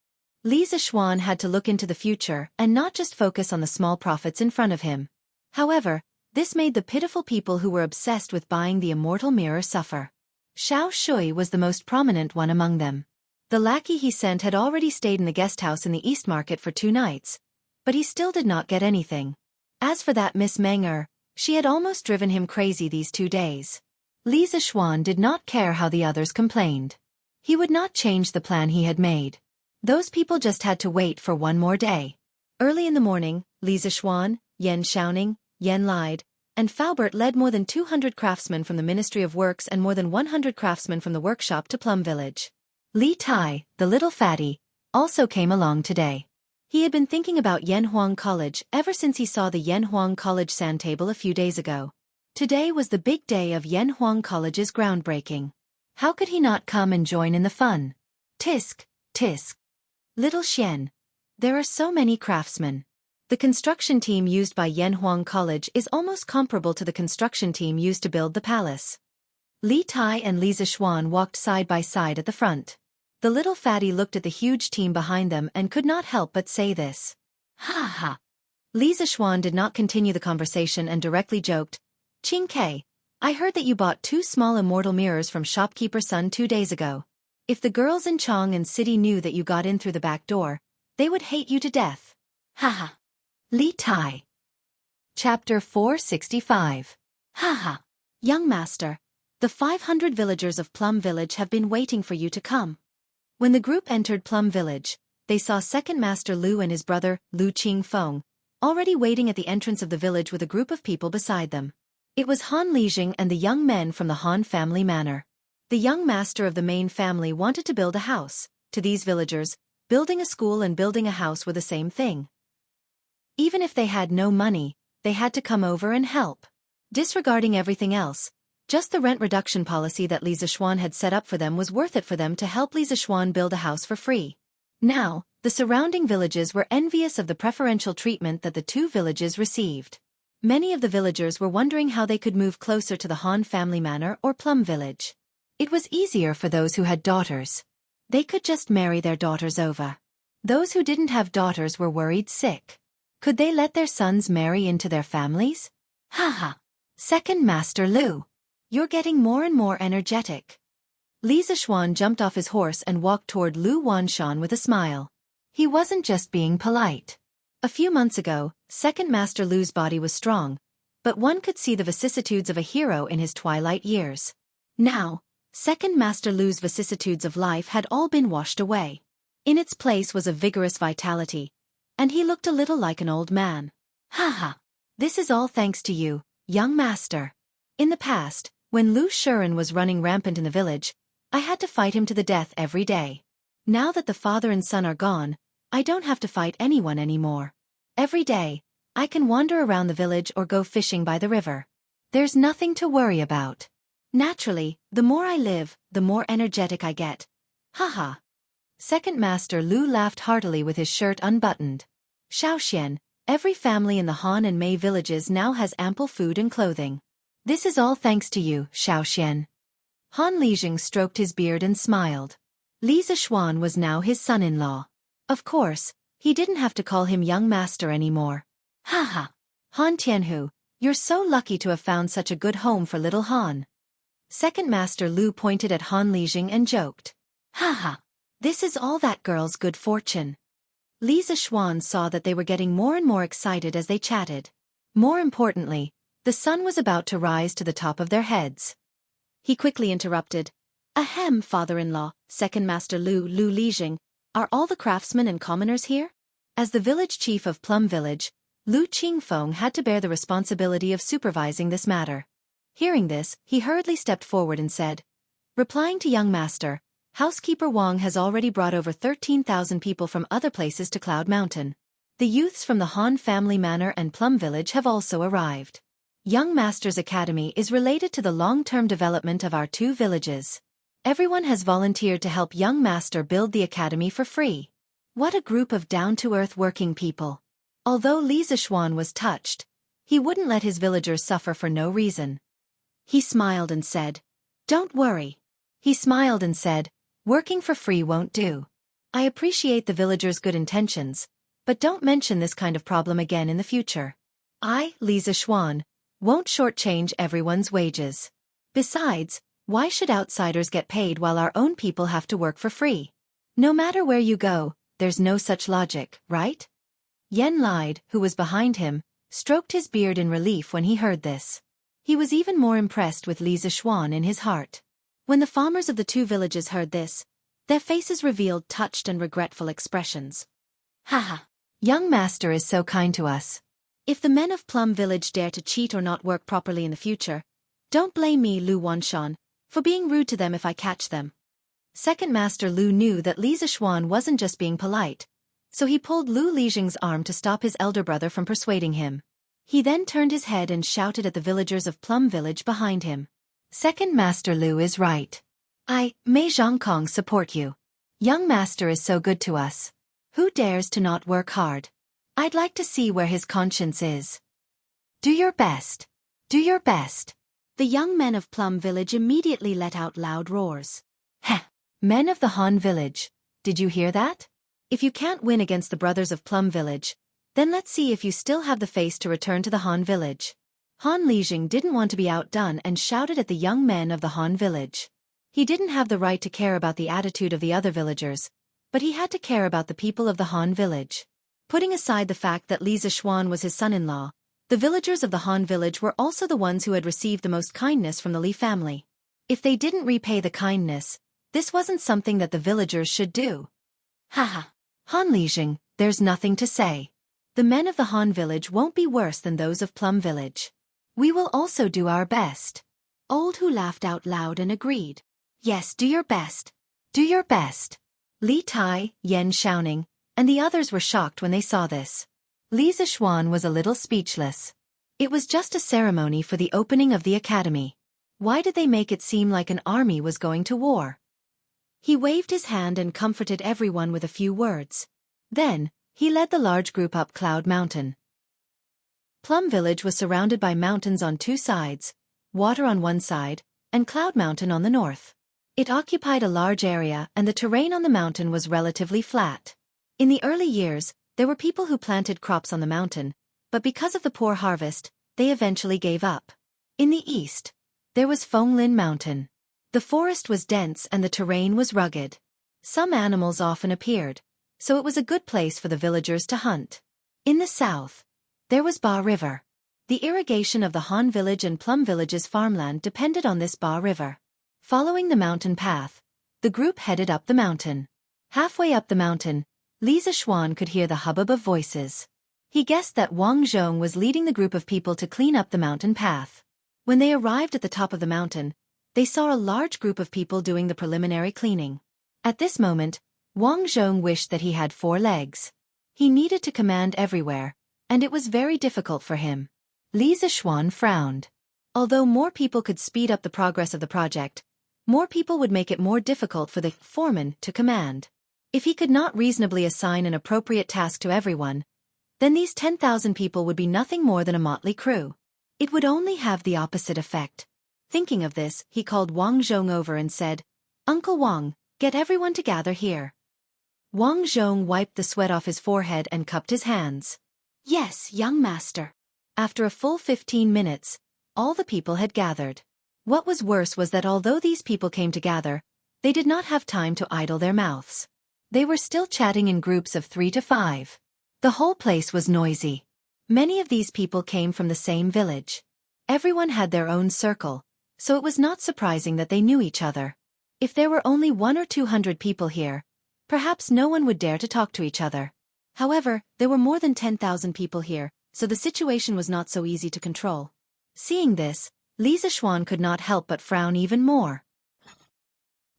Li Zishuan had to look into the future and not just focus on the small profits in front of him. However, this made the pitiful people who were obsessed with buying the immortal mirror suffer. Xiao Shui was the most prominent one among them. The lackey he sent had already stayed in the guest house in the East Market for 2 nights, but he still did not get anything. As for that Miss Meng, she had almost driven him crazy these 2 days. Li Zishuan did not care how the others complained. He would not change the plan he had made. Those people just had to wait for 1 more day. Early in the morning, Li Zishuan, Yan Xiaoning, Yan Lide, and Faubert led more than 200 craftsmen from the Ministry of Works and more than 100 craftsmen from the workshop to Plum Village. Li Tai, the little fatty, also came along today. He had been thinking about Yanhuang College ever since he saw the Yanhuang College sand table a few days ago. Today was the big day of Yanhuang College's groundbreaking. How could he not come and join in the fun? Tisk, tisk. Little Xian. There are so many craftsmen. The construction team used by Yanhuang College is almost comparable to the construction team used to build the palace. Li Tai and Li Zishuan walked side by side at the front. The little fatty looked at the huge team behind them and could not help but say this. Ha ha. Li Zishuan did not continue the conversation and directly joked, Qing Ke, I heard that you bought 2 small immortal mirrors from shopkeeper Sun 2 days ago. If the girls in Chang'an City knew that you got in through the back door, they would hate you to death. Ha ha. Li Tai. Chapter 465. Ha ha. Young master, the 500 villagers of Plum Village have been waiting for you to come. When the group entered Plum Village, they saw Second Master Lu and his brother, Lu Qingfeng, already waiting at the entrance of the village with a group of people beside them. It was Han Lijing and the young men from the Han family manor. The young master of the main family wanted to build a house. To these villagers, building a school and building a house were the same thing. Even if they had no money, they had to come over and help. Disregarding everything else, just the rent reduction policy that Li Zixuan had set up for them was worth it for them to help Li Zixuan build a house for free. Now, the surrounding villages were envious of the preferential treatment that the two villages received. Many of the villagers were wondering how they could move closer to the Han family manor or Plum village. It was easier for those who had daughters. They could just marry their daughters over. Those who didn't have daughters were worried sick. Could they let their sons marry into their families? Haha. Second Master Lu. You're getting more and more energetic. Li Zixuan jumped off his horse and walked toward Lu Wanshan with a smile. He wasn't just being polite. A few months ago, Second Master Lu's body was strong, but one could see the vicissitudes of a hero in his twilight years. Now, Second Master Lu's vicissitudes of life had all been washed away. In its place was a vigorous vitality, and he looked a little like an old man. Haha. This is all thanks to you, young master. In the past, when Lu Shiren was running rampant in the village, I had to fight him to the death every day. Now that the father and son are gone, I don't have to fight anyone anymore. Every day, I can wander around the village or go fishing by the river. There's nothing to worry about. Naturally, the more I live, the more energetic I get. Haha. Second Master Lu laughed heartily with his shirt unbuttoned. Xiaoxian, every family in the Han and Mei villages now has ample food and clothing. This is all thanks to you, Xiaoxian. Han Lijing stroked his beard and smiled. Li Zixuan was now his son-in-law. Of course, he didn't have to call him young master anymore. Haha. Han Tianhu, you're so lucky to have found such a good home for little Han. Second Master Lu pointed at Han Lijing and joked. Haha. This is all that girl's good fortune. Li Zixuan saw that they were getting more and more excited as they chatted. More importantly, the sun was about to rise to the top of their heads. He quickly interrupted. Ahem, father-in-law, Second Master Lu Lijing, are all the craftsmen and commoners here? As the village chief of Plum Village, Lu Qingfeng had to bear the responsibility of supervising this matter. Hearing this, he hurriedly stepped forward and said, replying to young master, Housekeeper Wang has already brought over 13,000 people from other places to Cloud Mountain. The youths from the Han family manor and Plum Village have also arrived. Young Master's Academy is related to the long-term development of our two villages. Everyone has volunteered to help young Master build the academy for free. What a group of down-to-earth working people. Although Li Zixuan was touched, he wouldn't let his villagers suffer for no reason. He smiled and said, don't worry. He smiled and said, working for free won't do. I appreciate the villagers' good intentions, but don't mention this kind of problem again in the future. I, Li Zixuan, won't shortchange everyone's wages. Besides, why should outsiders get paid while our own people have to work for free? No matter where you go, there's no such logic, right? Yan Lide, who was behind him, stroked his beard in relief when he heard this. He was even more impressed with Li Zixuan in his heart. When the farmers of the two villages heard this, their faces revealed touched and regretful expressions. Haha. Young Master is so kind to us. If the men of Plum Village dare to cheat or not work properly in the future, don't blame me, Lu Wanshan, for being rude to them if I catch them. Second Master Lu knew that Li Zixuan wasn't just being polite, so he pulled Lu Lijing's arm to stop his elder brother from persuading him. He then turned his head and shouted at the villagers of Plum Village behind him. Second Master Lu is right. I, Mei Zhongkong, support you. Young Master is so good to us. Who dares to not work hard? I'd like to see where his conscience is. Do your best. Do your best. The young men of Plum Village immediately let out loud roars. Heh! Men of the Han Village, did you hear that? If you can't win against the brothers of Plum Village, then let's see if you still have the face to return to the Han Village. Han Lijing didn't want to be outdone and shouted at the young men of the Han Village. He didn't have the right to care about the attitude of the other villagers, but he had to care about the people of the Han Village. Putting aside the fact that Li Zixuan was his son-in-law, the villagers of the Han Village were also the ones who had received the most kindness from the Li family. If they didn't repay the kindness, this wasn't something that the villagers should do. Haha. Han Lijing, there's nothing to say. The men of the Han Village won't be worse than those of Plum Village. We will also do our best. Old Hu laughed out loud and agreed. Yes, do your best. Do your best. Li Tai, Yan Xiaoning, and the others were shocked when they saw this. Li Zishuan was a little speechless. It was just a ceremony for the opening of the academy. Why did they make it seem like an army was going to war? He waved his hand and comforted everyone with a few words. Then, he led the large group up Cloud Mountain. Plum Village was surrounded by mountains on two sides, water on one side, and Cloud Mountain on the north. It occupied a large area and the terrain on the mountain was relatively flat. In the early years, there were people who planted crops on the mountain, but because of the poor harvest, they eventually gave up. In the east, there was Fenglin Mountain. The forest was dense and the terrain was rugged. Some animals often appeared, so it was a good place for the villagers to hunt. In the south, there was Ba River. The irrigation of the Han Village and Plum Village's farmland depended on this Ba River. Following the mountain path, the group headed up the mountain. Halfway up the mountain, Li Zishuan could hear the hubbub of voices. He guessed that Wang Zhong was leading the group of people to clean up the mountain path. When they arrived at the top of the mountain, they saw a large group of people doing the preliminary cleaning. At this moment, Wang Zhong wished that he had 4 legs. He needed to command everywhere, and it was very difficult for him. Li Zishuan frowned. Although more people could speed up the progress of the project, more people would make it more difficult for the foreman to command. If he could not reasonably assign an appropriate task to everyone, then these 10,000 people would be nothing more than a motley crew. It would only have the opposite effect. Thinking of this, he called Wang Zhong over and said, "Uncle Wang, get everyone to gather here." Wang Zhong wiped the sweat off his forehead and cupped his hands. Yes, young master. After a full 15 minutes, all the people had gathered. What was worse was that although these people came to gather, they did not have time to idle their mouths. They were still chatting in groups of 3 to 5. The whole place was noisy. Many of these people came from the same village. Everyone had their own circle, so it was not surprising that they knew each other. If there were only 100 or 200 people here, perhaps no one would dare to talk to each other. However, there were more than 10,000 people here, so the situation was not so easy to control. Seeing this, Li Zishuan could not help but frown even more.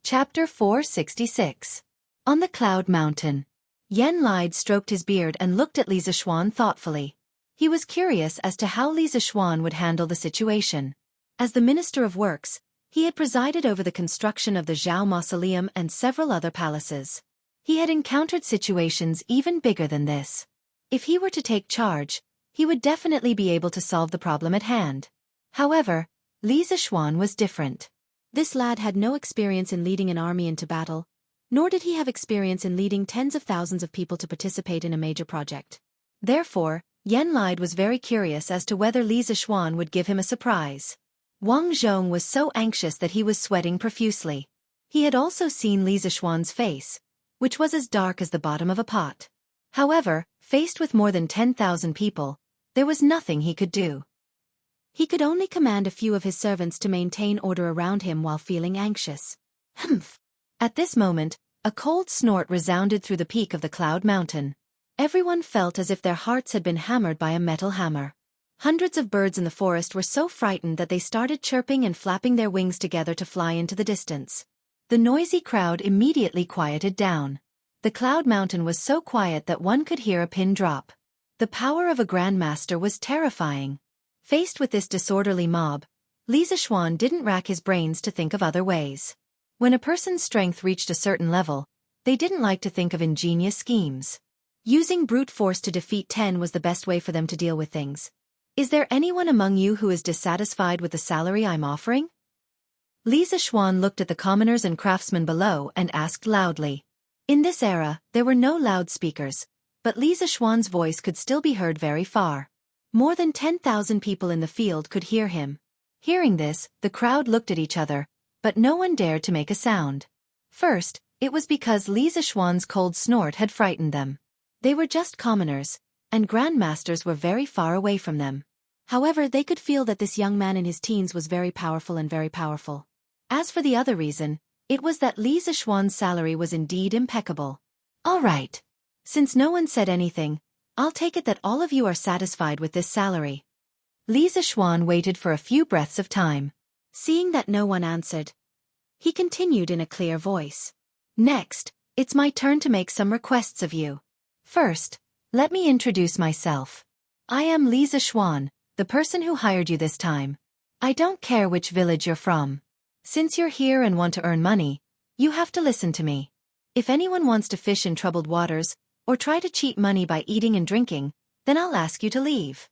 Chapter 466. On the Cloud Mountain. Yan Lide stroked his beard and looked at Li Zishuan thoughtfully. He was curious as to how Li Zishuan would handle the situation. As the Minister of Works, he had presided over the construction of the Zhao Mausoleum and several other palaces. He had encountered situations even bigger than this. If he were to take charge, he would definitely be able to solve the problem at hand. However, Li Zishuan was different. This lad had no experience in leading an army into battle, nor did he have experience in leading tens of thousands of people to participate in a major project. Therefore, Yan Lide was very curious as to whether Li Zishuan would give him a surprise. Wang Zhong was so anxious that he was sweating profusely. He had also seen Li Zishuan's face, which was as dark as the bottom of a pot. However, faced with more than 10,000 people, there was nothing he could do. He could only command a few of his servants to maintain order around him while feeling anxious. Humph! At this moment, a cold snort resounded through the peak of the Cloud Mountain. Everyone felt as if their hearts had been hammered by a metal hammer. Hundreds of birds in the forest were so frightened that they started chirping and flapping their wings together to fly into the distance. The noisy crowd immediately quieted down. The Cloud Mountain was so quiet that one could hear a pin drop. The power of a grandmaster was terrifying. Faced with this disorderly mob, Li Zishuan didn't rack his brains to think of other ways. When a person's strength reached a certain level, they didn't like to think of ingenious schemes. Using brute force to defeat 10 was the best way for them to deal with things. Is there anyone among you who is dissatisfied with the salary I'm offering? Li Zishuan looked at the commoners and craftsmen below and asked loudly. In this era, there were no loudspeakers, but Li Zishuan's voice could still be heard very far. More than 10,000 people in the field could hear him. Hearing this, the crowd looked at each other, but no one dared to make a sound. First, it was because Li Zishuan's cold snort had frightened them. They were just commoners, and grandmasters were very far away from them. However, they could feel that this young man in his teens was very powerful and very powerful. As for the other reason, it was that Li Zishuan's salary was indeed impeccable. All right. Since no one said anything, I'll take it that all of you are satisfied with this salary. Li Zixuan waited for a few breaths of time. Seeing that no one answered, he continued in a clear voice. Next, it's my turn to make some requests of you. First, let me introduce myself. I am Li Zixuan, the person who hired you this time. I don't care which village you're from. Since you're here and want to earn money, you have to listen to me. If anyone wants to fish in troubled waters, or try to cheat money by eating and drinking, then I'll ask you to leave.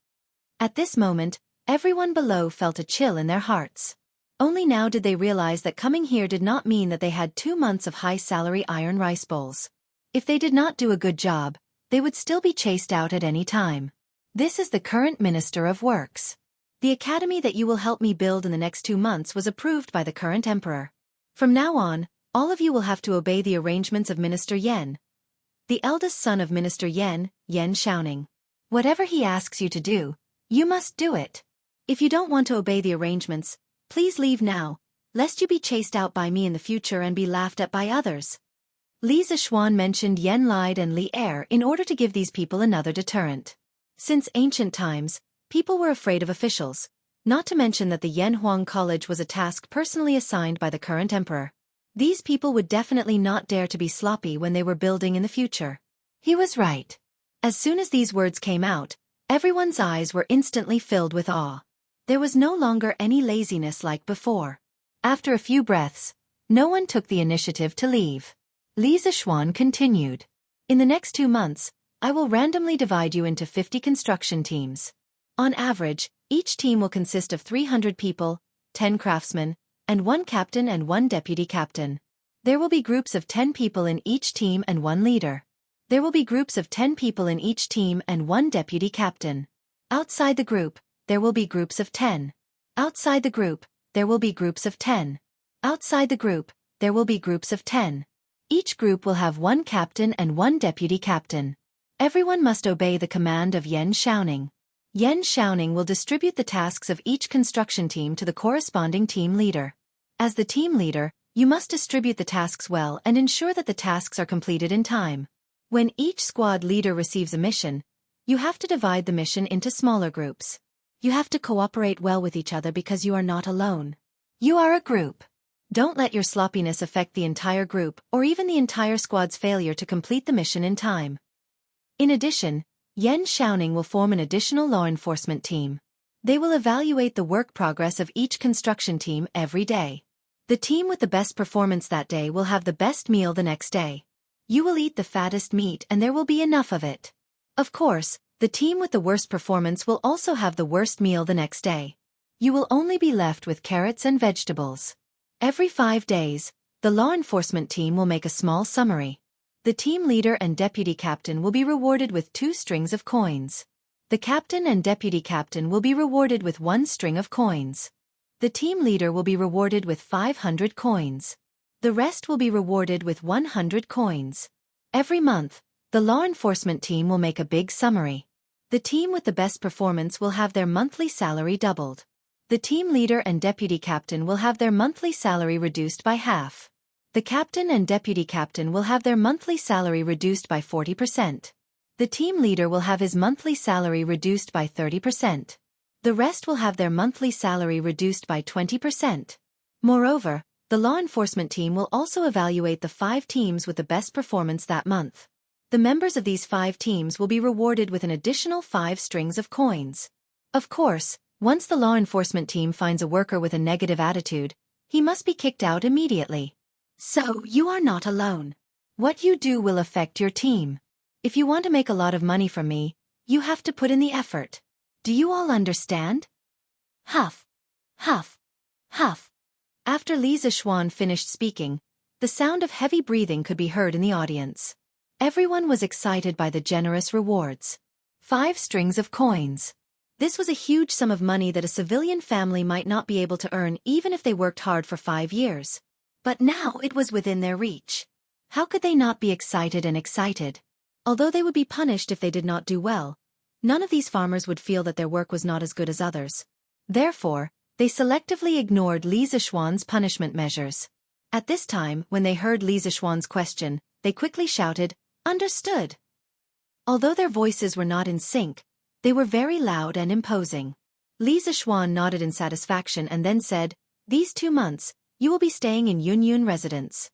At this moment, everyone below felt a chill in their hearts. Only now did they realize that coming here did not mean that they had 2 months of high-salary iron rice bowls. If they did not do a good job, they would still be chased out at any time. This is the current Minister of Works. The academy that you will help me build in the next 2 months was approved by the current emperor. From now on, all of you will have to obey the arrangements of Minister Yan, the eldest son of Minister Yan, Xianxia. Whatever he asks you to do, you must do it. If you don't want to obey the arrangements, please leave now, lest you be chased out by me in the future and be laughed at by others. Li Zixuan mentioned Yan Lide and Li Er in order to give these people another deterrent. Since ancient times, people were afraid of officials, not to mention that the Yanhuang College was a task personally assigned by the current emperor. These people would definitely not dare to be sloppy when they were building in the future. He was right. As soon as these words came out, everyone's eyes were instantly filled with awe. There was no longer any laziness like before. After a few breaths, no one took the initiative to leave. Li Zixuan continued. In the next 2 months, I will randomly divide you into 50 construction teams. On average, each team will consist of 300 people, 10 craftsmen, and 1 captain and 1 deputy captain. There will be groups of 10 people in each team and 1 leader. There will be groups of 10 people in each team and 1 deputy captain. Outside the group, there will be groups of 10. Outside the group, there will be groups of 10. Outside the group, there will be groups of 10. Each group will have 1 captain and 1 deputy captain. Everyone must obey the command of Yan Xiaoning. Yan Xiaoning will distribute the tasks of each construction team to the corresponding team leader. As the team leader, you must distribute the tasks well and ensure that the tasks are completed in time. When each squad leader receives a mission, you have to divide the mission into smaller groups. You have to cooperate well with each other because you are not alone. You are a group. Don't let your sloppiness affect the entire group or even the entire squad's failure to complete the mission in time. In addition, Yan Xiaoning will form an additional law enforcement team. They will evaluate the work progress of each construction team every day. The team with the best performance that day will have the best meal the next day. You will eat the fattest meat and there will be enough of it. Of course, the team with the worst performance will also have the worst meal the next day. You will only be left with carrots and vegetables. Every 5 days, the law enforcement team will make a small summary. The team leader and deputy captain will be rewarded with 2 strings of coins. The captain and deputy captain will be rewarded with 1 string of coins. The team leader will be rewarded with 500 coins. The rest will be rewarded with 100 coins. Every month, the law enforcement team will make a big summary. The team with the best performance will have their monthly salary doubled. The team leader and deputy captain will have their monthly salary reduced by half. The captain and deputy captain will have their monthly salary reduced by 40%. The team leader will have his monthly salary reduced by 30%. The rest will have their monthly salary reduced by 20%. Moreover, the law enforcement team will also evaluate the 5 teams with the best performance that month. The members of these 5 teams will be rewarded with an additional 5 strings of coins. Of course, once the law enforcement team finds a worker with a negative attitude, he must be kicked out immediately. So, you are not alone. What you do will affect your team. If you want to make a lot of money from me, you have to put in the effort. Do you all understand? Huff. Huff. Huff. After Li Zixuan finished speaking, the sound of heavy breathing could be heard in the audience. Everyone was excited by the generous rewards. 5 strings of coins. This was a huge sum of money that a civilian family might not be able to earn even if they worked hard for 5 years. But now it was within their reach. How could they not be excited and excited? Although they would be punished if they did not do well, none of these farmers would feel that their work was not as good as others. Therefore, they selectively ignored Li Zixuan's punishment measures. At this time, when they heard Li Zixuan's question, they quickly shouted, "Understood." Although their voices were not in sync, they were very loud and imposing. Li Zixuan nodded in satisfaction and then said, "These 2 months, you will be staying in Yunyun residence.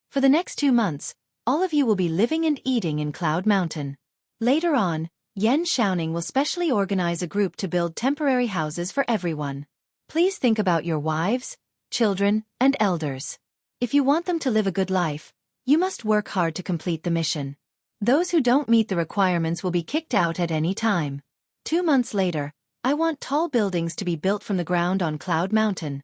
For the next 2 months, all of you will be living and eating in Cloud Mountain. Later on, Yan Xiaoning will specially organize a group to build temporary houses for everyone. Please think about your wives, children, and elders. If you want them to live a good life, you must work hard to complete the mission. Those who don't meet the requirements will be kicked out at any time. 2 months later, I want tall buildings to be built from the ground on Cloud Mountain."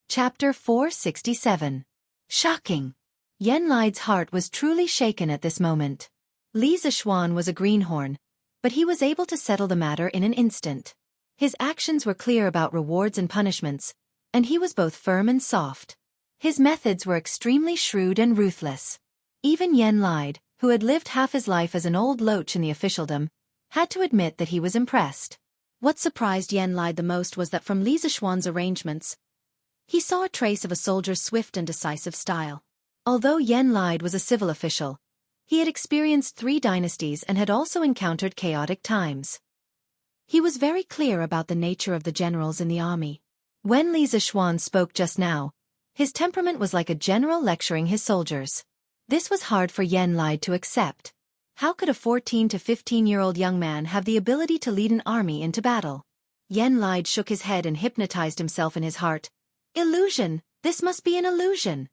Chapter 467. Shocking. Yan Lide's heart was truly shaken at this moment. Li Zixuan was a greenhorn, but he was able to settle the matter in an instant. His actions were clear about rewards and punishments, and he was both firm and soft. His methods were extremely shrewd and ruthless. Even Yan Lide, who had lived half his life as an old loach in the officialdom, had to admit that he was impressed. What surprised Yan Lide the most was that from Li Zixuan's arrangements, he saw a trace of a soldier's swift and decisive style. Although Yan Lide was a civil official, he had experienced 3 dynasties and had also encountered chaotic times. He was very clear about the nature of the generals in the army. When Li Zixuan spoke just now, his temperament was like a general lecturing his soldiers. This was hard for Yan Lide to accept. How could a 14 to 15-year-old young man have the ability to lead an army into battle? Yan Lide shook his head and hypnotized himself in his heart. Illusion! This must be an illusion!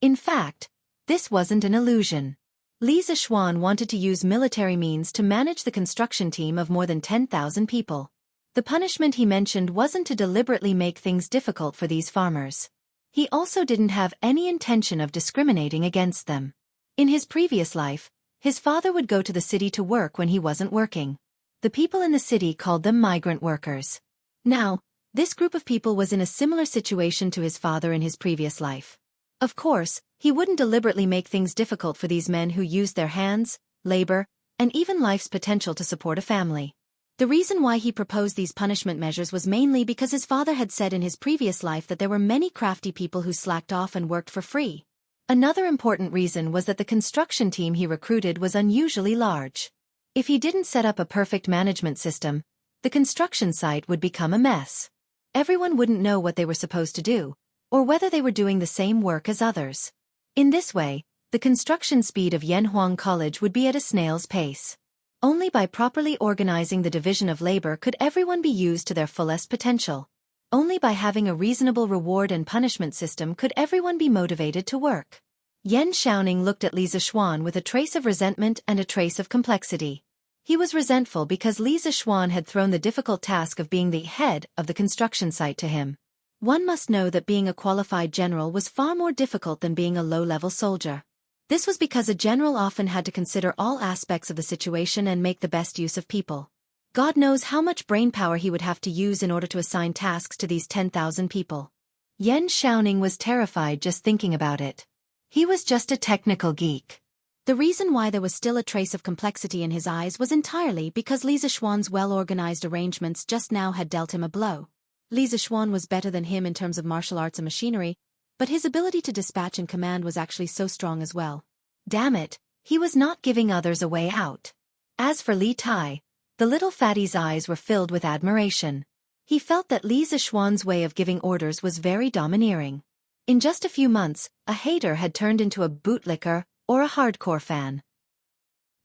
In fact, this wasn't an illusion. Li Zixuan wanted to use military means to manage the construction team of more than 10,000 people. The punishment he mentioned wasn't to deliberately make things difficult for these farmers. He also didn't have any intention of discriminating against them. In his previous life, his father would go to the city to work when he wasn't working. The people in the city called them migrant workers. Now, this group of people was in a similar situation to his father in his previous life. Of course, he wouldn't deliberately make things difficult for these men who used their hands, labor, and even life's potential to support a family. The reason why he proposed these punishment measures was mainly because his father had said in his previous life that there were many crafty people who slacked off and worked for free. Another important reason was that the construction team he recruited was unusually large. If he didn't set up a perfect management system, the construction site would become a mess. Everyone wouldn't know what they were supposed to do, or whether they were doing the same work as others. In this way, the construction speed of Yanhuang College would be at a snail's pace. Only by properly organizing the division of labor could everyone be used to their fullest potential. Only by having a reasonable reward and punishment system could everyone be motivated to work. Yan Xiaoning looked at Li Zixuan with a trace of resentment and a trace of complexity. He was resentful because Li Zixuan had thrown the difficult task of being the head of the construction site to him. One must know that being a qualified general was far more difficult than being a low-level soldier. This was because a general often had to consider all aspects of the situation and make the best use of people. God knows how much brainpower he would have to use in order to assign tasks to these 10,000 people. Yan Xiaoning was terrified just thinking about it. He was just a technical geek. The reason why there was still a trace of complexity in his eyes was entirely because Li Zixuan's well-organized arrangements just now had dealt him a blow. Li Zixuan was better than him in terms of martial arts and machinery, but his ability to dispatch and command was actually so strong as well. Damn it, he was not giving others a way out. As for Li Tai, the little fatty's eyes were filled with admiration. He felt that Li Zixuan's way of giving orders was very domineering. In just a few months, a hater had turned into a bootlicker or a hardcore fan.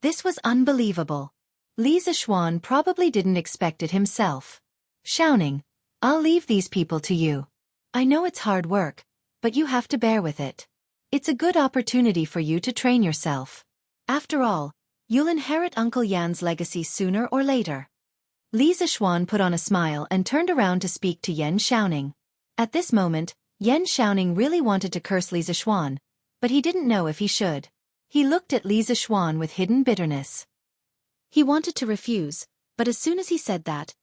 This was unbelievable. Li Zixuan probably didn't expect it himself. Xiaoning, I'll leave these people to you. I know it's hard work, but you have to bear with it. It's a good opportunity for you to train yourself. After all, you'll inherit Uncle Yan's legacy sooner or later. Li Zixuan put on a smile and turned around to speak to Yan Xiaoning. At this moment, Yan Xiaoning really wanted to curse Li Zixuan, but he didn't know if he should. He looked at Li Zixuan with hidden bitterness. He wanted to refuse, but as soon as he said that,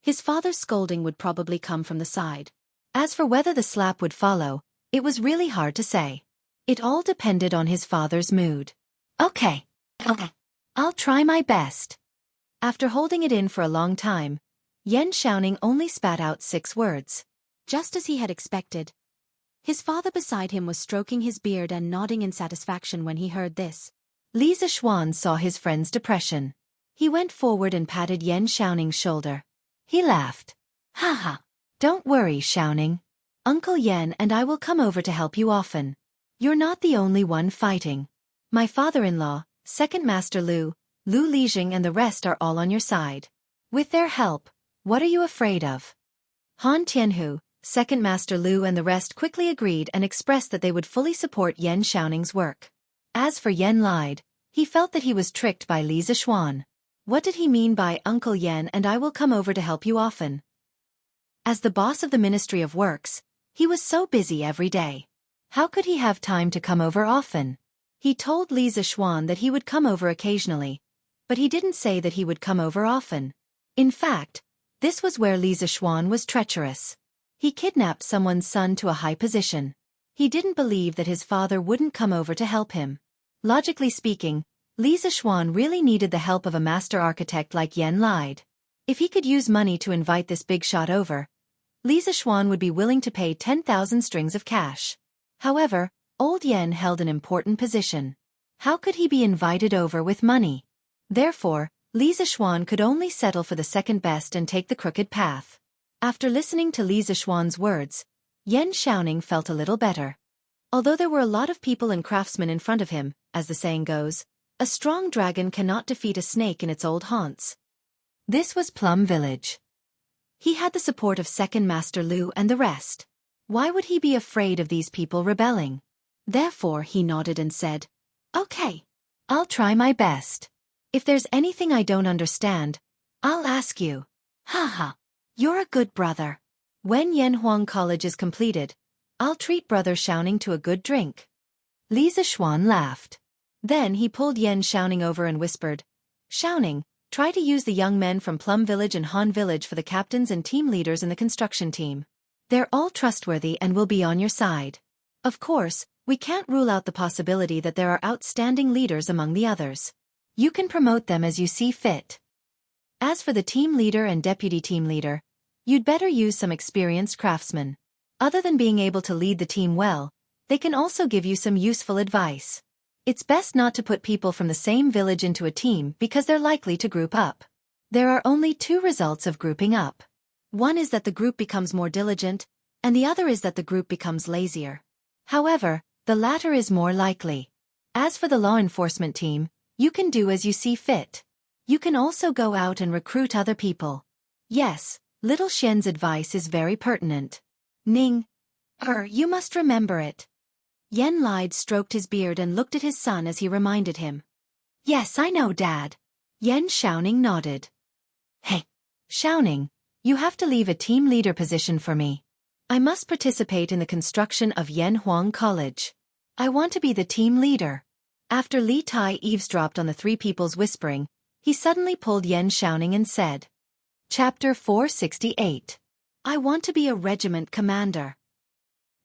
his father's scolding would probably come from the side. As for whether the slap would follow, it was really hard to say. It all depended on his father's mood. Okay. I'll try my best. After holding it in for a long time, Yan Xiaoning only spat out 6 words. Just as he had expected. His father beside him was stroking his beard and nodding in satisfaction when he heard this. Li Zixuan saw his friend's depression. He went forward and patted Yan Xiaoning's shoulder. He laughed. Haha. Don't worry, Xiaoning. Uncle Yan and I will come over to help you often. You're not the only one fighting. My father-in-law, Second Master Lu Lijing and the rest are all on your side. With their help, what are you afraid of? Han Tianhu, Second Master Lu and the rest quickly agreed and expressed that they would fully support Yan Xiaoning's work. As for Yan lied, he felt that he was tricked by Li Zishuan. What did he mean by Uncle Yan and I will come over to help you often? As the boss of the Ministry of Works, he was so busy every day. How could he have time to come over often? He told Li Zishuan that he would come over occasionally, but he didn't say that he would come over often. In fact, this was where Li Zishuan was treacherous. He kidnapped someone's son to a high position. He didn't believe that his father wouldn't come over to help him. Logically speaking, Li Zishuan really needed the help of a master architect like Yan lied. If he could use money to invite this big shot over, Li Zishuan would be willing to pay 10,000 strings of cash. However, old Yan held an important position. How could he be invited over with money? Therefore, Li Zishuan could only settle for the second best and take the crooked path. After listening to Li Zishuan's words, Yan Xiaoning felt a little better. Although there were a lot of people and craftsmen in front of him, as the saying goes, a strong dragon cannot defeat a snake in its old haunts. This was Plum Village. He had the support of Second Master Lu and the rest. Why would he be afraid of these people rebelling? Therefore he nodded and said, "Okay. I'll try my best. If there's anything I don't understand, I'll ask you." Haha. You're a good brother. When Yanhuang College is completed, I'll treat Brother Xiaoning to a good drink. Li Zishuan laughed. Then he pulled Yan Xiaoning over and whispered, "Xiaoning, try to use the young men from Plum Village and Han Village for the captains and team leaders in the construction team. They're all trustworthy and will be on your side. Of course, we can't rule out the possibility that there are outstanding leaders among the others. You can promote them as you see fit. As for the team leader and deputy team leader, you'd better use some experienced craftsmen. Other than being able to lead the team well, they can also give you some useful advice. It's best not to put people from the same village into a team because they're likely to group up. There are only two results of grouping up. One is that the group becomes more diligent, and the other is that the group becomes lazier. However, the latter is more likely. As for the law enforcement team, you can do as you see fit. You can also go out and recruit other people. Yes, little Xian's advice is very pertinent. Ning. You must remember it." Yan Lide stroked his beard and looked at his son as he reminded him. "Yes, I know, Dad." Yan Xiaoning nodded. "Hey, Xiaoning, you have to leave a team leader position for me. I must participate in the construction of Yanhuang College. I want to be the team leader." After Li Tai eavesdropped on the three people's whispering, he suddenly pulled Yan Xiaoning and said, Chapter 468. I want to be a regiment commander.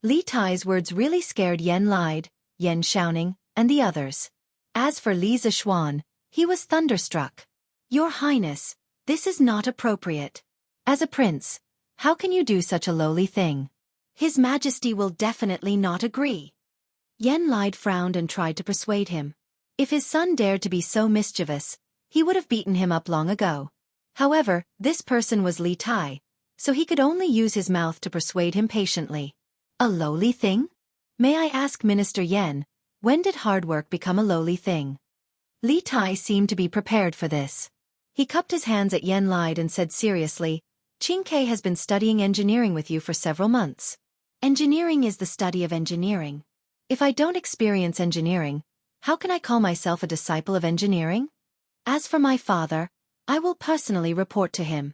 Li Tai's words really scared Yan Lide, Yan Xiaoning, and the others. As for Li Zishuan, he was thunderstruck. "Your Highness, this is not appropriate. As a prince, how can you do such a lowly thing? His Majesty will definitely not agree." Yan Lide frowned and tried to persuade him. If his son dared to be so mischievous, he would have beaten him up long ago. However, this person was Li Tai, so he could only use his mouth to persuade him patiently. "A lowly thing? May I ask Minister Yan, when did hard work become a lowly thing?" Li Tai seemed to be prepared for this. He cupped his hands at Yan Lide and said seriously, "Qingke has been studying engineering with you for several months. Engineering is the study of engineering. If I don't experience engineering, how can I call myself a disciple of engineering? As for my father, I will personally report to him."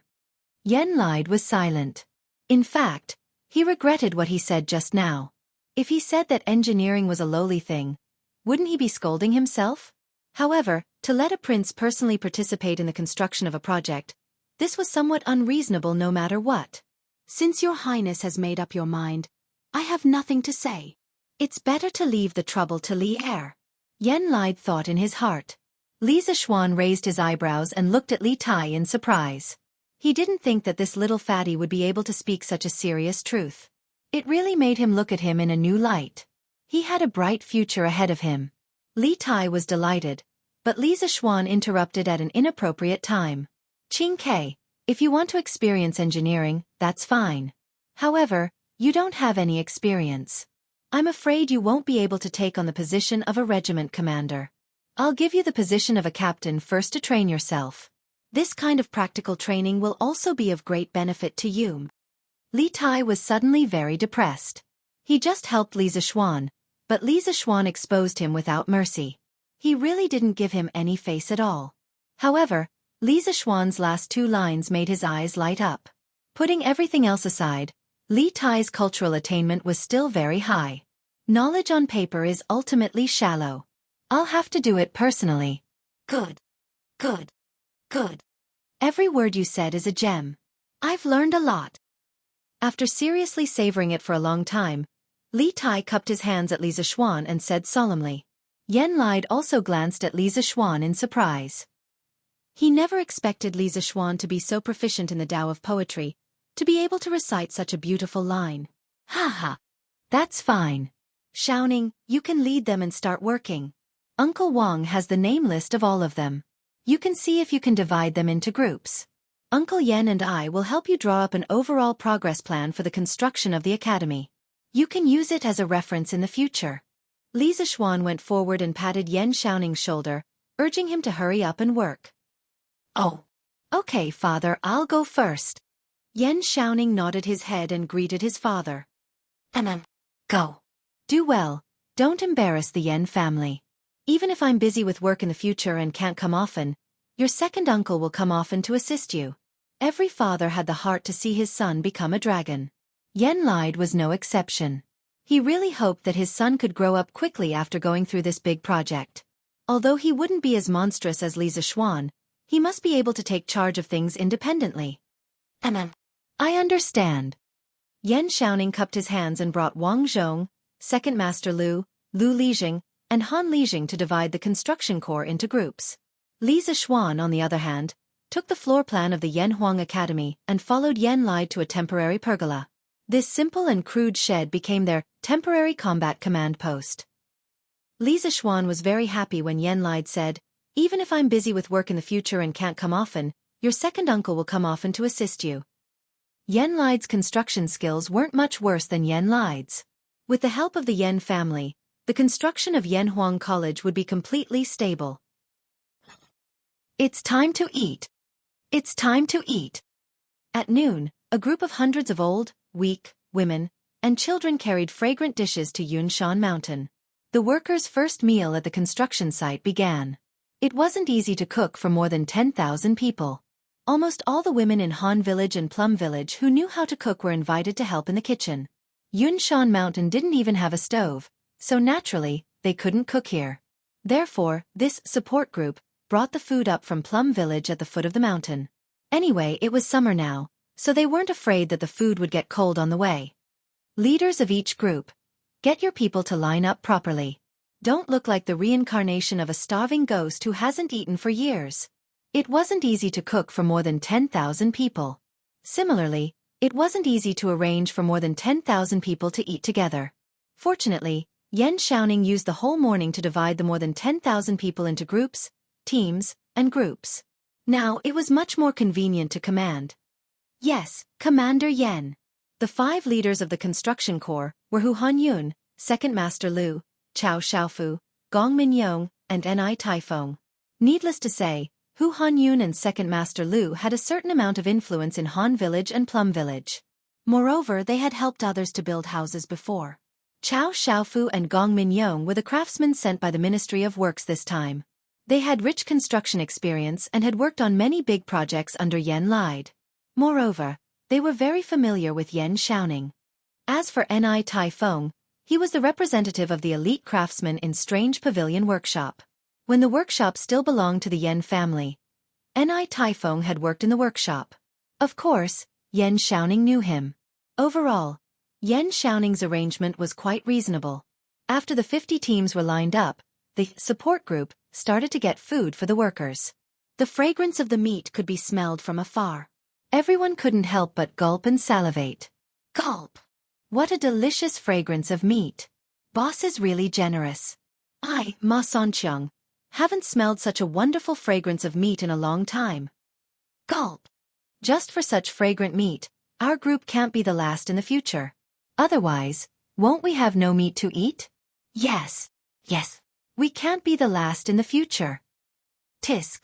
Yan Lide was silent. In fact, he regretted what he said just now. If he said that engineering was a lowly thing, wouldn't he be scolding himself? However, to let a prince personally participate in the construction of a project, this was somewhat unreasonable no matter what. "Since your Highness has made up your mind, I have nothing to say. It's better to leave the trouble to Li Er." Yan Lide thought in his heart. Li Zishuan raised his eyebrows and looked at Li Tai in surprise. He didn't think that this little fatty would be able to speak such a serious truth. It really made him look at him in a new light. He had a bright future ahead of him. Li Tai was delighted, but Li Zishuan interrupted at an inappropriate time. "Qingke, If you want to experience engineering, that's fine. However, you don't have any experience. I'm afraid you won't be able to take on the position of a regiment commander. I'll give you the position of a captain first to train yourself. This kind of practical training will also be of great benefit to you. Li Tai was suddenly very depressed. He just helped Li Zixuan, but Li Zixuan exposed him without mercy. He really didn't give him any face at all. However, Li Zixuan's last two lines made his eyes light up. Putting everything else aside, Li Tai's cultural attainment was still very high. Knowledge on paper is ultimately shallow. I'll have to do it personally. Good. Good. Good. Every word you said is a gem. I've learned a lot. After seriously savoring it for a long time, Li Tai cupped his hands at Li Zixuan and said solemnly. Yan Lide also glanced at Li Zixuan in surprise. He never expected Li Zixuan to be so proficient in the Tao of poetry, to be able to recite such a beautiful line. Ha ha. That's fine. Xiaoning, you can lead them and start working. Uncle Wang has the name list of all of them. You can see if you can divide them into groups. Uncle Yen and I will help you draw up an overall progress plan for the construction of the academy. You can use it as a reference in the future. Li Zixuan went forward and patted Yan Xiaoning's shoulder, urging him to hurry up and work. Oh. Okay, father, I'll go first. Yan Xiaoning nodded his head and greeted his father. Go. Do well, don't embarrass the Yan family. Even if I'm busy with work in the future and can't come often, your second uncle will come often to assist you. Every father had the heart to see his son become a dragon. Yan Lide was no exception. He really hoped that his son could grow up quickly after going through this big project. Although he wouldn't be as monstrous as Li Zixuan, he must be able to take charge of things independently. I understand. Yan Xiaoning cupped his hands and brought Wang Zhong, Second Master Lu, Lu Lijing, and Han Lijing to divide the construction corps into groups. Li Zixuan, on the other hand, took the floor plan of the Yanhuang Academy and followed Yan Lide to a temporary pergola. This simple and crude shed became their temporary combat command post. Li Zixuan was very happy when Yan Lide said, even if I'm busy with work in the future and can't come often, your second uncle will come often to assist you. Yan Lide's construction skills weren't much worse than Yan Lide's. With the help of the Yan family, the construction of Yanhuang College would be completely stable. It's time to eat. It's time to eat. At noon, a group of hundreds of old, weak, women, and children carried fragrant dishes to Yunshan Mountain. The workers' first meal at the construction site began. It wasn't easy to cook for more than 10,000 people. Almost all the women in Han Village and Plum Village who knew how to cook were invited to help in the kitchen. Yunshan Mountain didn't even have a stove, so naturally, they couldn't cook here. Therefore, this support group brought the food up from Plum Village at the foot of the mountain. Anyway, it was summer now, so they weren't afraid that the food would get cold on the way. Leaders of each group, get your people to line up properly. Don't look like the reincarnation of a starving ghost who hasn't eaten for years. It wasn't easy to cook for more than 10,000 people. Similarly, it wasn't easy to arrange for more than 10,000 people to eat together. Fortunately, Yan Xiaoning used the whole morning to divide the more than 10,000 people into groups, teams, and groups. Now it was much more convenient to command. Yes, Commander Yan. The 5 leaders of the construction corps were Hu Hanyun, Second Master Lu, Chao Xiaofu, Gong Minyong, and Ni Taifeng. Needless to say, Hu Hanyun and Second Master Lu had a certain amount of influence in Han Village and Plum Village. Moreover, they had helped others to build houses before. Chao Xiaofu and Gong Minyong were the craftsmen sent by the Ministry of Works this time. They had rich construction experience and had worked on many big projects under Yan Lide. Moreover, they were very familiar with Yan Xiaoning. As for Ni Taifeng, he was the representative of the elite craftsmen in Strange Pavilion Workshop. When the workshop still belonged to the Yan family, Ni Taifeng had worked in the workshop. Of course, Yan Xiaoning knew him. Overall, Yan Xiaoning's arrangement was quite reasonable. After the 50 teams were lined up, the support group started to get food for the workers. The fragrance of the meat could be smelled from afar. Everyone couldn't help but gulp and salivate. Gulp! What a delicious fragrance of meat. Boss is really generous. I, Ma Sanqiang, haven't smelled such a wonderful fragrance of meat in a long time. Gulp! Just for such fragrant meat, our group can't be the last in the future. Otherwise, won't we have no meat to eat? Yes. Yes. We can't be the last in the future. Tisk.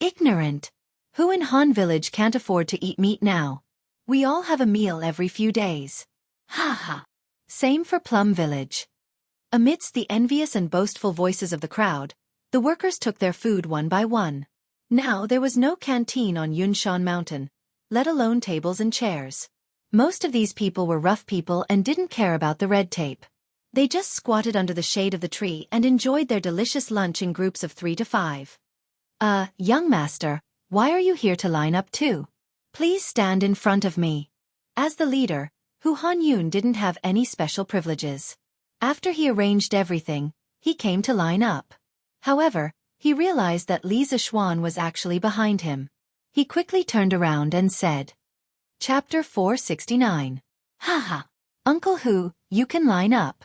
Ignorant. Who in Han Village can't afford to eat meat now? We all have a meal every few days. Ha ha. Same for Plum Village. Amidst the envious and boastful voices of the crowd, the workers took their food one by one. Now there was no canteen on Yunshan Mountain, let alone tables and chairs. Most of these people were rough people and didn't care about the red tape. They just squatted under the shade of the tree and enjoyed their delicious lunch in groups of 3 to 5. Young master, why are you here to line up too? Please stand in front of me. As the leader, Hu Hanyun didn't have any special privileges. After he arranged everything, he came to line up. However, he realized that Li Zishuan was actually behind him. He quickly turned around and said, Chapter 469. Haha. Uncle Hu, you can line up.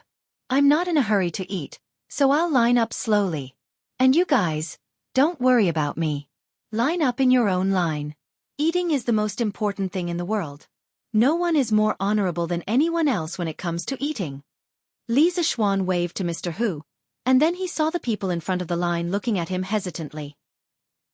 I'm not in a hurry to eat, so I'll line up slowly. And you guys, don't worry about me. Line up in your own line. Eating is the most important thing in the world. No one is more honorable than anyone else when it comes to eating. Li Zishuan waved to Mr. Hu, and then he saw the people in front of the line looking at him hesitantly.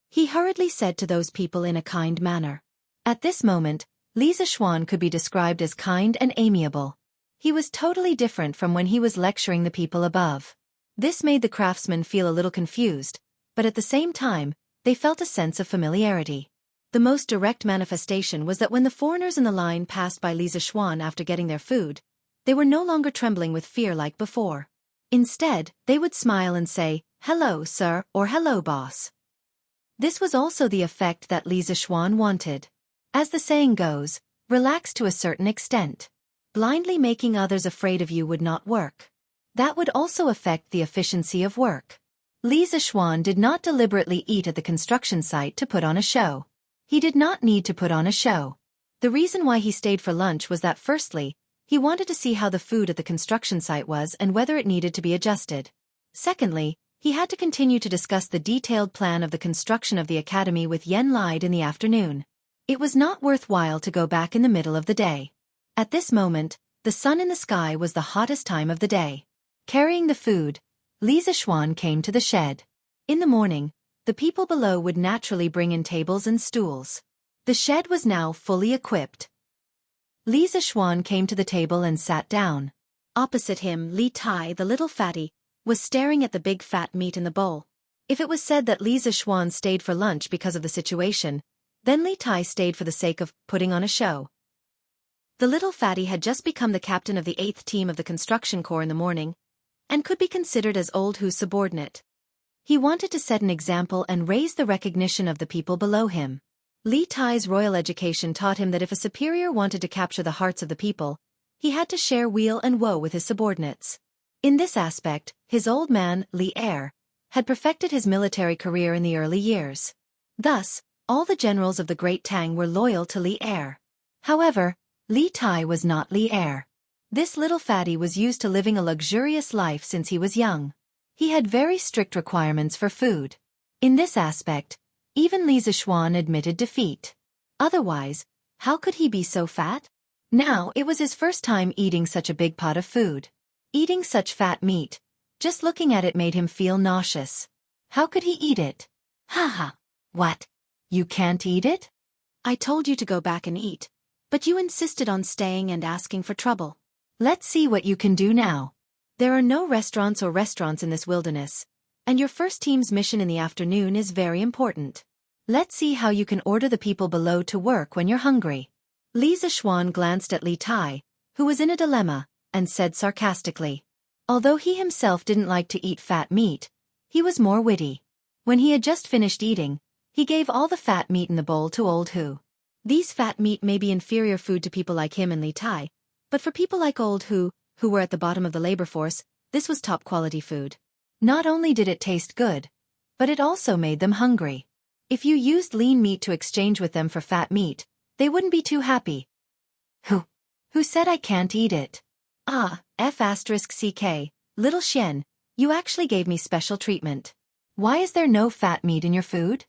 He hurriedly said to those people in a kind manner. At this moment, Li Zishuan could be described as kind and amiable. He was totally different from when he was lecturing the people above. This made the craftsmen feel a little confused, but at the same time, they felt a sense of familiarity. The most direct manifestation was that when the foreigners in the line passed by Li Zishuan after getting their food, they were no longer trembling with fear like before. Instead, they would smile and say, "Hello, sir," or "Hello, boss." This was also the effect that Li Zishuan wanted. As the saying goes, relax to a certain extent. Blindly making others afraid of you would not work. That would also affect the efficiency of work. Li Zishuan did not deliberately eat at the construction site to put on a show. He did not need to put on a show. The reason why he stayed for lunch was that firstly, he wanted to see how the food at the construction site was and whether it needed to be adjusted. Secondly, he had to continue to discuss the detailed plan of the construction of the academy with Yen Lide in the afternoon. It was not worthwhile to go back in the middle of the day. At this moment, the sun in the sky was the hottest time of the day. Carrying the food, Li Zishuan came to the shed. In the morning, the people below would naturally bring in tables and stools. The shed was now fully equipped. Li Zishuan came to the table and sat down. Opposite him, Li Tai, the little fatty, was staring at the big fat meat in the bowl. If it was said that Li Zishuan stayed for lunch because of the situation, then Li Tai stayed for the sake of putting on a show. The little fatty had just become the captain of the 8th team of the construction corps in the morning, and could be considered as old Hu's subordinate. He wanted to set an example and raise the recognition of the people below him. Li Tai's royal education taught him that if a superior wanted to capture the hearts of the people, he had to share weal and woe with his subordinates. In this aspect, his old man, Li Er, had perfected his military career in the early years. Thus, all the generals of the Great Tang were loyal to Li Er. However, Li Tai was not Li Er. This little fatty was used to living a luxurious life since he was young. He had very strict requirements for food. In this aspect, even Li Zishuan admitted defeat. Otherwise, how could he be so fat? Now it was his first time eating such a big pot of food. Eating such fat meat, just looking at it made him feel nauseous. How could he eat it? Haha. What? You can't eat it? I told you to go back and eat, but you insisted on staying and asking for trouble. Let's see what you can do now. There are no restaurants in this wilderness, and your first team's mission in the afternoon is very important. Let's see how you can order the people below to work when you're hungry. Li Zishuan glanced at Li Tai, who was in a dilemma, and said sarcastically. Although he himself didn't like to eat fat meat, he was more witty. When he had just finished eating, he gave all the fat meat in the bowl to old Hu. These fat meat may be inferior food to people like him and Li Tai, but for people like old Hu, who were at the bottom of the labor force, this was top-quality food. Not only did it taste good, but it also made them hungry. If you used lean meat to exchange with them for fat meat, they wouldn't be too happy. Who said I can't eat it? F***ck, little Xian, you actually gave me special treatment. Why is there no fat meat in your food?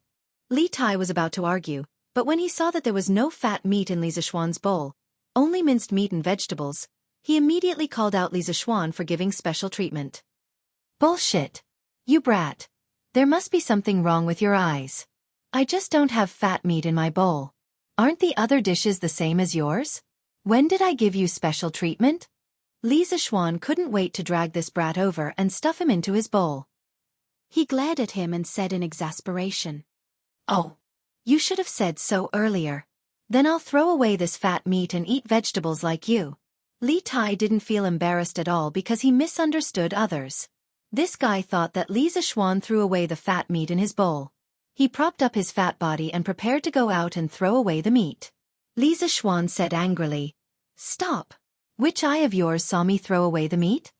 Li Tai was about to argue, But when he saw that there was no fat meat in Li Zishuan's bowl, only minced meat and vegetables, he immediately called out Li Zishuan for giving special treatment. Bullshit. You brat. There must be something wrong with your eyes. I just don't have fat meat in my bowl. Aren't the other dishes the same as yours? When did I give you special treatment? Li Zishuan couldn't wait to drag this brat over and stuff him into his bowl. He glared at him and said in exasperation, "Oh, you should have said so earlier. Then I'll throw away this fat meat and eat vegetables like you." Li Tai didn't feel embarrassed at all because he misunderstood others. This guy thought that Li Zishuan threw away the fat meat in his bowl. He propped up his fat body and prepared to go out and throw away the meat. Li Zishuan said angrily, "Stop. Which eye of yours saw me throw away the meat?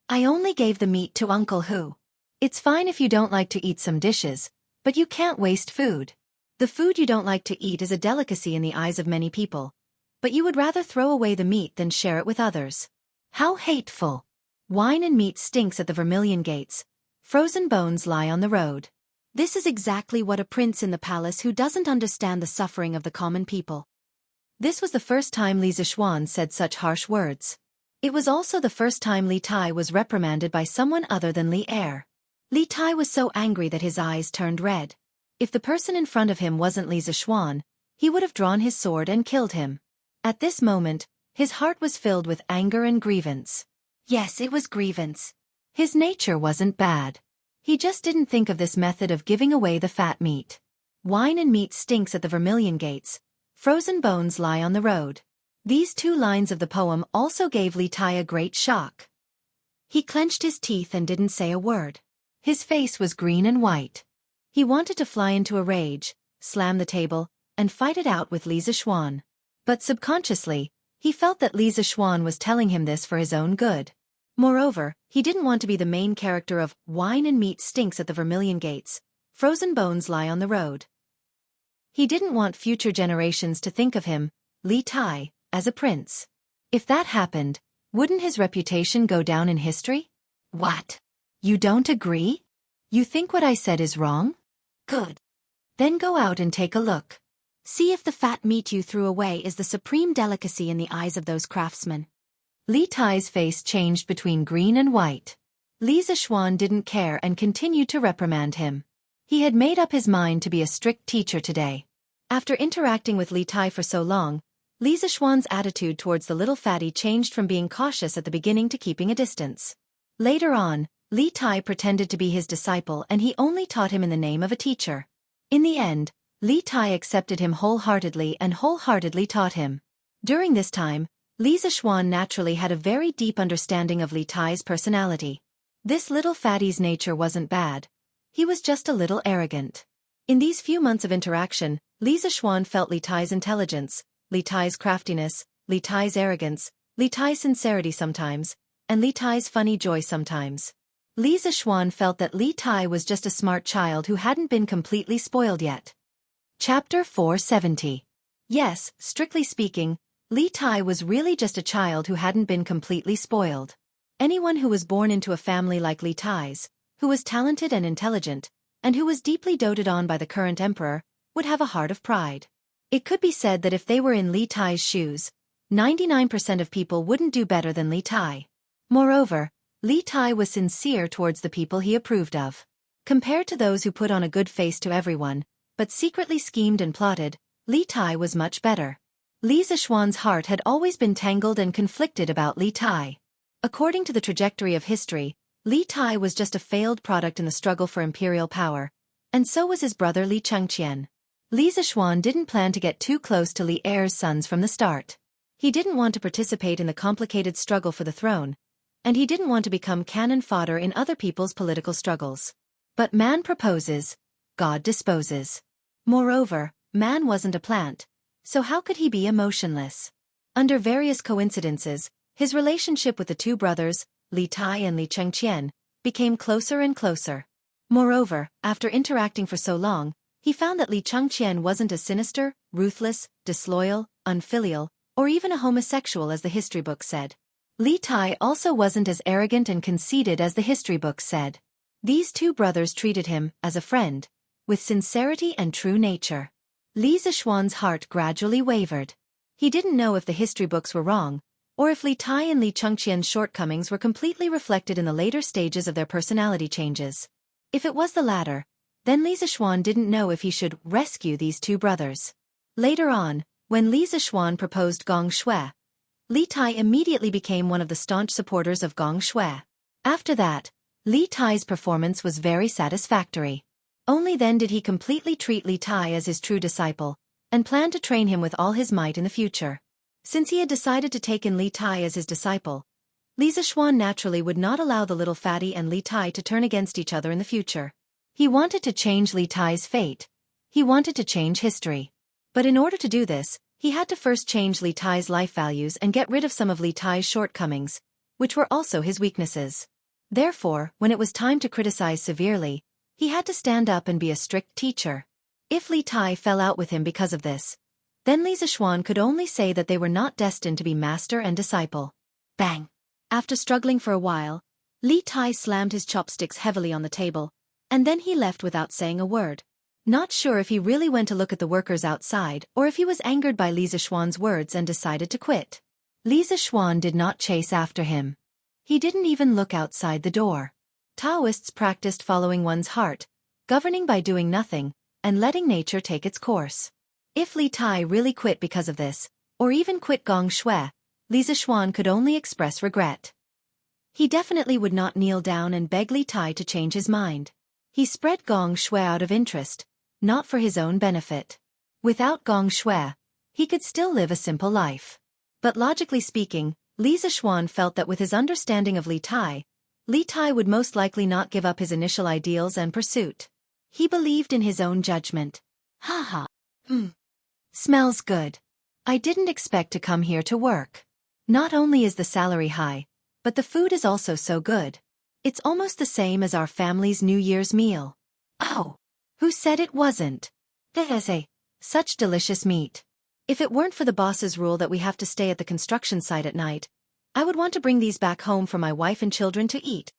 I only gave the meat to Uncle Hu. It's fine if you don't like to eat some dishes, but you can't waste food. The food you don't like to eat is a delicacy in the eyes of many people, but you would rather throw away the meat than share it with others. How hateful. Wine and meat stinks at the Vermilion Gates. Frozen bones lie on the road." This is exactly what a prince in the palace who doesn't understand the suffering of the common people. This was the first time Li Zishuan said such harsh words. It was also the first time Li Tai was reprimanded by someone other than Li Er. Li Tai was so angry that his eyes turned red. If the person in front of him wasn't Li Zishuan, he would have drawn his sword and killed him. At this moment, his heart was filled with anger and grievance. Yes, it was grievance. His nature wasn't bad. He just didn't think of this method of giving away the fat meat. Wine and meat stinks at the Vermilion Gates. Frozen bones lie on the road. These two lines of the poem also gave Li Tai a great shock. He clenched his teeth and didn't say a word. His face was green and white. He wanted to fly into a rage, slam the table, and fight it out with Li Zishuan. But subconsciously, he felt that Li Zishuan was telling him this for his own good. Moreover, he didn't want to be the main character of Wine and Meat Stinks at the Vermilion Gates. Frozen bones lie on the road. He didn't want future generations to think of him, Li Tai, as a prince. If that happened, wouldn't his reputation go down in history? What? You don't agree? You think what I said is wrong? Good. Then go out and take a look. See if the fat meat you threw away is the supreme delicacy in the eyes of those craftsmen. Li Tai's face changed between green and white. Li Zishuan didn't care and continued to reprimand him. He had made up his mind to be a strict teacher today. After interacting with Li Tai for so long, Li Zishuan's attitude towards the little fatty changed from being cautious at the beginning to keeping a distance. Later on, Li Tai pretended to be his disciple and he only taught him in the name of a teacher. In the end, Li Tai accepted him wholeheartedly and wholeheartedly taught him. During this time, Li Zishuan naturally had a very deep understanding of Li Tai's personality. This little fatty's nature wasn't bad. He was just a little arrogant. In these few months of interaction, Li Zishuan felt Li Tai's intelligence, Li Tai's craftiness, Li Tai's arrogance, Li Tai's sincerity sometimes, and Li Tai's funny joy sometimes. Li Zishuan felt that Li Tai was just a smart child who hadn't been completely spoiled yet. Chapter 470. Yes, strictly speaking, Li Tai was really just a child who hadn't been completely spoiled. Anyone who was born into a family like Li Tai's, who was talented and intelligent, and who was deeply doted on by the current emperor, would have a heart of pride. It could be said that if they were in Li Tai's shoes, 99% of people wouldn't do better than Li Tai. Moreover, Li Tai was sincere towards the people he approved of. Compared to those who put on a good face to everyone, but secretly schemed and plotted, Li Tai was much better. Li Zishuan's heart had always been tangled and conflicted about Li Tai. According to the trajectory of history, Li Tai was just a failed product in the struggle for imperial power, and so was his brother Li Xianxia. Li Zishuan didn't plan to get too close to Li Er's sons from the start. He didn't want to participate in the complicated struggle for the throne, and he didn't want to become cannon fodder in other people's political struggles. But man proposes, God disposes. Moreover, man wasn't a plant, so how could he be emotionless? Under various coincidences, his relationship with the two brothers, Li Tai and Li Xianxia, became closer and closer. Moreover, after interacting for so long, he found that Li Xianxia wasn't as sinister, ruthless, disloyal, unfilial, or even a homosexual as the history books said. Li Tai also wasn't as arrogant and conceited as the history books said. These two brothers treated him as a friend, with sincerity and true nature. Li Zixuan's heart gradually wavered. He didn't know if the history books were wrong, or if Li Tai and Li Chengqian's shortcomings were completely reflected in the later stages of their personality changes. If it was the latter, then Li Zixuan didn't know if he should rescue these two brothers. Later on, when Li Zixuan proposed Gong Shui, Li Tai immediately became one of the staunch supporters of Gong Shui. After that, Li Tai's performance was very satisfactory. Only then did he completely treat Li Tai as his true disciple, and planned to train him with all his might in the future. Since he had decided to take in Li Tai as his disciple, Li Zixuan naturally would not allow the little fatty and Li Tai to turn against each other in the future. He wanted to change Li Tai's fate. He wanted to change history. But in order to do this, he had to first change Li Tai's life values and get rid of some of Li Tai's shortcomings, which were also his weaknesses. Therefore, when it was time to criticize severely, he had to stand up and be a strict teacher. If Li Tai fell out with him because of this, then Li Zixuan could only say that they were not destined to be master and disciple. Bang! After struggling for a while, Li Tai slammed his chopsticks heavily on the table, and then he left without saying a word. Not sure if he really went to look at the workers outside or if he was angered by Li Zixuan's words and decided to quit. Li Zixuan did not chase after him. He didn't even look outside the door. Taoists practiced following one's heart, governing by doing nothing, and letting nature take its course. If Li Tai really quit because of this, or even quit Gong Shui, Li Zixuan could only express regret. He definitely would not kneel down and beg Li Tai to change his mind. He spread Gong Shui out of interest, not for his own benefit. Without Gong Shui, he could still live a simple life. But logically speaking, Li Zixuan felt that with his understanding of Li Tai would most likely not give up his initial ideals and pursuit. He believed in his own judgment. Haha. Smells good. I didn't expect to come here to work. Not only is the salary high, but the food is also so good. It's almost the same as our family's New Year's meal. Oh, who said it wasn't? Such delicious meat. If it weren't for the boss's rule that we have to stay at the construction site at night, I would want to bring these back home for my wife and children to eat.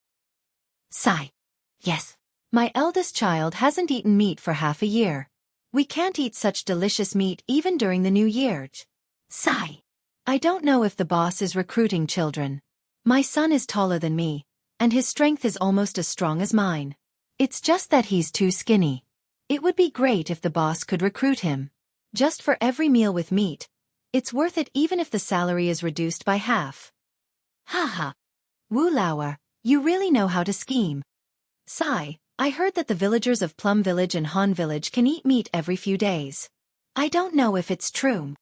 Sigh. Yes. My eldest child hasn't eaten meat for half a year. We can't eat such delicious meat even during the New Year. Sigh. I don't know if the boss is recruiting children. My son is taller than me, and his strength is almost as strong as mine. It's just that he's too skinny. It would be great if the boss could recruit him. Just for every meal with meat, it's worth it even if the salary is reduced by half. Haha. Wu Lauer, you really know how to scheme. Sigh, I heard that the villagers of Plum Village and Han Village can eat meat every few days. I don't know if it's true.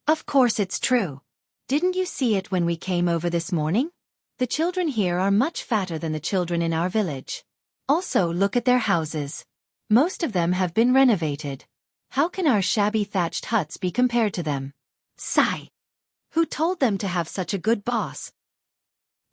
Of course it's true. Didn't you see it when we came over this morning? The children here are much fatter than the children in our village. Also, look at their houses. Most of them have been renovated. How can our shabby thatched huts be compared to them? Sigh. Who told them to have such a good boss?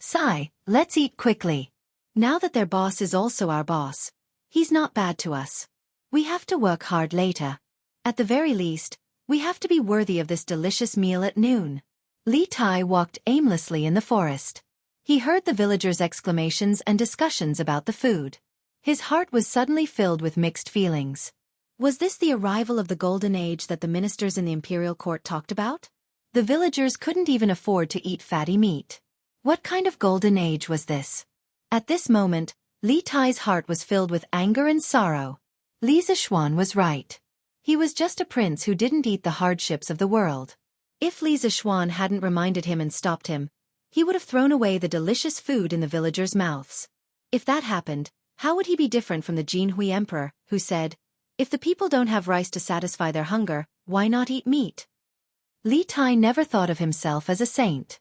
Sigh, let's eat quickly. Now that their boss is also our boss, he's not bad to us. We have to work hard later. At the very least, we have to be worthy of this delicious meal at noon. Li Tai walked aimlessly in the forest. He heard the villagers' exclamations and discussions about the food. His heart was suddenly filled with mixed feelings. Was this the arrival of the golden age that the ministers in the imperial court talked about? The villagers couldn't even afford to eat fatty meat. What kind of golden age was this? At this moment, Li Tai's heart was filled with anger and sorrow. Li Zixuan was right. He was just a prince who didn't eat the hardships of the world. If Li Zixuan hadn't reminded him and stopped him, he would have thrown away the delicious food in the villagers' mouths. If that happened, how would he be different from the Jianghu emperor, who said, "If the people don't have rice to satisfy their hunger, why not eat meat?" Li Tai never thought of himself as a saint.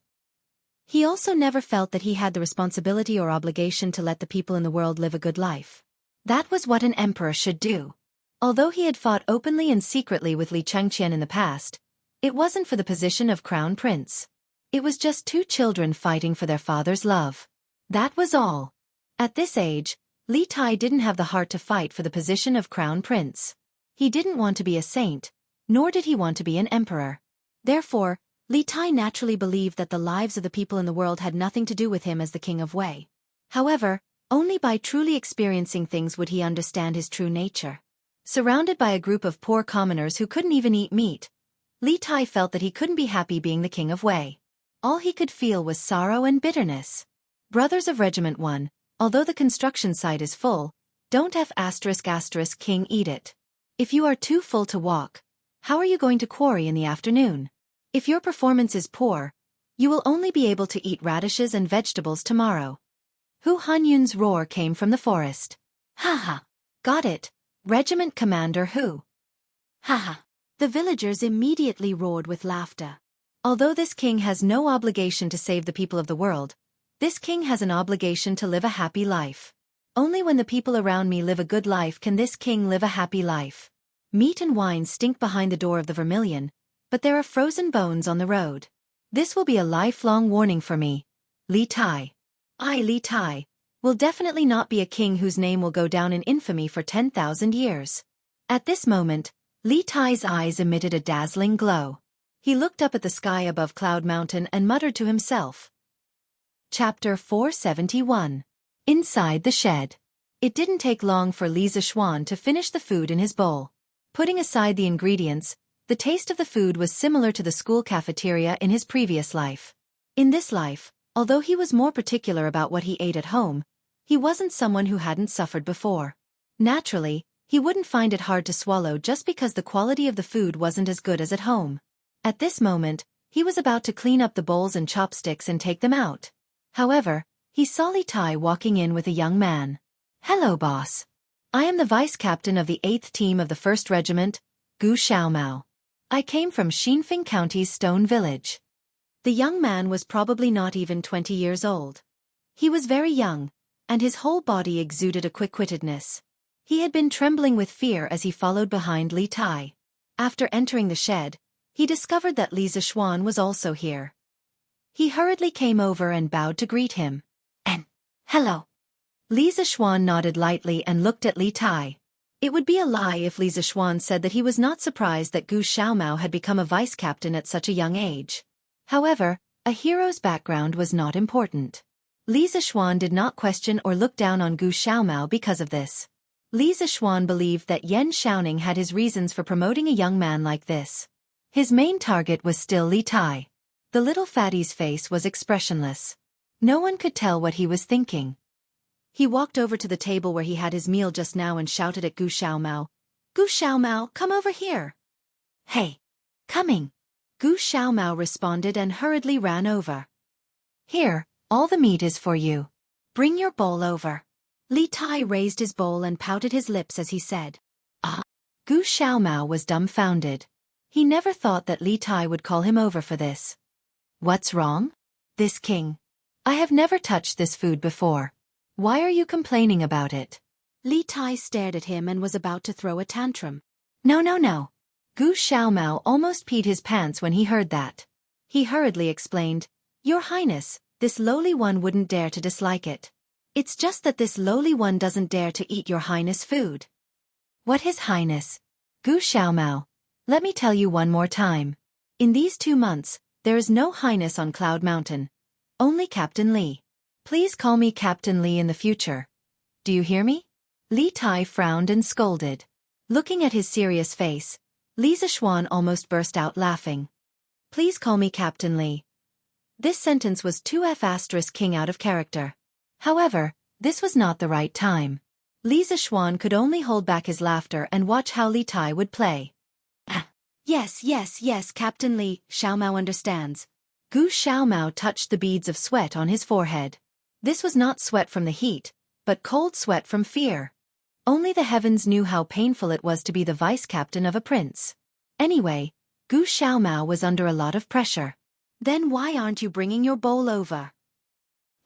He also never felt that he had the responsibility or obligation to let the people in the world live a good life. That was what an emperor should do. Although he had fought openly and secretly with Li Chengqian in the past, it wasn't for the position of crown prince. It was just two children fighting for their father's love. That was all. At this age, Li Tai didn't have the heart to fight for the position of crown prince. He didn't want to be a saint, nor did he want to be an emperor. Therefore, Li Tai naturally believed that the lives of the people in the world had nothing to do with him as the king of Wei. However, only by truly experiencing things would he understand his true nature. Surrounded by a group of poor commoners who couldn't even eat meat, Li Tai felt that he couldn't be happy being the king of Wei. All he could feel was sorrow and bitterness. Brothers of Regiment 1, although the construction site is full, don't F*** king eat it. If you are too full to walk, how are you going to quarry in the afternoon? If your performance is poor, you will only be able to eat radishes and vegetables tomorrow. Hu Hanyun's roar came from the forest. Ha ha! Got it, Regiment Commander Hu. Ha ha! The villagers immediately roared with laughter. Although this king has no obligation to save the people of the world, this king has an obligation to live a happy life. Only when the people around me live a good life can this king live a happy life. Meat and wine stink behind the door of the Vermilion, but there are frozen bones on the road. This will be a lifelong warning for me. Li Tai. Li Tai will definitely not be a king whose name will go down in infamy for 10,000 years. At this moment, Li Tai's eyes emitted a dazzling glow. He looked up at the sky above Cloud Mountain and muttered to himself. Chapter 471. Inside the shed. It didn't take long for Li Zishuan to finish the food in his bowl. Putting aside the ingredients, the taste of the food was similar to the school cafeteria in his previous life. In this life, although he was more particular about what he ate at home, he wasn't someone who hadn't suffered before. Naturally, he wouldn't find it hard to swallow just because the quality of the food wasn't as good as at home. At this moment, he was about to clean up the bowls and chopsticks and take them out. However, he saw Li Tai walking in with a young man. Hello, boss. I am the vice captain of the 8th team of the 1st Regiment, Gu Xiaomao. I came from Xinfeng County's Stone Village. The young man was probably not even 20 years old. He was very young, and his whole body exuded a quick-wittedness. He had been trembling with fear as he followed behind Li Tai. After entering the shed, he discovered that Li Zishuan was also here. He hurriedly came over and bowed to greet him. Hello. Li Zishuan nodded lightly and looked at Li Tai. It would be a lie if Li Zishuan said that he was not surprised that Gu Xiaomao had become a vice-captain at such a young age. However, a hero's background was not important. Li Zishuan did not question or look down on Gu Xiaomao because of this. Li Zishuan believed that Yan Xiaoning had his reasons for promoting a young man like this. His main target was still Li Tai. The little fatty's face was expressionless. No one could tell what he was thinking. He walked over to the table where he had his meal just now and shouted at Gu Xiaomao. Gu Xiaomao, come over here. Hey. Coming. Gu Xiaomao responded and hurriedly ran over. Here, all the meat is for you. Bring your bowl over. Li Tai raised his bowl and pouted his lips as he said. Ah. Gu Xiaomao was dumbfounded. He never thought that Li Tai would call him over for this. What's wrong? This king. I have never touched this food before. Why are you complaining about it? Li Tai stared at him and was about to throw a tantrum. No. Gu Xiaomao almost peed his pants when he heard that. He hurriedly explained, Your Highness, this lowly one wouldn't dare to dislike it. It's just that this lowly one doesn't dare to eat Your Highness' food. What His Highness? Gu Xiaomao, let me tell you one more time. In these 2 months, there is no Highness on Cloud Mountain. Only Captain Li. Please call me Captain Li in the future. Do you hear me? Li Tai frowned and scolded. Looking at his serious face, Li Zishuan almost burst out laughing. Please call me Captain Li. This sentence was too *king out of character. However, this was not the right time. Li Zishuan could only hold back his laughter and watch how Li Tai would play. Yes, Captain Li, Xiaomao understands. Gu Xiaomao touched the beads of sweat on his forehead. This was not sweat from the heat, but cold sweat from fear. Only the heavens knew how painful it was to be the vice-captain of a prince. Anyway, Gu Xiaomao was under a lot of pressure. Then why aren't you bringing your bowl over?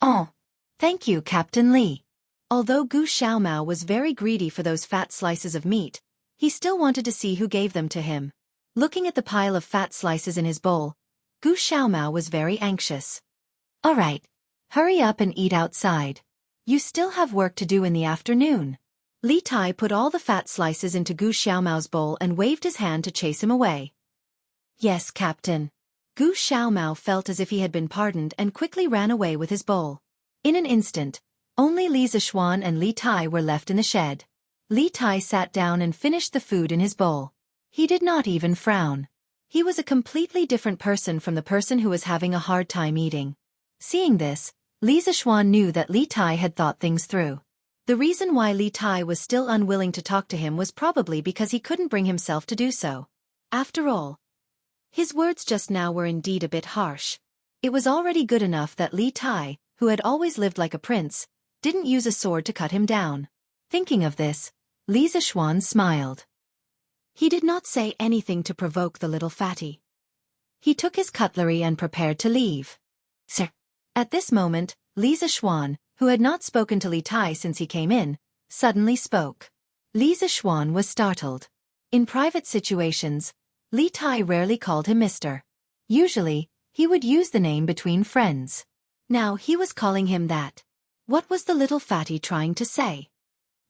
Oh, thank you, Captain Li. Although Gu Xiaomao was very greedy for those fat slices of meat, he still wanted to see who gave them to him. Looking at the pile of fat slices in his bowl, Gu Xiaomao was very anxious. All right. Hurry up and eat outside. You still have work to do in the afternoon. Li Tai put all the fat slices into Gu Xiaomao's bowl and waved his hand to chase him away. Yes, Captain. Gu Xiaomao felt as if he had been pardoned and quickly ran away with his bowl. In an instant, only Li Zishuan and Li Tai were left in the shed. Li Tai sat down and finished the food in his bowl. He did not even frown. He was a completely different person from the person who was having a hard time eating. Seeing this, Li Zishuan knew that Li Tai had thought things through. The reason why Li Tai was still unwilling to talk to him was probably because he couldn't bring himself to do so. After all, his words just now were indeed a bit harsh. It was already good enough that Li Tai, who had always lived like a prince, didn't use a sword to cut him down. Thinking of this, Li Zishuan smiled. He did not say anything to provoke the little fatty. He took his cutlery and prepared to leave. Sir. At this moment, Li Zishuan, who had not spoken to Li Tai since he came in, suddenly spoke. Li Zishuan was startled. In private situations, Li Tai rarely called him Mr. Usually, he would use the name between friends. Now he was calling him that. What was the little fatty trying to say?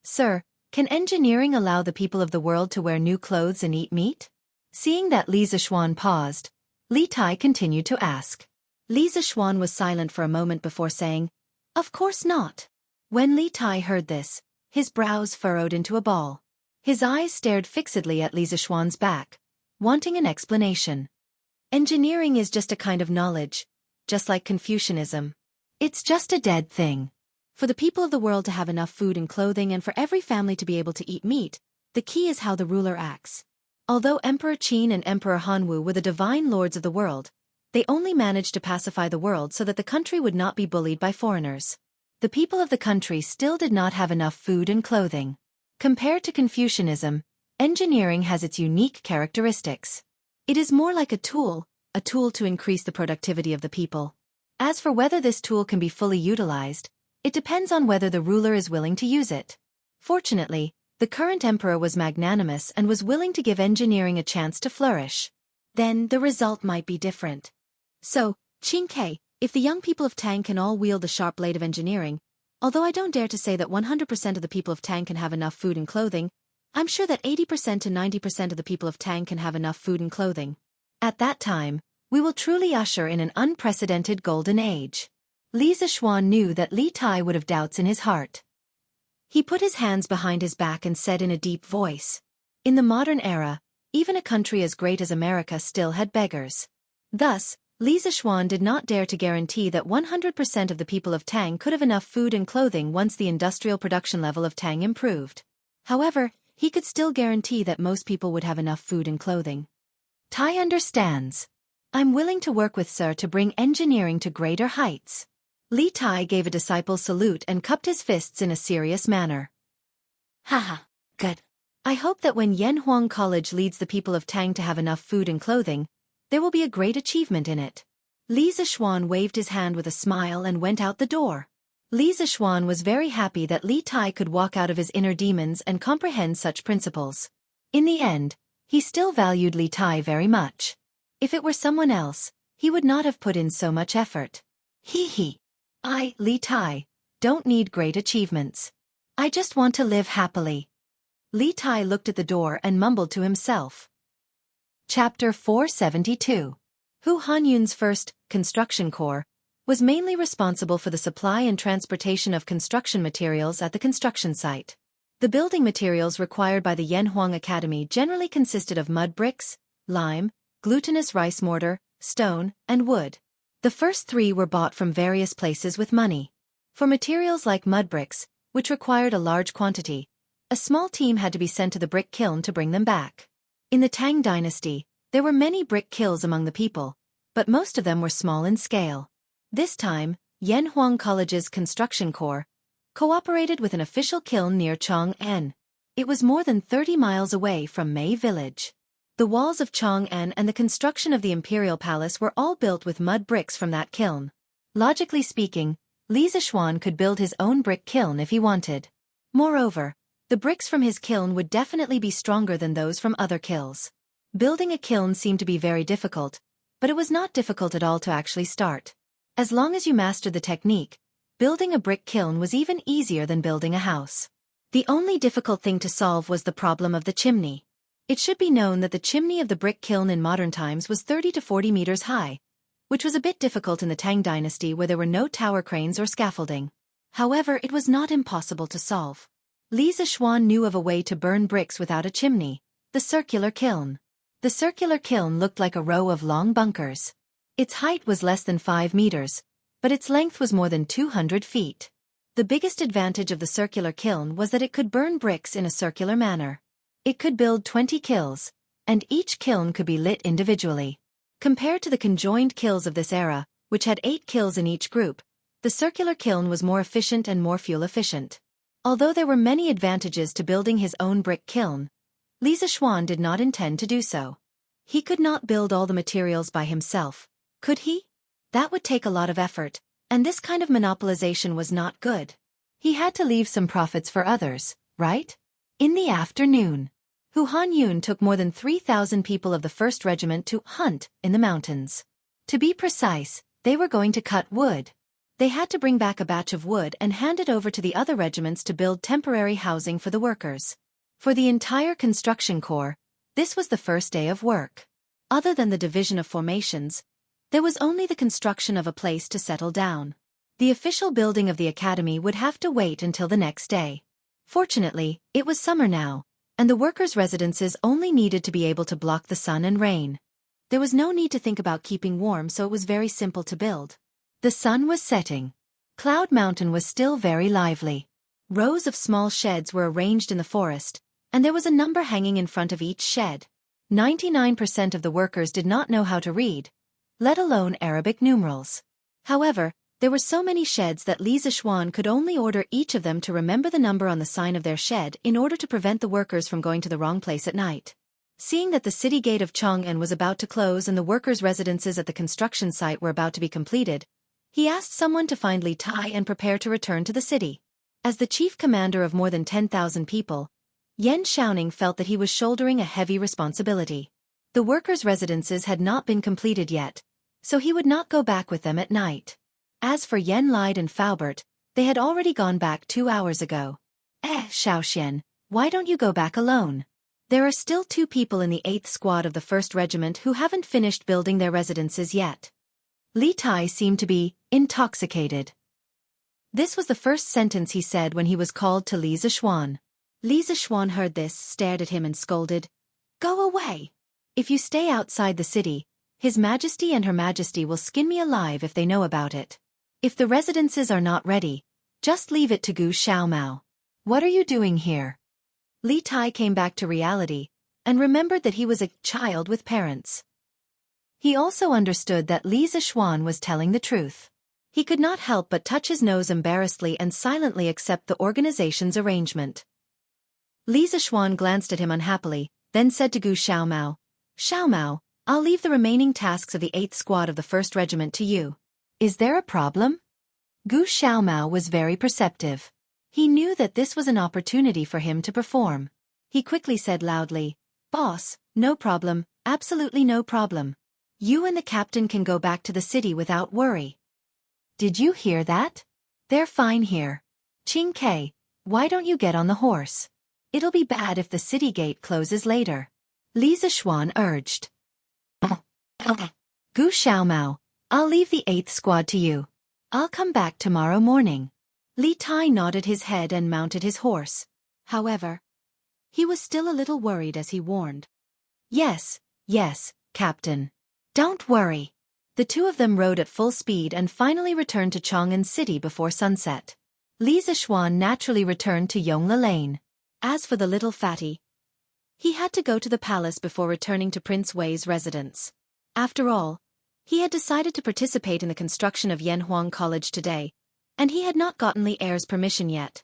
Sir, can engineering allow the people of the world to wear new clothes and eat meat? Seeing that Li Zishuan paused, Li Tai continued to ask. Li Zishuan was silent for a moment before saying, "Of course not." When Li Tai heard this, his brows furrowed into a ball. His eyes stared fixedly at Li Zishuan's back, wanting an explanation. Engineering is just a kind of knowledge, just like Confucianism. It's just a dead thing. For the people of the world to have enough food and clothing and for every family to be able to eat meat, the key is how the ruler acts. Although Emperor Qin and Emperor Hanwu were the divine lords of the world, they only managed to pacify the world so that the country would not be bullied by foreigners. The people of the country still did not have enough food and clothing. Compared to Confucianism, engineering has its unique characteristics. It is more like a tool to increase the productivity of the people. As for whether this tool can be fully utilized, it depends on whether the ruler is willing to use it. Fortunately, the current emperor was magnanimous and was willing to give engineering a chance to flourish. Then the result might be different. So, Qin, if the young people of Tang can all wield the sharp blade of engineering, although I don't dare to say that 100% of the people of Tang can have enough food and clothing, I'm sure that 80% to 90% of the people of Tang can have enough food and clothing. At that time, we will truly usher in an unprecedented golden age. Li Zishuan knew that Li Tai would have doubts in his heart. He put his hands behind his back and said in a deep voice, "In the modern era, even a country as great as America still had beggars." Thus, Li Zishuan did not dare to guarantee that 100% of the people of Tang could have enough food and clothing once the industrial production level of Tang improved. However, he could still guarantee that most people would have enough food and clothing. Tai understands. I'm willing to work with Sir to bring engineering to greater heights. Li Tai gave a disciple's salute and cupped his fists in a serious manner. Haha, good. I hope that when Yanhuang College leads the people of Tang to have enough food and clothing, there will be a great achievement in it. Li Zishuan waved his hand with a smile and went out the door. Li Zishuan was very happy that Li Tai could walk out of his inner demons and comprehend such principles. In the end, he still valued Li Tai very much. If it were someone else, he would not have put in so much effort. I, Li Tai, don't need great achievements. I just want to live happily. Li Tai looked at the door and mumbled to himself. Chapter 472. Hu Hanyun's first, Construction Corps, was mainly responsible for the supply and transportation of construction materials at the construction site. The building materials required by the Yanhuang Academy generally consisted of mud bricks, lime, glutinous rice mortar, stone, and wood. The first three were bought from various places with money. For materials like mud bricks, which required a large quantity, a small team had to be sent to the brick kiln to bring them back. In the Tang dynasty, there were many brick kilns among the people, but most of them were small in scale. This time, Yanhuang College's Construction Corps cooperated with an official kiln near Chang'an. It was more than 30 miles away from Mei Village. The walls of Chang'an and the construction of the Imperial Palace were all built with mud bricks from that kiln. Logically speaking, Li Zishuan could build his own brick kiln if he wanted. Moreover, the bricks from his kiln would definitely be stronger than those from other kilns. Building a kiln seemed to be very difficult, but it was not difficult at all to actually start. As long as you mastered the technique, building a brick kiln was even easier than building a house. The only difficult thing to solve was the problem of the chimney. It should be known that the chimney of the brick kiln in modern times was 30 to 40 meters high, which was a bit difficult in the Tang dynasty where there were no tower cranes or scaffolding. However, it was not impossible to solve. Li Zixuan knew of a way to burn bricks without a chimney, the circular kiln. The circular kiln looked like a row of long bunkers. Its height was less than 5 meters, but its length was more than 200 feet. The biggest advantage of the circular kiln was that it could burn bricks in a circular manner. It could build 20 kilns, and each kiln could be lit individually. Compared to the conjoined kilns of this era, which had 8 kilns in each group, the circular kiln was more efficient and more fuel efficient. Although there were many advantages to building his own brick kiln, Li Zixuan did not intend to do so. He could not build all the materials by himself, could he? That would take a lot of effort, and this kind of monopolization was not good. He had to leave some profits for others, right? In the afternoon, Hu Hanyun took more than 3,000 people of the 1st Regiment to hunt in the mountains. To be precise, they were going to cut wood. They had to bring back a batch of wood and hand it over to the other regiments to build temporary housing for the workers. For the entire construction corps, this was the first day of work. Other than the division of formations, there was only the construction of a place to settle down. The official building of the academy would have to wait until the next day. Fortunately, it was summer now, and the workers' residences only needed to be able to block the sun and rain. There was no need to think about keeping warm, so it was very simple to build. The sun was setting. Cloud Mountain was still very lively. Rows of small sheds were arranged in the forest, and there was a number hanging in front of each shed. 99% of the workers did not know how to read, let alone Arabic numerals. However, there were so many sheds that Li Zixuan could only order each of them to remember the number on the sign of their shed in order to prevent the workers from going to the wrong place at night. Seeing that the city gate of Chang'an was about to close and the workers' residences at the construction site were about to be completed, he asked someone to find Li Tai and prepare to return to the city. As the chief commander of more than 10,000 people, Yan Xiaoning felt that he was shouldering a heavy responsibility. The workers' residences had not been completed yet, so he would not go back with them at night. As for Yan Lide and Faubert, they had already gone back 2 hours ago. Xiaoxian, why don't you go back alone? There are still 2 people in the 8th squad of the 1st Regiment who haven't finished building their residences yet. Li Tai seemed to be intoxicated. This was the first sentence he said when he was called to Li Zixuan. Li Zixuan heard this, stared at him and scolded, "Go away! If you stay outside the city, His Majesty and Her Majesty will skin me alive if they know about it. If the residences are not ready, just leave it to Gu Xiaomao. What are you doing here?" Li Tai came back to reality, and remembered that he was a child with parents. He also understood that Li Zixuan was telling the truth. He could not help but touch his nose embarrassedly and silently accept the organization's arrangement. Li Zixuan glanced at him unhappily, then said to Gu Xiaomao, "Xiaomao, I'll leave the remaining tasks of the 8th squad of the 1st Regiment to you. Is there a problem?" Gu Xiaomao was very perceptive. He knew that this was an opportunity for him to perform. He quickly said loudly, "Boss, no problem, absolutely no problem. You and the captain can go back to the city without worry." "Did you hear that? They're fine here. Qing Ke, why don't you get on the horse? It'll be bad if the city gate closes later," Li Zixuan urged. "Gu Xiaomao, I'll leave the 8th squad to you. I'll come back tomorrow morning." Li Tai nodded his head and mounted his horse. However, he was still a little worried as he warned, Yes, Captain. Don't worry." The 2 of them rode at full speed and finally returned to Chang'an City before sunset. Li Zixuan naturally returned to Yongle Lane. As for the little fatty, he had to go to the palace before returning to Prince Wei's residence. After all, he had decided to participate in the construction of Yanhuang College today, and he had not gotten the heir's permission yet.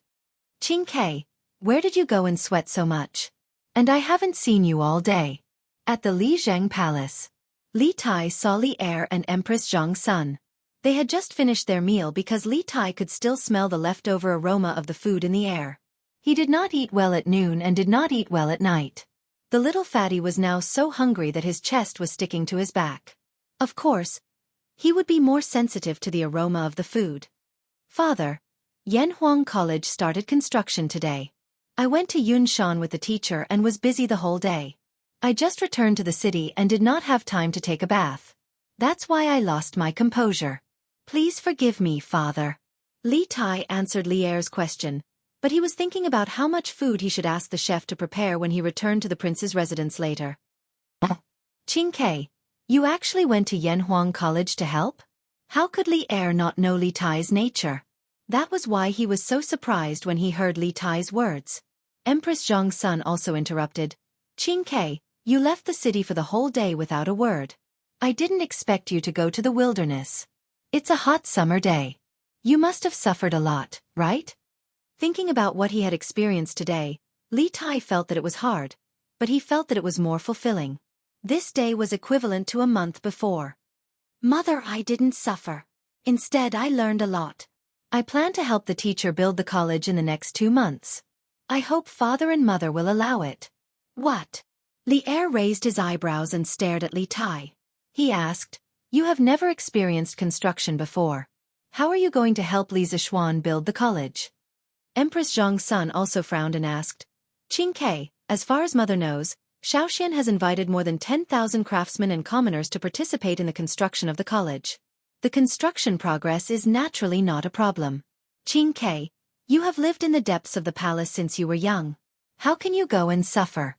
"Qing Ke, where did you go and sweat so much? And I haven't seen you all day." At the Li Zheng Palace, Li Tai saw Li Er and Empress Zhang's son. They had just finished their meal because Li Tai could still smell the leftover aroma of the food in the air. He did not eat well at noon and did not eat well at night. The little fatty was now so hungry that his chest was sticking to his back. Of course, he would be more sensitive to the aroma of the food. "Father, Yanhuang College started construction today. I went to Yunshan with the teacher and was busy the whole day. I just returned to the city and did not have time to take a bath. That's why I lost my composure. Please forgive me, father." Li Tai answered Li Er's question, But he was thinking about how much food he should ask the chef to prepare when he returned to the prince's residence later. Qingke, you actually went to Yanhuang College to help? How could Li Er not know Li Tai's nature? That was why he was so surprised when he heard Li Tai's words. Empress Zhang's son also interrupted. Qingke, you left the city for the whole day without a word. I didn't expect you to go to the wilderness. It's a hot summer day. You must have suffered a lot, right? Thinking about what he had experienced today, Li Tai felt that it was hard, but he felt that it was more fulfilling. This day was equivalent to a month before. Mother, I didn't suffer. Instead, I learned a lot. I plan to help the teacher build the college in the next 2 months. I hope father and mother will allow it. What? Li Er raised his eyebrows and stared at Li Tai. He asked, you have never experienced construction before. How are you going to help Li Zixuan build the college? Empress Zhang's son also frowned and asked, Qingke, as far as mother knows, Xiaoxian has invited more than 10,000 craftsmen and commoners to participate in the construction of the college. The construction progress is naturally not a problem. Qingke, you have lived in the depths of the palace since you were young. How can you go and suffer?